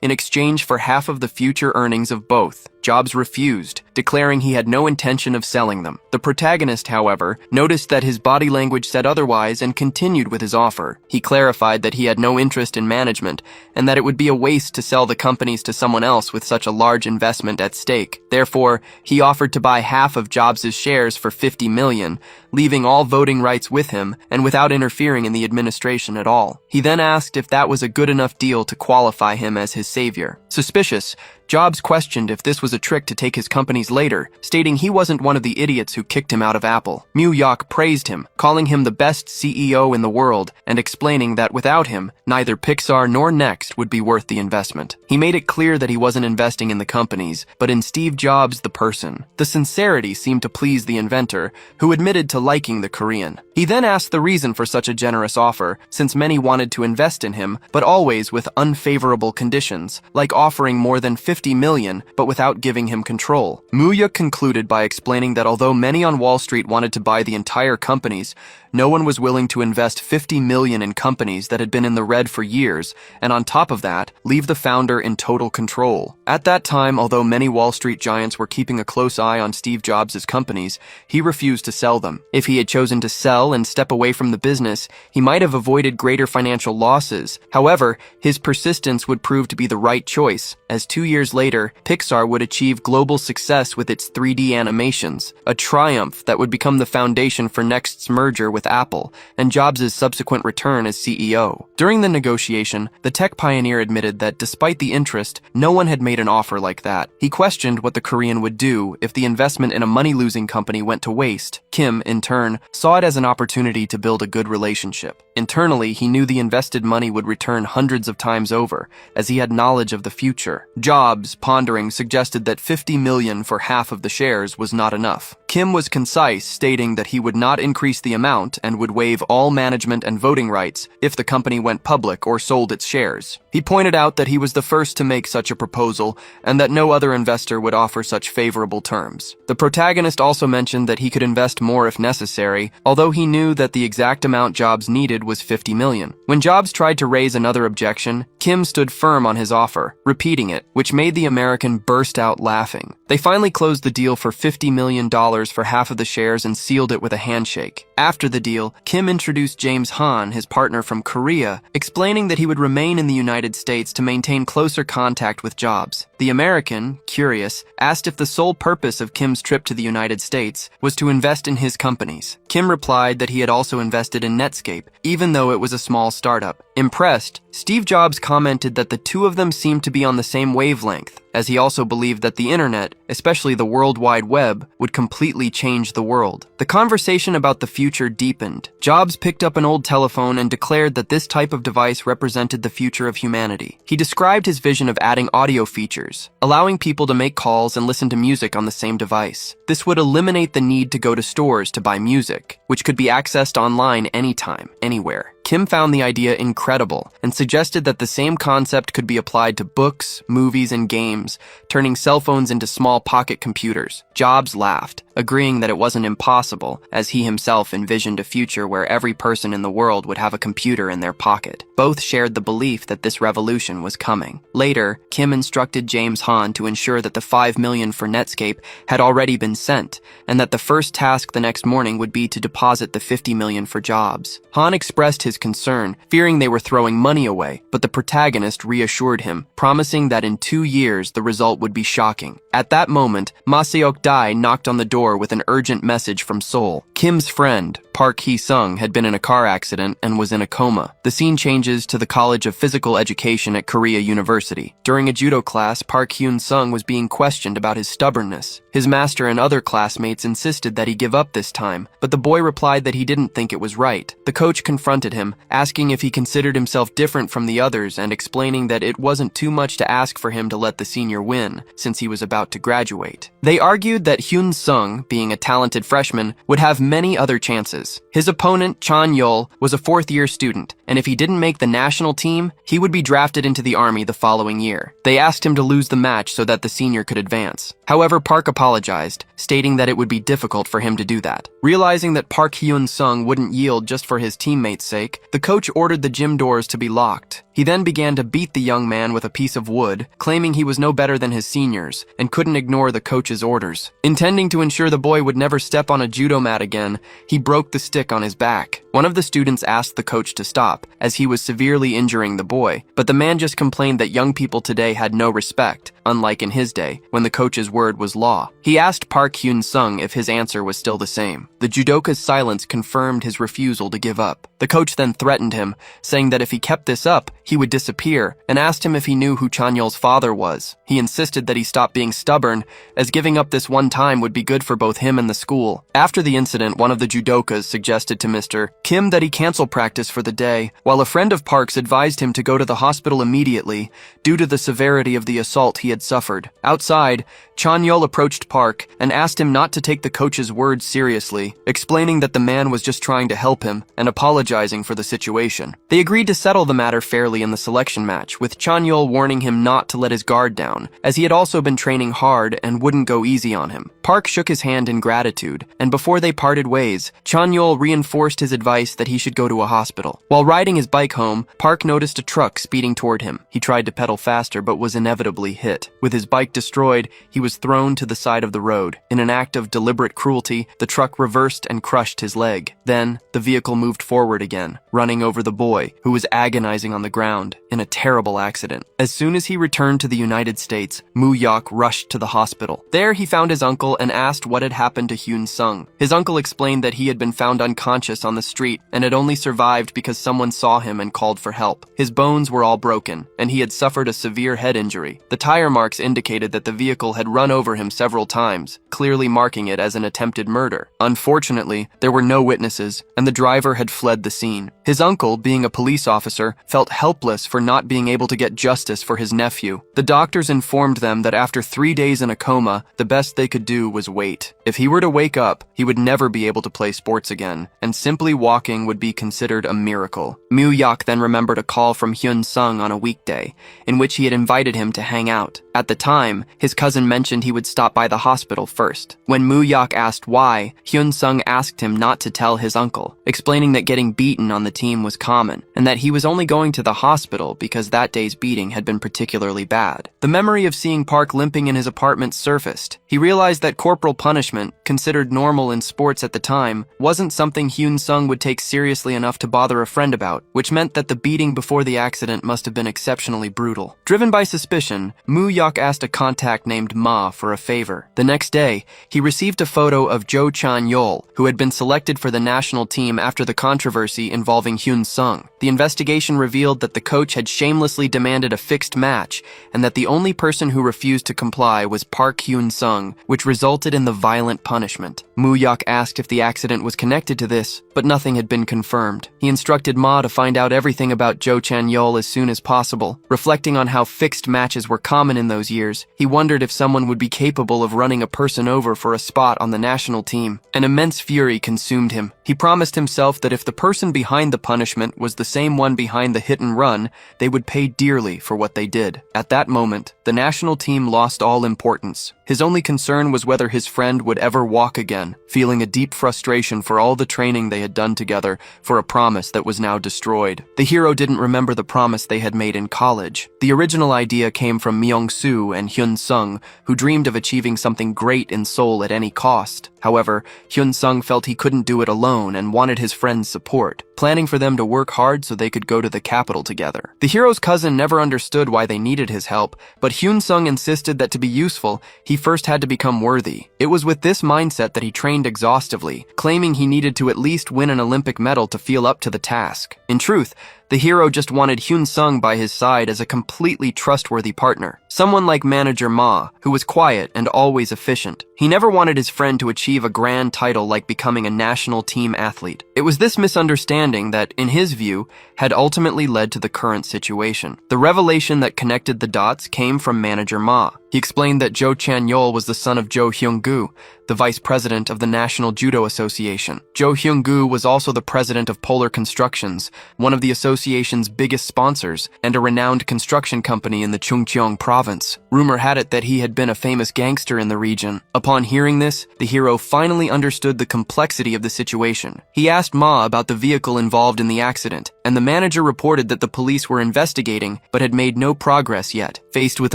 in exchange for half of the future earnings of both. Jobs refused, declaring he had no intention of selling them. The protagonist, however, noticed that his body language said otherwise and continued with his offer. He clarified that he had no interest in management and that it would be a waste to sell the companies to someone else with such a large investment at stake. Therefore, he offered to buy half of Jobs' shares for $50 million, leaving all voting rights with him and without interfering in the administration at all. He then asked if that was a good enough deal to qualify him as his savior. Suspicious, Jobs questioned if this was a trick to take his companies later, stating he wasn't one of the idiots who kicked him out of Apple. Muyook praised him, calling him the best CEO in the world and explaining that without him, neither Pixar nor Next would be worth the investment. He made it clear that he wasn't investing in the companies, but in Steve Jobs, the person. The sincerity seemed to please the inventor, who admitted to liking the Korean. He then asked the reason for such a generous offer, since many wanted to invest in him, but always with unfavorable conditions, like offering more than $50 million, but without giving him control. Muyook concluded by explaining that although many on Wall Street wanted to buy the entire companies, no one was willing to invest $50 million in companies that had been in the red for years, and on top of that, leave the founder in total control. At that time, although many Wall Street giants were keeping a close eye on Steve Jobs' companies, he refused to sell them. If he had chosen to sell and step away from the business, he might have avoided greater financial losses. However, his persistence would prove to be the right choice, as 2 years later, Pixar would achieve global success with its 3D animations, a triumph that would become the foundation for Next's merger with Apple and Jobs' subsequent return as CEO. During the negotiation, the tech pioneer admitted that despite the interest, no one had made an offer like that. He questioned what the Korean would do if the investment in a money-losing company went to waste. Kim, in turn, saw it as an opportunity to build a good relationship. Internally, he knew the invested money would return hundreds of times over, as he had knowledge of the future. Jobs, pondering, suggested that $50 million for half of the shares was not enough. Kim was concise, stating that he would not increase the amount and would waive all management and voting rights if the company went public or sold its shares. He pointed out that he was the first to make such a proposal and that no other investor would offer such favorable terms. The protagonist also mentioned that he could invest more if necessary, although he knew that the exact amount Jobs needed was $50 million. When Jobs tried to raise another objection, Kim stood firm on his offer, repeating it, which made the American burst out laughing. They finally closed the deal for $50 million for half of the shares and sealed it with a handshake. After the deal, Kim introduced James Han, his partner from Korea, explaining that he would remain in the United States to maintain closer contact with Jobs. The American, curious, asked if the sole purpose of Kim's trip to the United States was to invest in his companies. Kim replied that he had also invested in Netscape, even though it was a small startup. Impressed, Steve Jobs commented that the two of them seemed to be on the same wavelength, as he also believed that the internet, especially the World Wide Web, would completely change the world. The conversation about the future deepened. Jobs picked up an old telephone and declared that this type of device represented the future of humanity. He described his vision of adding audio features, allowing people to make calls and listen to music on the same device. This would eliminate the need to go to stores to buy music, which could be accessed online anytime, anywhere. Kim found the idea incredible and suggested that the same concept could be applied to books, movies, and games, turning cell phones into small pocket computers. Jobs laughed, agreeing that it wasn't impossible, as he himself envisioned a future where every person in the world would have a computer in their pocket. Both shared the belief that this revolution was coming. Later, Kim instructed James Han to ensure that the $5 million for Netscape had already been sent, and that the first task the next morning would be to deposit the $50 million for Jobs. Han expressed his concern, fearing they were throwing money away, but the protagonist reassured him, promising that in 2 years the result would be shocking. At that moment, Ma Seok-dae knocked on the door with an urgent message from Seoul. Kim's friend, Park Hee-sung, had been in a car accident and was in a coma. The scene changes to the College of Physical Education at Korea University. During a judo class, Park Hyun-sung was being questioned about his stubbornness. His master and other classmates insisted that he give up this time, but the boy replied that he didn't think it was right. The coach confronted him, asking if he considered himself different from the others and explaining that it wasn't too much to ask for him to let the senior win, since he was about to graduate. They argued that Hyun-sung, being a talented freshman, would have many other chances. His opponent, Chan Yul, was a fourth-year student, and if he didn't make the national team, he would be drafted into the army the following year. They asked him to lose the match so that the senior could advance. However, Park apologized, stating that it would be difficult for him to do that. Realizing that Park Hyun-sung wouldn't yield just for his teammates' sake, the coach ordered the gym doors to be locked. He then began to beat the young man with a piece of wood, claiming he was no better than his seniors and couldn't ignore the coach's orders. Intending to ensure the boy would never step on a judo mat again, he broke the stick on his back. One of the students asked the coach to stop, stop, as he was severely injuring the boy, but the man just complained that young people today had no respect, unlike in his day, when the coach's word was law. He asked Park Hyun-sung if his answer was still the same. The judoka's silence confirmed his refusal to give up. The coach then threatened him, saying that if he kept this up, he would disappear, and asked him if he knew who Chanyeol's father was. He insisted that he stop being stubborn, as giving up this one time would be good for both him and the school. After the incident, one of the judokas suggested to Mr. Kim that he cancel practice for the day, while a friend of Park's advised him to go to the hospital immediately due to the severity of the assault he had suffered. Outside, Chanyeol approached Park and asked him not to take the coach's words seriously, explaining that the man was just trying to help him and apologizing for the situation. They agreed to settle the matter fairly in the selection match, with Chanyeol warning him not to let his guard down, as he had also been training hard and wouldn't go easy on him. Park shook his hand in gratitude, and before they parted ways, Chanyeol reinforced his advice that he should go to a hospital. While riding his bike home, Park noticed a truck speeding toward him. He tried to pedal faster but was inevitably hit. With his bike destroyed, he was thrown to the side of the road. In an act of deliberate cruelty, the truck reversed and crushed his leg. Then, the vehicle moved forward again, running over the boy, who was agonizing on the ground, in a terrible accident. As soon as he returned to the United States, Moo-yok rushed to the hospital. There, he found his uncle and asked what had happened to Hyun-sung. His uncle explained that he had been found unconscious on the street and had only survived because someone saw him and called for help. His bones were all broken, and he had suffered a severe head injury. The tire marks indicated that the vehicle had run over him several times, clearly marking it as an attempted murder. Unfortunately, there were no witnesses, and the driver had fled the scene. His uncle, being a police officer, felt helpless for not being able to get justice for his nephew. The doctors informed them that after 3 days in a coma, the best they could do was wait. If he were to wake up, he would never be able to play sports again, and simply walking would be considered a miracle. Moo-yok then remembered a call from Hyun-sung on a weekday, in which he had invited him to hang out. At the time, his cousin mentioned he would stop by the hospital first. When Moo-yok asked why, Hyun-sung asked him not to tell his uncle, explaining that getting beaten on the team was common, and that he was only going to the hospital because that day's beating had been particularly bad. The memory of seeing Park limping in his apartment surfaced. He realized that corporal punishment, considered normal in sports at the time, wasn't something Hyun-sung would take seriously enough to bother a friend about, which meant that the beating before the accident must have been exceptionally brutal. Driven by suspicion, Moo-yok asked a contact named Ma for a favor. The next day, he received a photo of Jo Chanyeol, who had been selected for the national team after the controversy involving Hyun-sung. The investigation revealed that the coach had shamelessly demanded a fixed match, and that the only person who refused to comply was Park Hyun-sung, which resulted in the violent punishment. Moo-yok asked if the accident was connected to this, but nothing had been confirmed. He instructed Ma to find out everything about Jo Chanyeol as soon as possible. Reflecting on how fixed matches were common in those years, he wondered if someone would be capable of running a person over for a spot on the national team. An immense fury consumed him. He promised himself that if the person behind the punishment was the same one behind the hit and run, they would pay dearly for what they did. At that moment, the national team lost all importance. His only concern was whether his friend would ever walk again, feeling a deep frustration for all the training they had done together for a promise that was now destroyed. The hero didn't remember the promise they had made in college. The original idea came from Myung-soo and Hyun-sung, who dreamed of achieving something great in Seoul at any cost. However, Hyun-sung felt he couldn't do it alone and wanted his friend's support, planning for them to work hard so they could go to the capital together. The hero's cousin never understood why they needed his help, but Hyun-sung insisted that to be useful, he first had to become worthy. It was with this mindset that he trained exhaustively, claiming he needed to at least win an Olympic medal to feel up to the task. In truth, the hero just wanted Hyun-sung by his side as a completely trustworthy partner. Someone like manager Ma, who was quiet and always efficient. He never wanted his friend to achieve a grand title like becoming a national team athlete. It was this misunderstanding that, in his view, had ultimately led to the current situation. The revelation that connected the dots came from manager Ma. He explained that Jo Chanyeol was the son of Jo Hyung-gu, the vice president of the National Judo Association. Jo Hyung-gu was also the president of Polar Constructions, one of the association's biggest sponsors, and a renowned construction company in the Chungcheong province. Rumor had it that he had been a famous gangster in the region. Upon hearing this, the hero finally understood the complexity of the situation. He asked Ma about the vehicle involved in the accident. and the manager reported that the police were investigating but had made no progress yet. Faced with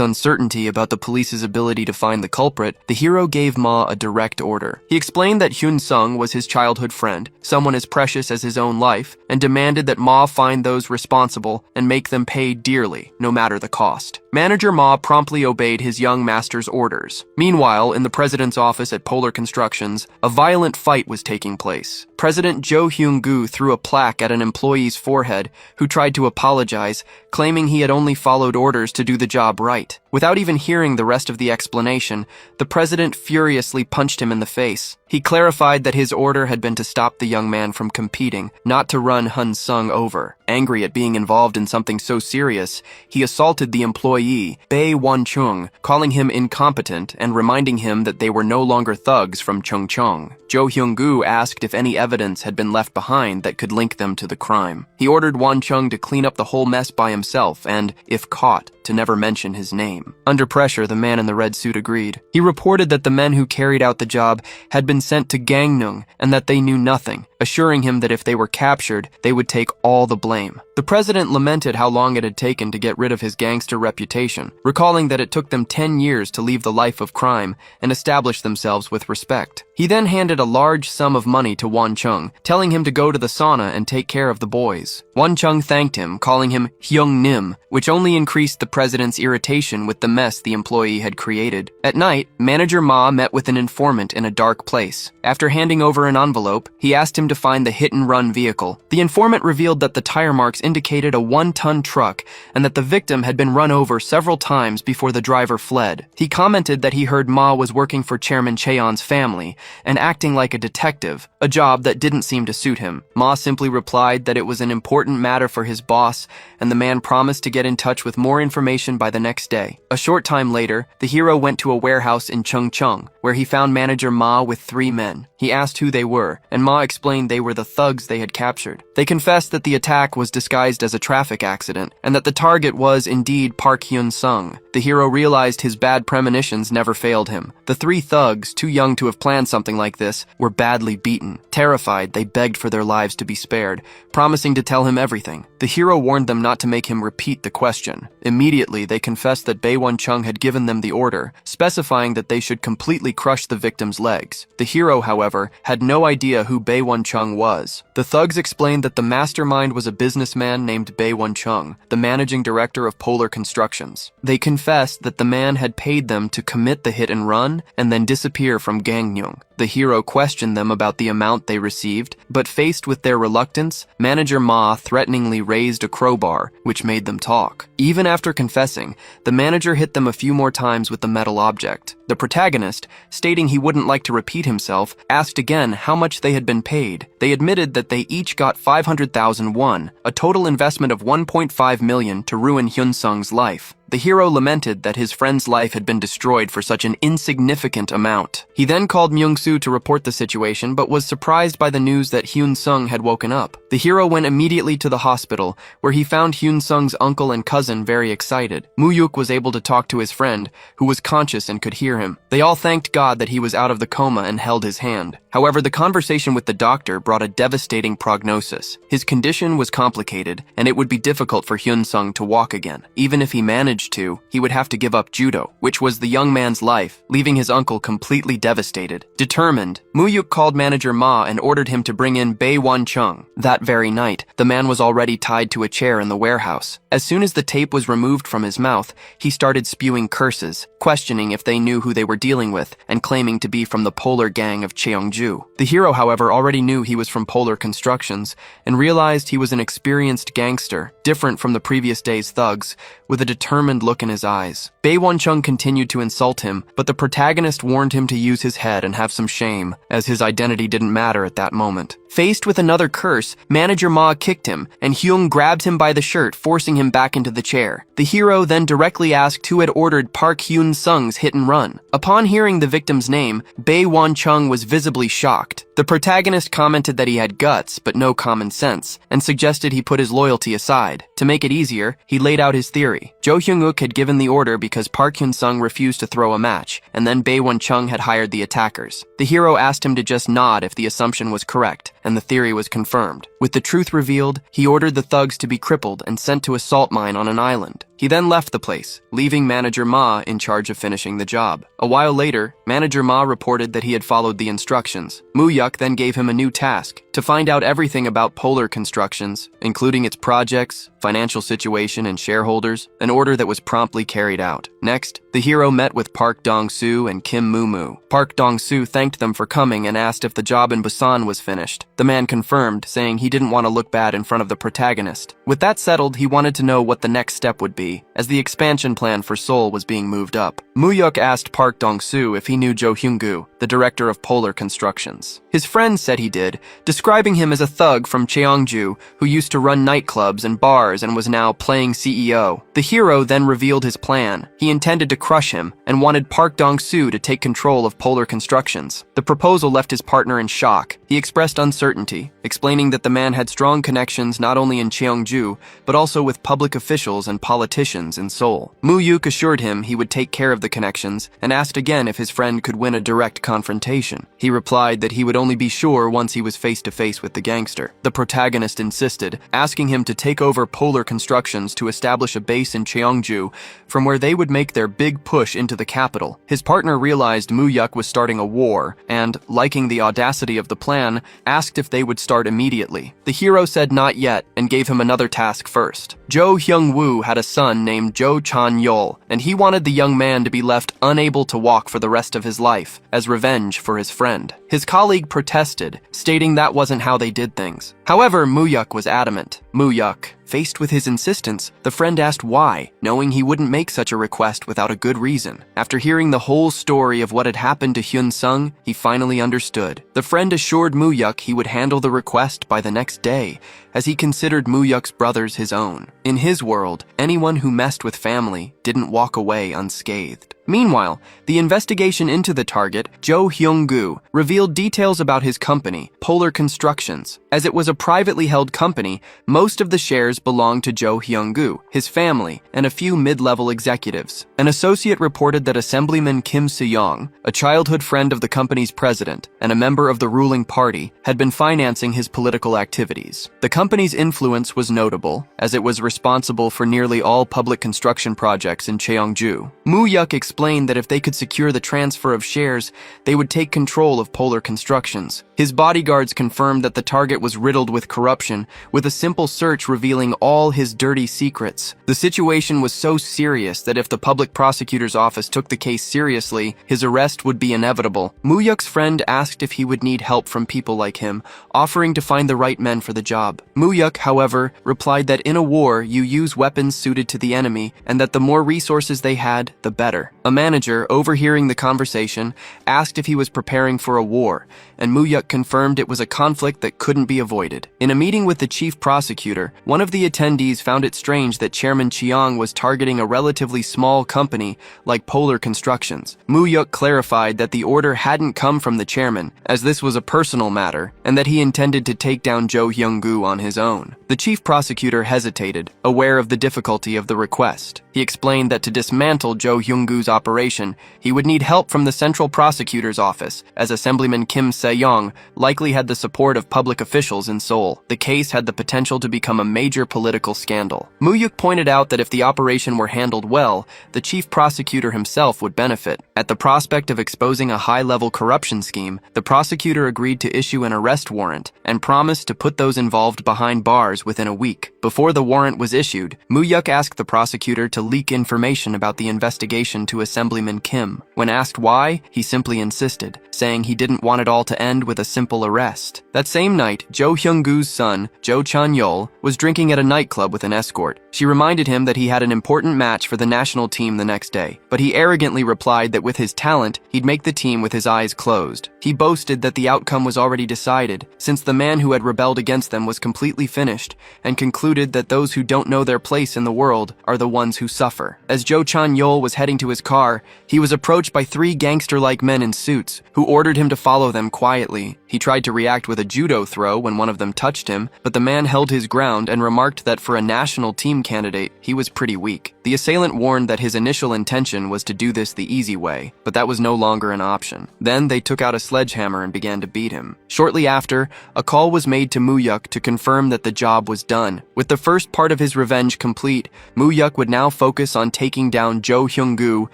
uncertainty about the police's ability to find the culprit, the hero gave Ma a direct order. He explained that Hyun Sung was his childhood friend, someone as precious as his own life, and demanded that Ma find those responsible and make them pay dearly, no matter the cost. Manager Ma promptly obeyed his young master's orders. Meanwhile, in the president's office at Polar Constructions, a violent fight was taking place. President Jo Hyung-gu threw a plaque at an employee's forehead who tried to apologize, claiming he had only followed orders to do the job right. Without even hearing the rest of the explanation, the president furiously punched him in the face. He clarified that his order had been to stop the young man from competing, not to run Hyun Sung over. Angry at being involved in something so serious, he assaulted the employee, Bae Won-chung, calling him incompetent and reminding him that they were no longer thugs from Chungcheong. Jo Hyung-gu asked if any evidence had been left behind that could link them to the crime. He ordered Won-chung to clean up the whole mess by himself and, if caught, to never mention his name. Under pressure, the man in the red suit agreed. He reported that the men who carried out the job had been sent to Gangneung and that they knew nothing, assuring him that if they were captured, they would take all the blame. The president lamented how long it had taken to get rid of his gangster reputation, recalling that it took them 10 years to leave the life of crime and establish themselves with respect. He then handed a large sum of money to Won-chung, telling him to go to the sauna and take care of the boys. Won-chung thanked him, calling him Hyung-nim, which only increased the president's irritation with the mess the employee had created. At night, Manager Ma met with an informant in a dark place. After handing over an envelope, he asked him to find the hit-and-run vehicle. The informant revealed that the tire marks indicated a 1-ton truck and that the victim had been run over several times before the driver fled. He commented that he heard Ma was working for Chairman Cheon's family and acting like a detective, a job that didn't seem to suit him. Ma simply replied that it was an important matter for his boss, and the man promised to get in touch with more information by the next day. A short time later, the hero went to a warehouse in Chungcheong, where he found Manager Ma with 3 men. He asked who they were, and Ma explained they were the thugs they had captured. They confessed that the attack was disguised as a traffic accident, and that the target was indeed Park Hyun Sung. The hero realized his bad premonitions never failed him. The 3 thugs, too young to have planned something like this, were badly beaten. Terrified, they begged for their lives to be spared, promising to tell him everything. The hero warned them not to make him repeat the question. Immediately, they confessed that Bae Won-chung had given them the order, specifying that they should completely crush the victim's legs. The hero, however, had no idea who Bae Won-chung was. The thugs explained that the mastermind was a businessman named Bae Won-chung, the managing director of Polar Constructions. They confessed that the man had paid them to commit the hit and run and then disappear from Gangneung. The hero questioned them about the amount they received, but faced with their reluctance, Manager Ma threateningly raised a crowbar, which made them talk. Even after confessing, the manager hit them a few more times with the metal object. The protagonist, stating he wouldn't like to repeat himself, asked again how much they had been paid. They admitted that they each got 500,000 won, a total investment of 1.5 million to ruin Hyun Sung's life. The hero lamented that his friend's life had been destroyed for such an insignificant amount. He then called Myung-soo to report the situation, but was surprised by the news that Hyun Sung had woken up. The hero went immediately to the hospital, where he found Hyun Sung's uncle and cousin very excited. Moo-yuk was able to talk to his friend, who was conscious and could hear him. They all thanked God that he was out of the coma and held his hand. However, the conversation with the doctor brought a devastating prognosis. His condition was complicated, and it would be difficult for Hyun Sung to walk again. Even if he managed to, he would have to give up judo, which was the young man's life, leaving his uncle completely devastated. Determined, Moo-yuk called Manager Ma and ordered him to bring in Bae Won-chung. That very night, the man was already tied to a chair in the warehouse. As soon as the tape was removed from his mouth, he started spewing curses, questioning if they knew who they were dealing with, and claiming to be from the Polar gang of Cheongju. The hero, however, already knew he was from Polar Constructions, and realized he was an experienced gangster, different from the previous day's thugs, with a determined look in his eyes. Bae Won-chung continued to insult him, but the protagonist warned him to use his head and have some shame, as his identity didn't matter at that moment. Faced with another curse, Manager Ma kicked him, and Hyung grabbed him by the shirt, forcing him back into the chair. The hero then directly asked who had ordered Park Hyun Sung's hit and run. Upon hearing the victim's name, Bae Won-chung was visibly shocked. The protagonist commented that he had guts, but no common sense, and suggested he put his loyalty aside. To make it easier, he laid out his theory. Jo Hyung-wook had given the order because Park Hyun-sung refused to throw a match, and then Bae Won-chung had hired the attackers. The hero asked him to just nod if the assumption was correct, and the theory was confirmed. With the truth revealed, he ordered the thugs to be crippled and sent to a salt mine on an island. He then left the place, leaving Manager Ma in charge of finishing the job. A while later, Manager Ma reported that he had followed the instructions. Moo-yuk then gave him a new task, to find out everything about Polar Constructions, including its projects, financial situation, and shareholders, an order that was promptly carried out. Next, the hero met with Park Dong-soo and Kim Moo-moo. Park Dong-soo thanked them for coming and asked if the job in Busan was finished. The man confirmed, saying he didn't want to look bad in front of the protagonist. With that settled, he wanted to know what the next step would be, as the expansion plan for Seoul was being moved up. Moo-yuk asked Park Dong-soo if he knew Jo Hyung-gu, the director of Polar Constructions. His friend said he did, describing him as a thug from Cheongju who used to run nightclubs and bars and was now playing CEO. The hero then revealed his plan. He intended to crush him and wanted Park Dong-soo to take control of Polar Constructions. The proposal left his partner in shock. He expressed uncertainty, explaining that the man had strong connections not only in Cheongju, but also with public officials and politicians in Seoul. Moo-yuk assured him he would take care of the connections and asked again if his friend could win a direct confrontation. He replied that he would only be sure once he was face-to-face with the gangster. The protagonist insisted, asking him to take over Polar Constructions to establish a base in Cheongju, from where they would make their big push into the capital. His partner realized Moo-yuk was starting a war, and, liking the audacity of the plan, asked if they would start immediately. The hero said not yet, and gave him another task first. Jo Hyung-woo had a son named Jo Chan-yeol, and he wanted the young man to be left unable to walk for the rest of his life, as revenge for his friend. His colleague protested, stating that wasn't how they did things. However, Moo-yuk was adamant. Moo-yuk, faced with his insistence, the friend asked why, knowing he wouldn't make such a request without a good reason. After hearing the whole story of what had happened to Hyun-sung, he finally understood. The friend assured Moo-yuk he would handle the request by the next day, as he considered Moo-yuk's brothers his own. In his world, anyone who messed with family didn't walk away unscathed. Meanwhile, the investigation into the target, Jo Hyung-gu, revealed details about his company, Polar Constructions. As it was a privately held company, most of the shares belonged to Jo Hyung-gu, his family, and a few mid-level executives. An associate reported that Assemblyman Kim Se-young, a childhood friend of the company's president and a member of the ruling party, had been financing his political activities. The company's influence was notable, as it was responsible for nearly all public construction projects in Cheongju. Moo-yuk explained that if they could secure the transfer of shares, they would take control of Polar Constructions. His bodyguards confirmed that the target was riddled with corruption, with a simple search revealing all his dirty secrets. The situation was so serious that if the public prosecutor's office took the case seriously, his arrest would be inevitable. Moo-yuk's friend asked if he would need help from people like him, offering to find the right men for the job. Moo-yuk, however, replied that in a war, you use weapons suited to the enemy, and that the more resources they had, the better. A manager, overhearing the conversation, asked if he was preparing for a war, and Moo-yuk confirmed it was a conflict that couldn't be avoided. In a meeting with the chief prosecutor, one of the attendees found it strange that Chairman Chiang was targeting a relatively small company like Polar Constructions. Moo-yuk clarified that the order hadn't come from the chairman, as this was a personal matter, and that he intended to take down Jo Hyung-gu on his own. The chief prosecutor hesitated, aware of the difficulty of the request. He explained that to dismantle Jo Hyung-gu's operation, he would need help from the central prosecutor's office, as Assemblyman Kim Se-young likely had the support of public officials in Seoul. The case had the potential to become a major political scandal. Moo-yuk pointed out that if the operation were handled well, the chief prosecutor himself would benefit. At the prospect of exposing a high-level corruption scheme, the prosecutor agreed to issue an arrest warrant and promised to put those involved behind bars within a week. Before the warrant was issued, Moo-yuk asked the prosecutor to leak information about the investigation to Assemblyman Kim. When asked why, he simply insisted, saying he didn't want it all to end with a simple arrest. That same night, Jo Hyung-gu's son, Jo Chan-yeol, was drinking at a nightclub with an escort. She reminded him that he had an important match for the national team the next day, but he arrogantly replied that with his talent, he'd make the team with his eyes closed. He boasted that the outcome was already decided, since the man who had rebelled against them was completely finished, and concluded that those who don't know their place in the world are the ones who suffer. As Jo Chan-yeol was heading to his car, he was approached by three gangster-like men in suits, who ordered him to follow them quietly. He tried to react with a judo throw when one of them touched him, but the man held his ground and remarked that for a national team candidate, he was pretty weak. The assailant warned that his initial intention was to do this the easy way, but that was no longer an option. Then they took out a sledgehammer and began to beat him. Shortly after, a call was made to Muyuk to confirm that the job was done. With the first part of his revenge complete, Muyuk would now focus on taking down Jo Hyung-gu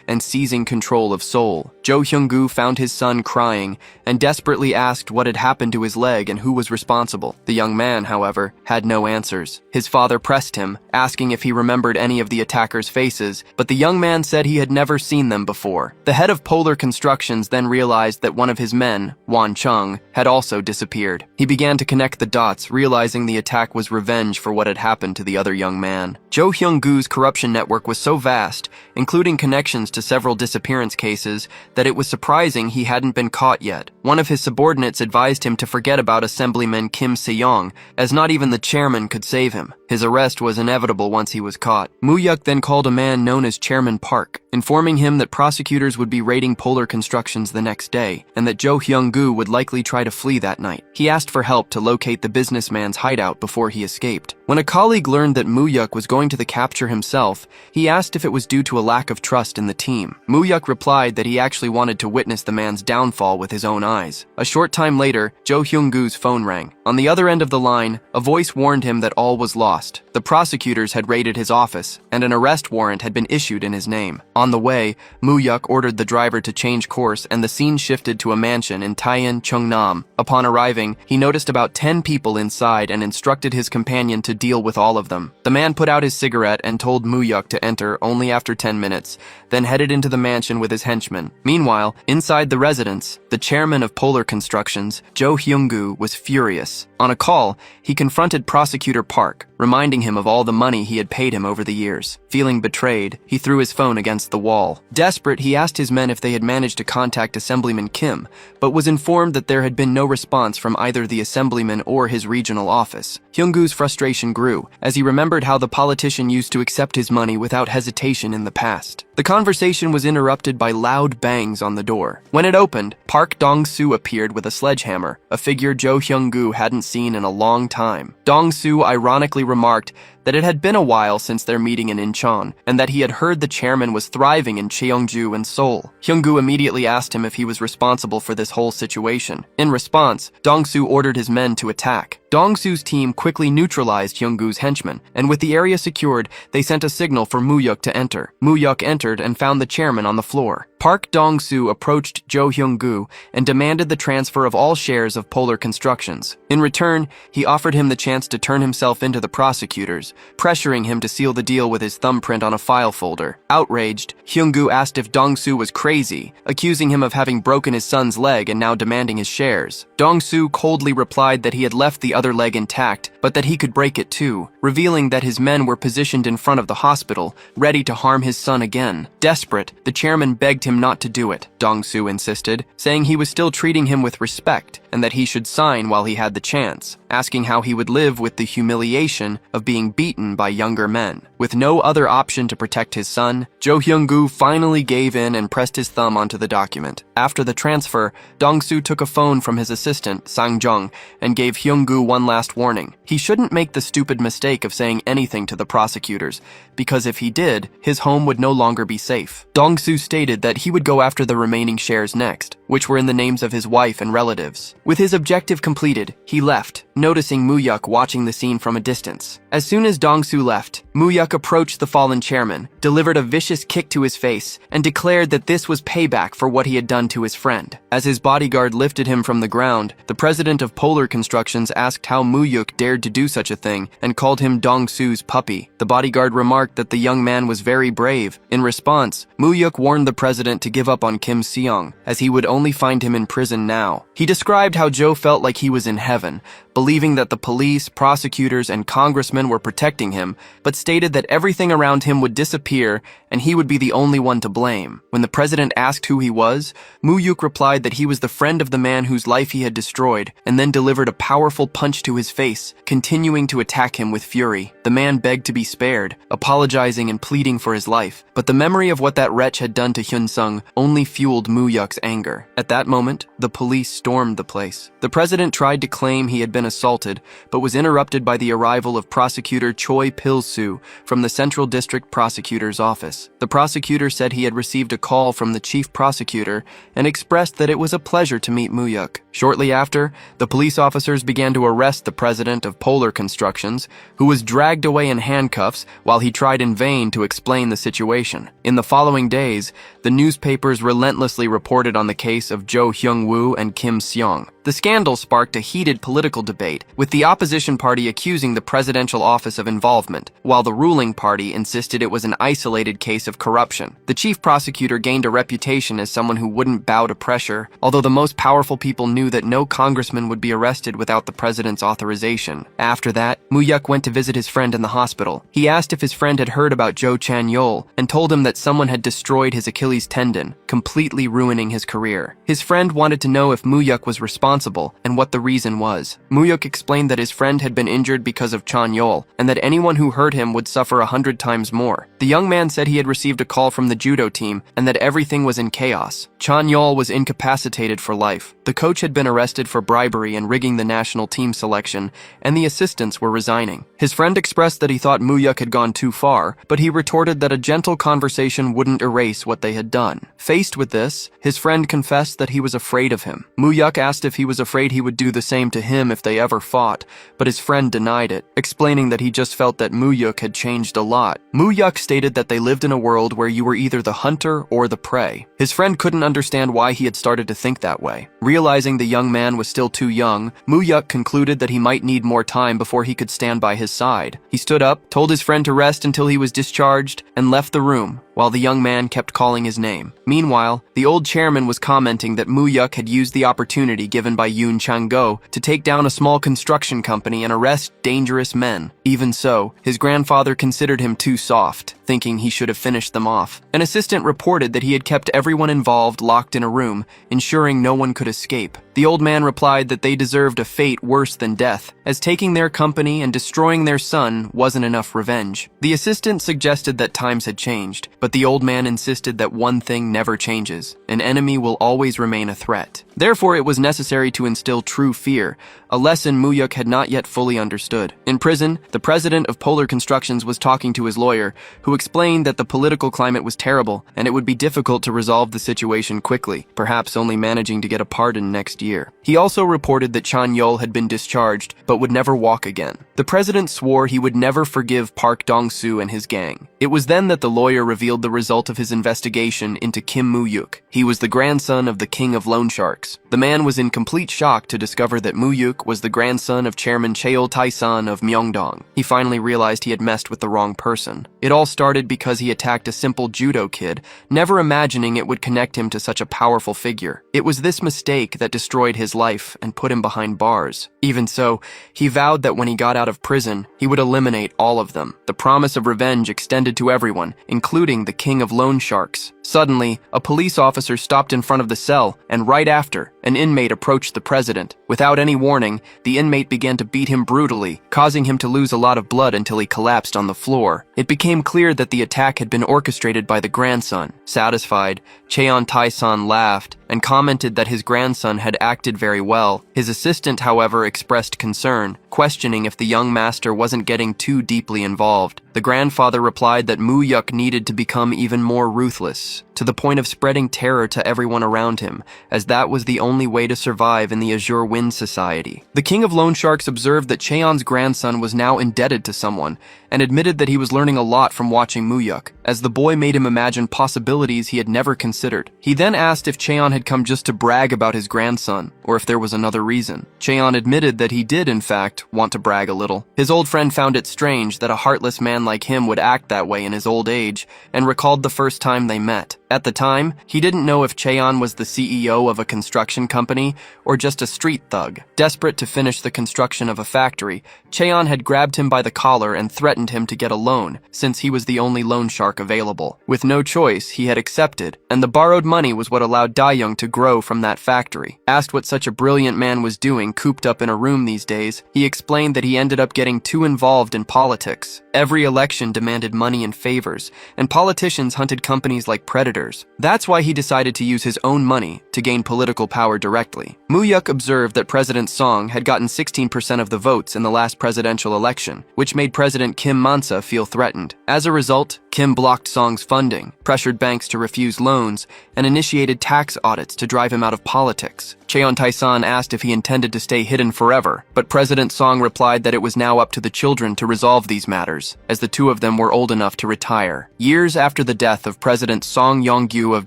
and seizing control of Seoul. Jo Hyung-gu found his son crying and desperately asked what had happened to his leg and who was responsible. The young man, however, had no answers. His father pressed him, asking if he remembered any of the attackers' faces, but the young man said he had never seen them before. The head of Polar Constructions then realized that one of his men, Won Chung, had also disappeared. He began to connect the dots, realizing the attack was revenge for what had happened to the other young man. Jo Hyung-gu's corruption network was so vast, including connections to several disappearance cases, that it was surprising he hadn't been caught yet. One of his subordinates advised him to forget about Assemblyman Kim Se-young, as not even the chairman could save him. His arrest was inevitable once he was caught. Muyuk then called a man known as Chairman Park, informing him that prosecutors would be raiding Polar Constructions the next day, and that Jo Hyung-gu would likely try to flee that night. He asked for help to locate the businessman's hideout before he escaped. When a colleague learned that Muyuk was going to the capture himself, he asked if it was due to a lack of trust in the team. Muyuk replied that he actually wanted to witness the man's downfall with his own eyes. A short time later, Jo Hyung-gu's phone rang. On the other end of the line, a voice warned him that all was lost. The prosecutors had raided his office, and an arrest warrant had been issued in his name. On the way, Muyuk ordered the driver to change course, and the scene shifted to a mansion in Taeyeon, Cheongnam. Upon arriving, he noticed about 10 people inside and instructed his companion to deal with all of them. The man put out his cigarette and told Muyuk to enter only after 10 minutes, then headed into the mansion with his henchmen. Meanwhile, inside the residence, the chairman of Polar Constructions, Jo Hyung-gu, was furious. On a call, he confronted Prosecutor Park, reminding him of all the money he had paid him over the years. Feeling betrayed, he threw his phone against the wall. Desperate, he asked his men if they had managed to contact Assemblyman Kim, but was informed that there had been no response from either the Assemblyman or his regional office. Hyung-gu's frustration grew, as he remembered how the politician used to accept his money without hesitation in the past. The conversation was interrupted by loud bangs on the door. When it opened, Park Dong-soo appeared with a sledgehammer, a figure Jo Hyung-gu hadn't seen in a long time. Dong-soo ironically remarked that it had been a while since their meeting in Incheon, and that he had heard the chairman was thriving in Cheongju and Seoul. Hyung-gu immediately asked him if he was responsible for this whole situation. In response, Dong-soo ordered his men to attack. Dong-soo's team quickly neutralized Hyung-gu's henchmen, and with the area secured, they sent a signal for Muyuk to enter. Muyuk entered and found the chairman on the floor. Park Dong-soo approached Jo Hyung-gu and demanded the transfer of all shares of Polar Constructions. In return, he offered him the chance to turn himself into the prosecutors, pressuring him to seal the deal with his thumbprint on a file folder. Outraged, Hyung-gu asked if Dong-soo was crazy, accusing him of having broken his son's leg and now demanding his shares. Dong-soo coldly replied that he had left the other leg intact, but that he could break it too, revealing that his men were positioned in front of the hospital, ready to harm his son again. Desperate, the chairman begged him not to do it, Dong-soo insisted, saying he was still treating him with respect and that he should sign while he had the chance, asking how he would live with the humiliation of being beaten by younger men. With no other option to protect his son, Jo Hyung-gu finally gave in and pressed his thumb onto the document. After the transfer, Dong-soo took a phone from his assistant, Sang-jung, and gave Hyung-gu one last warning. He shouldn't make the stupid mistake of saying anything to the prosecutors, because if he did, his home would no longer be safe. Dong-soo stated that he would go after the remaining shares next, which were in the names of his wife and relatives. With his objective completed, he left, noticing Muyuk watching the scene from a distance. As soon as Dong-soo left, Muyuk approached the fallen chairman, delivered a vicious kick to his face, and declared that this was payback for what he had done to his friend. As his bodyguard lifted him from the ground, the president of Polar Constructions asked how Muyuk dared to do such a thing and called him Dong-soo's puppy. The bodyguard remarked that the young man was very brave. In response, Muyuk warned the president to give up on Kim Se-young, as he would only find him in prison now. He described how Jo felt like he was in heaven, believing that the police, prosecutors, and congressmen were protecting him, but stated that everything around him would disappear and he would be the only one to blame. When the president asked who he was, Muyuk replied that he was the friend of the man whose life he had destroyed, and then delivered a powerful punch to his face, continuing to attack him with fury. The man begged to be spared, apologizing and pleading for his life, but the memory of what that wretch had done to Hyun Sung only fueled Muyuk's anger. At that moment, the police stormed the place. The president tried to claim he had been assaulted, but was interrupted by the arrival of prosecutor Choi Pil-soo from the Central District Prosecutor's office. The prosecutor said he had received a call from the chief prosecutor and expressed that it was a pleasure to meet Muyuk. Shortly after, the police officers began to arrest the president of Polar Constructions, who was dragged away in handcuffs while he tried in vain to explain the situation. In the following days, the newspapers relentlessly reported on the case of Jo Hyung-woo and Kim Seong. The scandal sparked a heated political debate, with the opposition party accusing the presidential office of involvement, while the ruling party insisted it was an isolated case of corruption. The chief prosecutor gained a reputation as someone who wouldn't bow to pressure, although the most powerful people knew that no congressman would be arrested without the president's authorization. After that, Muyuk went to visit his friend in the hospital. He asked if his friend had heard about Jo Chan-yeol and told him that someone had destroyed his Achilles tendon, completely ruining his career. His friend wanted to know if Muyuk was responsible and what the reason was. Muyuk explained that his friend had been injured because of Chan-yeol and that anyone who hurt him would suffer 100 times more. The young man said he had received a call from the judo team and that everything was in chaos. Chan-yeol was incapacitated for life. The coach had been arrested for bribery and rigging the national team selection, and the assistants were resigning. His friend expressed that he thought Muyuk had gone too far, but he retorted that a gentle conversation wouldn't erase what they had done. Faced with this, his friend confessed that he was afraid of him. Muyuk asked if he was afraid he would do the same to him if they ever fought, but his friend denied it, explaining that he just felt that Muyuk had changed a lot. Muyuk stated that they lived in a world where you were either the hunter or the prey. His friend couldn't understand why he had started to think that way. Realizing the young man was still too young, Muyuk concluded that he might need more time before he could stand by his side. He stood up, told his friend to rest until he was discharged, and left the room, while the young man kept calling his name. Meanwhile, the old chairman was commenting that Muyuk had used the opportunity given by Yoon Chang-go to take down a small construction company and arrest dangerous men. Even so, his grandfather considered him too soft, thinking he should have finished them off. An assistant reported that he had kept everyone involved locked in a room, ensuring no one could escape. The old man replied that they deserved a fate worse than death, as taking their company and destroying their son wasn't enough revenge. The assistant suggested that times had changed, but the old man insisted that one thing never changes: an enemy will always remain a threat. Therefore, it was necessary to instill true fear, a lesson Muyuk had not yet fully understood. In prison, the president of Polar Constructions was talking to his lawyer, who explained that the political climate was terrible and it would be difficult to resolve the situation quickly, perhaps only managing to get a pardon next year. He also reported that Chan-yeol had been discharged but would never walk again. The president swore he would never forgive Park Dong-soo and his gang. It was then that the lawyer revealed the result of his investigation into Kim Muyuk. He was the grandson of the king of loan sharks. The man was in complete shock to discover that Muyuk was the grandson of Chairman Cheol Tae-san of Myeongdong. He finally realized he had messed with the wrong person. It all started because he attacked a simple judo kid, never imagining it would connect him to such a powerful figure. It was this mistake that destroyed his life and put him behind bars. Even so, he vowed that when he got out of prison, he would eliminate all of them. The promise of revenge extended to everyone, including the king of loan sharks. Suddenly, a police officer stopped in front of the cell, and right after, an inmate approached the president. Without any warning, the inmate began to beat him brutally, causing him to lose a lot of blood until he collapsed on the floor. It became clear that the attack had been orchestrated by the grandson. Satisfied, Cheon Tae-san laughed and commented that his grandson had acted very well. His assistant, however, expressed concern, questioning if the young master wasn't getting too deeply involved. The grandfather replied that Muyuk needed to become even more ruthless, to the point of spreading terror to everyone around him, as that was the only way to survive in the Azure Wind Society. The king of loan sharks observed that Cheon's grandson was now indebted to someone, and admitted that he was learning a lot from watching Muyuk. as the boy made him imagine possibilities he had never considered. He then asked if Cheon had come just to brag about his grandson, or if there was another reason. Cheon admitted that he did, in fact, want to brag a little. His old friend found it strange that a heartless man like him would act that way in his old age, and recalled the first time they met. At the time, he didn't know if Cheon was the CEO of a construction company or just a street thug. Desperate to finish the construction of a factory, Cheon had grabbed him by the collar and threatened him to get a loan, since he was the only loan shark available. With no choice, he had accepted, and the borrowed money was what allowed Dayoung to grow from that factory. Asked what such a brilliant man was doing cooped up in a room these days, he explained that he ended up getting too involved in politics. Every election demanded money and favors, and politicians hunted companies like predators. That's why he decided to use his own money to gain political power directly. Moo-yuk observed that President Song had gotten 16% of the votes in the last presidential election, which made President Kim Mansa feel threatened. As a result, Kim blocked Song's funding, pressured banks to refuse loans, and initiated tax audits to drive him out of politics. Cheon Tae-san asked if he intended to stay hidden forever, but President Song replied that it was now up to the children to resolve these matters, as the two of them were old enough to retire. Years after the death of President Song Yong-gyu of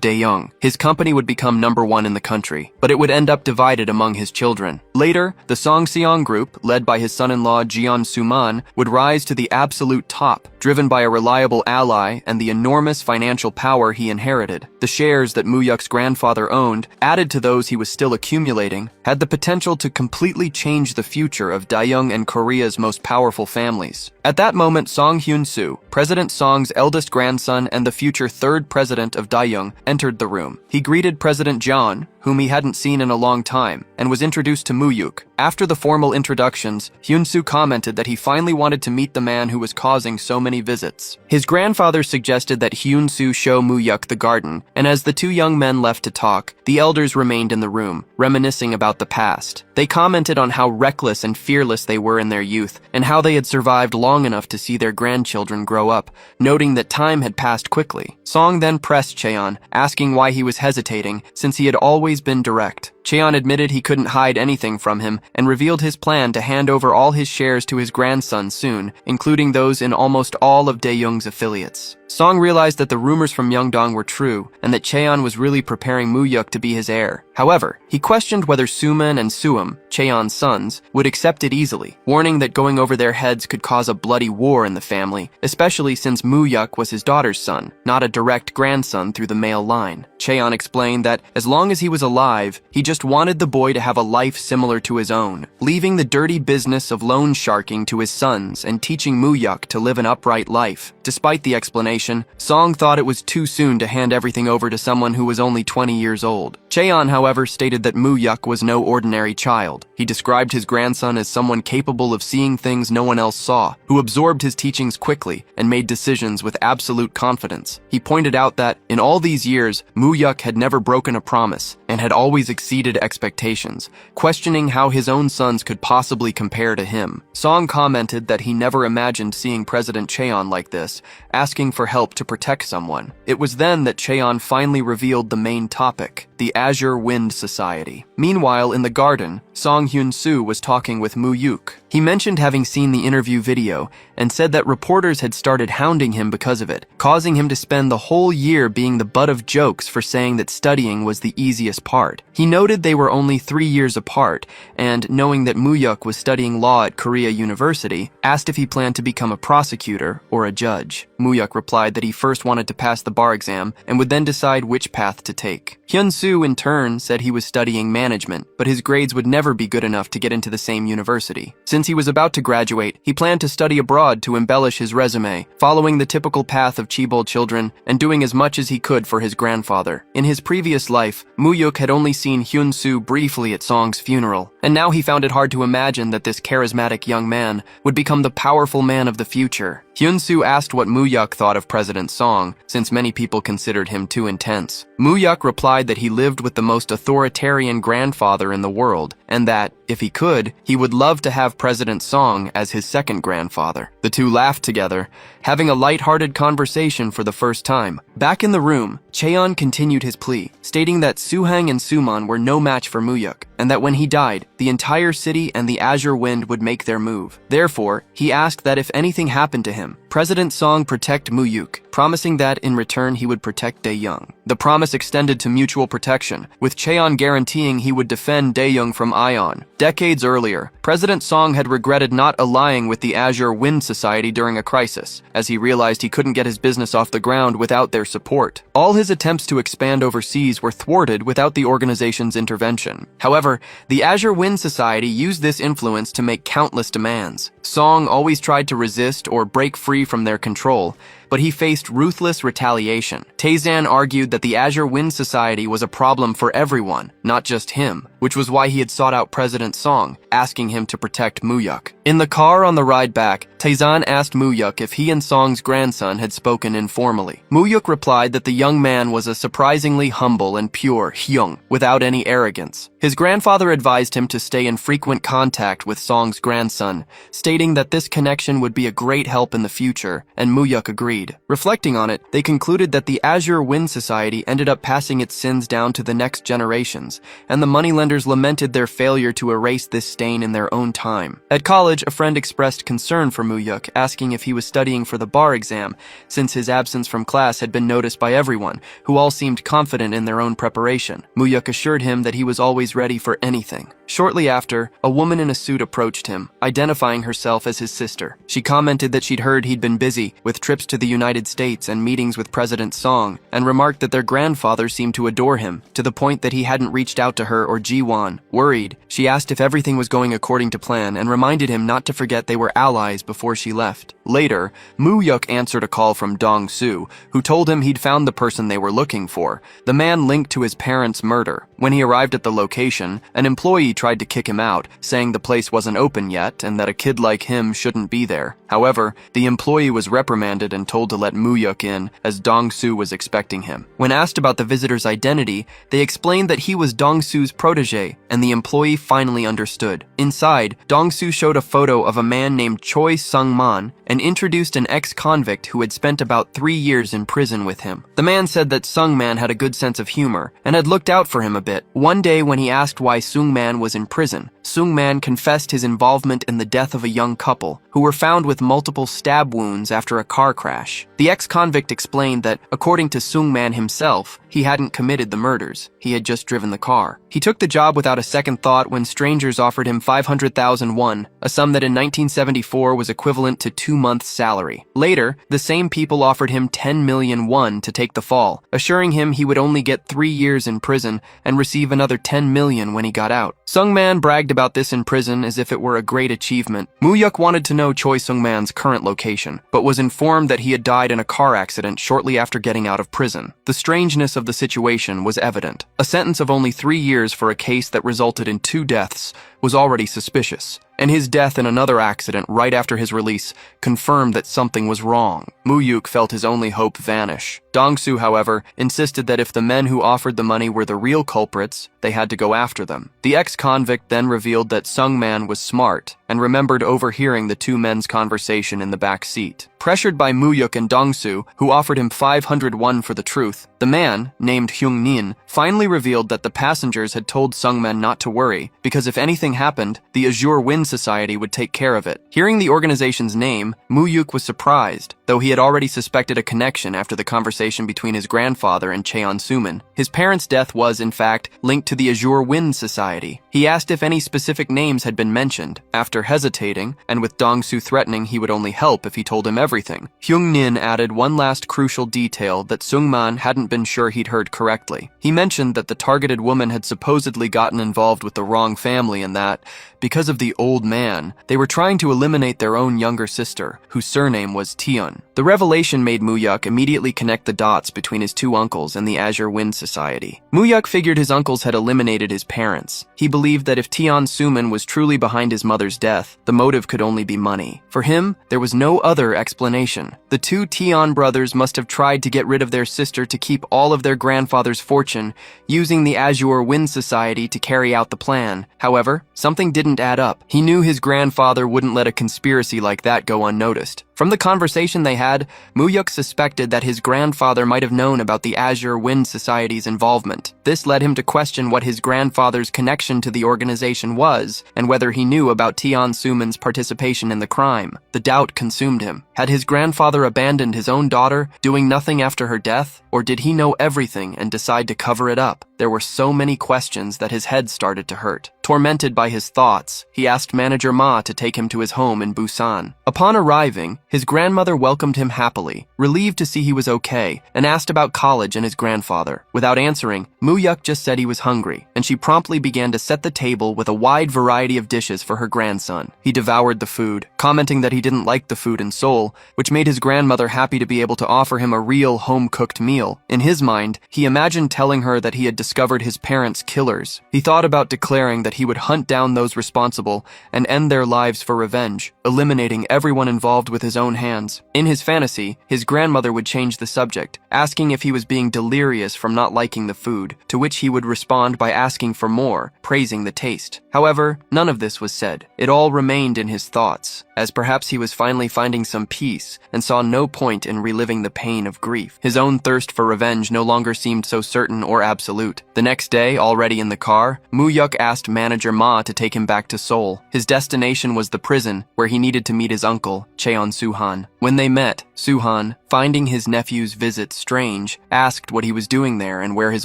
Daejeon, his company would become #1 in the country, but it would end up divided among his children. Later, the Song Seong Group, led by his son-in-law Jeon Soo-man, would rise to the absolute top, driven by a reliable ally and the enormous financial power he inherited. The shares that Moo-yuk's grandfather owned, added to those he was still accumulating, had the potential to completely change the future of Daejeon and Korea's most powerful families. At that moment, Song Hyun-soo, President Song's eldest grandson and the future third president of Daejeon, entered the room. He greeted President Jeon, whom he hadn't seen in a long time, and was introduced to Moo-yuk. After the formal introductions, Hyun-soo commented that he finally wanted to meet the man who was causing so many visits. His grandfather suggested that Hyun-soo show Moo-yuk the garden, and as the two young men left to talk, the elders remained in the room, reminiscing about the past. They commented on how reckless and fearless they were in their youth, and how they had survived long enough to see their grandchildren grow up, noting that time had passed quickly. Song then pressed Cheon, asking why he was hesitating, since he had always been direct. Cheon admitted he couldn't hide anything from him and revealed his plan to hand over all his shares to his grandson soon, including those in almost all of Daejeon's affiliates. Song realized that the rumors from Myeongdong were true and that Cheon was really preparing Moo-yuk to be his heir. However, he questioned whether Soo-man and Soo-am, Cheon's sons, would accept it easily, warning that going over their heads could cause a bloody war in the family, especially since Moo-yuk was his daughter's son, not a direct grandson through the male line. Cheon explained that as long as he was alive, he just wanted the boy to have a life similar to his own, leaving the dirty business of loan sharking to his sons and teaching Moo-yuk to live an upright life. Despite the explanation, Song thought it was too soon to hand everything over to someone who was only 20 years old. Cheon, however, stated that Moo-yuk was no ordinary child. He described his grandson as someone capable of seeing things no one else saw, who absorbed his teachings quickly and made decisions with absolute confidence. He pointed out that, in all these years, Moo-yuk had never broken a promise and had always exceeded expectations, questioning how his own sons could possibly compare to him. Song commented that he never imagined seeing President Cheon like this, asking for help to protect someone. It was then that Cheon finally revealed the main topic, the Azure Wind Society. Meanwhile, in the garden, Song Hyun-soo was talking with Moo-yuk. He mentioned having seen the interview video and said that reporters had started hounding him because of it, causing him to spend the whole year being the butt of jokes for saying that studying was the easiest part. He noted they were only 3 years apart, and knowing that Moo-yuk was studying law at Korea University, asked if he planned to become a prosecutor or a judge. Moo-yuk replied that he first wanted to pass the bar exam and would then decide which path to take. Hyun-soo, in turn, said he was studying management, but his grades would never be good enough to get into the same university. Since he was about to graduate, he planned to study abroad to embellish his resume, following the typical path of Chaebol children and doing as much as he could for his grandfather. In his previous life, Moo-yuk had only seen Hyun-soo briefly at Song's funeral, and now he found it hard to imagine that this charismatic young man would become the powerful man of the future. Hyun-soo asked what Moo-yuk thought of President Song, since many people considered him too intense. Moo-yuk replied that he lived with the most authoritarian grandfather in the world, and that, if he could, he would love to have President Song as his second grandfather. The two laughed together, having a light-hearted conversation for the first time. Back in the room, Cheon continued his plea, stating that Soo-hang and Soo-man were no match for Moo-yuk, and that when he died, the entire city and the Azure Wind would make their move. Therefore, he asked that if anything happened to him, President Song protect Muyuk, promising that in return he would protect Dae-young. The promise extended to mutual protection, with Cheon guaranteeing he would defend Dae-young from Ion. Decades earlier, President Song had regretted not allying with the Azure Wind Society during a crisis, as he realized he couldn't get his business off the ground without their support. All his attempts to expand overseas were thwarted without the organization's intervention. However, the Azure Wind Society used this influence to make countless demands. Song always tried to resist or break free from their control, but he faced ruthless retaliation. Taezan argued that the Azure Wind Society was a problem for everyone, not just him, which was why he had sought out President Song, asking him to protect Muyuk. In the car on the ride back, Taezan asked Muyuk if he and Song's grandson had spoken informally. Muyuk replied that the young man was a surprisingly humble and pure Hyung, without any arrogance. His grandfather advised him to stay in frequent contact with Song's grandson, stating that this connection would be a great help in the future, and Muyuk agreed. Reflecting on it, they concluded that the Azure Wind Society ended up passing its sins down to the next generations, and the moneylenders lamented their failure to erase this stain in their own time. At college, a friend expressed concern for Muyuk, asking if he was studying for the bar exam, since his absence from class had been noticed by everyone, who all seemed confident in their own preparation. Muyuk assured him that he was always ready for anything. Shortly after, a woman in a suit approached him, identifying herself as his sister. She commented that she'd heard he'd been busy with trips to the United States and meetings with President Song, and remarked that their grandfather seemed to adore him, to the point that he hadn't reached out to her or Ji-won. Worried, she asked if everything was going according to plan and reminded him not to forget they were allies before she left. Later, Muyuk answered a call from Dong-soo, who told him he'd found the person they were looking for, the man linked to his parents' murder. When he arrived at the location, an employee tried to kick him out, saying the place wasn't open yet and that a kid like him shouldn't be there. However, the employee was reprimanded and told to let Muyuk in, as Dong-soo was expecting him. When asked about the visitor's identity, they explained that he was Dong-soo's protege, and the employee finally understood. Inside, Dong-soo showed a photo of a man named Choi Sung-man and introduced an ex-convict who had spent about 3 years in prison with him. The man said that Sung-man had a good sense of humor and had looked out for him a bit. One day when he asked why Sung-man was in prison, Sung-man confessed his involvement in the death of a young couple who were found with multiple stab wounds after a car crash. The ex-convict explained that, according to Sung-man himself, he hadn't committed the murders. He had just driven the car. He took the job without a second thought when strangers offered him 500,000 won, a sum that in 1974 was equivalent to 2 months' salary. Later, the same people offered him 10 million won to take the fall, assuring him he would only get 3 years in prison and receive another 10 million when he got out. Sung-man bragged about this in prison as if it were a great achievement. Muyuk wanted to know Choi Sung-man's current location, but was informed that he had died in a car accident shortly after getting out of prison. The strangeness of the situation was evident. A sentence of only 3 years for a case that resulted in 2 deaths was already suspicious, and his death in another accident right after his release confirmed that something was wrong. Muyuk felt his only hope vanish. Dong-soo, however, insisted that if the men who offered the money were the real culprits, they had to go after them. The ex-convict then revealed that Sung-man was smart and remembered overhearing the 2 men's conversation in the back seat. Pressured by Muyuk and Dong-soo, who offered him 500 won for the truth, the man, named Hyung-nin, finally revealed that the passengers had told Sung-man not to worry, because if anything happened, the Azure Wind Society would take care of it. Hearing the organization's name, Muyuk was surprised, though he had already suspected a connection after the conversation between his grandfather and Cheon Suman. His parents' death was, in fact, linked to the Azure Wind Society. He asked if any specific names had been mentioned. After hesitating, and with Dong-soo threatening he would only help if he told him everything, Hyung-nin added one last crucial detail that Sung-man hadn't been sure he'd heard correctly. He mentioned that the targeted woman had supposedly gotten involved with the wrong family and that, because of the old man, they were trying to eliminate their own younger sister, whose surname was Tion. The revelation made Muyuk immediately connect the dots between his 2 uncles and the Azure Wind Society. Muyuk figured his uncles had eliminated his parents. He believed that if Tion Suman was truly behind his mother's death, the motive could only be money. For him, there was no other explanation. The 2 Tion brothers must have tried to get rid of their sister to keep all of their grandfather's fortune, using the Azure Wind Society to carry out the plan. However, something didn't add up. He knew his grandfather wouldn't let a conspiracy like that go unnoticed. From the conversation they had, Muyuk suspected that his grandfather might have known about the Azure Wind Society's involvement. This led him to question what his grandfather's connection to the organization was, and whether he knew about Tian Suman's participation in the crime. The doubt consumed him. Had his grandfather abandoned his own daughter, doing nothing after her death? Or did he know everything and decide to cover it up? There were so many questions that his head started to hurt. Tormented by his thoughts, he asked Manager Ma to take him to his home in Busan. Upon arriving, his grandmother welcomed him happily, relieved to see he was okay, and asked about college and his grandfather. Without answering, Muyuk just said he was hungry, and she promptly began to set the table with a wide variety of dishes for her grandson. He devoured the food, commenting that he didn't like the food in Seoul, which made his grandmother happy to be able to offer him a real home-cooked meal. In his mind, he imagined telling her that he had discovered his parents' killers. He thought about declaring that he would hunt down those responsible and end their lives for revenge, eliminating everyone involved with his own hands. In his fantasy, his grandmother would change the subject, asking if he was being delirious from not liking the food, to which he would respond by asking for more, praising the taste. However, none of this was said. It all remained in his thoughts, as perhaps he was finally finding some peace and saw no point in reliving the pain of grief. His own thirst for revenge no longer seemed so certain or absolute. The next day, already in the car, Muyuk asked Manager Ma to take him back to Seoul. His destination was the prison, where he needed to meet his uncle, Cheon Suhan. When they met, Suhan, finding his nephew's visit strange, asked what he was doing there and where his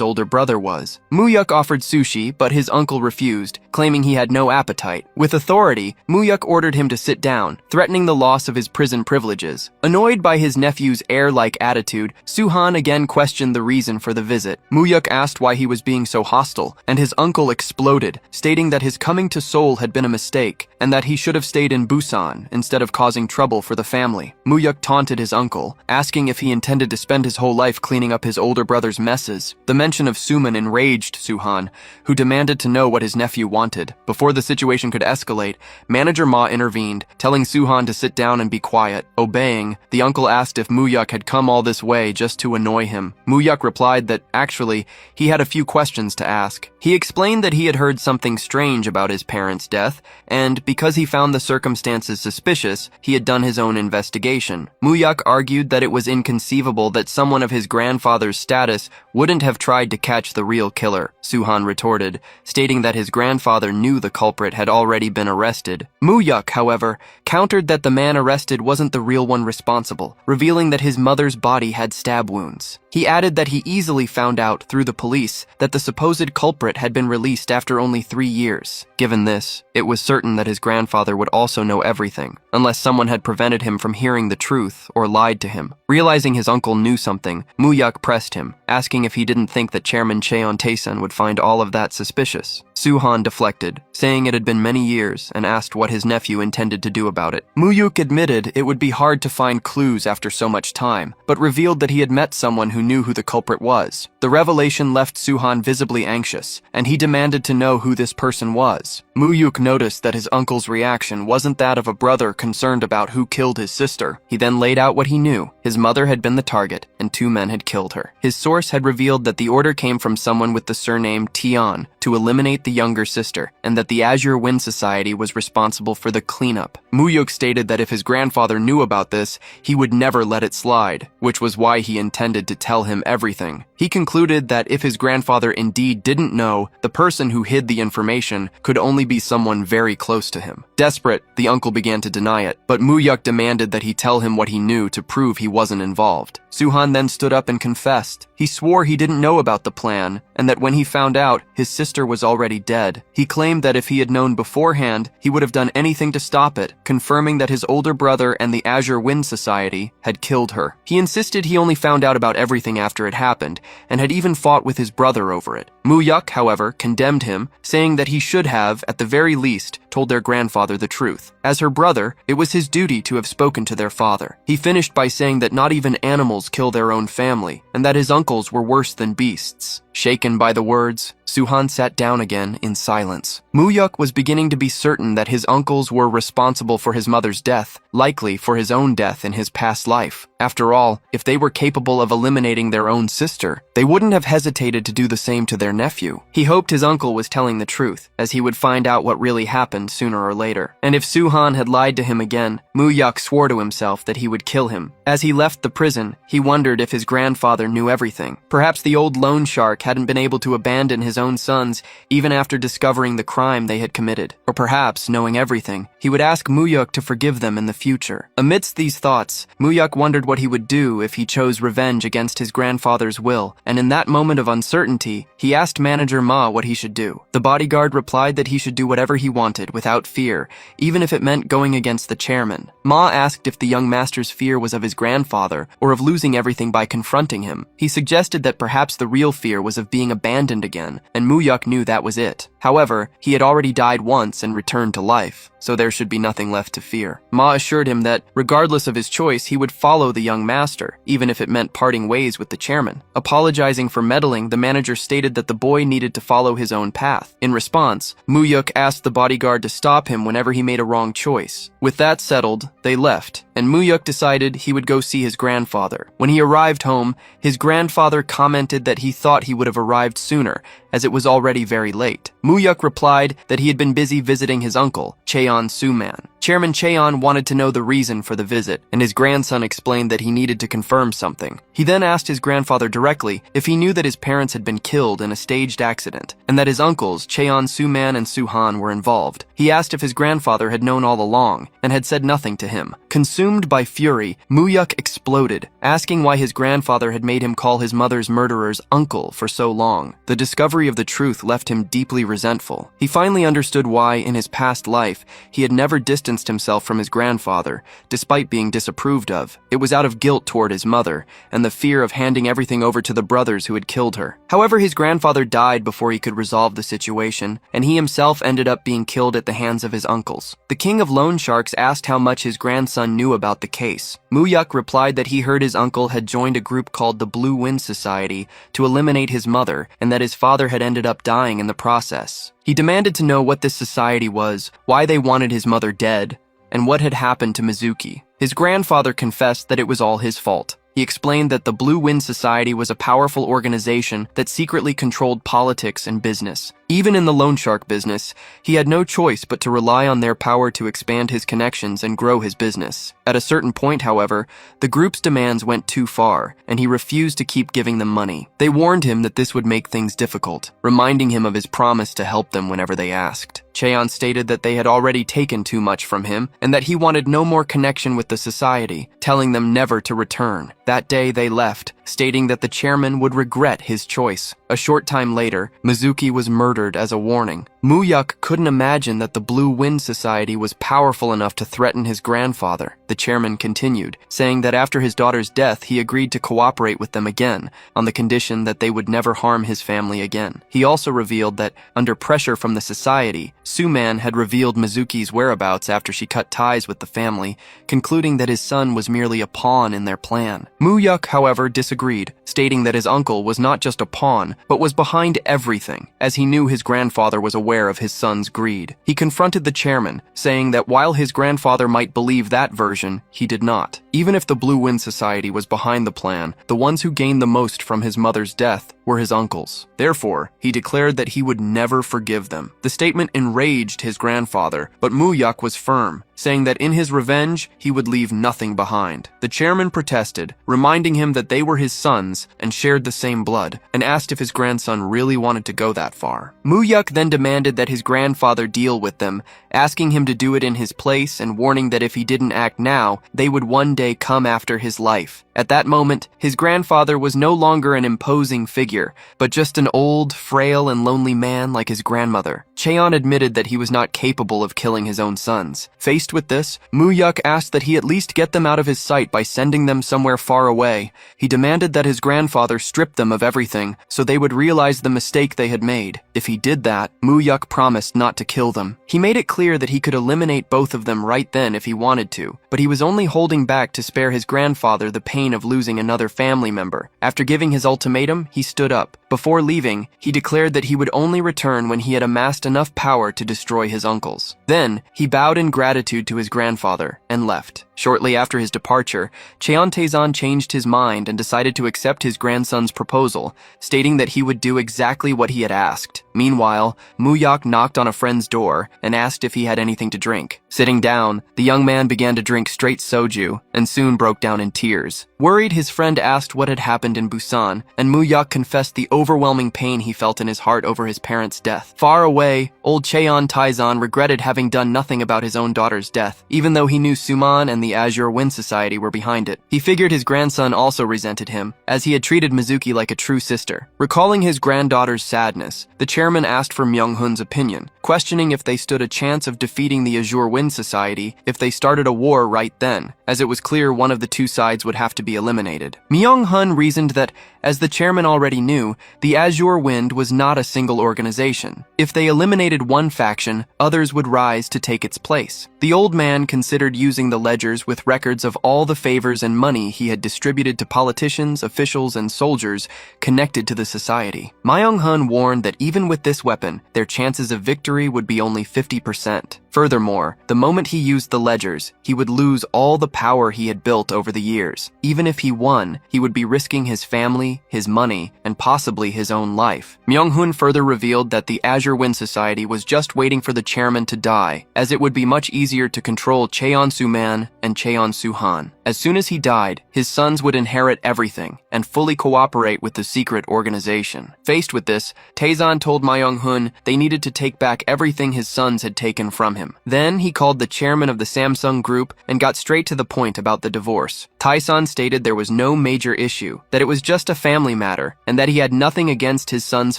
older brother was. Muyuk offered sushi, but his uncle refused, claiming he had no appetite. With authority, Muyuk ordered him to sit down, threatening the loss of his prison privileges. Annoyed by his nephew's air-like attitude, Suhan again questioned the reason for the visit. Muyuk asked why he was being so hostile, and his uncle exploded, stating that his coming to Seoul had been a mistake, and that he should have stayed in Busan instead of causing trouble for the family. Muyuk taunted his uncle, asking if he intended to spend his whole life cleaning up his older brother's messes. The mention of Suman enraged Suhan, who demanded to know what his nephew wanted. Before the situation could escalate, Manager Ma intervened, telling Suhan to sit down and be quiet. Obeying, the uncle asked if Muyuk had come all this way just to annoy him. Muyuk replied that, actually, he had a few questions to ask. He explained that he had heard something strange about his parents' death, and because he found the circumstances suspicious, he had done his own investigation. Muyuk argued that it was inconceivable that someone of his grandfather's status wouldn't have tried to catch the real killer. Suhan retorted, stating that his grandfather knew the culprit had already been arrested. Muyuk, however, countered that the man arrested wasn't the real one responsible, revealing that his mother's body had stab wounds. He added that he easily found out through the police that the supposed culprit had been released after only 3 years. Given this, it was certain that his grandfather would also know everything, unless someone had prevented him from hearing the truth or lied to him. Realizing his uncle knew something, Muyuk pressed him, asking if he didn't think that Chairman Cheon Taesun would find all of that suspicious. Suhan deflected, saying it had been many years, and asked what his nephew intended to do about it. Muyuk admitted it would be hard to find clues after so much time, but revealed that he had met someone who knew who the culprit was. The revelation left Suhan visibly anxious, and he demanded to know who this person was. Muyuk noticed that his uncle's reaction wasn't that of a brother concerned about who killed his sister. He then laid out what he knew. His mother had been the target, and 2 men had killed her. His source had revealed that the order came from someone with the surname Tian to eliminate the younger sister, and that the Azure Wind Society was responsible for the cleanup. Muyuk stated that if his grandfather knew about this, he would never let it slide, which was why he intended to tell him everything. He concluded that if his grandfather indeed didn't know, the person who hid the information could only be someone very close to him. Desperate, the uncle began to deny it, but Muyuk demanded that he tell him what he knew to prove he wasn't involved. Suhan then stood up and confessed. He swore he didn't know about the plan, and that when he found out, his sister was already dead. He claimed that if he had known beforehand, he would have done anything to stop it, confirming that his older brother and the Azure Wind Society had killed her. He insisted he only found out about everything after it happened, and had even fought with his brother over it. Muyuk, however, condemned him, saying that he should have, at the very least, told their grandfather the truth. As her brother, it was his duty to have spoken to their father. He finished by saying that not even animals kill their own family, and that his uncles were worse than beasts. Shaken by the words, Suhan sat down again in silence. Muyuk was beginning to be certain that his uncles were responsible for his mother's death, likely for his own death in his past life. After all, if they were capable of eliminating their own sister, they wouldn't have hesitated to do the same to their nephew. He hoped his uncle was telling the truth, as he would find out what really happened happen sooner or later. And if Suhan had lied to him again, Muyuk swore to himself that he would kill him. As he left the prison, he wondered if his grandfather knew everything. Perhaps the old loan shark hadn't been able to abandon his own sons even after discovering the crime they had committed. Or perhaps, knowing everything, he would ask Muyuk to forgive them in the future. Amidst these thoughts, Muyuk wondered what he would do if he chose revenge against his grandfather's will, and in that moment of uncertainty, he asked manager Ma what he should do. The bodyguard replied that he should do whatever he wanted without fear, even if it meant going against the chairman. Ma asked if the young master's fear was of his grandfather or of losing everything by confronting him. He suggested that perhaps the real fear was of being abandoned again, and Muyuk knew that was it. However, he had already died once and returned to life, so there should be nothing left to fear. Ma assured him that, regardless of his choice, he would follow the young master, even if it meant parting ways with the chairman. Apologizing for meddling, the manager stated that the boy needed to follow his own path. In response, Muyuk asked the bodyguard to stop him whenever he made a wrong choice. With that settled, they left, and Muyuk decided he would go see his grandfather. When he arrived home, his grandfather commented that he thought he would have arrived sooner, as it was already very late. Muyuk replied that he had been busy visiting his uncle, Cheon Suman. Chairman Cheon wanted to know the reason for the visit, and his grandson explained that he needed to confirm something. He then asked his grandfather directly if he knew that his parents had been killed in a staged accident, and that his uncles, Cheon Suman and Suhan, were involved. He asked if his grandfather had known all along, and had said nothing to him. Consumed by fury, Muyuk exploded, asking why his grandfather had made him call his mother's murderer's uncle for so long. The discovery of the truth left him deeply resentful. He finally understood why, in his past life, he had never distanced himself from his grandfather, despite being disapproved of. It was out of guilt toward his mother, and the fear of handing everything over to the brothers who had killed her. However, his grandfather died before he could resolve the situation, and he himself ended up being killed at the hands of his uncles. The king of loan sharks asked how much his grandson knew about the case. Muyuk replied that he heard his uncle had joined a group called the Blue Wind Society to eliminate his mother, and that his father had ended up dying in the process. He demanded to know what this society was, why they wanted his mother dead, and what had happened to Mizuki. His grandfather confessed that it was all his fault. He explained that the Blue Wind Society was a powerful organization that secretly controlled politics and business. Even in the loan shark business, he had no choice but to rely on their power to expand his connections and grow his business. At a certain point, however, the group's demands went too far, and he refused to keep giving them money. They warned him that this would make things difficult, reminding him of his promise to help them whenever they asked. Cheon stated that they had already taken too much from him, and that he wanted no more connection with the society, telling them never to return. That day they left, stating that the chairman would regret his choice. A short time later, Mizuki was murdered as a warning. Muyuk couldn't imagine that the Blue Wind Society was powerful enough to threaten his grandfather. The chairman continued, saying that after his daughter's death, he agreed to cooperate with them again, on the condition that they would never harm his family again. He also revealed that, under pressure from the society, Suman had revealed Mizuki's whereabouts after she cut ties with the family, concluding that his son was merely a pawn in their plan. Muyuk, however, disagreed, stating that his uncle was not just a pawn, but was behind everything, as he knew his grandfather was aware of his son's greed. He confronted the chairman, saying that while his grandfather might believe that version, he did not. Even if the Blue Wind Society was behind the plan, the ones who gained the most from his mother's death were his uncles. Therefore, he declared that he would never forgive them. The statement enraged his grandfather, but Muyuk was firm, saying that in his revenge, he would leave nothing behind. The chairman protested, reminding him that they were his sons and shared the same blood, and asked if his grandson really wanted to go that far. Muyuk then demanded that his grandfather deal with them, asking him to do it in his place and warning that if he didn't act now, they would one day come after his life. At that moment, his grandfather was no longer an imposing figure, but just an old, frail, and lonely man like his grandmother. Cheon admitted that he was not capable of killing his own sons. Faced with this, Muyuk asked that he at least get them out of his sight by sending them somewhere far away. He demanded that his grandfather strip them of everything, so they would realize the mistake they had made. If he did that, Muyuk promised not to kill them. He made it clear that he could eliminate both of them right then if he wanted to, but he was only holding back to spare his grandfather the pain pain of losing another family member. After giving his ultimatum, he stood up. Before leaving, he declared that he would only return when he had amassed enough power to destroy his uncles. Then, he bowed in gratitude to his grandfather and left. Shortly after his departure, Cheon Taizan changed his mind and decided to accept his grandson's proposal, stating that he would do exactly what he had asked. Meanwhile, Muyok knocked on a friend's door and asked if he had anything to drink. Sitting down, the young man began to drink straight soju and soon broke down in tears. Worried, his friend asked what had happened in Busan, and Muyok confessed the overwhelming pain he felt in his heart over his parents' death. Far away, old Cheon Taizan regretted having done nothing about his own daughter's death, even though he knew Suman and the Azure Wind Society were behind it. He figured his grandson also resented him, as he had treated Mizuki like a true sister. Recalling his granddaughter's sadness, the chairman asked for Myung-hun's opinion, questioning if they stood a chance of defeating the Azure Wind Society if they started a war right then, as it was clear one of the two sides would have to be eliminated. Myung-hun reasoned that, as the chairman already knew, the Azure Wind was not a single organization. If they eliminated one faction, others would rise to take its place. The old man considered using the ledgers with records of all the favors and money he had distributed to politicians, officials, and soldiers connected to the society. Myung-hun warned that even with this weapon, their chances of victory would be only 50%. Furthermore, the moment he used the ledgers, he would lose all the power he had built over the years. Even if he won, he would be risking his family, his money, and possibly his own life. Myung-hun further revealed that the Azure Wind Society was just waiting for the chairman to die, as it would be much easier to control Cheon Su-man and Cheon Su-han. As soon as he died, his sons would inherit everything and fully cooperate with the secret organization. Faced with this, Taizan told Myung-hun they needed to take back everything his sons had taken from him. Then he called the chairman of the Samsung Group and got straight to the point about the divorce. Taizan stated there was no major issue, that it was just a family matter, and that he had nothing against his son's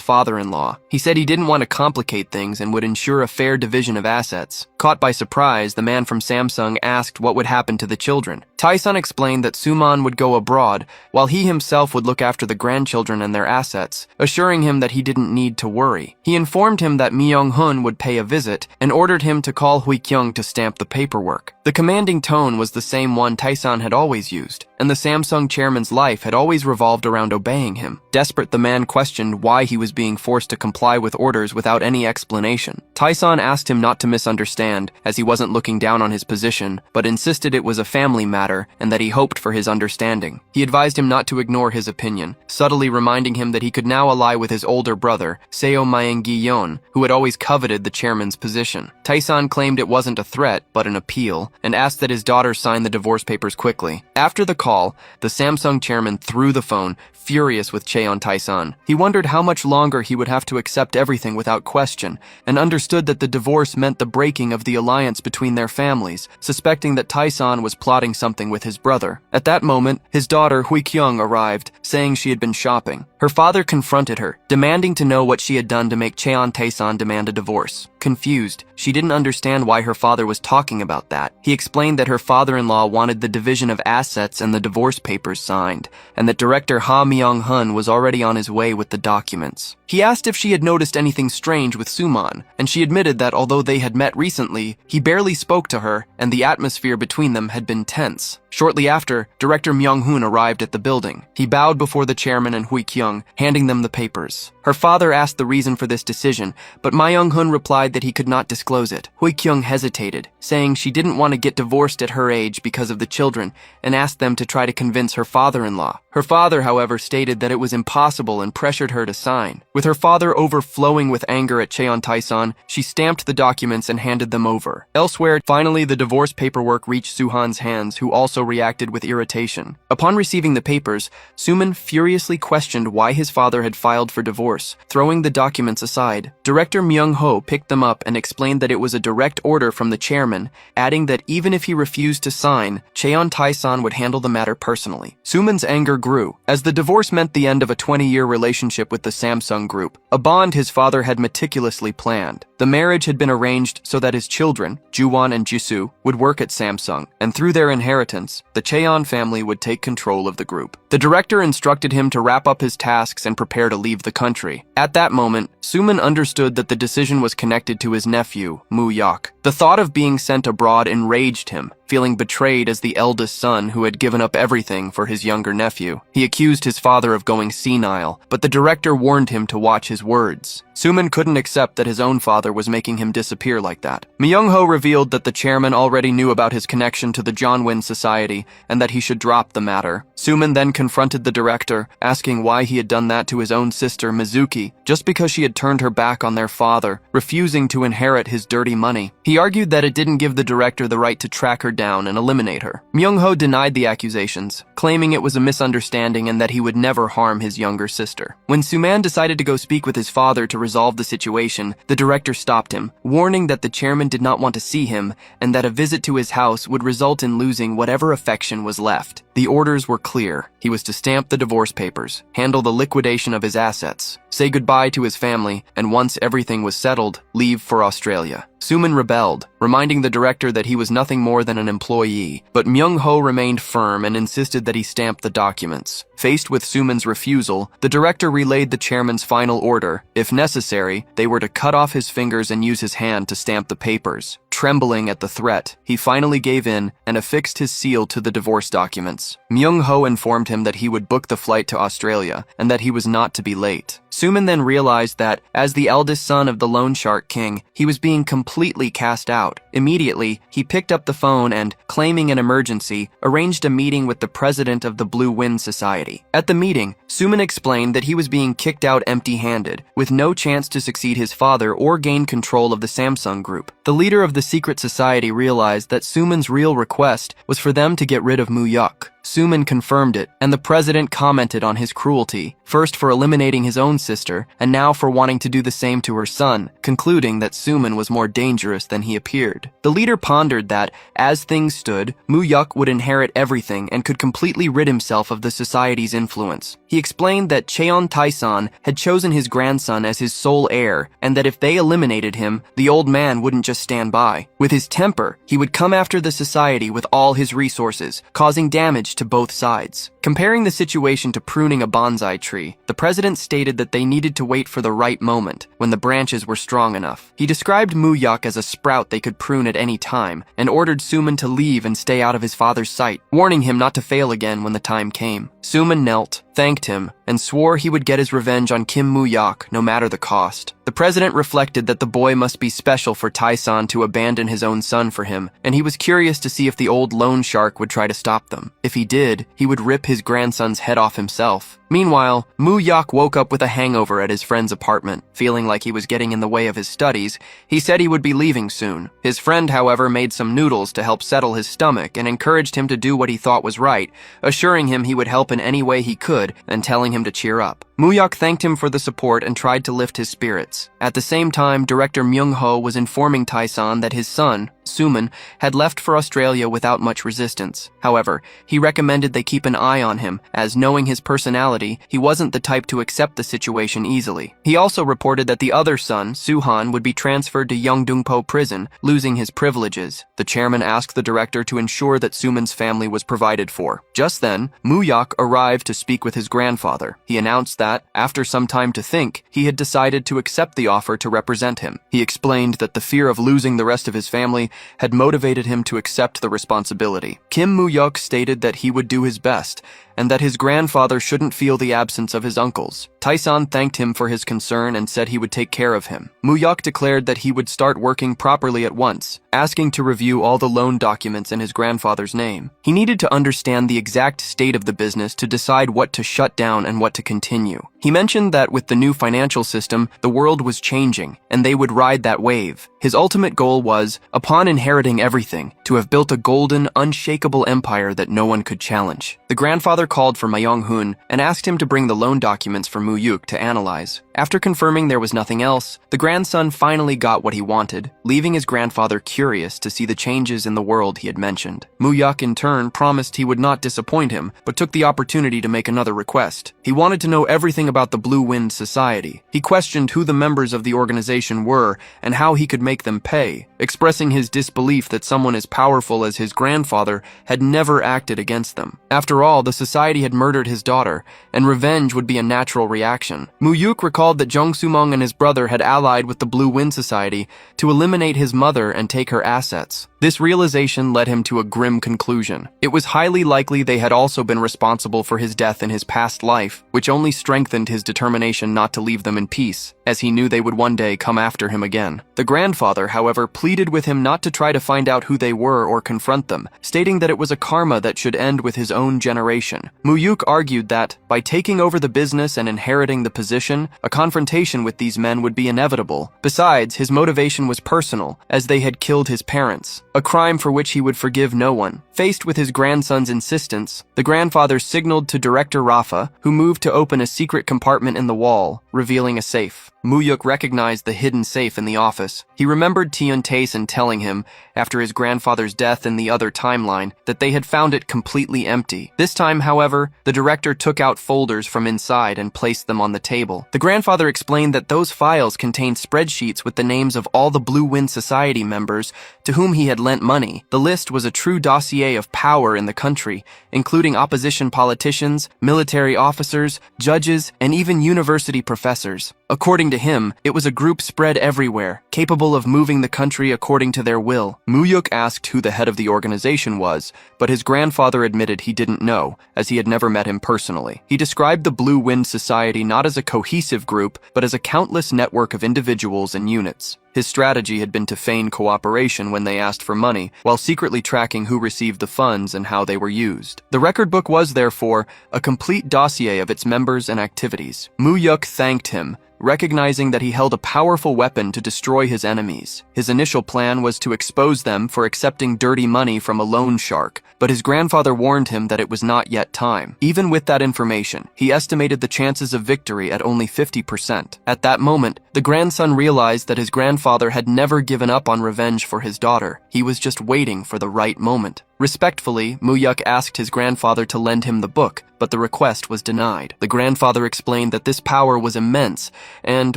father-in-law. He said he didn't want to complicate things and would ensure a fair division of assets. Caught by surprise, the man from Samsung asked what would happen to the children. Taizan explained that Suman would go abroad, while he himself would look after the grandchildren and their assets, assuring him that he didn't need to worry. He informed him that Myung-hun would pay a visit and ordered him to call Hui-kyung to stamp the paperwork. The commanding tone was the same one Taizan had always used, and the Samsung chairman's life had always revolved around obeying him. Desperate, the man questioned why he was being forced to comply with orders without any explanation. Taizan asked him not to misunderstand, as he wasn't looking down on his position, but insisted it was a family matter and that he hoped for his understanding. He advised him not to ignore his opinion, subtly reminding him that he could now ally with his older brother, Seo Maeng-gi-yeon, who had always coveted the chairman's position. Taizan claimed it wasn't a threat, but an appeal, and asked that his daughter sign the divorce papers quickly. After the call, the Samsung chairman threw the phone, furious with Cheon Taizan. He wondered how much longer he would have to accept everything without question, and understood that the divorce meant the breaking of the alliance between their families, suspecting that Taizan was plotting something with his brother. At that moment, his daughter Hui-kyung arrived, saying she had been shopping. Her father confronted her, demanding to know what she had done to make Cheon Taizan demand a divorce. Confused, she didn't understand why her father was talking about that. He explained that her father-in-law wanted the division of assets and the divorce papers signed, and that director Ha Myung-hun was already on his way with the documents. He asked if she had noticed anything strange with Suman, and she admitted that although they had met recently, he barely spoke to her, and the atmosphere between them had been tense. Shortly after, Director Myung-hun arrived at the building. He bowed before the chairman and Hui-kyung, handing them the papers. Her father asked the reason for this decision, but Myung-hun replied that he could not disclose it. Hui-kyung hesitated, saying she didn't want to get divorced at her age because of the children, and asked them to try to convince her father-in-law. Her father, however, stated that it was impossible and pressured her to sign. With her father overflowing with anger at Cheon Taizan, she stamped the documents and handed them over. Elsewhere, finally the divorce paperwork reached Suhan's hands, who also reacted with irritation. Upon receiving the papers, Suman furiously questioned why his father had filed for divorce, throwing the documents aside. Director Myung-ho picked them up and explained that it was a direct order from the chairman, adding that even if he refused to sign, Cheon Taizan would handle the matter personally. Suman's anger grew, as the divorce meant the end of a 20-year relationship with the Samsung Samsung Group, a bond his father had meticulously planned. The marriage had been arranged so that his children, Juwon and Jisoo, would work at Samsung, and through their inheritance, the Cheon family would take control of the group. The director instructed him to wrap up his tasks and prepare to leave the country. At that moment, Suman understood that the decision was connected to his nephew, Moo Yok. The thought of being sent abroad enraged him, feeling betrayed as the eldest son who had given up everything for his younger nephew. He accused his father of going senile, but the director warned him to watch his words. Suman couldn't accept that his own father was making him disappear like that. Myung-ho revealed that the chairman already knew about his connection to the Jeonwon Society and that he should drop the matter. Suman then confronted the director, asking why he had done that to his own sister, Mizuki, just because she had turned her back on their father, refusing to inherit his dirty money. He argued that it didn't give the director the right to track her down and eliminate her. Myung-ho denied the accusations, claiming it was a misunderstanding and that he would never harm his younger sister. When Suman decided to go speak with his father to resolve the situation, the director stopped him, warning that the chairman did not want to see him and that a visit to his house would result in losing whatever affection was left. The orders were clear. He was to stamp the divorce papers, handle the liquidation of his assets, say goodbye to his family, and once everything was settled, leave for Australia. Suman rebelled, reminding the director that he was nothing more than an employee, but Myung-ho remained firm and insisted that he stamp the documents. Faced with Suman's refusal, the director relayed the chairman's final order. If necessary, they were to cut off his fingers and use his hand to stamp the papers. Trembling at the threat, he finally gave in and affixed his seal to the divorce documents. Myung-ho informed him that he would book the flight to Australia and that he was not to be late. Suman then realized that, as the eldest son of the Loan Shark King, he was being completely cast out. Immediately, he picked up the phone and, claiming an emergency, arranged a meeting with the president of the Blue Wind Society. At the meeting, Suman explained that he was being kicked out empty-handed, with no chance to succeed his father or gain control of the Samsung Group. The leader of the secret society realized that Suman's real request was for them to get rid of Moo Yok. Suman confirmed it, and the president commented on his cruelty, first for eliminating his own sister, and now for wanting to do the same to her son, concluding that Suman was more dangerous than he appeared. The leader pondered that, as things stood, Moo Yok would inherit everything and could completely rid himself of the society's influence. He explained that Cheon Taesan had chosen his grandson as his sole heir, and that if they eliminated him, the old man wouldn't just stand by. With his temper, he would come after the society with all his resources, causing damage to both sides. Comparing the situation to pruning a bonsai tree, the president stated that they needed to wait for the right moment, when the branches were strong enough. He described Moo Yok as a sprout they could prune at any time, and ordered Suman to leave and stay out of his father's sight, warning him not to fail again when the time came. Suman knelt, thanked him, and swore he would get his revenge on Kim Moo Yok no matter the cost. The president reflected that the boy must be special for Taesan to abandon his own son for him, and he was curious to see if the old loan shark would try to stop them. If he did, he would rip his grandson's head off himself. Meanwhile, Moo Yok woke up with a hangover at his friend's apartment. Feeling like he was getting in the way of his studies, he said he would be leaving soon. His friend, however, made some noodles to help settle his stomach and encouraged him to do what he thought was right, assuring him he would help in any way he could and telling him to cheer up. Moo Yok thanked him for the support and tried to lift his spirits. At the same time, director Myung-ho was informing Taesan that his son, Suman, had left for Australia without much resistance. However, he recommended they keep an eye on him, as knowing his personality, he wasn't the type to accept the situation easily. He also reported that the other son, Suhan, would be transferred to Yeongdungpo prison, losing his privileges. The chairman asked the director to ensure that Suman's family was provided for. Just then, Moo Yok arrived to speak with his grandfather. He announced that, after some time to think, he had decided to accept the offer to represent him. He explained that the fear of losing the rest of his family had motivated him to accept the responsibility. Kim Moo Yok stated that he would do his best, and that his grandfather shouldn't feel the absence of his uncles. Taesan thanked him for his concern and said he would take care of him. Moo Yok declared that he would start working properly at once, asking to review all the loan documents in his grandfather's name. He needed to understand the exact state of the business to decide what to shut down and what to continue. He mentioned that with the new financial system, the world was changing, and they would ride that wave. His ultimate goal was, upon inheriting everything, to have built a golden, unshakable empire that no one could challenge. The grandfather called for Ma Young-hoon and asked him to bring the loan documents for Moo Yok to analyze. After confirming there was nothing else, the grandson finally got what he wanted, leaving his grandfather curious to see the changes in the world he had mentioned. Muyuk, in turn, promised he would not disappoint him, but took the opportunity to make another request. He wanted to know everything about the Blue Wind Society. He questioned who the members of the organization were and how he could make them pay, expressing his disbelief that someone as powerful as his grandfather had never acted against them. After all, the society had murdered his daughter, and revenge would be a natural reaction. Muyuk recalled that Zhong Sumong and his brother had allied with the Blue Wind Society to eliminate his mother and take her assets. This realization led him to a grim conclusion. It was highly likely they had also been responsible for his death in his past life, which only strengthened his determination not to leave them in peace, as he knew they would one day come after him again. The grandfather, however, pleaded with him not to try to find out who they were or confront them, stating that it was a karma that should end with his own generation. Muyuk argued that, by taking over the business and inheriting the position, a confrontation with these men would be inevitable. Besides, his motivation was personal, as they had killed his parents, a crime for which he would forgive no one. Faced with his grandson's insistence, the grandfather signaled to Director Rafa, who moved to open a secret compartment in the wall, revealing a safe. Muyuk recognized the hidden safe in the office. He remembered Tian Tayson telling him, after his grandfather's death in the other timeline, that they had found it completely empty. This time, however, the director took out folders from inside and placed them on the table. The grandfather explained that those files contained spreadsheets with the names of all the Blue Wind Society members to whom he had lent money. The list was a true dossier of power in the country, including opposition politicians, military officers, judges, and even university professors. According to him, it was a group spread everywhere, capable of moving the country according to their will. Muyuk asked who the head of the organization was, but his grandfather admitted he didn't know, as he had never met him personally. He described the Blue Wind Society not as a cohesive group, but as a countless network of individuals and units. His strategy had been to feign cooperation when they asked for money, while secretly tracking who received the funds and how they were used. The record book was, therefore, a complete dossier of its members and activities. Muyuk thanked him, recognizing that he held a powerful weapon to destroy his enemies. His initial plan was to expose them for accepting dirty money from a loan shark, but his grandfather warned him that it was not yet time. Even with that information, he estimated the chances of victory at only 50%. At that moment, the grandson realized that his grandfather had never given up on revenge for his daughter. He was just waiting for the right moment. Respectfully, Muyuk asked his grandfather to lend him the book, but the request was denied. The grandfather explained that this power was immense, and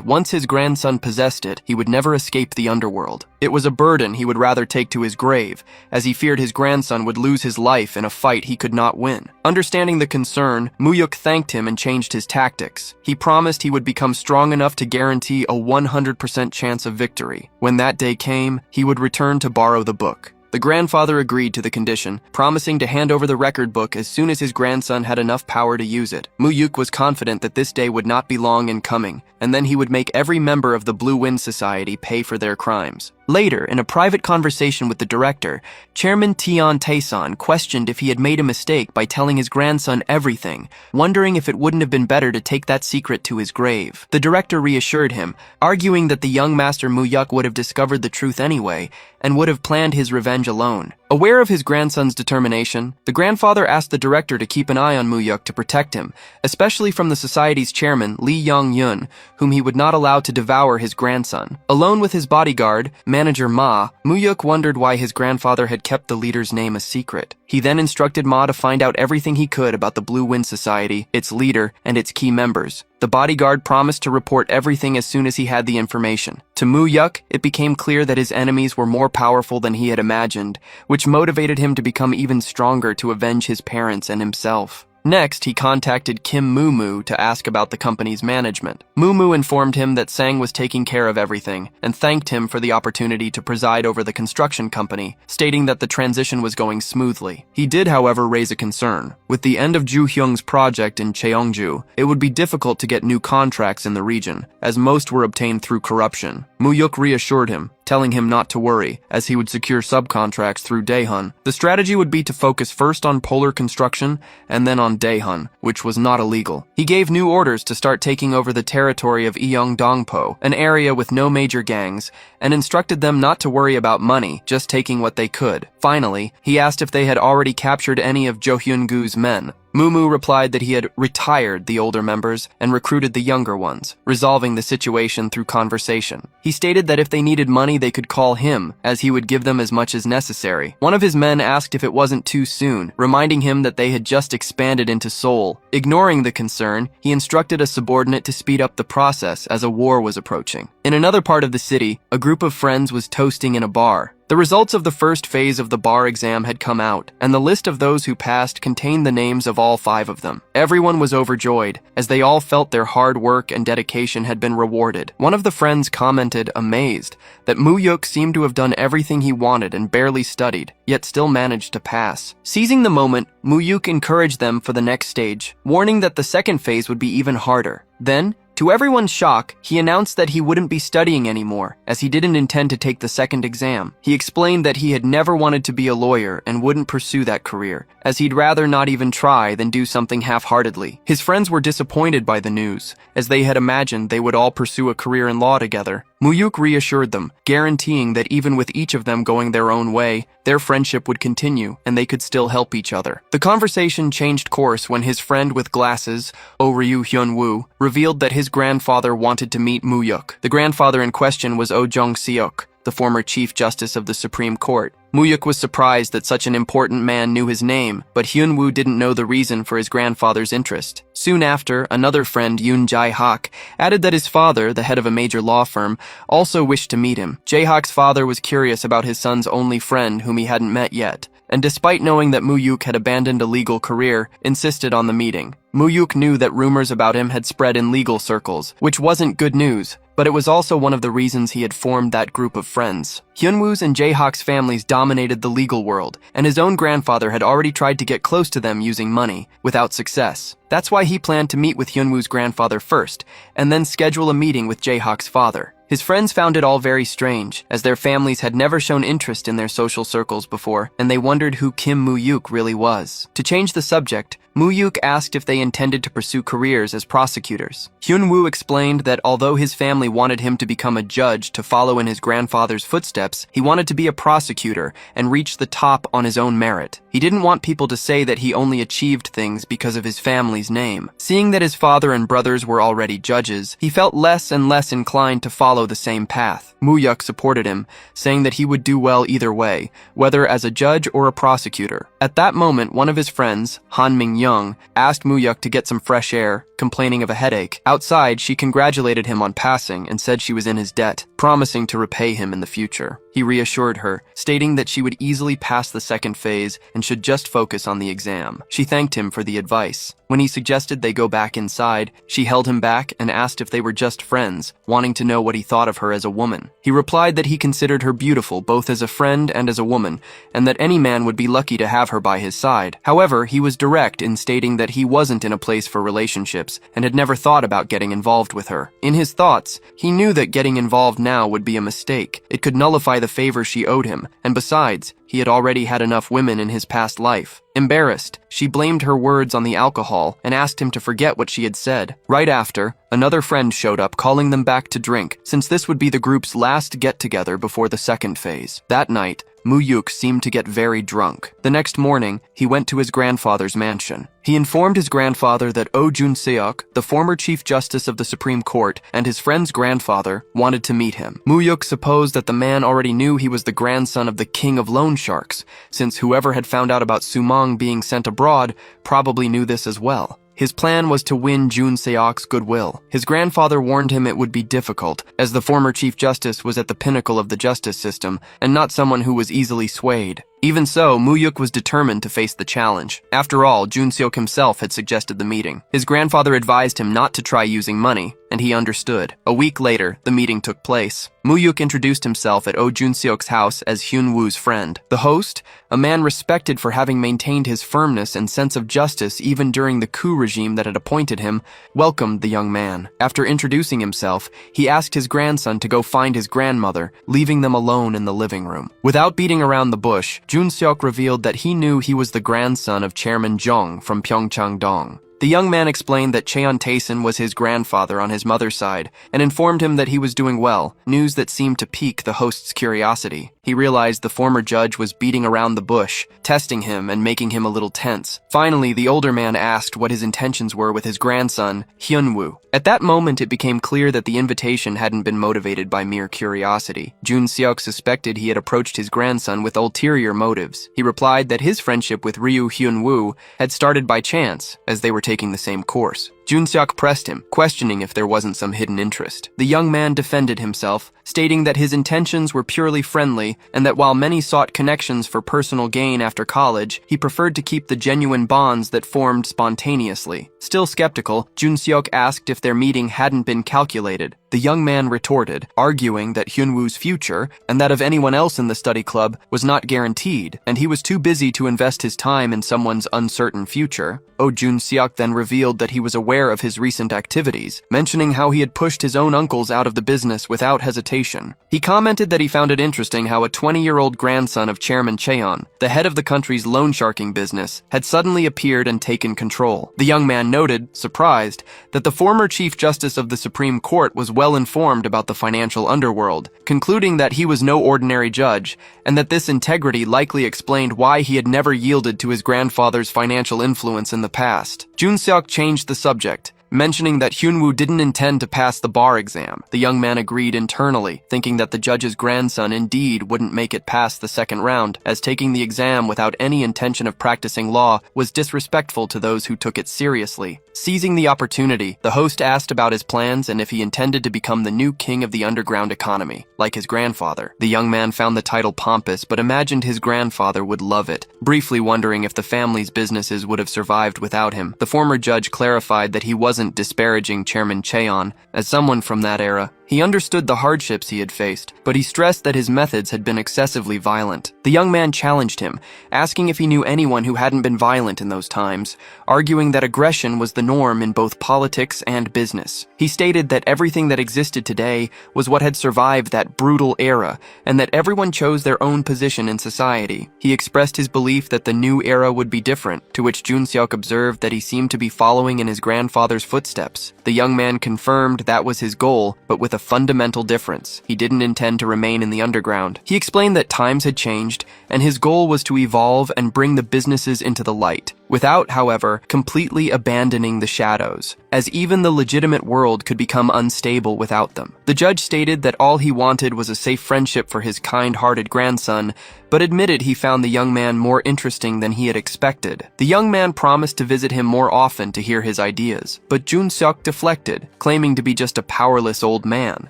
once his grandson possessed it, he would never escape the underworld. It was a burden he would rather take to his grave, as he feared his grandson would lose his life in a fight he could not win. Understanding the concern, Muyuk thanked him and changed his tactics. He promised he would become strong enough to guarantee a 100% chance of victory. When that day came, he would return to borrow the book. The grandfather agreed to the condition, promising to hand over the record book as soon as his grandson had enough power to use it. Muyuk was confident that this day would not be long in coming, and then he would make every member of the Blue Wind Society pay for their crimes. Later, in a private conversation with the director, Chairman Tian Tayson questioned if he had made a mistake by telling his grandson everything, wondering if it wouldn't have been better to take that secret to his grave. The director reassured him, arguing that the young master Muyuk would have discovered the truth anyway, and would have planned his revenge alone. Aware of his grandson's determination, the grandfather asked the director to keep an eye on Muyuk to protect him, especially from the society's chairman, Li Yong-yun, whom he would not allow to devour his grandson. Alone with his bodyguard, Manager Ma, Muyuk wondered why his grandfather had kept the leader's name a secret. He then instructed Ma to find out everything he could about the Blue Wind Society, its leader, and its key members. The bodyguard promised to report everything as soon as he had the information. To Muyuk, it became clear that his enemies were more powerful than he had imagined, which motivated him to become even stronger to avenge his parents and himself. Next, he contacted Kim Moo to ask about the company's management. Moo informed him that Sang was taking care of everything, and thanked him for the opportunity to preside over the construction company, stating that the transition was going smoothly. He did, however, raise a concern. With the end of Ju Hyung's project in Cheongju, it would be difficult to get new contracts in the region, as most were obtained through corruption. Muyuk reassured him, telling him not to worry, as he would secure subcontracts through Daehan. The strategy would be to focus first on Polar Construction and then on Daehan, which was not illegal. He gave new orders to start taking over the territory of Yeongdongpo, an area with no major gangs, and instructed them not to worry about money, just taking what they could. Finally, he asked if they had already captured any of Jo Hyun-goo's men. Mumu replied that he had retired the older members and recruited the younger ones, resolving the situation through conversation. He stated that if they needed money, they could call him, as he would give them as much as necessary. One of his men asked if it wasn't too soon, reminding him that they had just expanded into Seoul. Ignoring the concern, he instructed a subordinate to speed up the process as a war was approaching. In another part of the city, a group of friends was toasting in a bar. The results of the first phase of the bar exam had come out, and the list of those who passed contained the names of all 5 of them. Everyone was overjoyed, as they all felt their hard work and dedication had been rewarded. One of the friends commented, amazed, that Moo-yuk seemed to have done everything he wanted and barely studied, yet still managed to pass. Seizing the moment, Moo-yuk encouraged them for the next stage, warning that the second phase would be even harder. Then, to everyone's shock, he announced that he wouldn't be studying anymore, as he didn't intend to take the second exam. He explained that he had never wanted to be a lawyer and wouldn't pursue that career, as he'd rather not even try than do something half-heartedly. His friends were disappointed by the news, as they had imagined they would all pursue a career in law together. Moo-yuk reassured them, guaranteeing that even with each of them going their own way, their friendship would continue and they could still help each other. The conversation changed course when his friend with glasses, Oh Ryu Hyun-woo, revealed that his grandfather wanted to meet Moo-yuk. The grandfather in question was Oh Jong-seok, the former Chief Justice of the Supreme Court. Moo-yuk was surprised that such an important man knew his name, but Hyun-woo didn't know the reason for his grandfather's interest. Soon after, another friend, Yoon Jae-hak, added that his father, the head of a major law firm, also wished to meet him. Jae-hak's father was curious about his son's only friend whom he hadn't met yet, and despite knowing that Moo-yuk had abandoned a legal career, insisted on the meeting. Moo-yuk knew that rumors about him had spread in legal circles, which wasn't good news, but it was also one of the reasons he had formed that group of friends. Hyun-woo's and Jae-hak's families dominated the legal world, and his own grandfather had already tried to get close to them using money, without success. That's why he planned to meet with Hyun-woo's grandfather first, and then schedule a meeting with Jae-hak's father. His friends found it all very strange, as their families had never shown interest in their social circles before, and they wondered who Kim Moo-yuk really was. To change the subject, Moo-yuk asked if they intended to pursue careers as prosecutors. Hyun-woo explained that although his family wanted him to become a judge to follow in his grandfather's footsteps, he wanted to be a prosecutor and reach the top on his own merit. He didn't want people to say that he only achieved things because of his family's name. Seeing that his father and brothers were already judges, he felt less and less inclined to follow the same path. Moo-yuk supported him, saying that he would do well either way, whether as a judge or a prosecutor. At that moment, one of his friends, Han Ming-young, asked Moo-yuk to get some fresh air, complaining of a headache. Outside, she congratulated him on passing and said she was in his debt, promising to repay him in the future. He reassured her, stating that she would easily pass the second phase and should just focus on the exam. She thanked him for the advice. When he suggested they go back inside, she held him back and asked if they were just friends, wanting to know what he thought of her as a woman. He replied that he considered her beautiful both as a friend and as a woman, and that any man would be lucky to have her by his side. However, he was direct in stating that he wasn't in a place for relationships and had never thought about getting involved with her. In his thoughts, he knew that getting involved now would be a mistake. It could nullify the favor she owed him, and besides, he had already had enough women in his past life. Embarrassed, she blamed her words on the alcohol and asked him to forget what she had said. Right after, another friend showed up calling them back to drink, since this would be the group's last get-together before the second phase. That night, Moo-yuk seemed to get very drunk. The next morning, he went to his grandfather's mansion. He informed his grandfather that Oh Jun-seok, the former Chief Justice of the Supreme Court, and his friend's grandfather wanted to meet him. Moo-yuk supposed that the man already knew he was the grandson of the king of loan sharks, since whoever had found out about Sumong being sent abroad probably knew this as well. His plan was to win Jun-seok's goodwill. His grandfather warned him it would be difficult, as the former Chief Justice was at the pinnacle of the justice system, and not someone who was easily swayed. Even so, Moo-yuk was determined to face the challenge. After all, Jun-seok himself had suggested the meeting. His grandfather advised him not to try using money, and he understood. A week later, the meeting took place. Moo-yuk introduced himself at Oh Jun-seok's house as Hyun-woo's friend. The host, a man respected for having maintained his firmness and sense of justice even during the coup regime that had appointed him, welcomed the young man. After introducing himself, he asked his grandson to go find his grandmother, leaving them alone in the living room. Without beating around the bush, Jun-seok revealed that he knew he was the grandson of Chairman Jong from Pyeongchang-dong. The young man explained that Cheon Taesin was his grandfather on his mother's side and informed him that he was doing well, news that seemed to pique the host's curiosity. He realized the former judge was beating around the bush, testing him and making him a little tense. Finally, the older man asked what his intentions were with his grandson, Hyunwoo. At that moment, it became clear that the invitation hadn't been motivated by mere curiosity. Jun Seok suspected he had approached his grandson with ulterior motives. He replied that his friendship with Ryu Hyunwoo had started by chance, as they were taking the same course. Jun Seok pressed him, questioning if there wasn't some hidden interest. The young man defended himself, stating that his intentions were purely friendly and that while many sought connections for personal gain after college, he preferred to keep the genuine bonds that formed spontaneously. Still skeptical, Jun Seok asked if their meeting hadn't been calculated. The young man retorted, arguing that Hyunwoo's future, and that of anyone else in the study club, was not guaranteed, and he was too busy to invest his time in someone's uncertain future. Jun Seok then revealed that he was aware of his recent activities, mentioning how he had pushed his own uncles out of the business without hesitation. He commented that he found it interesting how a 20-year-old grandson of Chairman Cheon, the head of the country's loan sharking business, had suddenly appeared and taken control. The young man noted, surprised, that the former Chief Justice of the Supreme Court was well informed about the financial underworld, concluding that he was no ordinary judge, and that this integrity likely explained why he had never yielded to his grandfather's financial influence in the past. Jun Seok changed the subject, mentioning that Hyunwoo didn't intend to pass the bar exam. The young man agreed internally, thinking that the judge's grandson indeed wouldn't make it past the second round, as taking the exam without any intention of practicing law was disrespectful to those who took it seriously. Seizing the opportunity, the host asked about his plans and if he intended to become the new king of the underground economy, like his grandfather. The young man found the title pompous, but imagined his grandfather would love it, briefly wondering if the family's businesses would have survived without him. The former judge clarified that he wasn't disparaging Chairman Cheon. As someone from that era, he understood the hardships he had faced, but he stressed that his methods had been excessively violent. The young man challenged him, asking if he knew anyone who hadn't been violent in those times, arguing that aggression was the norm in both politics and business. He stated that everything that existed today was what had survived that brutal era, and that everyone chose their own position in society. He expressed his belief that the new era would be different, to which Jun Seok observed that he seemed to be following in his grandfather's footsteps. The young man confirmed that was his goal, but with a fundamental difference. He didn't intend to remain in the underground. He explained that times had changed, and his goal was to evolve and bring the businesses into the light, without, however, completely abandoning the shadows, as even the legitimate world could become unstable without them. The judge stated that all he wanted was a safe friendship for his kind-hearted grandson, but admitted he found the young man more interesting than he had expected. The young man promised to visit him more often to hear his ideas, but Jun Seok deflected, claiming to be just a powerless old man.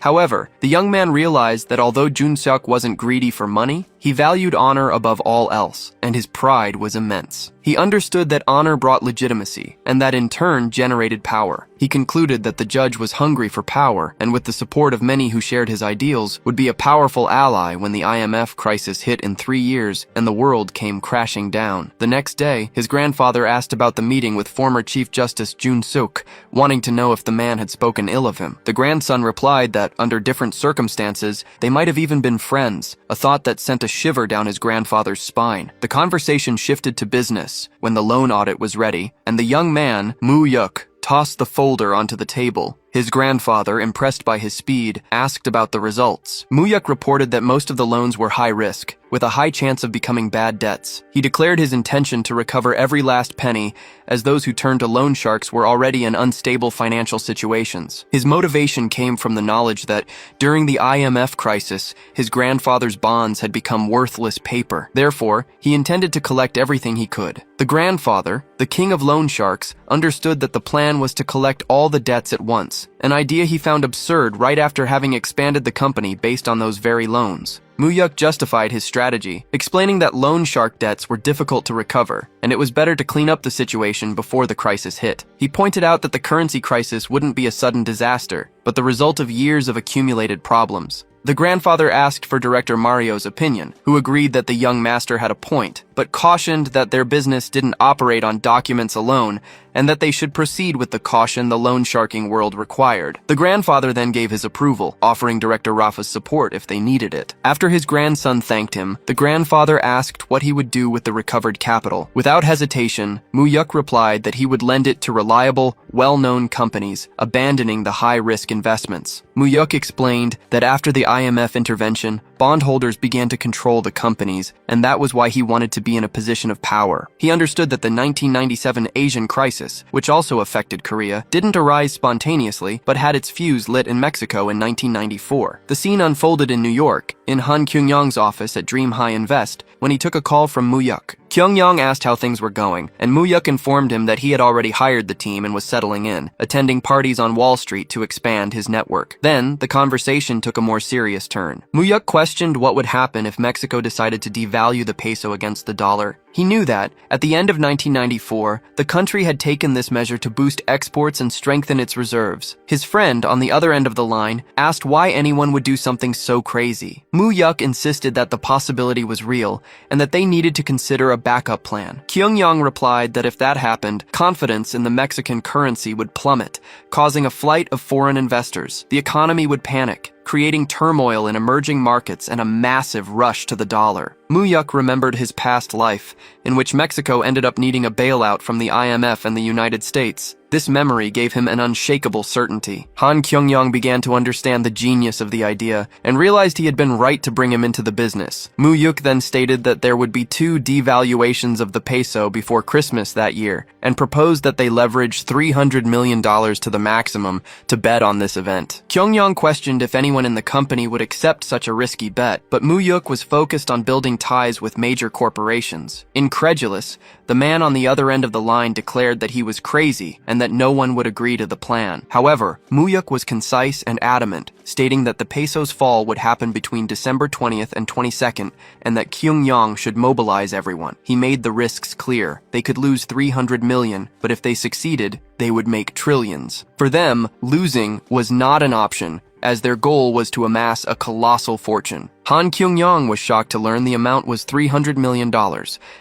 However, the young man realized that although Jun Seok wasn't greedy for money, he valued honor above all else, and his pride was immense. He understood that honor brought legitimacy, and that in turn generated power. He concluded that the judge was hungry for power, and with the support of many who shared his ideals, would be a powerful ally when the IMF crisis hit in 3 years and the world came crashing down. The next day, his grandfather asked about the meeting with former Chief Justice Jun Suk, wanting to know if the man had spoken ill of him. The grandson replied that, under different circumstances, they might have even been friends, a thought that sent a shiver down his grandfather's spine. The conversation shifted to business when the loan audit was ready, and the young man, Moo Yuk, tossed the folder onto the table. His grandfather, impressed by his speed, asked about the results. Muyuk reported that most of the loans were high risk, with a high chance of becoming bad debts. He declared his intention to recover every last penny, as those who turned to loan sharks were already in unstable financial situations. His motivation came from the knowledge that, during the IMF crisis, his grandfather's bonds had become worthless paper. Therefore, he intended to collect everything he could. The grandfather, the king of loan sharks, understood that the plan was to collect all the debts at once, an idea he found absurd right after having expanded the company based on those very loans. Muyuk justified his strategy, explaining that loan shark debts were difficult to recover, and it was better to clean up the situation before the crisis hit. He pointed out that the currency crisis wouldn't be a sudden disaster, but the result of years of accumulated problems. The grandfather asked for director Mario's opinion, who agreed that the young master had a point, but cautioned that their business didn't operate on documents alone and that they should proceed with the caution the loan sharking world required. The grandfather then gave his approval, offering Director Rafa's support if they needed it. After his grandson thanked him, the grandfather asked what he would do with the recovered capital. Without hesitation, Muyuk replied that he would lend it to reliable, well-known companies, abandoning the high-risk investments. Muyuk explained that after the IMF intervention, bondholders began to control the companies, and that was why he wanted to be in a position of power. He understood that the 1997 Asian crisis, which also affected Korea, didn't arise spontaneously, but had its fuse lit in Mexico in 1994. The scene unfolded in New York, in Han Kyung-yong's office at Dream High Invest, when he took a call from Muyuk. Kyung-yong asked how things were going, and Muyuk informed him that he had already hired the team and was settling in, attending parties on Wall Street to expand his network. Then, the conversation took a more serious turn. Muyuk questioned what would happen if Mexico decided to devalue the peso against the dollar. He knew that, at the end of 1994, the country had taken this measure to boost exports and strengthen its reserves. His friend, on the other end of the line, asked why anyone would do something so crazy. Muyuk insisted that the possibility was real, and that they needed to consider a backup plan. Kyung-yong replied that if that happened, confidence in the Mexican currency would plummet, causing a flight of foreign investors. The economy would panic, creating turmoil in emerging markets and a massive rush to the dollar. Muyuk remembered his past life, in which Mexico ended up needing a bailout from the IMF and the United States. This memory gave him an unshakable certainty. Han Kyung-yong began to understand the genius of the idea and realized he had been right to bring him into the business. Muyuk then stated that there would be 2 devaluations of the peso before Christmas that year and proposed that they leverage $300 million to the maximum to bet on this event. Kyung-yong questioned if anyone in the company would accept such a risky bet, but Muyuk was focused on building ties with major corporations. Incredulous, the man on the other end of the line declared that he was crazy and that no one would agree to the plan. However, Muyuk was concise and adamant, stating that the peso's fall would happen between December 20th and 22nd and that Kyung-yong should mobilize everyone. He made the risks clear. They could lose $300 million, but if they succeeded, they would make trillions. For them, losing was not an option, as their goal was to amass a colossal fortune. Han Kyung-yong was shocked to learn the amount was $300 million,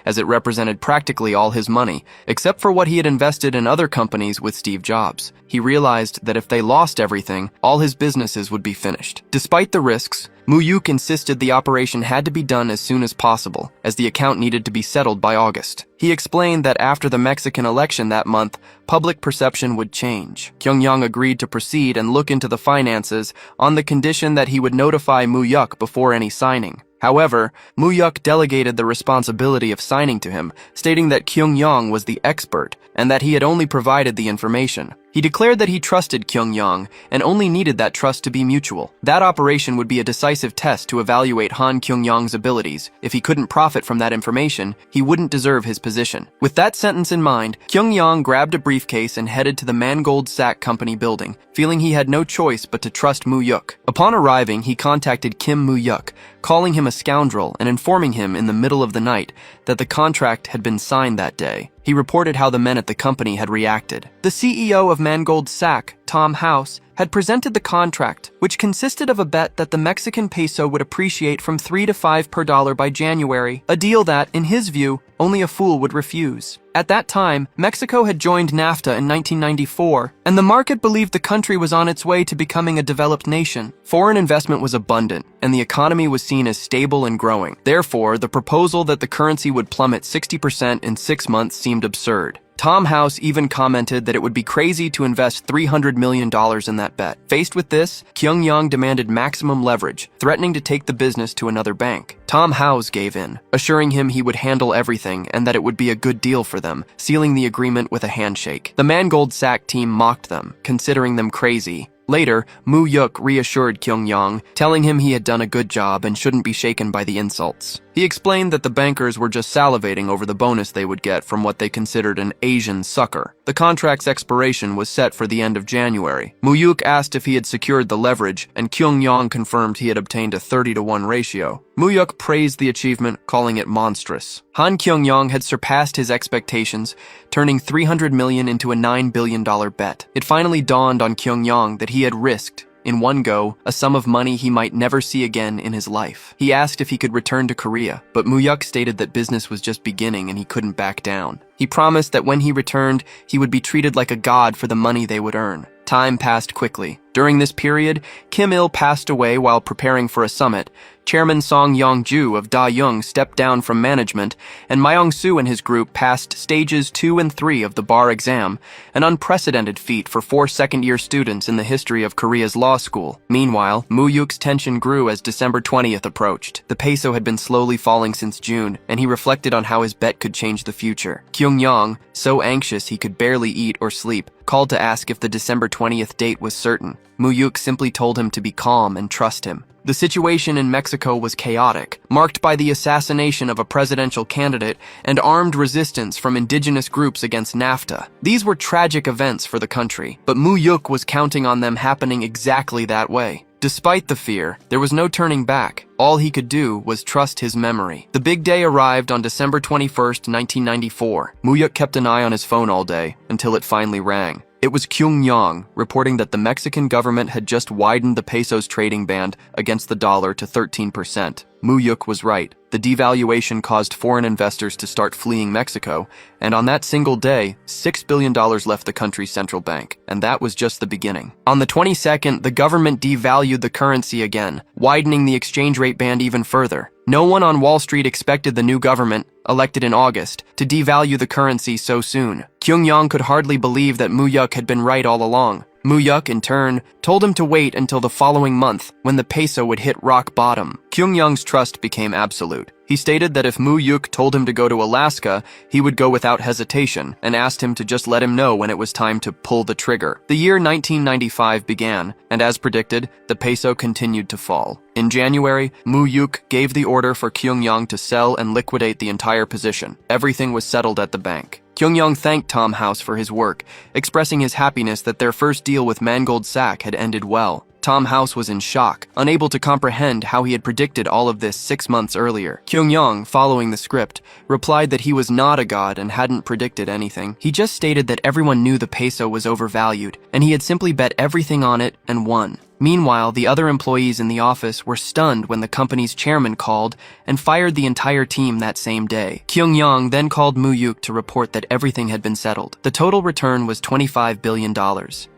as it represented practically all his money, except for what he had invested in other companies with Steve Jobs. He realized that if they lost everything, all his businesses would be finished. Despite the risks, Muyuk insisted the operation had to be done as soon as possible, as the account needed to be settled by August. He explained that after the Mexican election that month, public perception would change. Kyung-yong agreed to proceed and look into the finances on the condition that he would notify Muyuk before any signing. However, Muyuk delegated the responsibility of signing to him, stating that Kyung-yong was the expert and that he had only provided the information. He declared that he trusted Kyung-yong and only needed that trust to be mutual. That operation would be a decisive test to evaluate Han Kyung-yong's abilities. If he couldn't profit from that information, he wouldn't deserve his position. With that sentence in mind, Kyung-yong grabbed a briefcase and headed to the Mangold Sack Company building, feeling he had no choice but to trust Muyuk. Upon arriving, he contacted Kim Muyuk, calling him a scoundrel and informing him in the middle of the night that the contract had been signed that day. He reported how the men at the company had reacted. The CEO of Mangold Sack, Tom House, had presented the contract, which consisted of a bet that the Mexican peso would appreciate from 3 to 5 per dollar by January, a deal that, in his view, only a fool would refuse. At that time, Mexico had joined NAFTA in 1994, and the market believed the country was on its way to becoming a developed nation. Foreign investment was abundant, and the economy was seen as stable and growing. Therefore, the proposal that the currency would plummet 60% in 6 months seemed absurd. Tom House even commented that it would be crazy to invest $300 million in that bet. Faced with this, Kyung-yong demanded maximum leverage, threatening to take the business to another bank. Tom House gave in, assuring him he would handle everything and that it would be a good deal for them, sealing the agreement with a handshake. The Mangold Sack team mocked them, considering them crazy. Later, Muyuk reassured Kyung-yong, telling him he had done a good job and shouldn't be shaken by the insults. He explained that the bankers were just salivating over the bonus they would get from what they considered an Asian sucker. The contract's expiration was set for the end of January. Muyuk asked if he had secured the leverage, and Kyung-yong confirmed he had obtained a 30-to-1 ratio. Muyuk praised the achievement, calling it monstrous. Han Kyung-yong had surpassed his expectations, turning $300 million into a $9 billion bet. It finally dawned on Kyung-yong that he had risked, in one go, a sum of money he might never see again in his life. He asked if he could return to Korea, but Muyuk stated that business was just beginning and he couldn't back down. He promised that when he returned, he would be treated like a god for the money they would earn. Time passed quickly. During this period, Kim Il passed away while preparing for a summit. Chairman Song Yong-ju of Da-young stepped down from management, and Myong-soo and his group passed stages 2 and 3 of the bar exam, an unprecedented feat for 4 second-year students in the history of Korea's law school. Meanwhile, Muyuk's tension grew as December 20th approached. The peso had been slowly falling since June, and he reflected on how his bet could change the future. Kyung-yong, so anxious he could barely eat or sleep, called to ask if the December 20th date was certain. Muyuk simply told him to be calm and trust him. The situation in Mexico was chaotic, marked by the assassination of a presidential candidate and armed resistance from indigenous groups against NAFTA. These were tragic events for the country, but Muyuk was counting on them happening exactly that way. Despite the fear, there was no turning back. All he could do was trust his memory. The big day arrived on December 21st, 1994. Muyuk kept an eye on his phone all day, until it finally rang. It was Kyung-yong reporting that the Mexican government had just widened the peso's trading band against the dollar to 13%. Muyuk was right. The devaluation caused foreign investors to start fleeing Mexico, and on that single day, $6 billion left the country's central bank, and that was just the beginning. On the 22nd, the government devalued the currency again, widening the exchange rate band even further. No one on Wall Street expected the new government, elected in August, to devalue the currency so soon. Kyung-yong could hardly believe that Muyuk had been right all along. Muyuk, in turn, told him to wait until the following month, when the peso would hit rock bottom. Kyung-yong's trust became absolute. He stated that if Muyuk told him to go to Alaska, he would go without hesitation, and asked him to just let him know when it was time to pull the trigger. The year 1995 began, and as predicted, the peso continued to fall. In January, Muyuk gave the order for Kyung-yong to sell and liquidate the entire position. Everything was settled at the bank. Kyung-yong thanked Tom House for his work, expressing his happiness that their first deal with Mangold Sack had ended well. Tom House was in shock, unable to comprehend how he had predicted all of this 6 months earlier. Kyung-yong, following the script, replied that he was not a god and hadn't predicted anything. He just stated that everyone knew the peso was overvalued, and he had simply bet everything on it and won. Meanwhile, the other employees in the office were stunned when the company's chairman called and fired the entire team that same day. Kyung-yong then called Muyuk to report that everything had been settled. The total return was $25 billion.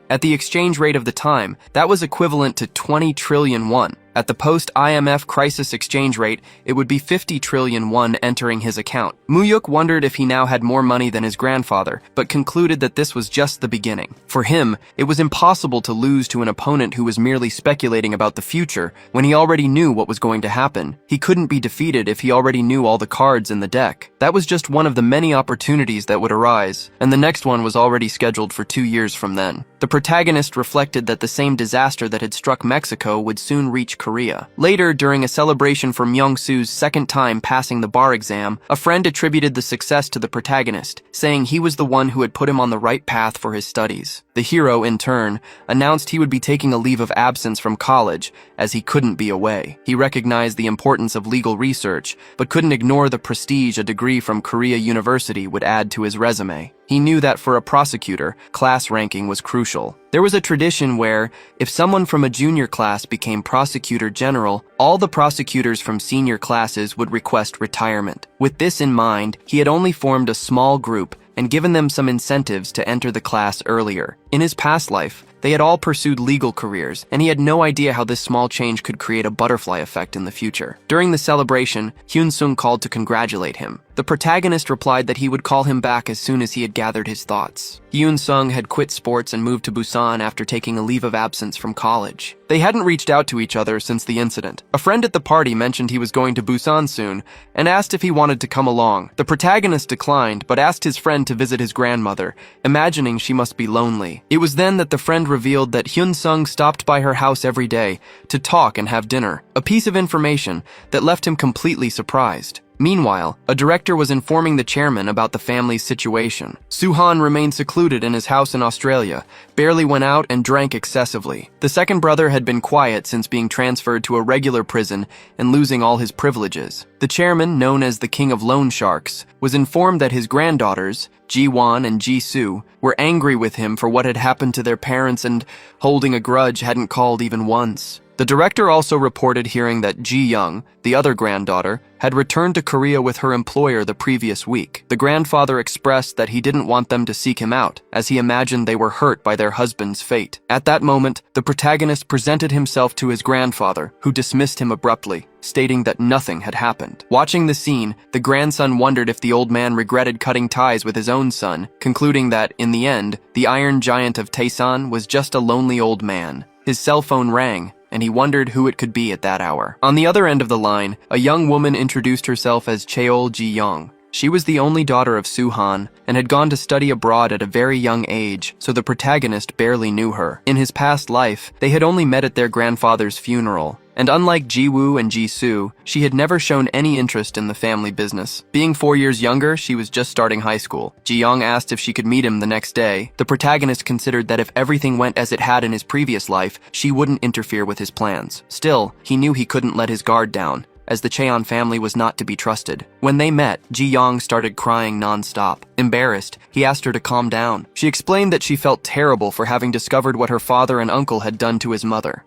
At the exchange rate of the time, that was equivalent to 20 trillion won. At the post-IMF crisis exchange rate, it would be 50 trillion won entering his account. Muyuk wondered if he now had more money than his grandfather, but concluded that this was just the beginning. For him, it was impossible to lose to an opponent who was merely speculating about the future when he already knew what was going to happen. He couldn't be defeated if he already knew all the cards in the deck. That was just one of the many opportunities that would arise, and the next one was already scheduled for 2 years from then. The protagonist reflected that the same disaster that had struck Mexico would soon reach Korea. Later, during a celebration for Myong-soo's second time passing the bar exam, a friend attributed the success to the protagonist, saying he was the one who had put him on the right path for his studies. The hero, in turn, announced he would be taking a leave of absence from college, as he couldn't be away. He recognized the importance of legal research, but couldn't ignore the prestige a degree from Korea University would add to his resume. He knew that for a prosecutor, class ranking was crucial. There was a tradition where, if someone from a junior class became prosecutor general, all the prosecutors from senior classes would request retirement. With this in mind, he had only formed a small group and given them some incentives to enter the class earlier. In his past life, they had all pursued legal careers, and he had no idea how this small change could create a butterfly effect in the future. During the celebration, Hyun-sung called to congratulate him. The protagonist replied that he would call him back as soon as he had gathered his thoughts. Hyun-sung had quit sports and moved to Busan after taking a leave of absence from college. They hadn't reached out to each other since the incident. A friend at the party mentioned he was going to Busan soon and asked if he wanted to come along. The protagonist declined, but asked his friend to visit his grandmother, imagining she must be lonely. It was then that the friend revealed that Hyun-sung stopped by her house every day to talk and have dinner, a piece of information that left him completely surprised. Meanwhile, a director was informing the chairman about the family's situation. Suhan remained secluded in his house in Australia, barely went out and drank excessively. The second brother had been quiet since being transferred to a regular prison and losing all his privileges. The chairman, known as the King of Loan Sharks, was informed that his granddaughters, Ji-won and Ji-soo, were angry with him for what had happened to their parents and, holding a grudge, hadn't called even once. The director also reported hearing that Ji-young, the other granddaughter, had returned to Korea with her employer the previous week. The grandfather expressed that he didn't want them to seek him out, as he imagined they were hurt by their husband's fate. At that moment, the protagonist presented himself to his grandfather, who dismissed him abruptly, stating that nothing had happened. Watching the scene, the grandson wondered if the old man regretted cutting ties with his own son, concluding that, in the end, the iron giant of Taesan was just a lonely old man. His cell phone rang, and he wondered who it could be at that hour. On the other end of the line, a young woman introduced herself as Cheol Ji-young. She was the only daughter of Suhan and had gone to study abroad at a very young age, so the protagonist barely knew her. In his past life, they had only met at their grandfather's funeral, and unlike Ji-woo and Ji-soo, she had never shown any interest in the family business. Being 4 years younger, she was just starting high school. Ji-young asked if she could meet him the next day. The protagonist considered that if everything went as it had in his previous life, she wouldn't interfere with his plans. Still, he knew he couldn't let his guard down, as the Cheon family was not to be trusted. When they met, Ji-young started crying non-stop. Embarrassed, he asked her to calm down. She explained that she felt terrible for having discovered what her father and uncle had done to his mother.